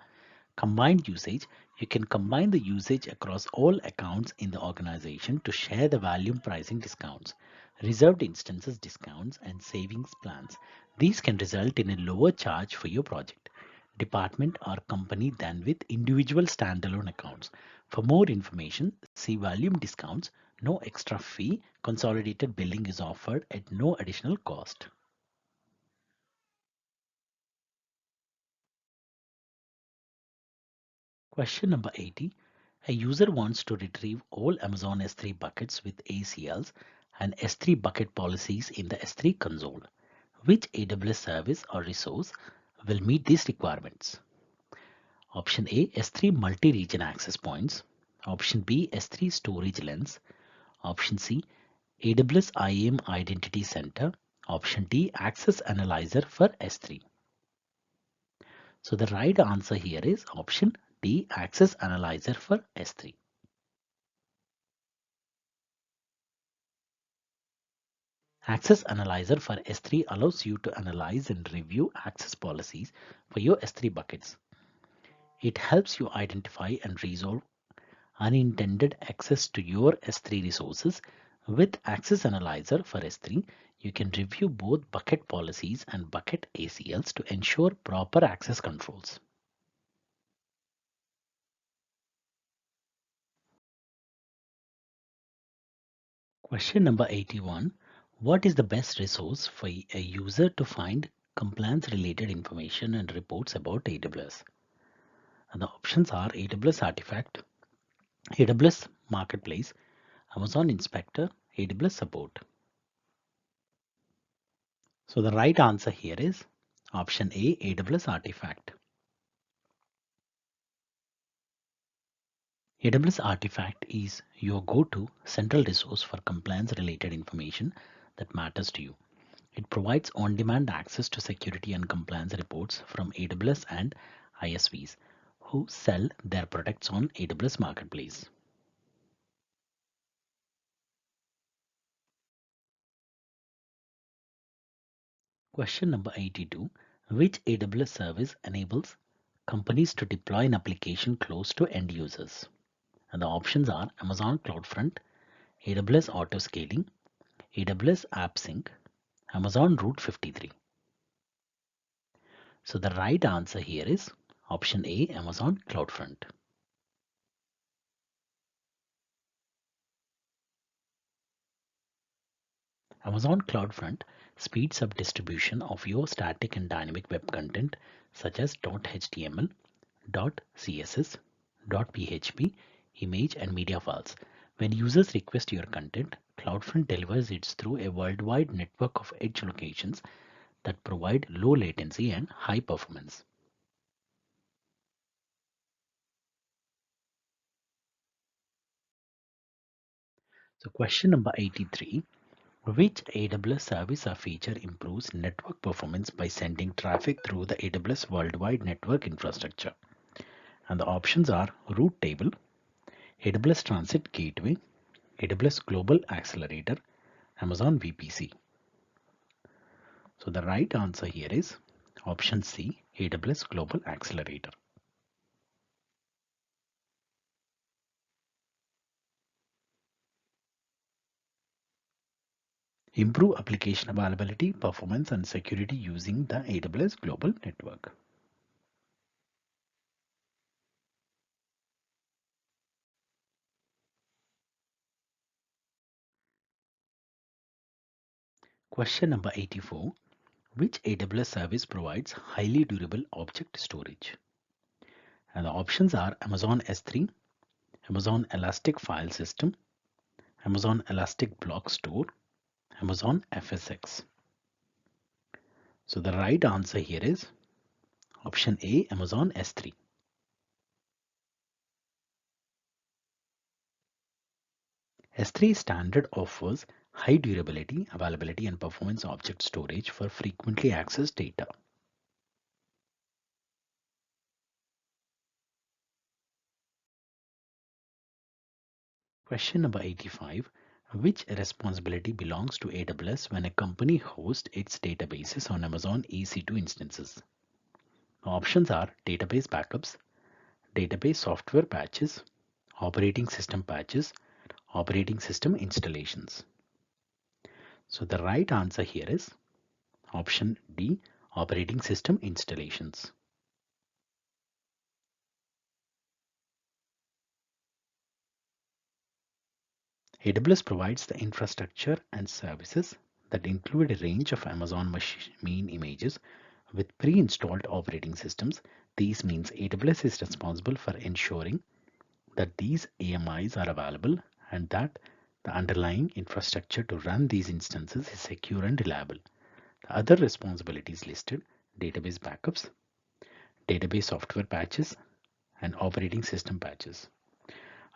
Combined usage, you can combine the usage across all accounts in the organization to share the volume pricing discounts, reserved instances discounts, and savings plans. These can result in a lower charge for your project, department, or company than with individual standalone accounts. For more information, see volume discounts, no extra fee. Consolidated billing is offered at no additional cost. Question number 80. A user wants to retrieve all Amazon S3 buckets with ACLs and S3 bucket policies in the S3 console. Which AWS service or resource will meet these requirements? Option A, S3 multi-region access points. Option B, S3 storage lens. Option C, AWS IAM Identity Center. Option D, Access Analyzer for S3. So the right answer here is option D, Access Analyzer for S3. Access Analyzer for S3 allows you to analyze and review access policies for your S3 buckets. It helps you identify and resolve unintended access to your S3 resources. With Access Analyzer for S3, you can review both bucket policies and bucket ACLs to ensure proper access controls. Question number 81. What is the best resource for a user to find compliance related information and reports about AWS? And the options are AWS Artifact, AWS Marketplace, Amazon Inspector, AWS Support. So the right answer here is option A, AWS Artifact. AWS Artifact is your go-to central resource for compliance related information that matters to you. It provides on-demand access to security and compliance reports from AWS and ISVs who sell their products on AWS Marketplace. Question number 82. Which AWS service enables companies to deploy an application close to end users? And the options are Amazon CloudFront, AWS Autoscaling, AWS AppSync, Amazon Route 53. So the right answer here is option A, Amazon CloudFront. Amazon CloudFront speeds up distribution of your static and dynamic web content such as .html, .css, .php, image and media files. When users request your content, CloudFront delivers it through a worldwide network of edge locations that provide low latency and high performance. So question number 83. Which AWS service or feature improves network performance by sending traffic through the AWS worldwide network infrastructure? And the options are Route Table, AWS Transit Gateway, AWS Global Accelerator, Amazon VPC. So the right answer here is option C, AWS Global Accelerator. Improve application availability, performance and security using the AWS Global Network. Question number 84. Which AWS service provides highly durable object storage? And the options are Amazon S3, Amazon Elastic File System, Amazon Elastic Block Store, Amazon FSx. So the right answer here is option A, Amazon S3. S3 standard offers high durability, availability and performance object storage for frequently accessed data. Question number 85. Which responsibility belongs to AWS when a company hosts its databases on Amazon EC2 instances? The options are database backups, database software patches, operating system patches, operating system installations. So the right answer here is option D, operating system installations. AWS provides the infrastructure and services that include a range of Amazon machine images with pre-installed operating systems. These means AWS is responsible for ensuring that these AMIs are available and that the underlying infrastructure to run these instances is secure and reliable. The other responsibilities listed, database backups, database software patches, and operating system patches,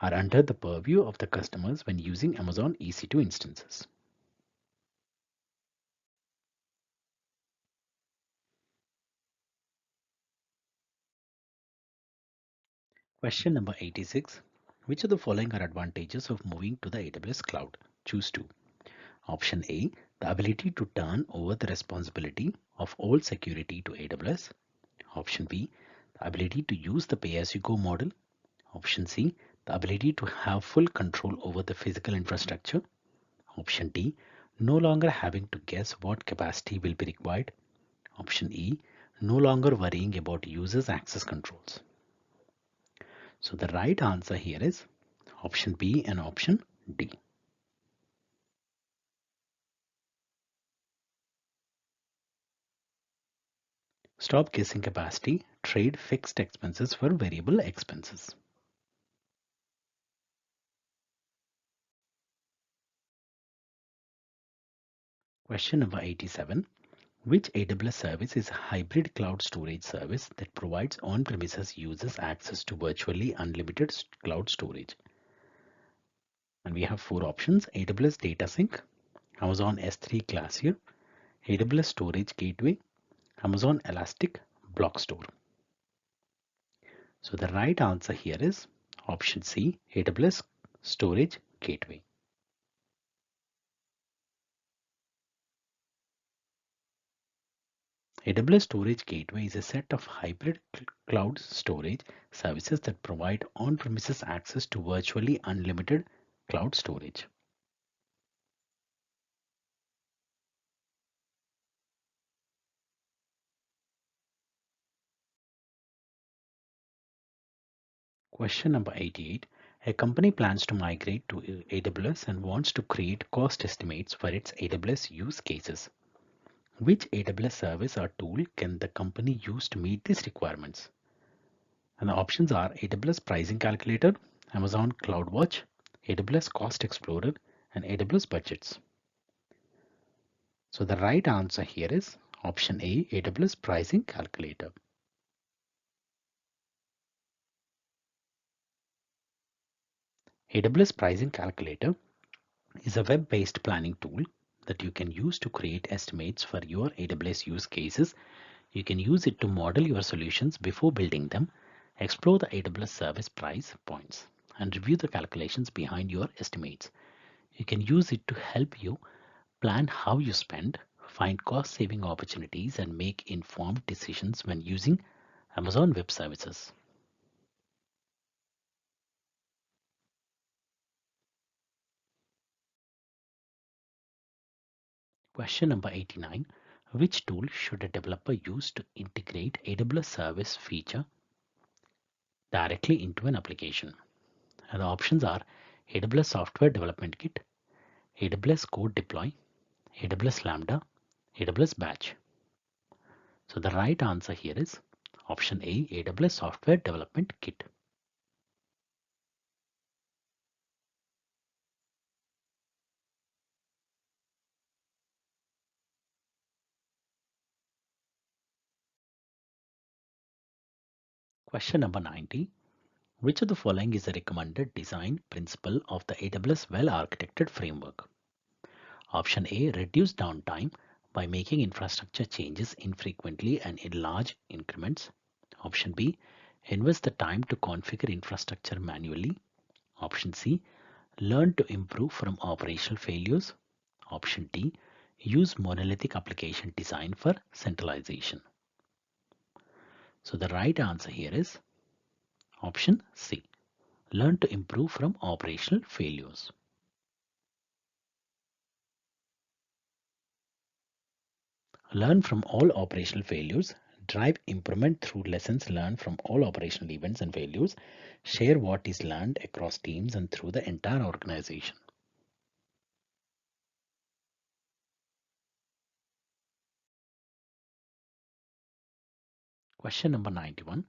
are under the purview of the customers when using Amazon EC2 instances. Question number 86. Which of the following are advantages of moving to the AWS cloud? Choose two. Option A, the ability to turn over the responsibility of all security to AWS. Option B, the ability to use the pay-as-you-go model. Option C, the ability to have full control over the physical infrastructure. Option D, no longer having to guess what capacity will be required. Option E, no longer worrying about users' access controls. So the right answer here is option B and option D. Stop guessing capacity, trade fixed expenses for variable expenses. Question number 87. Which AWS service is a hybrid cloud storage service that provides on-premises users access to virtually unlimited cloud storage? And we have four options: AWS Data Sync, Amazon S3 Glacier, AWS Storage Gateway, Amazon Elastic Block Store. So the right answer here is option C, AWS Storage Gateway. AWS Storage Gateway is a set of hybrid cloud storage services that provide on-premises access to virtually unlimited cloud storage. Question number 88. A company plans to migrate to AWS and wants to create cost estimates for its AWS use cases. Which AWS service or tool can the company use to meet these requirements? And the options are AWS Pricing Calculator, Amazon CloudWatch, AWS Cost Explorer, and AWS Budgets. So the right answer here is option A, AWS Pricing Calculator. AWS Pricing Calculator is a web-based planning tool that you can use to create estimates for your AWS use cases. You can use it to model your solutions before building them, explore the AWS service price points, and review the calculations behind your estimates. You can use it to help you plan how you spend, find cost-saving opportunities, and make informed decisions when using Amazon Web Services. Question number 89. Which tool should a developer use to integrate AWS service feature directly into an application? And the options are AWS Software Development Kit, AWS Code Deploy, AWS Lambda, AWS Batch. So the right answer here is option A, AWS Software Development Kit. Question number 90. Which of the following is a recommended design principle of the AWS well-architected framework? Option A, reduce downtime by making infrastructure changes infrequently and in large increments. Option B, invest the time to configure infrastructure manually. Option C, learn to improve from operational failures. Option D, use monolithic application design for centralization. So the right answer here is option C, learn to improve from operational failures. Learn from all operational failures. Drive improvement through lessons learned from all operational events and failures. Share what is learned across teams and through the entire organization. Question number 91.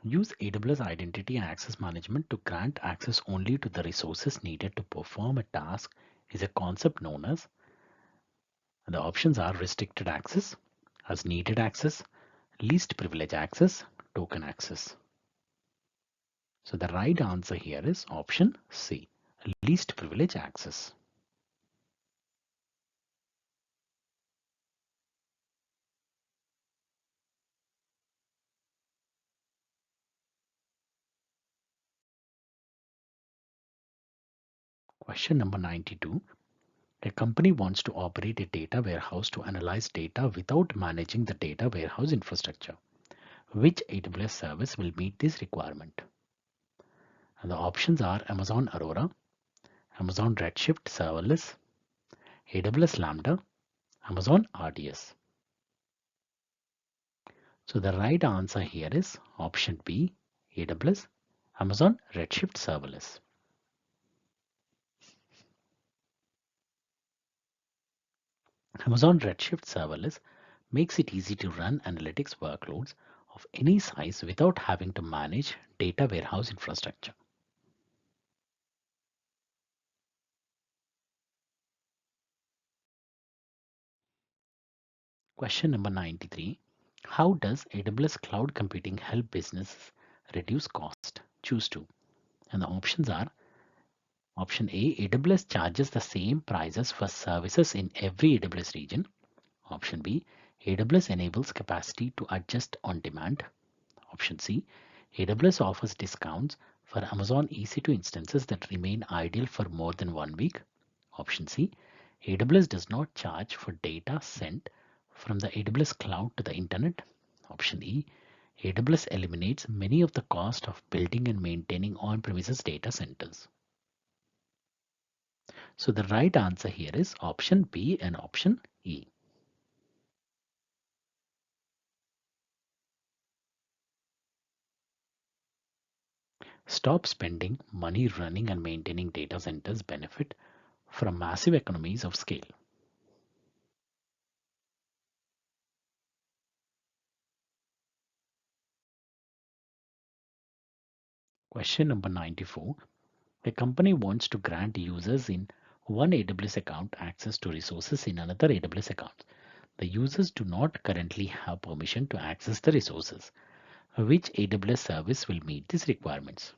Use AWS Identity and Access Management to grant access only to the resources needed to perform a task is a concept known as, and the options are restricted access, as needed access, least privilege access, token access. So the right answer here is option C, least privilege access. Question number 92. A company wants to operate a data warehouse to analyze data without managing the data warehouse infrastructure. Which AWS service will meet this requirement? And the options are Amazon Aurora, Amazon Redshift Serverless, AWS Lambda, Amazon RDS. So the right answer here is option B, AWS, Amazon Redshift Serverless. Amazon Redshift Serverless makes it easy to run analytics workloads of any size without having to manage data warehouse infrastructure. Question number 93. How does AWS cloud computing help businesses reduce cost? Choose two. And the options are option A, AWS charges the same prices for services in every AWS region. Option B, AWS enables capacity to adjust on demand. Option C, AWS offers discounts for Amazon EC2 instances that remain idle for more than 1 week. Option C, AWS does not charge for data sent from the AWS cloud to the internet. Option E, AWS eliminates many of the cost of building and maintaining on-premises data centers. So the right answer here is option B and option E. stop spending money running and maintaining data centers, benefit from massive economies of scale. Question number 94. A company wants to grant users in one AWS account access to resources in another AWS account. The users do not currently have permission to access the resources. Which AWS service will meet these requirements?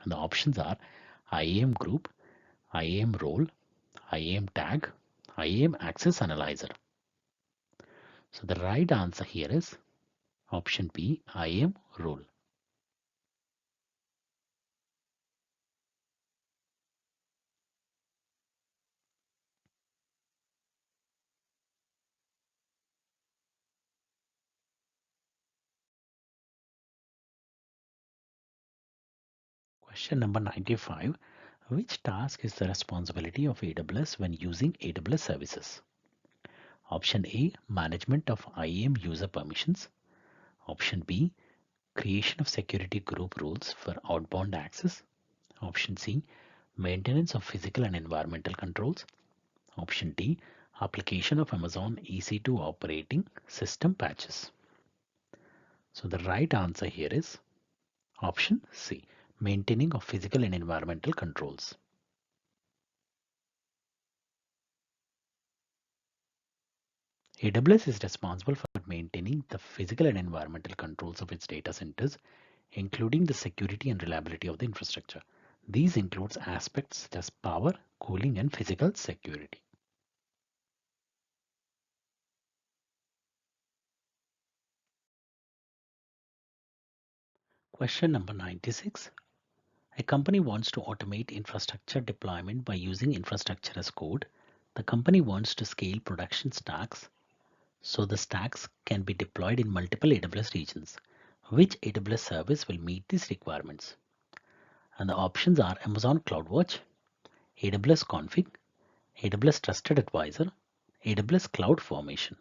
And the options are IAM Group, IAM Role, IAM Tag, IAM Access Analyzer. So the right answer here is option B, IAM Role. Question number 95. Which task is the responsibility of AWS when using AWS services? Option A, management of IAM user permissions. Option B, creation of security group rules for outbound access. Option C, maintenance of physical and environmental controls. Option D, application of Amazon EC2 operating system patches. So the right answer here is option C, maintaining of physical and environmental controls. AWS is responsible for maintaining the physical and environmental controls of its data centers, including the security and reliability of the infrastructure. These includes aspects such as power, cooling, and physical security. Question number 96. A company wants to automate infrastructure deployment by using infrastructure as code. The company wants to scale production stacks so the stacks can be deployed in multiple AWS regions. Which AWS service will meet these requirements? And the options are Amazon CloudWatch, AWS Config, AWS Trusted Advisor, AWS Cloud Formation.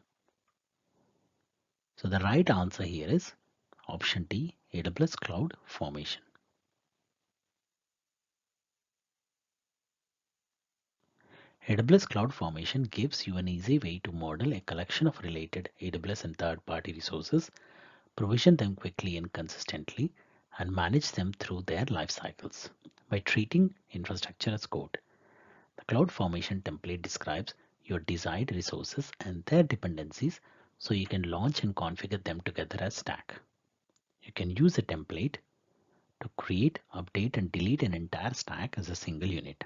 So the right answer here is option D, AWS Cloud Formation. AWS Cloud Formation gives you an easy way to model a collection of related AWS and third-party resources, provision them quickly and consistently, and manage them through their life cycles. By treating infrastructure as code, the Cloud Formation template describes your desired resources and their dependencies so you can launch and configure them together as stack. You can use a template to create, update, and delete an entire stack as a single unit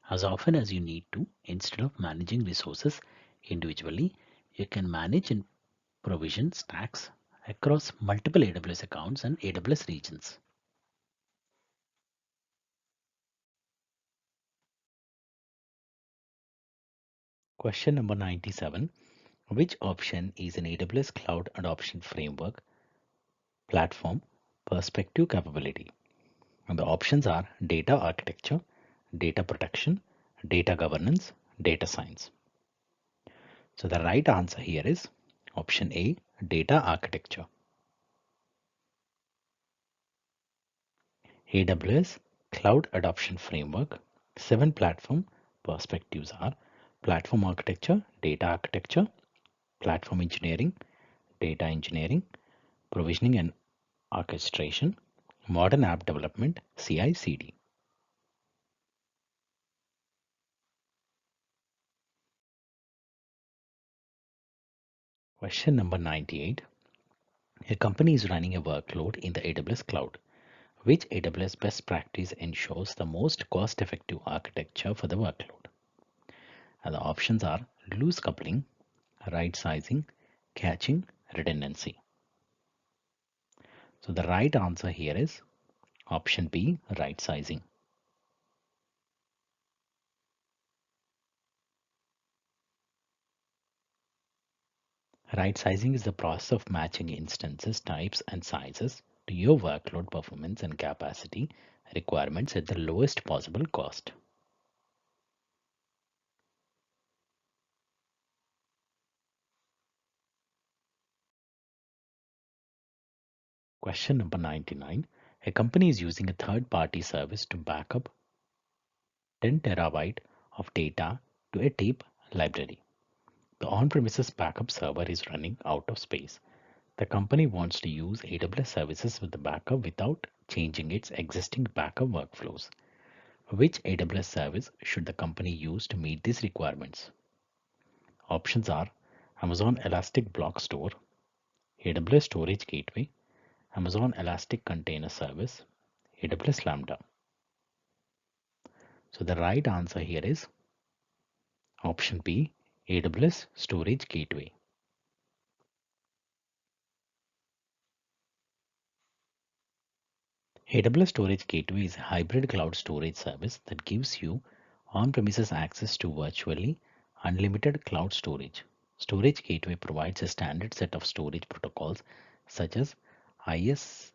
as often as you need to. Instead of managing resources individually, you can manage and provision stacks across multiple AWS accounts and AWS regions. Question number 97. Which option is an AWS Cloud Adoption Framework platform perspective capability? And the options are data architecture, data protection, data governance, data science. So the right answer here is option A, data architecture. AWS Cloud Adoption Framework 7 platform perspectives are platform architecture, platform engineering, data engineering, provisioning and orchestration, modern app development, CI/CD. Question number 98. A company is running a workload in the AWS cloud. Which AWS best practice ensures the most cost-effective architecture for the workload? And the options are loose coupling, right sizing, caching, redundancy. So the right answer here is option B, right sizing. Right sizing is the process of matching instances, types, and sizes to your workload performance and capacity requirements at the lowest possible cost. Question number 99. A company is using a third-party service to back up 10 terabyte of data to a tape library. The on-premises backup server is running out of space. The company wants to use AWS services with the backup without changing its existing backup workflows. Which AWS service should the company use to meet these requirements? Options are Amazon Elastic Block Store, AWS Storage Gateway, Amazon Elastic Container Service, AWS Lambda. So the right answer here is option B, AWS Storage Gateway. AWS Storage Gateway is a hybrid cloud storage service that gives you on-premises access to virtually unlimited cloud storage. Storage Gateway provides a standard set of storage protocols such as ISCSI,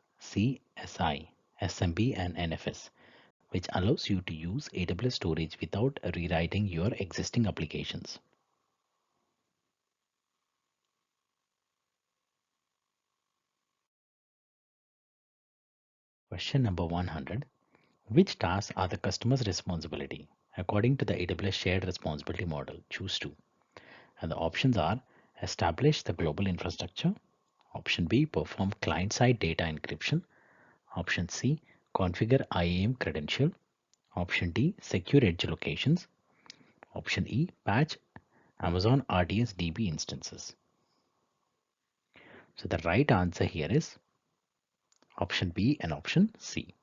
SMB, and NFS, which allows you to use AWS storage without rewriting your existing applications. Question number 100. Which tasks are the customer's responsibility? According to the AWS shared responsibility model, choose two. And the options are establish the global infrastructure. Option B, perform client-side data encryption. Option C, configure IAM credential. Option D, secure edge locations. Option E, patch Amazon RDS DB instances. So the right answer here is option B and option C.